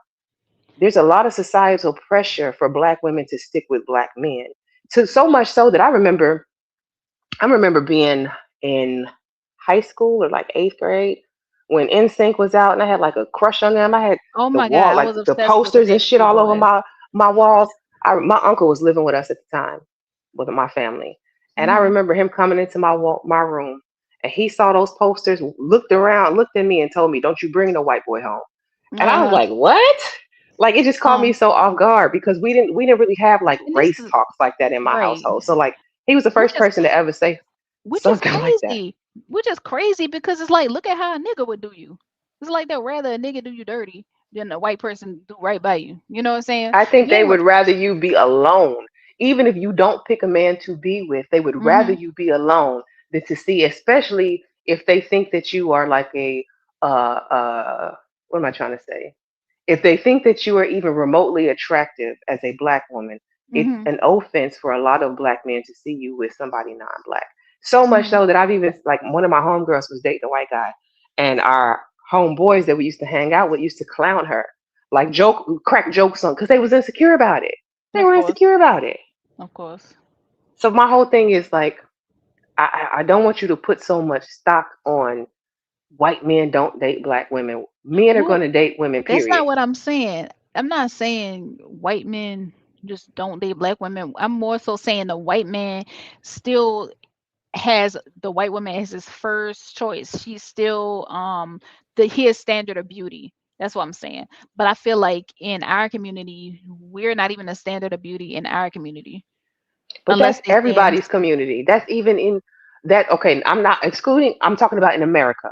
There's a lot of societal pressure for black women to stick with black men. To so much so that I remember being in high school or like eighth grade when NSYNC was out, and I had like a crush on them. I had Oh the my God, wall, I like was the obsessed with the posters and shit Backstreet all over Boys. my walls. My uncle was living with us at the time, with my family, and I Mhm. remember him coming into my room, and he saw those posters, looked around, looked at me, and told me, "Don't you bring no white boy home." And I was Uh-huh. like, "What?" Like it just caught me Um, so off guard because we didn't really have like and this race is talks like that in my right, household. So like he was the which first is person to ever say which is something like that. crazy. Which is crazy because it's like, look at how a nigga would do you. It's like they'd rather a nigga do you dirty than a white person do right by you. You know what I'm saying? I think they Men would would. rather you be alone. Even if you don't pick a man to be with, they would rather Mhm. you be alone than to see, especially if they think that you are like a what am I trying to say? If they think that you are even remotely attractive as a black woman, it's Mhm. an offense for a lot of black men to see you with somebody non-black. So much Mhm. so that I've even like one of my homegirls was dating a white guy, and our homeboys that we used to hang out with used to clown her, like joke, crack jokes on because they was insecure about it. They Of were course. insecure about it. Of course. So my whole thing is like, I don't want you to put so much stock on white men don't date black women. Men are going Well, to date women, that's period. not what I'm saying. I'm not saying white men just don't date black women. I'm more so saying the white man still has the white woman as his first choice. She's still the his standard of beauty. That's what I'm saying. But I feel like in our community, we're not even a standard of beauty in our community But unless that's they saying everybody's community. That's even in that. Okay, I'm not excluding. I'm talking about in America,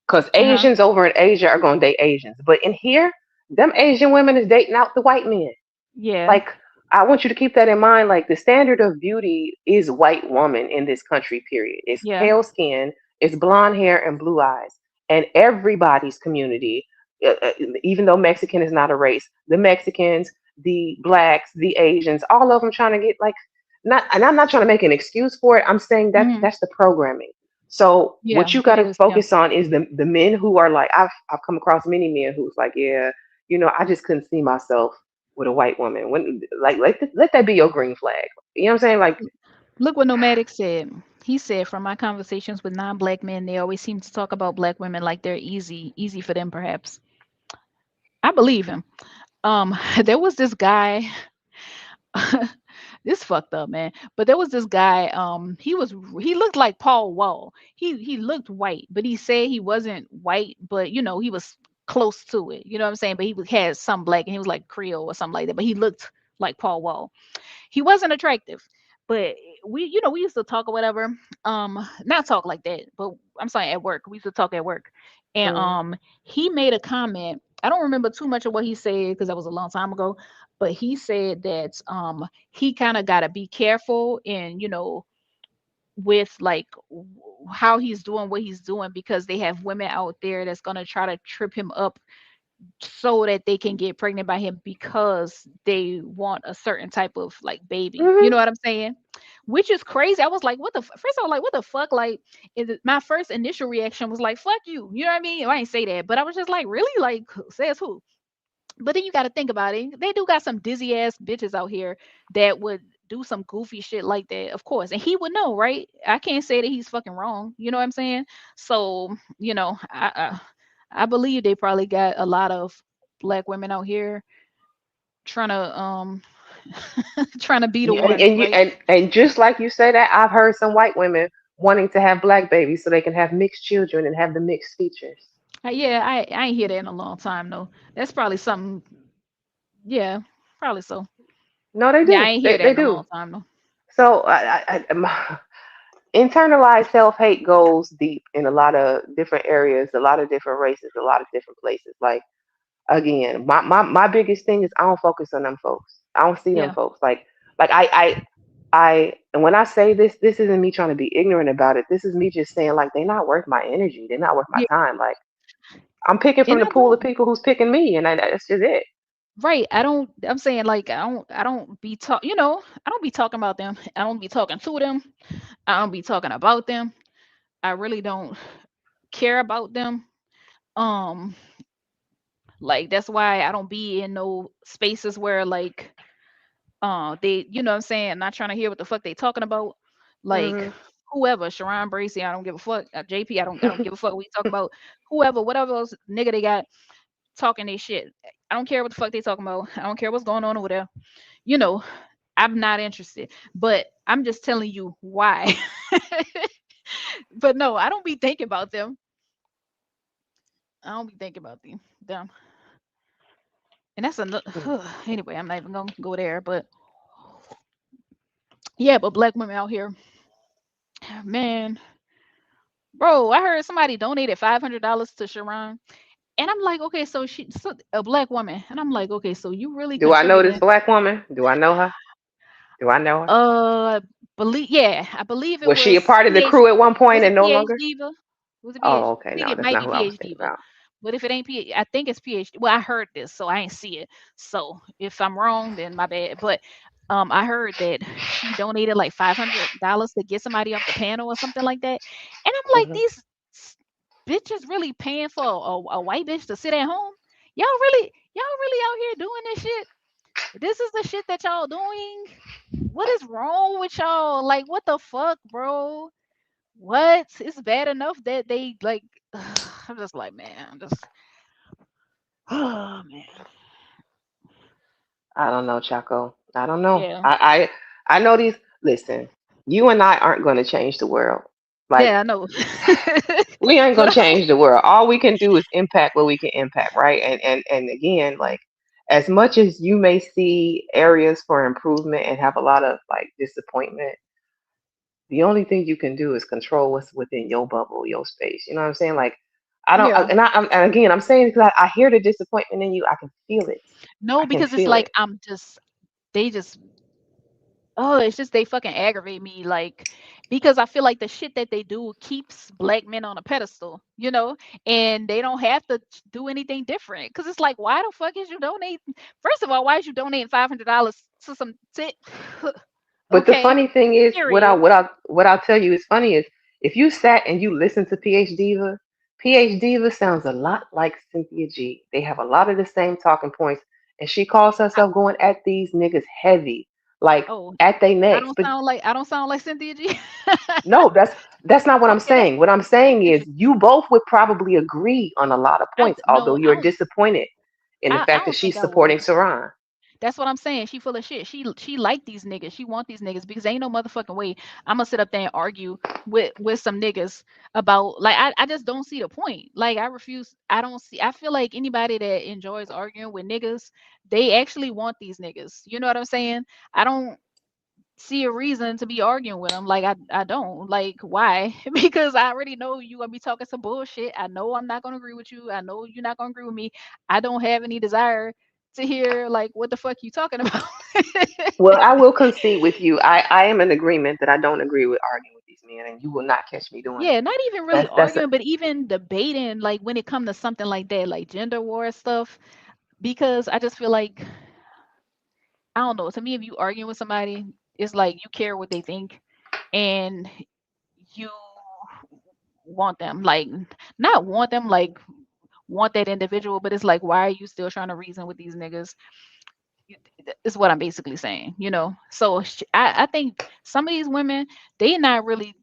because uh-huh. Asians over in Asia are going to date Asians. But in here, them Asian women is dating out the white men. Yeah. Like, I want you to keep that in mind. Like, the standard of beauty is white woman in this country, period. It's Yeah. pale skin, it's blonde hair and blue eyes. And everybody's community, uh, uh, even though Mexican is not a race, the Mexicans, the blacks, the Asians, all of them trying to get like, not, and I'm not trying to make an excuse for it. I'm saying that Hmm. that's the programming. So Yeah, what you got it to is. Yeah. focus on is the men who are like, I've come across many men who's like, yeah, I just couldn't see myself with a white woman. When like let that be your green flag. You know what I'm saying? Like, Look what Nomadic said. He said, from my conversations with non-black men, they always seem to talk about black women like they're easy for them, perhaps. I believe him. There was this guy. This fucked up, man. But there was this guy. He looked like Paul Wall. He looked white, but he said he wasn't white, but he was close to it. You know what I'm saying? But had some black, and he was like Creole or something like that. But he looked like Paul Wall. He wasn't attractive, but we used to talk or whatever. Not talk like that, but I'm sorry, at work. We used to talk at work. And mm, he made a comment. I don't remember too much of what he said because that was a long time ago, but he said that he kind of got to be careful and with like how he's doing what he's doing because they have women out there that's going to try to trip him up so that they can get pregnant by him because they want a certain type of like baby. You hmm know what I'm saying? Which is crazy. I was like, what the first I was like, what the fuck? Like my first initial reaction was like, fuck you. You know what I mean? I ain't say that, but I was just like, really? Like says who? But then you got to think about it. They do got some dizzy ass bitches out here that would do some goofy shit like that, of course. And he would know, right? I can't say that he's fucking wrong. You know what I'm saying? So, I believe they probably got a lot of black women out here trying to trying to be the and one, and you right? and just like you say that, I've heard some white women wanting to have black babies so they can have mixed children and have the mixed features. Yeah, I ain't hear that in a long time though. That's probably something. Yeah, probably so. No, they Yeah, I do. ain't hear They that they in a do. long time though. So internalized self hate goes deep in a lot of different areas, a lot of different races, a lot of different places. Like, again, my biggest thing is I don't focus on them folks. I don't see them Yeah, folks. Like and when I say this, this isn't me trying to be ignorant about it. This is me just saying like they're not worth my energy. They're not worth my yeah, time. Like, I'm picking and from the I pool of don't. people who's picking me, and that's just it. Right. I don't. I'm saying like I don't be talk. I don't be talking about them. I don't be talking to them. I don't be talking about them. I really don't care about them. Um, like that's why I don't be in no spaces where like they what I'm saying, not trying to hear what the fuck they talking about. Like Hmm. whoever, Sharon Bracy, I don't give a fuck. JP, I don't give a fuck what you talking about. Whoever, whatever else nigga they got talking they shit. I don't care what the fuck they talking about. I don't care what's going on over there. You know, I'm not interested. But I'm just telling you why. But no, I don't be thinking about them. I don't be thinking about them. And that's another anyway, I'm not even gonna go there. But yeah, but black women out here, man, bro, I heard somebody donated $500 to Sharon. And I'm like, okay, so a black woman. And I'm like, okay, so you really Do I know this contributing. black woman? Do I know her? Do I know her? Uh, yeah, I believe it Was she a was part of the PH. crew at one Was point it and no PH longer? Diva? Was it PH? Oh, I okay. think No, it that's might not be who I was PH thinking Diva. about. What if it ain't PhD? I think it's PhD. Well, I heard this, so I ain't see it. So if I'm wrong, then my bad. But I heard that she donated like $500 to get somebody off the panel or something like that. And I'm like, Hmm. these s- bitches really paying for a white bitch to sit at home? Y'all really out here doing this shit? This is the shit that y'all doing? What is wrong with y'all? Like, what the fuck, bro? What? It's bad enough that they like. I'm just like, man, I'm just. Oh man. I don't know, Chaco. I don't know. Yeah. I know these. Listen, you and I aren't going to change the world. Like, Yeah, I know. we ain't gonna But change the world. All we can do is impact what we can impact, right? And again, like, as much as you may see areas for improvement and have a lot of like disappointment, the only thing you can do is control what's within your bubble, your space. You know what I'm saying? Like, I don't, yeah. and again, I'm saying because I hear the disappointment in you. I can feel it. No, I can because it's feel like it. I'm just they just it's just they fucking aggravate me like because I feel like the shit that they do keeps black men on a pedestal, and they don't have to do anything different. Cause it's like, why the fuck is you donating? First of all, why is you donating $500 to some tit? But the Okay, funny thing is, period. what I'll tell you is funny is if you sat and you listen to PH Diva sounds a lot like Cynthia G. They have a lot of the same talking points, and she calls I, herself going at these niggas heavy, like oh, at their necks. But I don't sound like Cynthia G. no, that's not what I'm Okay, that saying. What I'm saying is okay. you both would probably agree on a lot of points, although No, you're disappointed in the I fact that don't think she's I would. supporting Saran. That's what I'm saying. She full of shit. She like these niggas. She want these niggas because ain't no motherfucking way I'm gonna sit up there and argue with some niggas about like I just don't see the point. Like I refuse. I don't see. I feel like anybody that enjoys arguing with niggas, they actually want these niggas. You know what I'm saying? I don't see a reason to be arguing with them. Like I don't like why because I already know you gonna be talking some bullshit. I know I'm not gonna agree with you. I know you're not gonna agree with me. I don't have any desire to hear like what the fuck you talking about. Well, I will concede with you. I am in agreement that I don't agree with arguing with these men, and you will not catch me doing it. Yeah, not even really That's arguing, but even debating like when it comes to something like that, like gender war stuff, because I just feel like I don't know. To me, if you arguing with somebody, it's like you care what they think and you want them like not want them like want that individual, but it's like, why are you still trying to reason with these niggas? You- Is what I'm basically saying. So I think some of these women, they not really,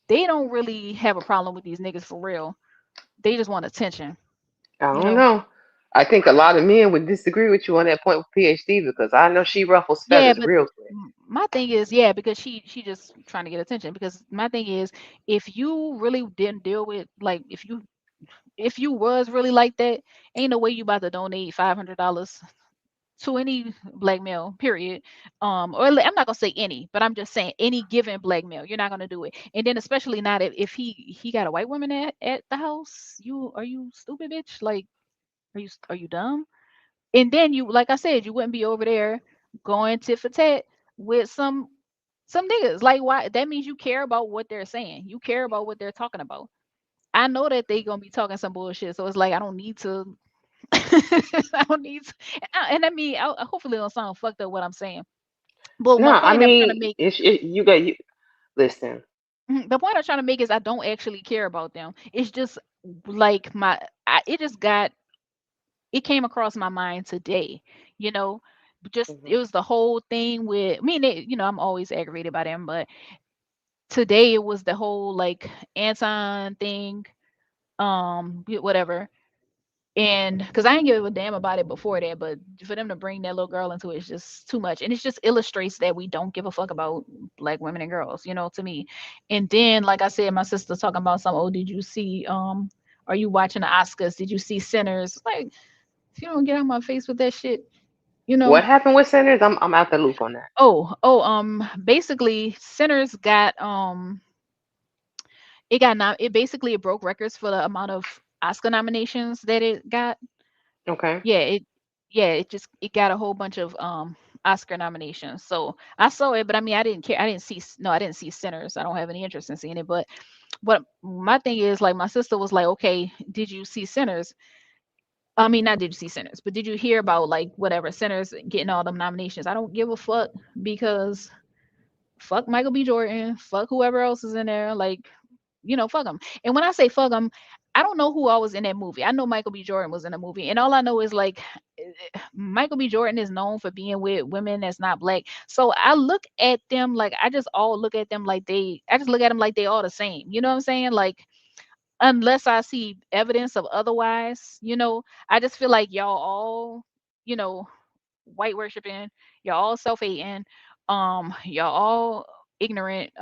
they don't really have a problem with these niggas for real. They just want attention, I you don't know. know. I think a lot of men would disagree with you on that point with PhD because I know she ruffles Yeah, feathers but real quick. my thing is, yeah, because she just trying to get attention. Because my thing is, if you really didn't deal with like, if you was really like that, ain't no way you about to donate $500 to any black male, period. I'm not gonna say any, but I'm just saying any given black male, you're not gonna do it. And then especially not if he got a white woman at the house. You stupid bitch? Like, are you dumb? And then you, like I said, you wouldn't be over there going tit for tat with some niggas. Like, why? That means you care about what they're saying. You care about what they're talking about. I know that they gonna be talking some bullshit, so it's like I don't need to. I don't need to, and I mean, hopefully it don't sound fucked up what I'm saying. But No, my I point I'm trying mean, to make, you got you. Listen, the point I'm trying to make is I don't actually care about them. It's just like it just got, it came across my mind today, you know. Just hmm it was the whole thing with me. I'm always aggravated by them, but today it was the whole like Anton thing, whatever. And because I didn't give a damn about it before that, but for them to bring that little girl into it is just too much. And it just illustrates that we don't give a fuck about black women and girls, to me. And then, like I said, my sister talking about some, oh, did you see, are you watching the Oscars? Did you see Sinners? Like, if you don't get on my face with that shit, you know. what happened with Sanders? I'm out the loop on that. Basically, Sinners got, it basically it broke records for the amount of Oscar nominations that it got. Okay. Yeah, it got a whole bunch of Oscar nominations. So I saw it, but I mean I didn't care. I didn't see Sinners. I don't have any interest in seeing it. But what my thing is, like, my sister was like, okay, did you see Sinners? I mean, not did you see Sinners, but did you hear about like whatever Sinners getting all them nominations? I don't give a fuck because fuck Michael B. Jordan, fuck whoever else is in there. Like, fuck them. And when I say fuck them, I don't know who all was in that movie. I know Michael B. Jordan was in the movie, and all I know is like Michael B. Jordan is known for being with women that's not black. So I look at them like I just all look at them like I just look at them like they all the same. You know what I'm saying? Like unless I see evidence of otherwise, I just feel like y'all all, you know, white worshiping, y'all all self-hating, y'all all ignorant,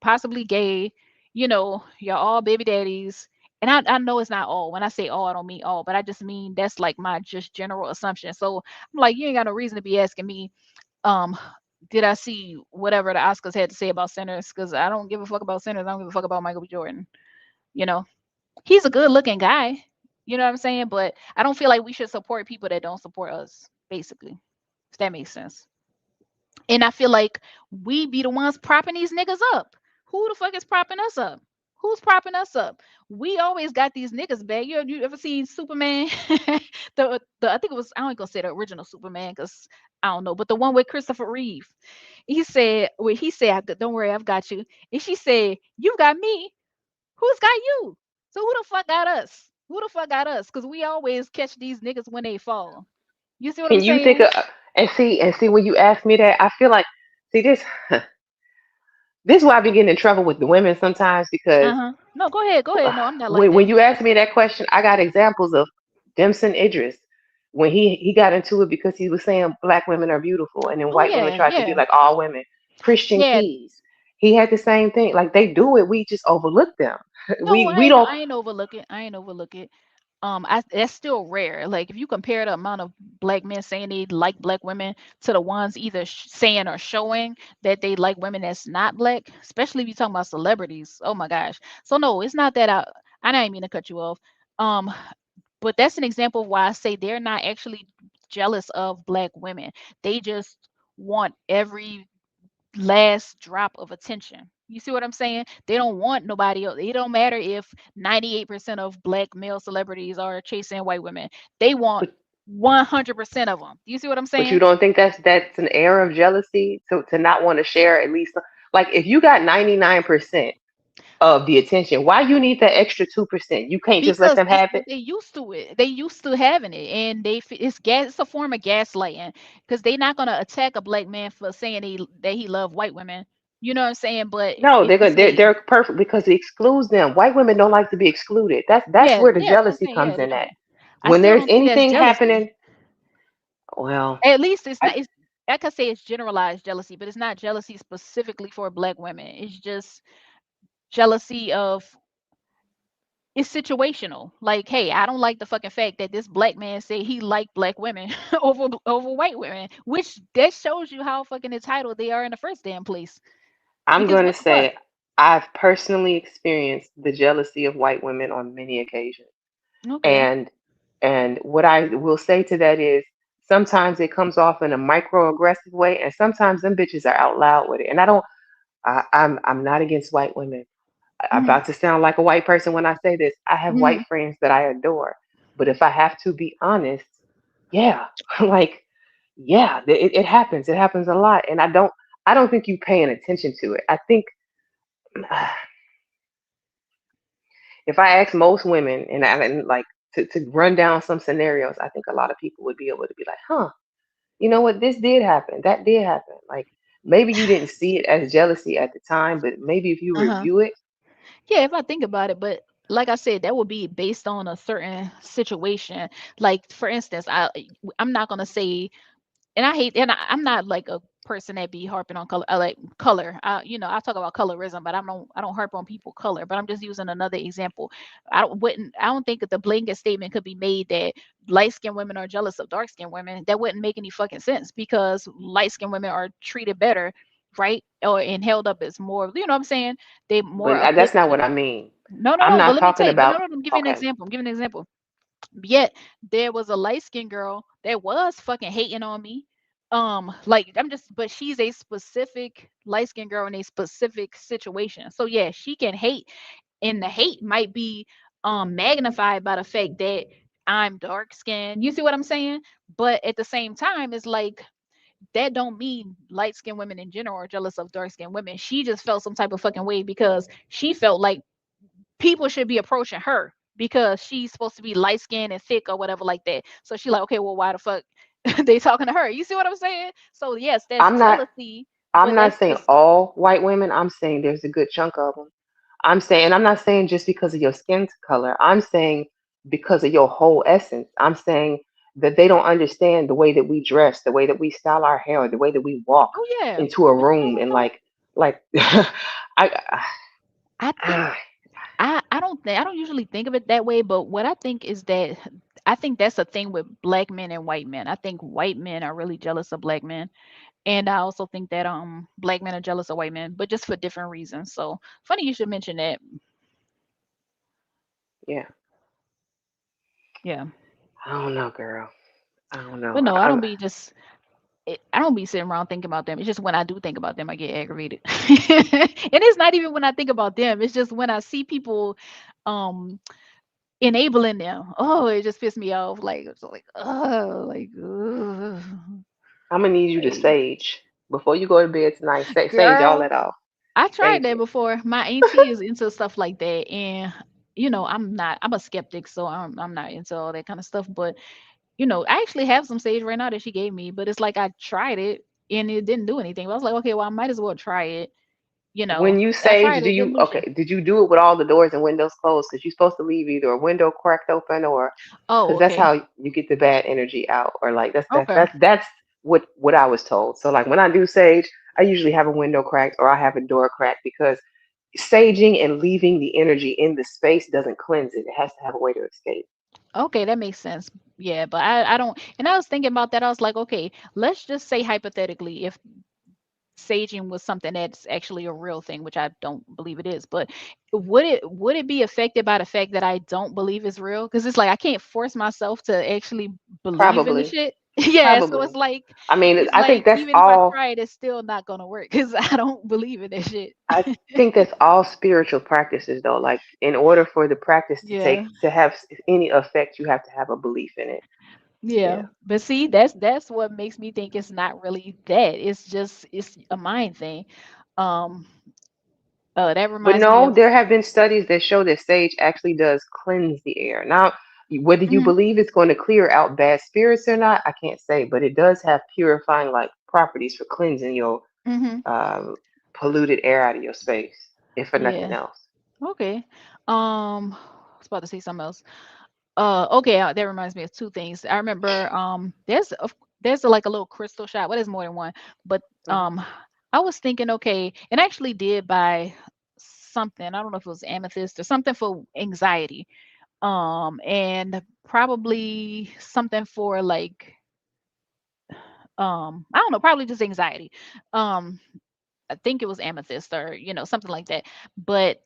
possibly gay, y'all all baby daddies. And I know it's not all. When I say all, I don't mean all, but I just mean that's like my just general assumption. So I'm like, you ain't got no reason to be asking me, um, did I see whatever the Oscars had to say about Sinners? Because I don't give a fuck about Sinners. I don't give a fuck about Michael B. Jordan. You know, he's a good looking guy. You know what I'm saying? But I don't feel like we should support people that don't support us, basically. If that makes sense. And I feel like we be the ones propping these niggas up. Who the fuck is propping us up? Who's propping us up? We always got these niggas back. You ever seen Superman? the I think it was I ain't gonna say the original Superman because I don't know, but the one with Christopher Reeve. He said, "Don't worry, I've got you." And she said, "You got me. Who's got you?" So who the fuck got us? Who the fuck got us? Because we always catch these niggas when they fall. You see what I'm Can you think saying? of and see when you ask me that, I feel like, see this this is why I be getting in trouble with the women sometimes because Uh-huh. No, go ahead. Go ahead. No, I'm not like when that. you ask me that question, I got examples of Demson Idris when he got into it because he was saying black women are beautiful, and then Oh white women yeah, tried to be yeah. like all women. Christian Yeah. Keys, he had the same thing. Like they do it, we just overlook them. No, We don't. I ain't overlook it. I ain't overlook it. That's still rare. Like if you compare the amount of black men saying they like black women to the ones either saying or showing that they like women that's not black, especially if you're talking about celebrities. Oh my gosh. So no, it's not that I didn't mean to cut you off. Um, but that's an example of why I say they're not actually jealous of black women. They just want every last drop of attention. You see what I'm saying? They don't want nobody else. It don't matter if 98% of black male celebrities are chasing white women. They want But 100% of them. You see what I'm but you saying? don't think that's an air of jealousy to not want to share at least, like if you got 99% of the attention, why you need that extra 2%? You can't just let Because them it's have what it. they used to it. They used to having it, and it's gas. It's a form of gaslighting because they not gonna attack a black man for saying that he love white women. You know what I'm saying? But No, if they're you gonna say, they're perfect because it excludes them. White women don't like to be excluded. That's yeah, where the yeah, that's what I'm jealousy saying. Yeah, comes they in at. don't. I When still there's don't think that's anything jealousy. happening, well, At least it's I, not. It's like I say, it's generalized jealousy, but it's not jealousy specifically for black women. It's just jealousy of it's situational. Like, hey, I don't like the fucking fact that this black man say he liked black women over white women, which that shows you how fucking entitled they are in the first damn place. I'm Because gonna what the fuck? say I've personally experienced the jealousy of white women on many occasions. Okay. And what I will say to that is sometimes it comes off in a microaggressive way, and sometimes them bitches are out loud with it. And I don't. I'm not against white women. I'm Hmm. about to sound like a white person when I say this. I have white Hmm. friends that I adore, but if I have to be honest, yeah, like yeah, it happens. It happens a lot, and I don't think you paying attention to it. I think if I ask most women and like to run down some scenarios, I think a lot of people would be able to be like, huh, you know what, this did happen, that did happen. Like maybe you didn't see it as jealousy at the time, but maybe if you Uh-huh. review it, Yeah, if I think about it, but like I said, that would be based on a certain situation. Like for instance, I'm not gonna say and I hate and I'm not like a person that be harping on color. I like color. I talk about colorism, but I don't harp on people color. But I'm just using another example. I don't think that the blanket statement could be made that light skinned women are jealous of dark skinned women. That wouldn't make any fucking sense because light skinned women are treated better, right? Or and held up as more. You know what I'm saying? They more but that's not applicable. what I mean. No, no, I'm no. But not let me tell talking you. But about, no, no. I'm giving an okay, example. I'm giving an example. Yet there was a light skinned girl that was fucking hating on me. Like I'm just, but she's a specific light skinned girl in a specific situation. So yeah, she can hate, and the hate might be magnified by the fact that I'm dark skinned. You see what I'm saying? But at the same time, it's like that don't mean light skinned women in general are jealous of dark skinned women. She just felt some type of fucking way because she felt like people should be approaching her because she's supposed to be light skinned and thick or whatever like that. So she like, okay, well, why the fuck they talking to her? You see what I'm saying? So yes, that's I'm not. jealousy, I'm but not that's saying just all white women. I'm saying there's a good chunk of them. I'm saying, and I'm not saying just because of your skin color. I'm saying because of your whole essence. I'm saying that they don't understand the way that we dress, the way that we style our hair, the way that we walk oh yeah. into a But you know room, what and though? like I, I think I I don't usually think of it that way, but what I think is that I think that's a thing with black men and white men. I think white men are really jealous of black men. And I also think that black men are jealous of white men, but just for different reasons. So funny you should mention that. yeah, Yeah. I don't know, girl. I don't know. But no, I don't be just I don't be sitting around thinking about them. It's just when I do think about them, I get aggravated. And it's not even when I think about them. It's just when I see people um enabling them. Oh, it just pissed me off. Like it's like oh, like ugh. I'm gonna need you to Like sage before you go to bed tonight. Sage all girl, that off. I tried Sage that it. before. My auntie is into stuff like that, and I'm not. I'm a skeptic, so I'm not into all that kind of stuff. But I actually have some sage right now that she gave me, but it's like I tried it and it didn't do anything. I was like, okay, well, I might as well try it. When you I sage, tried do it, you didn't do shit. okay? Did you do it with all the doors and windows closed? Because you're supposed to leave either a window cracked open, or Oh, because that's okay, how you get the bad energy out, or like okay, that's what I was told. So like when I do sage, I usually have a window cracked or I have a door cracked because saging and leaving the energy in the space doesn't cleanse it. It has to have a way to escape. okay, that makes sense. Yeah, but I don't. And I was thinking about that. I was like, okay, let's just say hypothetically, if saging was something that's actually a real thing, which I don't believe it is. But would it be affected by the fact that I don't believe it's real? Because it's like I can't force myself to actually believe in the Probably, shit. Yeah, so probably. it's like I mean, it's I like think that's even if I all. try it, it's still not gonna work because I don't believe in that shit. I think that's all spiritual practices, though. Like, in order for the practice Yeah. to have any effect, you have to have a belief in it. Yeah, Yeah. but see, that's what makes me think it's not really that. It's a mind thing. Um, that But reminds me no, of. there have been studies that show that sage actually does cleanse the air. Now, whether you Mhm, believe it's going to clear out bad spirits or not, I can't say, but it does have purifying like properties for cleansing your mhm. um, polluted air out of your space, if for nothing Yeah. else. Okay. I was about to say something else. Okay, that reminds me of two things. I remember there's like a little crystal shop. Well, there's more than one, but Hmm. I was thinking, okay, and I actually did buy something. I don't know if it was amethyst or something for anxiety. And probably something for like I don't know, probably just anxiety. Um, I think it was amethyst or something like that. But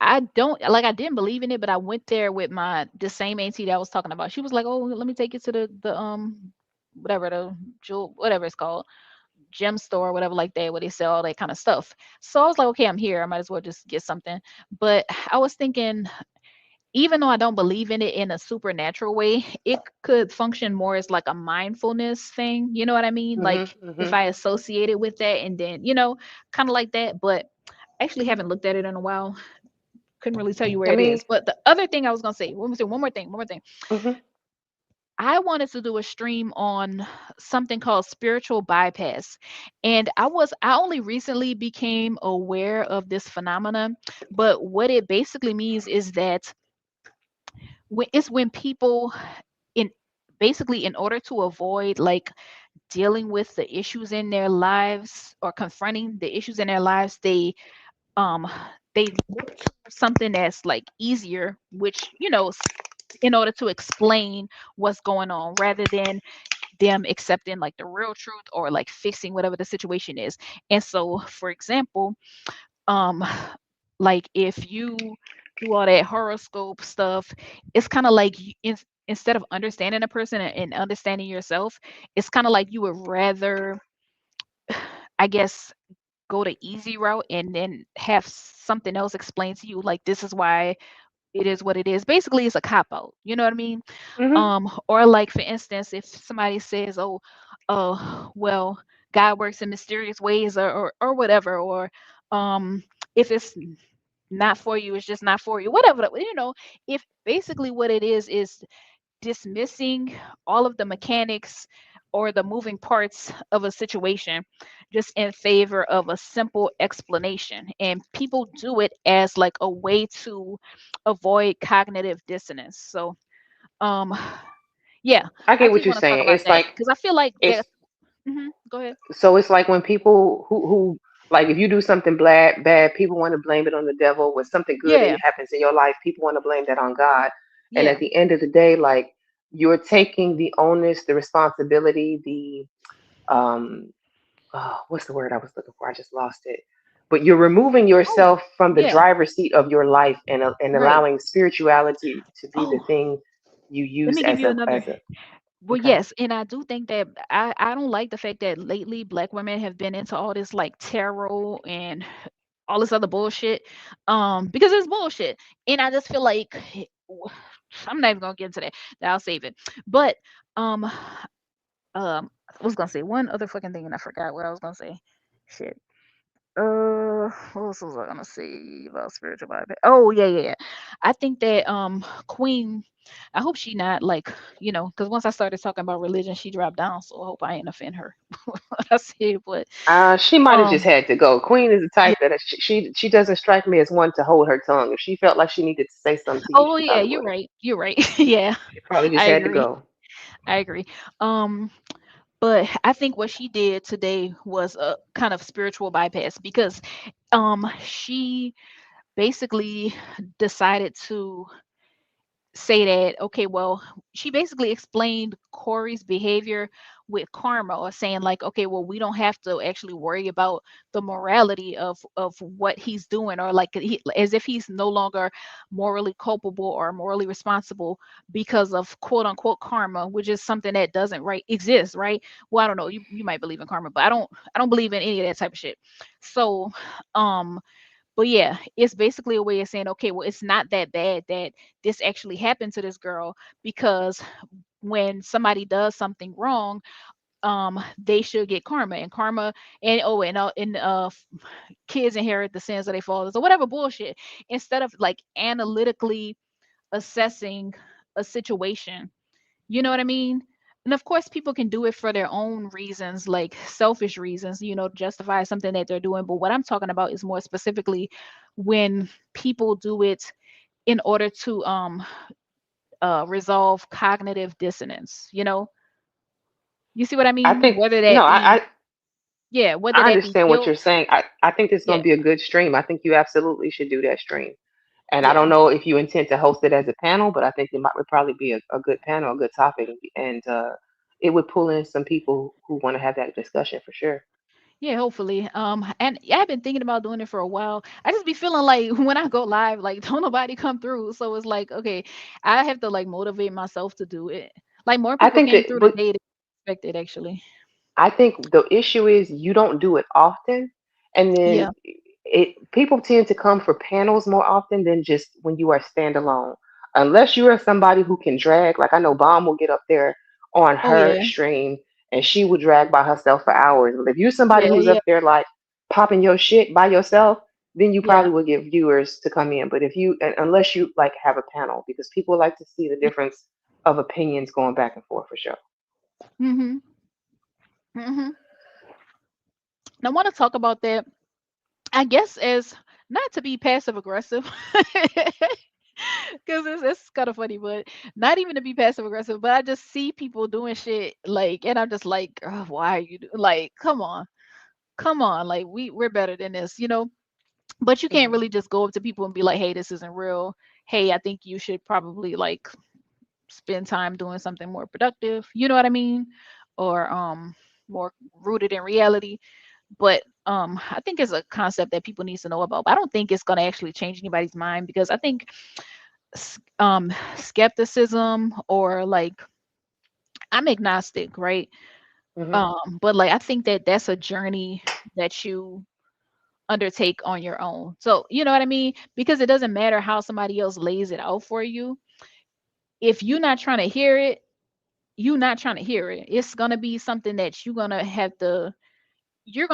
I don't like I didn't believe in it, but I went there with the same auntie that I was talking about. She was like, "Oh, let me take you to the whatever the jewel whatever it's called, gem store, whatever like that, where they sell all that kind of stuff." So I was like, "Okay, I'm here. I might as well just get something." But I was thinking, even though I don't believe in it in a supernatural way, it could function more as like a mindfulness thing. You know what I mean? Hmm. Like if Hmm. I associate it with that and then, kind of like that. But I actually haven't looked at it in a while. Couldn't really tell you where I it mean, is. But the other thing I was gonna say, one more thing. hmm. I wanted to do a stream on something called spiritual bypass. And I only recently became aware of this phenomenon, but what it basically means is that when people in basically in order to avoid like dealing with the issues in their lives or confronting the issues in their lives, um they look to something that's like easier, which in order to explain what's going on rather than them accepting like the real truth or like fixing whatever the situation is. And so for example, um like if you do all that horoscope stuff, it's kind of like instead of understanding a person and understanding yourself, it's kind of like you would rather, I guess, go the easy route and then have something else explain to you like this is why it is what it is. Basically, it's a cop out. You know what I mean? Hmm. Or like for instance, if somebody says, "Oh, well, God works in mysterious ways," or whatever, or if it's not for you, it's just not for you, whatever. If basically what it is dismissing all of the mechanics or the moving parts of a situation just in favor of a simple explanation. And people do it as like a way to avoid cognitive dissonance. So, um, yeah, I I get what just you're want to talk saying. about that because I feel like that. It's Go ahead. it's like when people who like if you do something bad, people want to blame it on the devil. When something good Yeah, happens in your life, people want to blame that on God. And at yeah. the end of the day, like you're taking the onus, the responsibility, the what's the word I was looking for? I just lost it. But you're removing Oh, yourself from the yeah. driver's seat of your life and Right. allowing spirituality to be the Oh, thing you let use me give you another. as a Well, okay. yes, and I do think that I don't like the fact that lately black women have been into all this like tarot and all this other bullshit, because it's bullshit, and I just feel like I'm not even gonna get into that. I'll save it. But um I was gonna say one other fucking thing and I forgot what I was gonna say. Shit. What else was I gonna say about spiritual bypass? Oh yeah, yeah, yeah. I think that Queen, I hope she not like, because once I started talking about religion, she dropped down. So I hope I ain't offend her. What I said, but She might have just um, had to go. Queen is the yeah. type that she doesn't strike me as one to hold her tongue. If she felt like she needed to say something to you, Oh she yeah, probably you're would have. right. You're right. Yeah, She probably just I had to agree. go. I agree. Um, but I think what she did today was a kind of spiritual bypass because she basically decided to say that, okay, well, she basically explained Corey's behavior with karma, or saying like, okay, well, we don't have to actually worry about the morality of what he's doing, or like as if he's no longer morally culpable or morally responsible because of quote unquote karma, which is something that doesn't right exist, right? Well, I don't know, you might believe in karma, but I don't believe in any of that type of shit. So um but yeah, it's basically a way of saying, okay, well, it's not that bad that this actually happened to this girl, because when somebody does something wrong, they should get karma, and karma, and kids inherit the sins of their fathers or whatever bullshit. Instead of like analytically assessing a situation, you know what I mean? And of course, people can do it for their own reasons, like selfish reasons, to justify something that they're doing. But what I'm talking about is more specifically when people do it in order to resolve cognitive dissonance. You see what I I mean? think Whether no, that be, yeah, whether I that be understand what guilt. you're saying. I think it's going Yeah, to be a good stream. I think you absolutely should do that stream. And I yeah, don't know if you intend to host it as a panel, but I think it might would probably be a good panel, a good topic, and it would pull in some people who want to have that discussion for sure. yeah. Hopefully, and yeah, I've been thinking about doing it for a while. I just be feeling like when I go live, like don't nobody come through. So it's like, okay, I have to like motivate myself to do it. Like more I people think came that, through but today than expected, actually. I think the issue is you don't do it often, and then Yeah. it people tend to come for panels more often than just when you are standalone. Unless you are somebody who can drag, like I know Bomb will get up there on Oh her yeah. stream and she would drag by herself for hours. But if you're somebody Yeah. who's Yeah. up there like popping your shit by yourself, then you Yeah. probably would get viewers to come in. But unless you like have a panel, because people like to see the difference of opinions going back and forth for sure. Mhm. Mhm. And I want to talk about that. I guess as not to be passive aggressive, because it's kind of funny, but not even to be passive aggressive. But I just see people doing shit like, and I'm just like, "Ugh, why are you like? Come on, like we're better than this. But you can't Mhm. really just go up to people and be like, hey, this isn't real. Hey, I think you should probably like spend time doing something more productive. You know what I mean? Or more rooted in reality. But I think it's a concept that people need to know about. But I don't think it's going to actually change anybody's mind, because I think skepticism, or like, I'm agnostic, right? Mhm. But like I think that that's a journey that you undertake on your own. So, you know what I mean? Because it doesn't matter how somebody else lays it out for you. If you're not trying to hear it, you're not trying to hear it. It's going to be something that you're going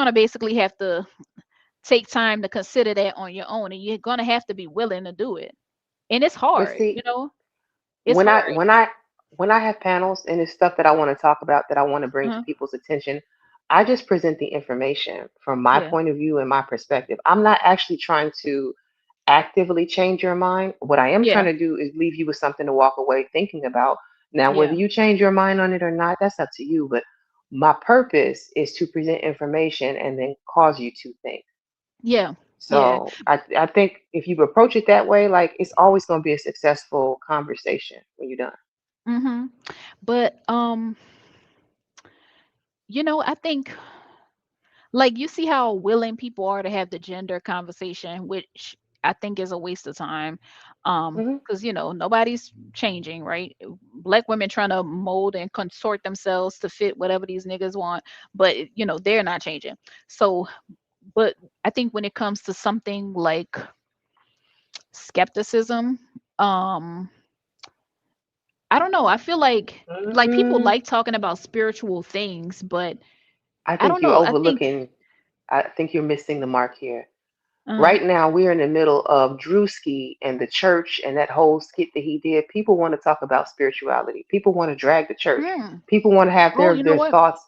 to basically have to take time to consider that on your own, and you're going to have to be willing to do it. And it's But hard, see, it's when hard. I have panels and it's stuff that I want to talk about that I want to bring to Uh-huh. people's attention, I just present the information from my Yeah. point of view and my perspective. I'm not actually trying to actively change your mind. What I am trying Yeah. to do is leave you with something to walk away thinking about. Now, whether Yeah. you change your mind on it or not, that's up to you. But my purpose is to present information and then cause you to think. Yeah. Yeah. So I think if you approach it that way, like it's always going to be a successful conversation when you're done. Mhm. But I think, like, you see how willing people are to have the gender conversation, which I think is a waste of time. Hmm. Because nobody's changing, right? Black women trying to mold and contort themselves to fit whatever these niggas want, but they're not changing. So, but I think when it comes to something like skepticism, um, I don't know. I feel like people Mm, like talking about spiritual things, but I I think don't you're know. I think overlooking. I think you're missing the mark here. uh Right now, we're in the middle of Drewski and the church and that whole skit that he did. People want to talk about spirituality. People want to drag the church. mm, People want to have oh, you know their what? thoughts.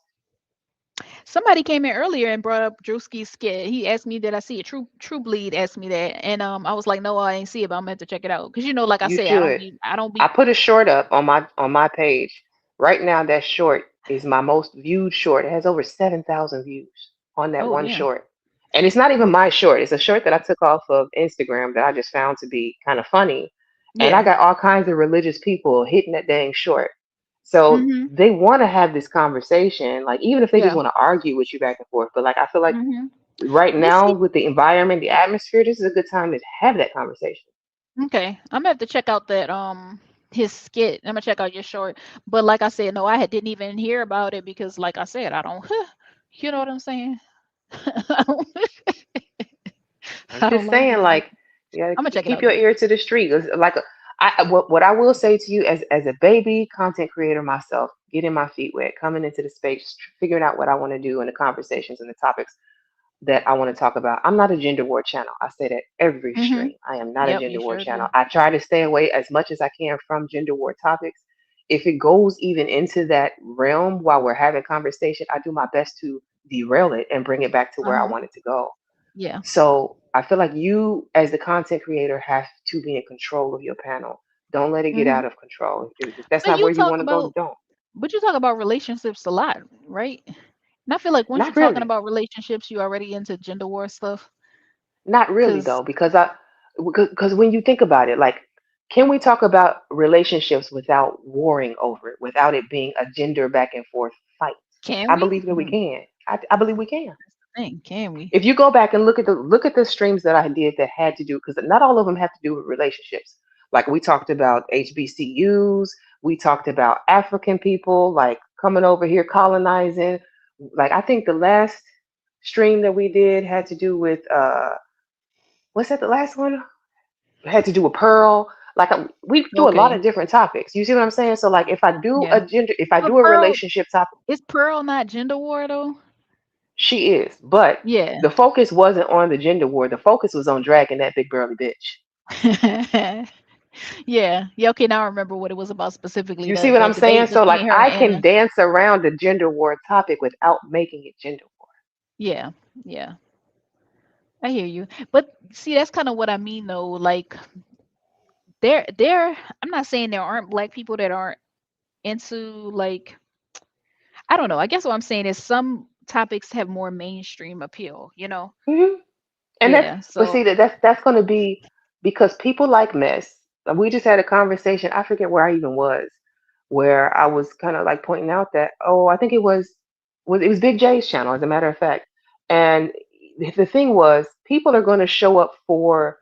Somebody came in earlier and brought up Drewski's skit. He asked me, "Did I see it?" True Bleed asked me that, and I was like, "No, I ain't see it, but I'm meant to check it out." Because like I You said, should. I don't I be. put a short up on my page. Right now that short is my most viewed short. It has over 7,000 views on that Oh one damn. short. And it's not even my short. It's a short that I took off of Instagram that I just found to be kind of funny. And I Yeah. got all kinds of religious people hitting that dang short. So Mhm. they want to have this conversation, like even if they just Yeah. want to argue with you back and forth. But like I feel like Mhm. right You now see? with the environment, the atmosphere, this is a good time to have that conversation. Okay, I'm gonna have to check out that his skit. I'm gonna check out your short. But like I said, no, didn't even hear about it because, like I said, I don't. You know what I'm saying? I don't, I'm I don't just like saying, this. like, you gotta I'm gonna check it keep out your though. ear to the street. It's like, what I will say to you as a baby content creator myself, getting my feet wet, coming into the space, figuring out what I want to do and the conversations and the topics that I want to talk about. I'm not a gender war channel. I say that every Mhm. stream. I am not a Yep, you gender war sure channel. do. I try to stay away as much as I can from gender war topics. If it goes even into that realm while we're having conversation, I do my best to derail it and bring it back to Uh where I huh. want it to go. Yeah. So I feel like you, as the content creator, have to be in control of your panel. Don't let it get Mhm. out of control. If that's But not you where you talk want to go, about, don't. relationships a lot, right? And I feel like once you're Not talking really. about relationships, you already into gender war stuff. Not really Cause though, because when you think about it, like, can we talk about relationships without warring over it, without it being a gender back and forth fight? can I we? believe that we can. I believe we can. Thing, can we? If you go back and look at the streams that I did that had to do, because not all of them have to do with relationships. Like we talked about HBCUs, we talked about African people like coming over here colonizing. Like I think the last stream that we did had to do with what's that? The last one had to do with Pearl. Like we do a lot Okay. of different topics. You see what I'm saying? So like Yeah. if I But do a Pearl relationship topic, is Pearl not gender war though? she is. But Yeah. the focus wasn't on the gender war. The focus was on dragging that big burly bitch. Yeah. Yeah. Okay. Now I remember what it was about specifically. You see The what the I'm saying? debate So like between her and I can Anna. dance around the gender war topic without making it gender war. Yeah. Yeah. I hear you. But see, that's kind of what I mean though. Like there I'm not saying there aren't black people that aren't into, like, I don't know. I guess what I'm saying is some topics have more mainstream appeal. Hmm. And Yeah. but So see that's going to be because people like mess. We just had a conversation. I forget where I even was, where I was kind of like pointing out that I think it was Big J's channel, as a matter of fact. And the thing was, people are going to show up for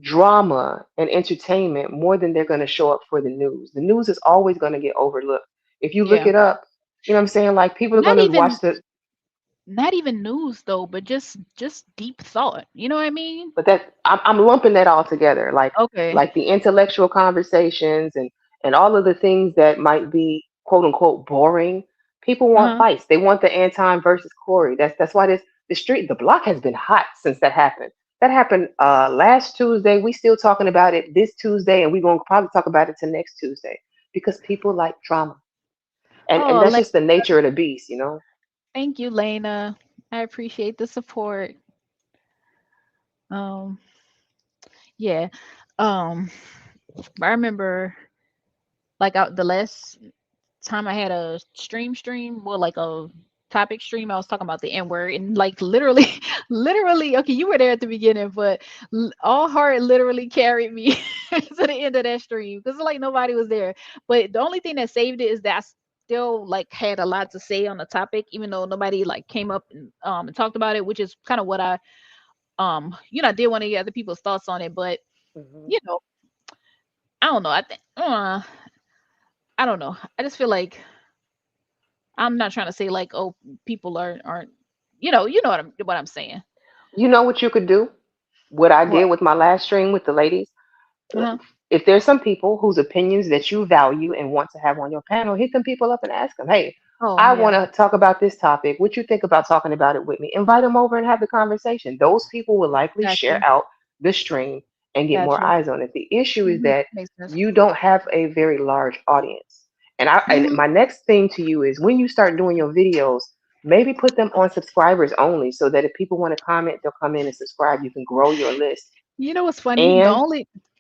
drama and entertainment more than they're going to show up for the news. The news is always going to get overlooked. If you look yeah. it up, you know what I'm saying? Like people are Not going to watch even the. not even news though, but just deep thought. You know what I mean? But that I'm lumping that all together, Okay. like the intellectual conversations and all of the things that might be quote unquote boring. People want Uh-huh. fights. They want the Anton versus Corey. That's why this the block has been hot since that happened. That happened last Tuesday. We still talking about it this Tuesday, and we're gonna probably talk about it to next Tuesday because people like drama, and Oh, that's just the nature of the beast, you know. thank you, Lena. I appreciate the support. Um, yeah. Um, I remember like the last time I had a stream, well, like a topic stream, I was talking about the N word and like literally, literally. Okay, you were there at the beginning, but all heart literally carried me to the end of that stream because like nobody was there. But the only thing that saved it is that I still like had a lot to say on the topic, even though nobody like came up and talked about it, which is kind of what I I did want to get other people's thoughts on it, but Hmm. you know, I don't know. I don't know. I just feel like I'm not trying to say like, oh, people aren't, what I'm saying. You know what you could do? What I did What? with my last stream with the ladies. Uh-huh. If there's some people whose opinions that you value and want to have on your panel, hit them people up and ask them, hey, Oh I yeah, want to talk about this topic. What you think about talking about it with me? Invite them over and have the conversation. Those people will likely got share you, out the stream and get got more you. eyes on it. The issue is that Makes sense. you don't have a very large audience. And Hmm. my next thing to you is when you start doing your videos, maybe put them on subscribers only so that if people want to comment, they'll come in and subscribe. You can grow your list. You know what's funny? And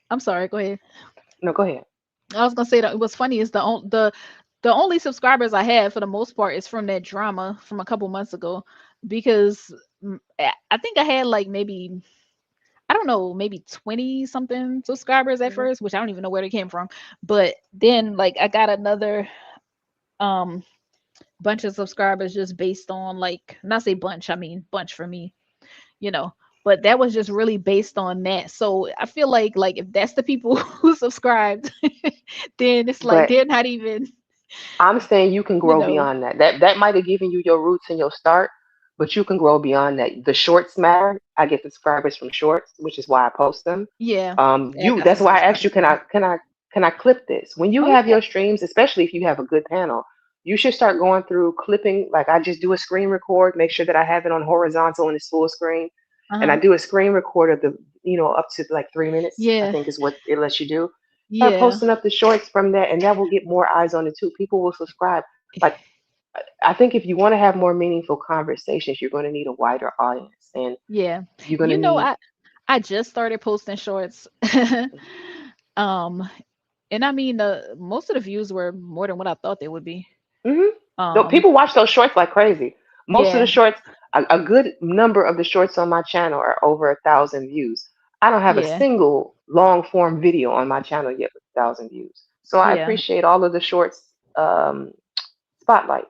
I'm sorry. Go ahead. no, go ahead. I was gonna say that what's funny is the only subscribers I have for the most part is from that drama from a couple months ago, because I think I had like maybe I don't know, maybe 20 something subscribers at Mhm. first, which I don't even know where they came from. But then like I got another um bunch of subscribers just based on like, not say bunch, I mean bunch for me, you know. But that was just really based on that. So I feel like if that's the people who subscribed, then it's like But they're not even, I'm saying you can you grow know. beyond that. That might have given you your roots and your start, but you can grow beyond that. The shorts matter. I get subscribers from shorts, which is why I post them. Yeah. Yeah, I You got that's some why I asked subscribers you, from that. can I clip this? When you Oh have yeah. your streams, especially if you have a good panel, you should start going through clipping. Like I just do a screen record, make sure that I have it on horizontal and it's full screen. And I Uh-huh. do a screen record of the, up to like 3 minutes, I Yeah. think is what it lets you do. Start Yeah. posting up the shorts from that, and that will get more eyes on it too. People will subscribe. Like I think if you want to have more meaningful conversations, you're going to need a wider audience, and Yeah. you're going to You know, need. I just started posting shorts. um and I mean the most of the views were more than what I thought they would be. Hmm. Um People watch those shorts like crazy. Most of the yeah. shorts, a good number of the shorts on my channel are over 1,000 views. I don't have a Yeah. single long form video on my channel yet with 1,000 views. So I Yeah. appreciate all of the shorts spotlight.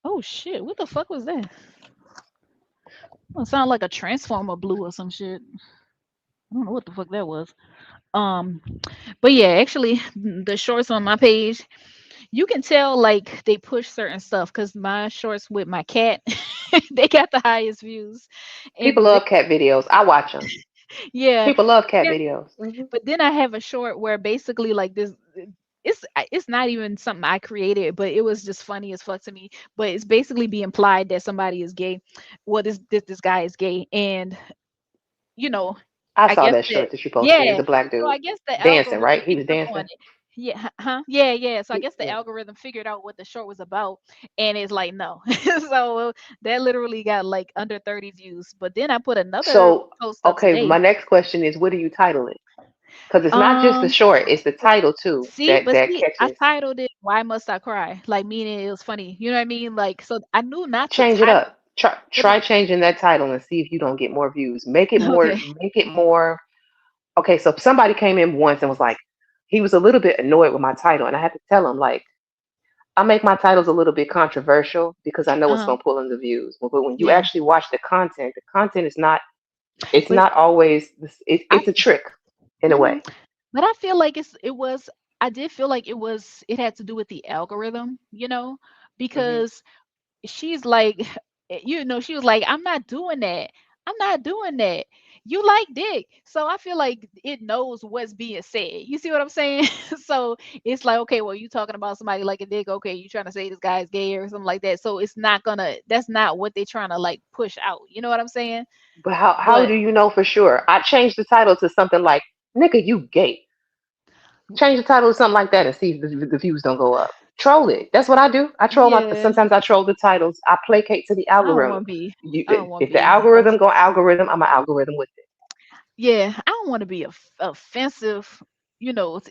Oh shit, what the fuck was that? It sounded like a transformer blew or some shit. I don't know what the fuck that was. Um, but yeah, actually, the shorts on my page, you can tell like they push certain stuff because my shorts with my cat, they got the highest views, People and love cat videos. I watch them. yeah, People love cat yeah. videos. Hmm. But then I have a short where basically like this. It's not even something I created, but it was just funny as fuck to me. But it's basically be implied that somebody is gay. Well, this guy is gay, and you know, I I saw guess that that short that you posted. It was yeah. a black So dude I guess the dancing, algorithm right? He was picked up on dancing. it. Yeah, huh? Yeah, yeah. So I guess the Yeah. algorithm figured out what the short was about, and it's like no. So that literally got like under 30 views. But then I put another So, post up okay, today. my next question is, what do you title it? Because it's not just the Um, short; it's the but title too but that see, I catches. titled it "Why Must I Cry?" Like meaning it was funny. You know what I mean? Like so, I knew not to Change it title. up. Try But try changing that title and see if you don't get more views. Make it more. okay. Make it more. Okay, so if somebody came in once and was like, he was a little bit annoyed with my title, and I had to tell him like, I make my titles a little bit controversial because I know it's Uh-huh. gonna pull in the views. But when you Yeah. actually watch the content is not. It's But not always. I It's a trick in a mhm. way. But I feel like it was I did feel like it had to do with the algorithm, Hmm. because she's like, she was like, I'm not doing that. I'm not doing that. You like dick. So I feel like it knows what's being said. You see what I'm saying? So it's like, okay, well, you talking about somebody like a dick. Okay, you trying to say this guy's gay or something like that. So it's not gonna, that's not what they're trying to like push out. You know what I'm saying? But how But do you know for sure? I changed the title to something like "Nigga, you gay." Change the title to something like that and see if the views don't go up. Troll it. That's what I do. I troll my. yeah, Sometimes I troll the titles. I placate to the I don't algorithm. want to be, You, I don't want to if the be, algorithm go algorithm, I'm an algorithm with it. yeah, I don't want to be offensive, to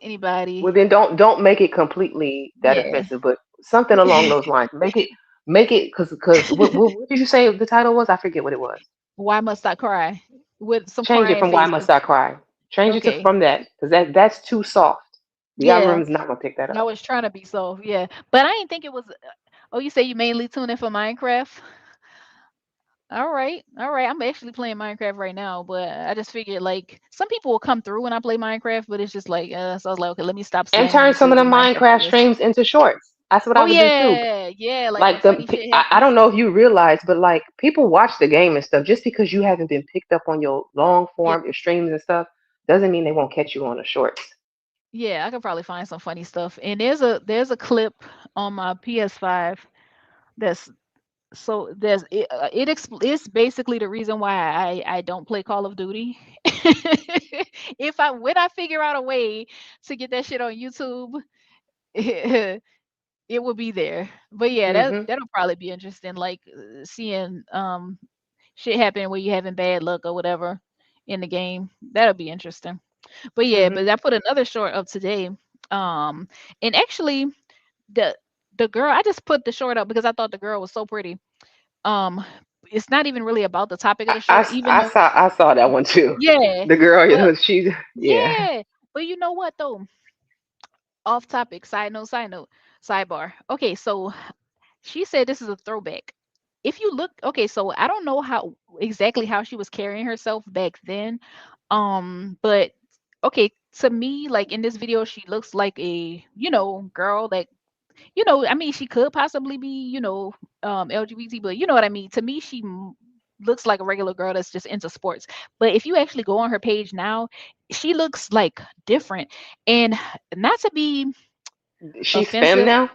Well, anybody. then don't make it completely that Yeah. offensive, but something along those lines. Make it because what did you say the title was? I forget what it was. Why must I cry? With some Change it crying from "Why Must faces. I Cry." Change it to Okay. from that because that's too soft. The Yeah. algorithm is not gonna pick that I up. was trying to be soft. Yeah. But I didn't think it was. Oh, you say you mainly tune in for Minecraft? All right. All right. I'm actually playing Minecraft right now, but I just figured like some people will come through when I play Minecraft, but it's just like, so I was like, okay, let me stop And slamming turn some of YouTube the and Minecraft for Minecraft this. streams into shorts. That's what I Oh would do too. yeah. Yeah. Like when Like funny shit I happens. don't know if you realize, but like people watch the game and stuff. Just because you haven't been picked up on your long Yeah. form, your streams and stuff, doesn't mean they won't catch you on the shorts. Yeah, I could probably find some funny stuff. And there's a clip on my PS5 that's so it's basically the reason why I don't play Call of Duty. If I when I figure out a way to get that shit on YouTube, it will be there. But yeah, Hmm. that'll probably be interesting, like seeing shit happen where you having bad luck or whatever in the game. That'll be interesting. But yeah, Hmm. but I put another short up today. Um, and actually the the girl, I just put the short up because I thought the girl was so pretty. um it's not even really about the topic of the short, even though I saw that one too. yeah, The girl, but she's yeah. yeah, but you know what though, off topic, side note, sidebar. Okay, so she said this is a throwback. If you look, okay, so I don't know how exactly how she was carrying herself back then, but okay, to me, like in this video, she looks like a girl that I mean, she could possibly be, LGBT, but you know what I mean. To me, she looks like a regular girl that's just into sports. But if you actually go on her page now, she looks like different. And not to be She's femme offensive, now,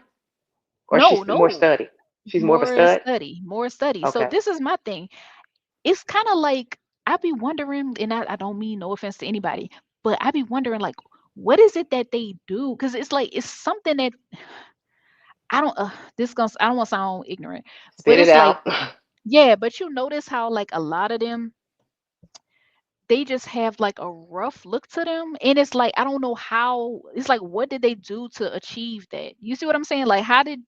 or no, she's more no, study. She's more of a more stud. study, more study. So Okay. this is my thing. It's kind of like I be wondering, and I don't mean no offense to anybody, but I be wondering like, what is it that they do? Because it's like it's something that I don't. I don't want to sound ignorant, but Spit it it's like, out. yeah, but you notice how like a lot of them, they just have like a rough look to them, and it's like I don't know how. It's like what did they do to achieve that? You see what I'm saying? Like how did?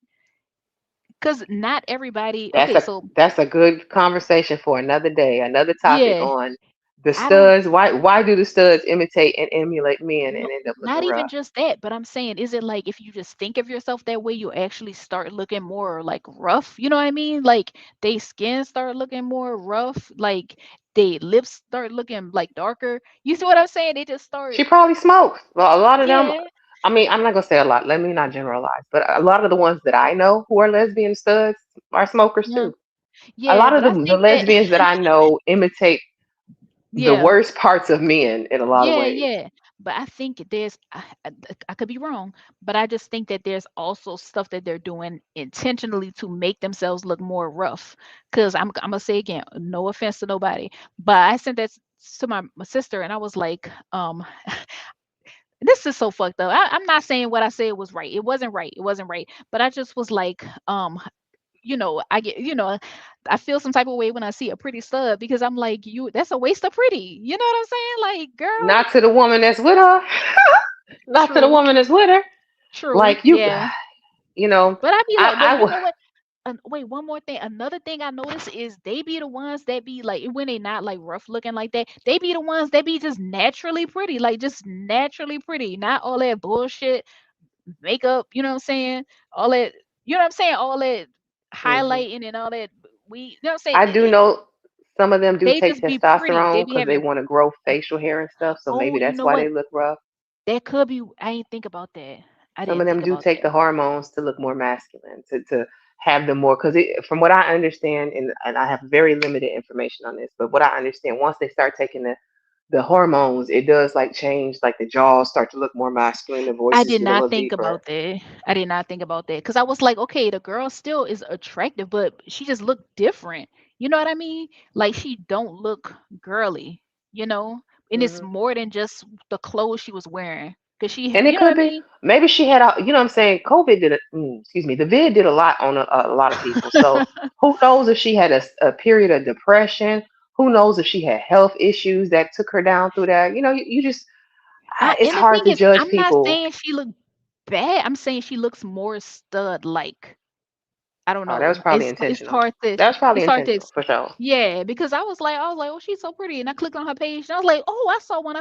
Because not everybody. That's Okay, a so that's a good conversation for another day, another topic yeah, on the I don't. studs. Why do the studs imitate and emulate men No, and end up looking not even rough? just that, but I'm saying, is it like if you just think of yourself that way, you actually start looking more like rough? You know what I mean? Like they skin start looking more rough, like they lips start looking like darker. You see what I'm saying? They just start, She probably smokes. Well, a lot of them. yeah, I mean, I'm not gonna say a lot. Let me not generalize, but a lot of the ones that I know who are lesbian studs are smokers yeah, too. A yeah. lot of But I the think that, lesbians that I know imitate the yeah, worst parts of men in a lot of yeah, ways. yeah. But I think I could be wrong, but I just think that there's also stuff that they're doing intentionally to make themselves look more rough. Cause I'm gonna say again, no offense to nobody, but I sent that to my sister, and I was like, this is so fucked up. I'm not saying what I said was right. It wasn't right. It wasn't right. But I just was like, I get, I feel some type of way when I see a pretty stud because I'm like, that's a waste of pretty. You know what I'm saying? Like, girl, Not to the woman that's with her. Not to the true, woman that's with her. true, Like you, yeah. you know, But I be like, but I you would. know what? Wait, one more thing. Another thing I notice is they be the ones that be like when they not like rough looking like that. They be the ones that be just naturally pretty, like just naturally pretty, not all that bullshit makeup. You know what I'm saying? All that. You know what I'm saying? All that Hmm. highlighting and all that. You know what I'm saying? I do know some of them do They take just be pretty. They testosterone be because they having. want to grow facial hair and stuff. So Oh, maybe you that's know why what? they look rough. That could be. I ain't think about that. I Some of didn't them think do about take that. the hormones to look more masculine, to have the more, because from what I understand, and I have very limited information on this, but what I understand, once they start taking the hormones, it does like change, like the jaws start to look more masculine, the I voices did get a not little think deeper. about that. I did not think about that because I was like, okay, the girl still is attractive, but she just looked different. You know what I mean? Like she don't look girly, you know? And it's Hmm. more than just the clothes she was wearing. Cause she, And it you know what could I be, mean? maybe she had a, you know what I'm saying, COVID did it, excuse me, the vid did a lot on a lot of people. So who knows if she had a period of depression? Who knows if she had health issues that took her down through that? You know, you just, it's And the hard thing to is, judge I'm not people. saying she looked bad. I'm saying she looks more stud like. I don't Oh, that was know. probably It's intentional. hard to That was probably it's hard to intentional for sure. yeah, because I was like, oh, she's so pretty, and I clicked on her page, and I was like, oh, I saw one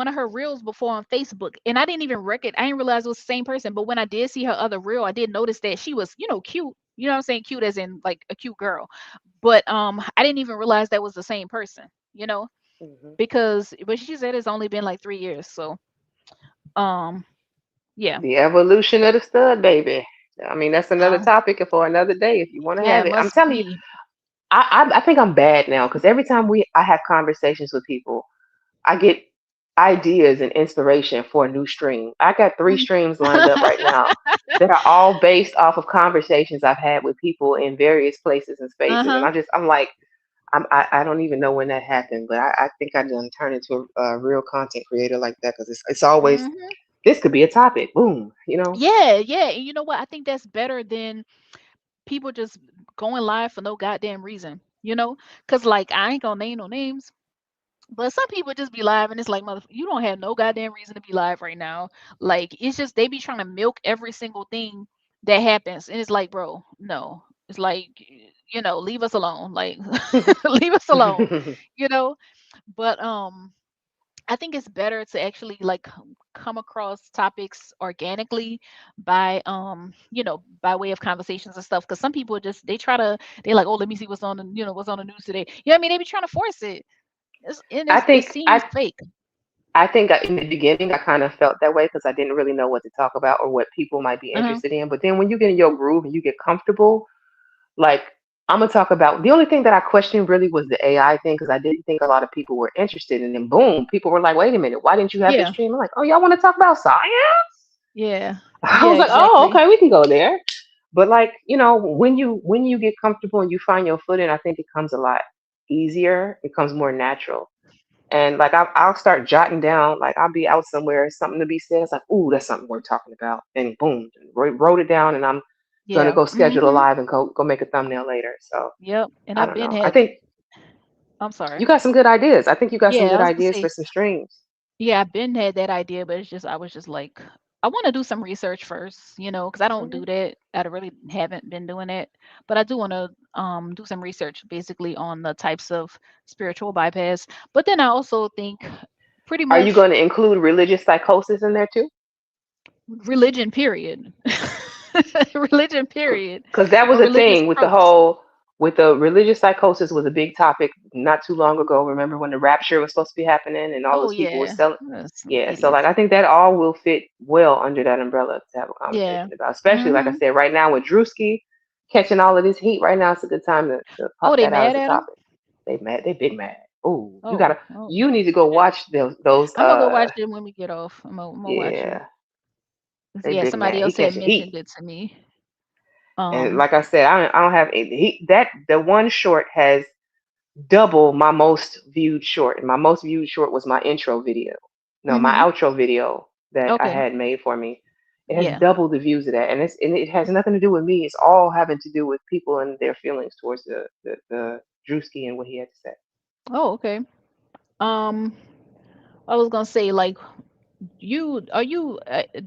of her reels before on Facebook, and I didn't even I didn't realize it was the same person. But when I did see her other reel, I did notice that she was, cute. You know what I'm saying? Cute as in like a cute girl. But I didn't even realize that was the same person. You know, Hmm. but she said it's only been like 3 years. So um, yeah, The evolution of the stud baby. I mean, that's another um, topic for another day if you want to yeah, have it it. I'm must telling you, be. I think I'm bad now because every time I have conversations with people, I get ideas and inspiration for a new stream. I got three streams lined up right now that are all based off of conversations I've had with people in various places and spaces, and Uh-huh. I'm like, I don't even know when that happened, but I think I done turned into a real content creator like that because it's always, Mhm. this could be a topic. Boom, you know. Yeah, yeah. And you know what? I think that's better than people just going live for no goddamn reason. Cause like I ain't gonna name no names, but some people just be live and it's like, mother, you don't have no goddamn reason to be live right now. Like it's just they be trying to milk every single thing that happens, and it's like, bro, no. It's like, leave us alone. Like leave us alone. You know. But I think it's better to actually like come across topics organically by by way of conversations and stuff. Because some people just they like, oh, let me see what's on the news today. You know what I mean? They be trying to force it. I It think seems fake. I think in the beginning I kind of felt that way because I didn't really know what to talk about or what people might be Uh-huh. interested in. But then when you get in your groove and you get comfortable, like I'm gonna talk about, the only thing that I questioned really was the AI thing because I didn't think a lot of people were interested. And then boom, people were like, "Wait a minute, why didn't you have this Yeah. stream?" I'm like, "Oh, y'all want to talk about science?" Yeah. I Yeah. was like, "Oh, Exactly. okay, we can go there." But like, when you get comfortable and you find your footing, I think it comes a lot easier. It comes more natural. And like I'll start jotting down, like I'll be out somewhere, something to be said. It's like, ooh, that's something worth talking about. And boom, wrote it down, and I'm gonna Yeah. go schedule a Mm-hmm. live and go make a thumbnail later. So Yep. And I I've don't been know. I had. think I'm you sorry. got some good ideas. I think you got some Yeah, I good was gonna ideas say. for some streams. Yeah, I've been had that idea, but it's just I was just like, I want to do some research first, because I don't do Hmm. that. I really haven't been doing it, but I do want to do some research basically on the types of spiritual bypass. But then I also think pretty Are you much going to include religious psychosis in there too? religion period. Religion period. Because that was Or a religious thing with the tropes. whole, with the religious psychosis was a big topic not too long ago. Remember when the rapture was supposed to be happening and all Oh those people were yeah. selling? Some Yeah, so like idiots. I think that all will fit well under that umbrella to have a Yeah. conversation about. Especially like I Mhm. said, right now with Drewski catching all of this heat, right now it's a good time to Oh, pop they that out mad as a at him? topic. They mad, they big mad. Oh, Oh, oh you need to go shit. watch those I'm gonna go watch it when we get off. I'm gonna watch it. yeah, 'Cause, they yeah, big somebody mad. He else had catching heat. mentioned it to me. And Um, like I said, I don't have the one short has double my most viewed short. And my most viewed short was my intro video. No, my mhm. outro video that I Okay. had made for me. It has Yeah. double the views of that. And it has nothing to do with me. It's all having to do with people and their feelings towards the Drewski and what he had to say. Oh, okay. Um, I was gonna say like do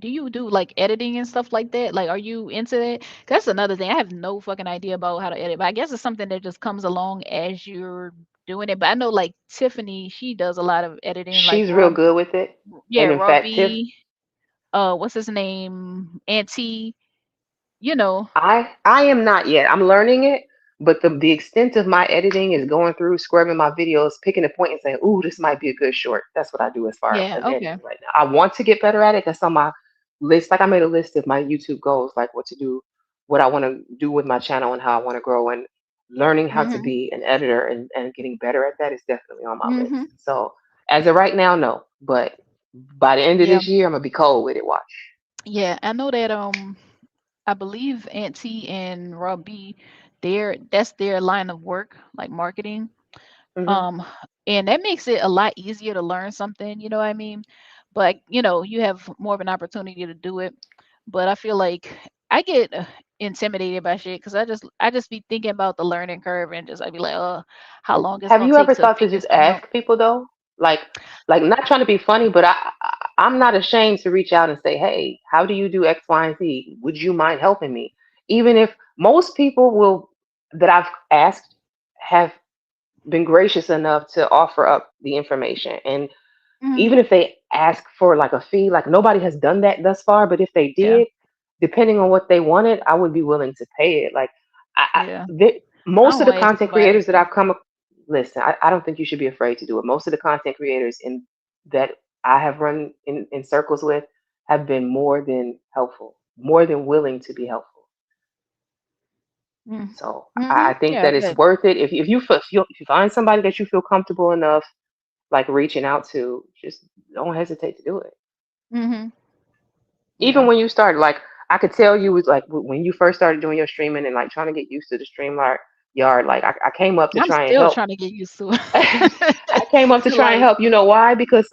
you do like editing and stuff like that? Like, are you into that? 'Cause that's another thing. I have no fucking idea about how to edit, but I guess it's something that just comes along as you're doing it. But I know like Tiffany, she does a lot of editing, like She's real good with it. Yeah, And in fact, Tiff, Robbie, what's his name? Auntie, you know. I am not yet. I'm learning it, but the extent of my editing is going through, scrubbing my videos, picking a point and saying, "Ooh, this might be a good short." That's what I do as far Yeah, as okay. editing right now. I want to get better at it. That's on my list. Like I made a list of my YouTube goals, like what to do what I want to do with my channel and how I want to grow, and learning how to Mhm. be an editor and getting better at that is definitely on my list. Mhm. So as of right now, no, but by the end of Yeah. this year, I'm gonna be cold with it. Watch. Yeah. I know that I believe Auntie and Rob B, that's their line of work, like marketing. Hmm. Um, and that makes it a lot easier to learn something, you know what I mean? But you have more of an opportunity to do it. But I feel like I get intimidated by shit because I just be thinking about the learning curve and just I'd be like, how long it's Have gonna you take ever to thought to figure just something out. ask people though? Like, like not trying to be funny, but I'm not ashamed to reach out and say, hey, how do you do X, Y, and Z? Would you mind helping me? Even if most people will that I've asked have been gracious enough to offer up the information. And Hmm. even if they ask for like a fee, like nobody has done that thus far, but if they Yeah, did, depending on what they wanted, I would be willing to pay it. Like, yeah. I most don't of the want to ask content nobody creators to that pay. I've come, listen, I don't think you should be afraid to do it. Most of the content creators in that I have run in circles with have been more than helpful, more than willing to be helpful. Mm. So I Hmm. think Yeah, that it's but worth it if you find somebody that you feel comfortable enough like reaching out to, just don't hesitate to do it. hmm. Even Yeah. when you started, like I could tell you was like when you first started doing your streaming and like trying to get used to the stream yard, like I came up to I'm try and still help. trying to get used to I came up to it. try and Like, help. You know why? Because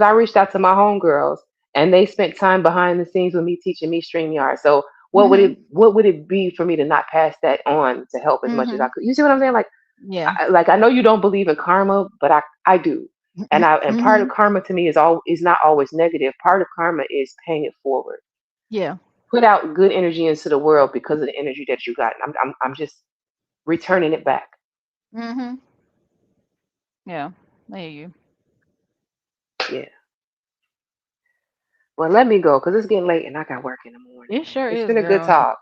I reached out to my homegirls and they spent time behind the scenes with me teaching me StreamYard. So hmm. what would it be for me to not pass that on to help as much as I Hmm. could? You see what I'm saying? Like Yeah. like I know you don't believe in karma, but I do. And part of Hmm. karma to me is not always negative. Part of karma is paying it forward. Yeah. Put out good energy into the world because of the energy that you got. I'm just returning it back. Hmm. Yeah. I hear you. Yeah. Well, let me go because it's getting late and I got work in the morning. It sure It's is, been a good girl. talk.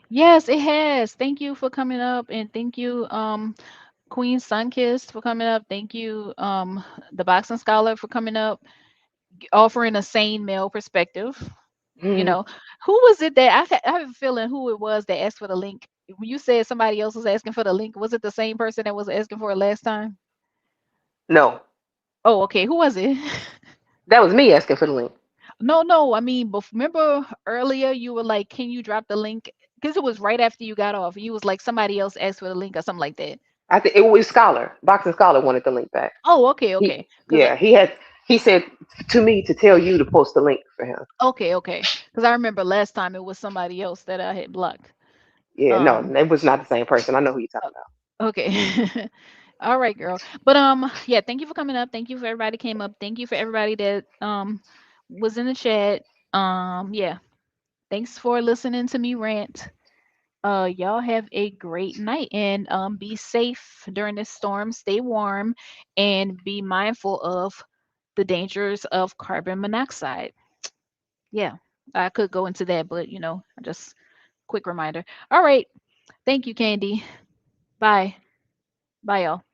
Yes, it has. Thank you for coming up, and thank you, Queen Sunkissed for coming up. Thank you, the Boxing Scholar for coming up, offering a sane male perspective. You Mhm. know, who was it that I have a feeling who it was that asked for the link? When you said somebody else was asking for the link, was it the same person that was asking for it last time? No, Oh, okay. Who was it? that was me asking for the link. No, no. I mean, remember earlier you were like, "Can you drop the link?" Because it was right after you got off. You was like, somebody else asked for the link or something like that. I think it was Scholar. Boxing Scholar wanted the link back. Oh, okay, He okay. Because yeah, he said to me to tell you to post the link for him. okay, okay. Because I remember last time it was somebody else that I had blocked. Yeah, no, Um, it was not the same person. I know who you're talking about. okay. All right, girl. But yeah, thank you for coming up. Thank you for everybody came up. Thank you for everybody that was in the chat. Yeah. Thanks for listening to me rant. Y'all have a great night and be safe during this storm. Stay warm and be mindful of the dangers of carbon monoxide. Yeah. I could go into that, but just quick reminder. All right. Thank you, Candy. Bye. Bye, y'all.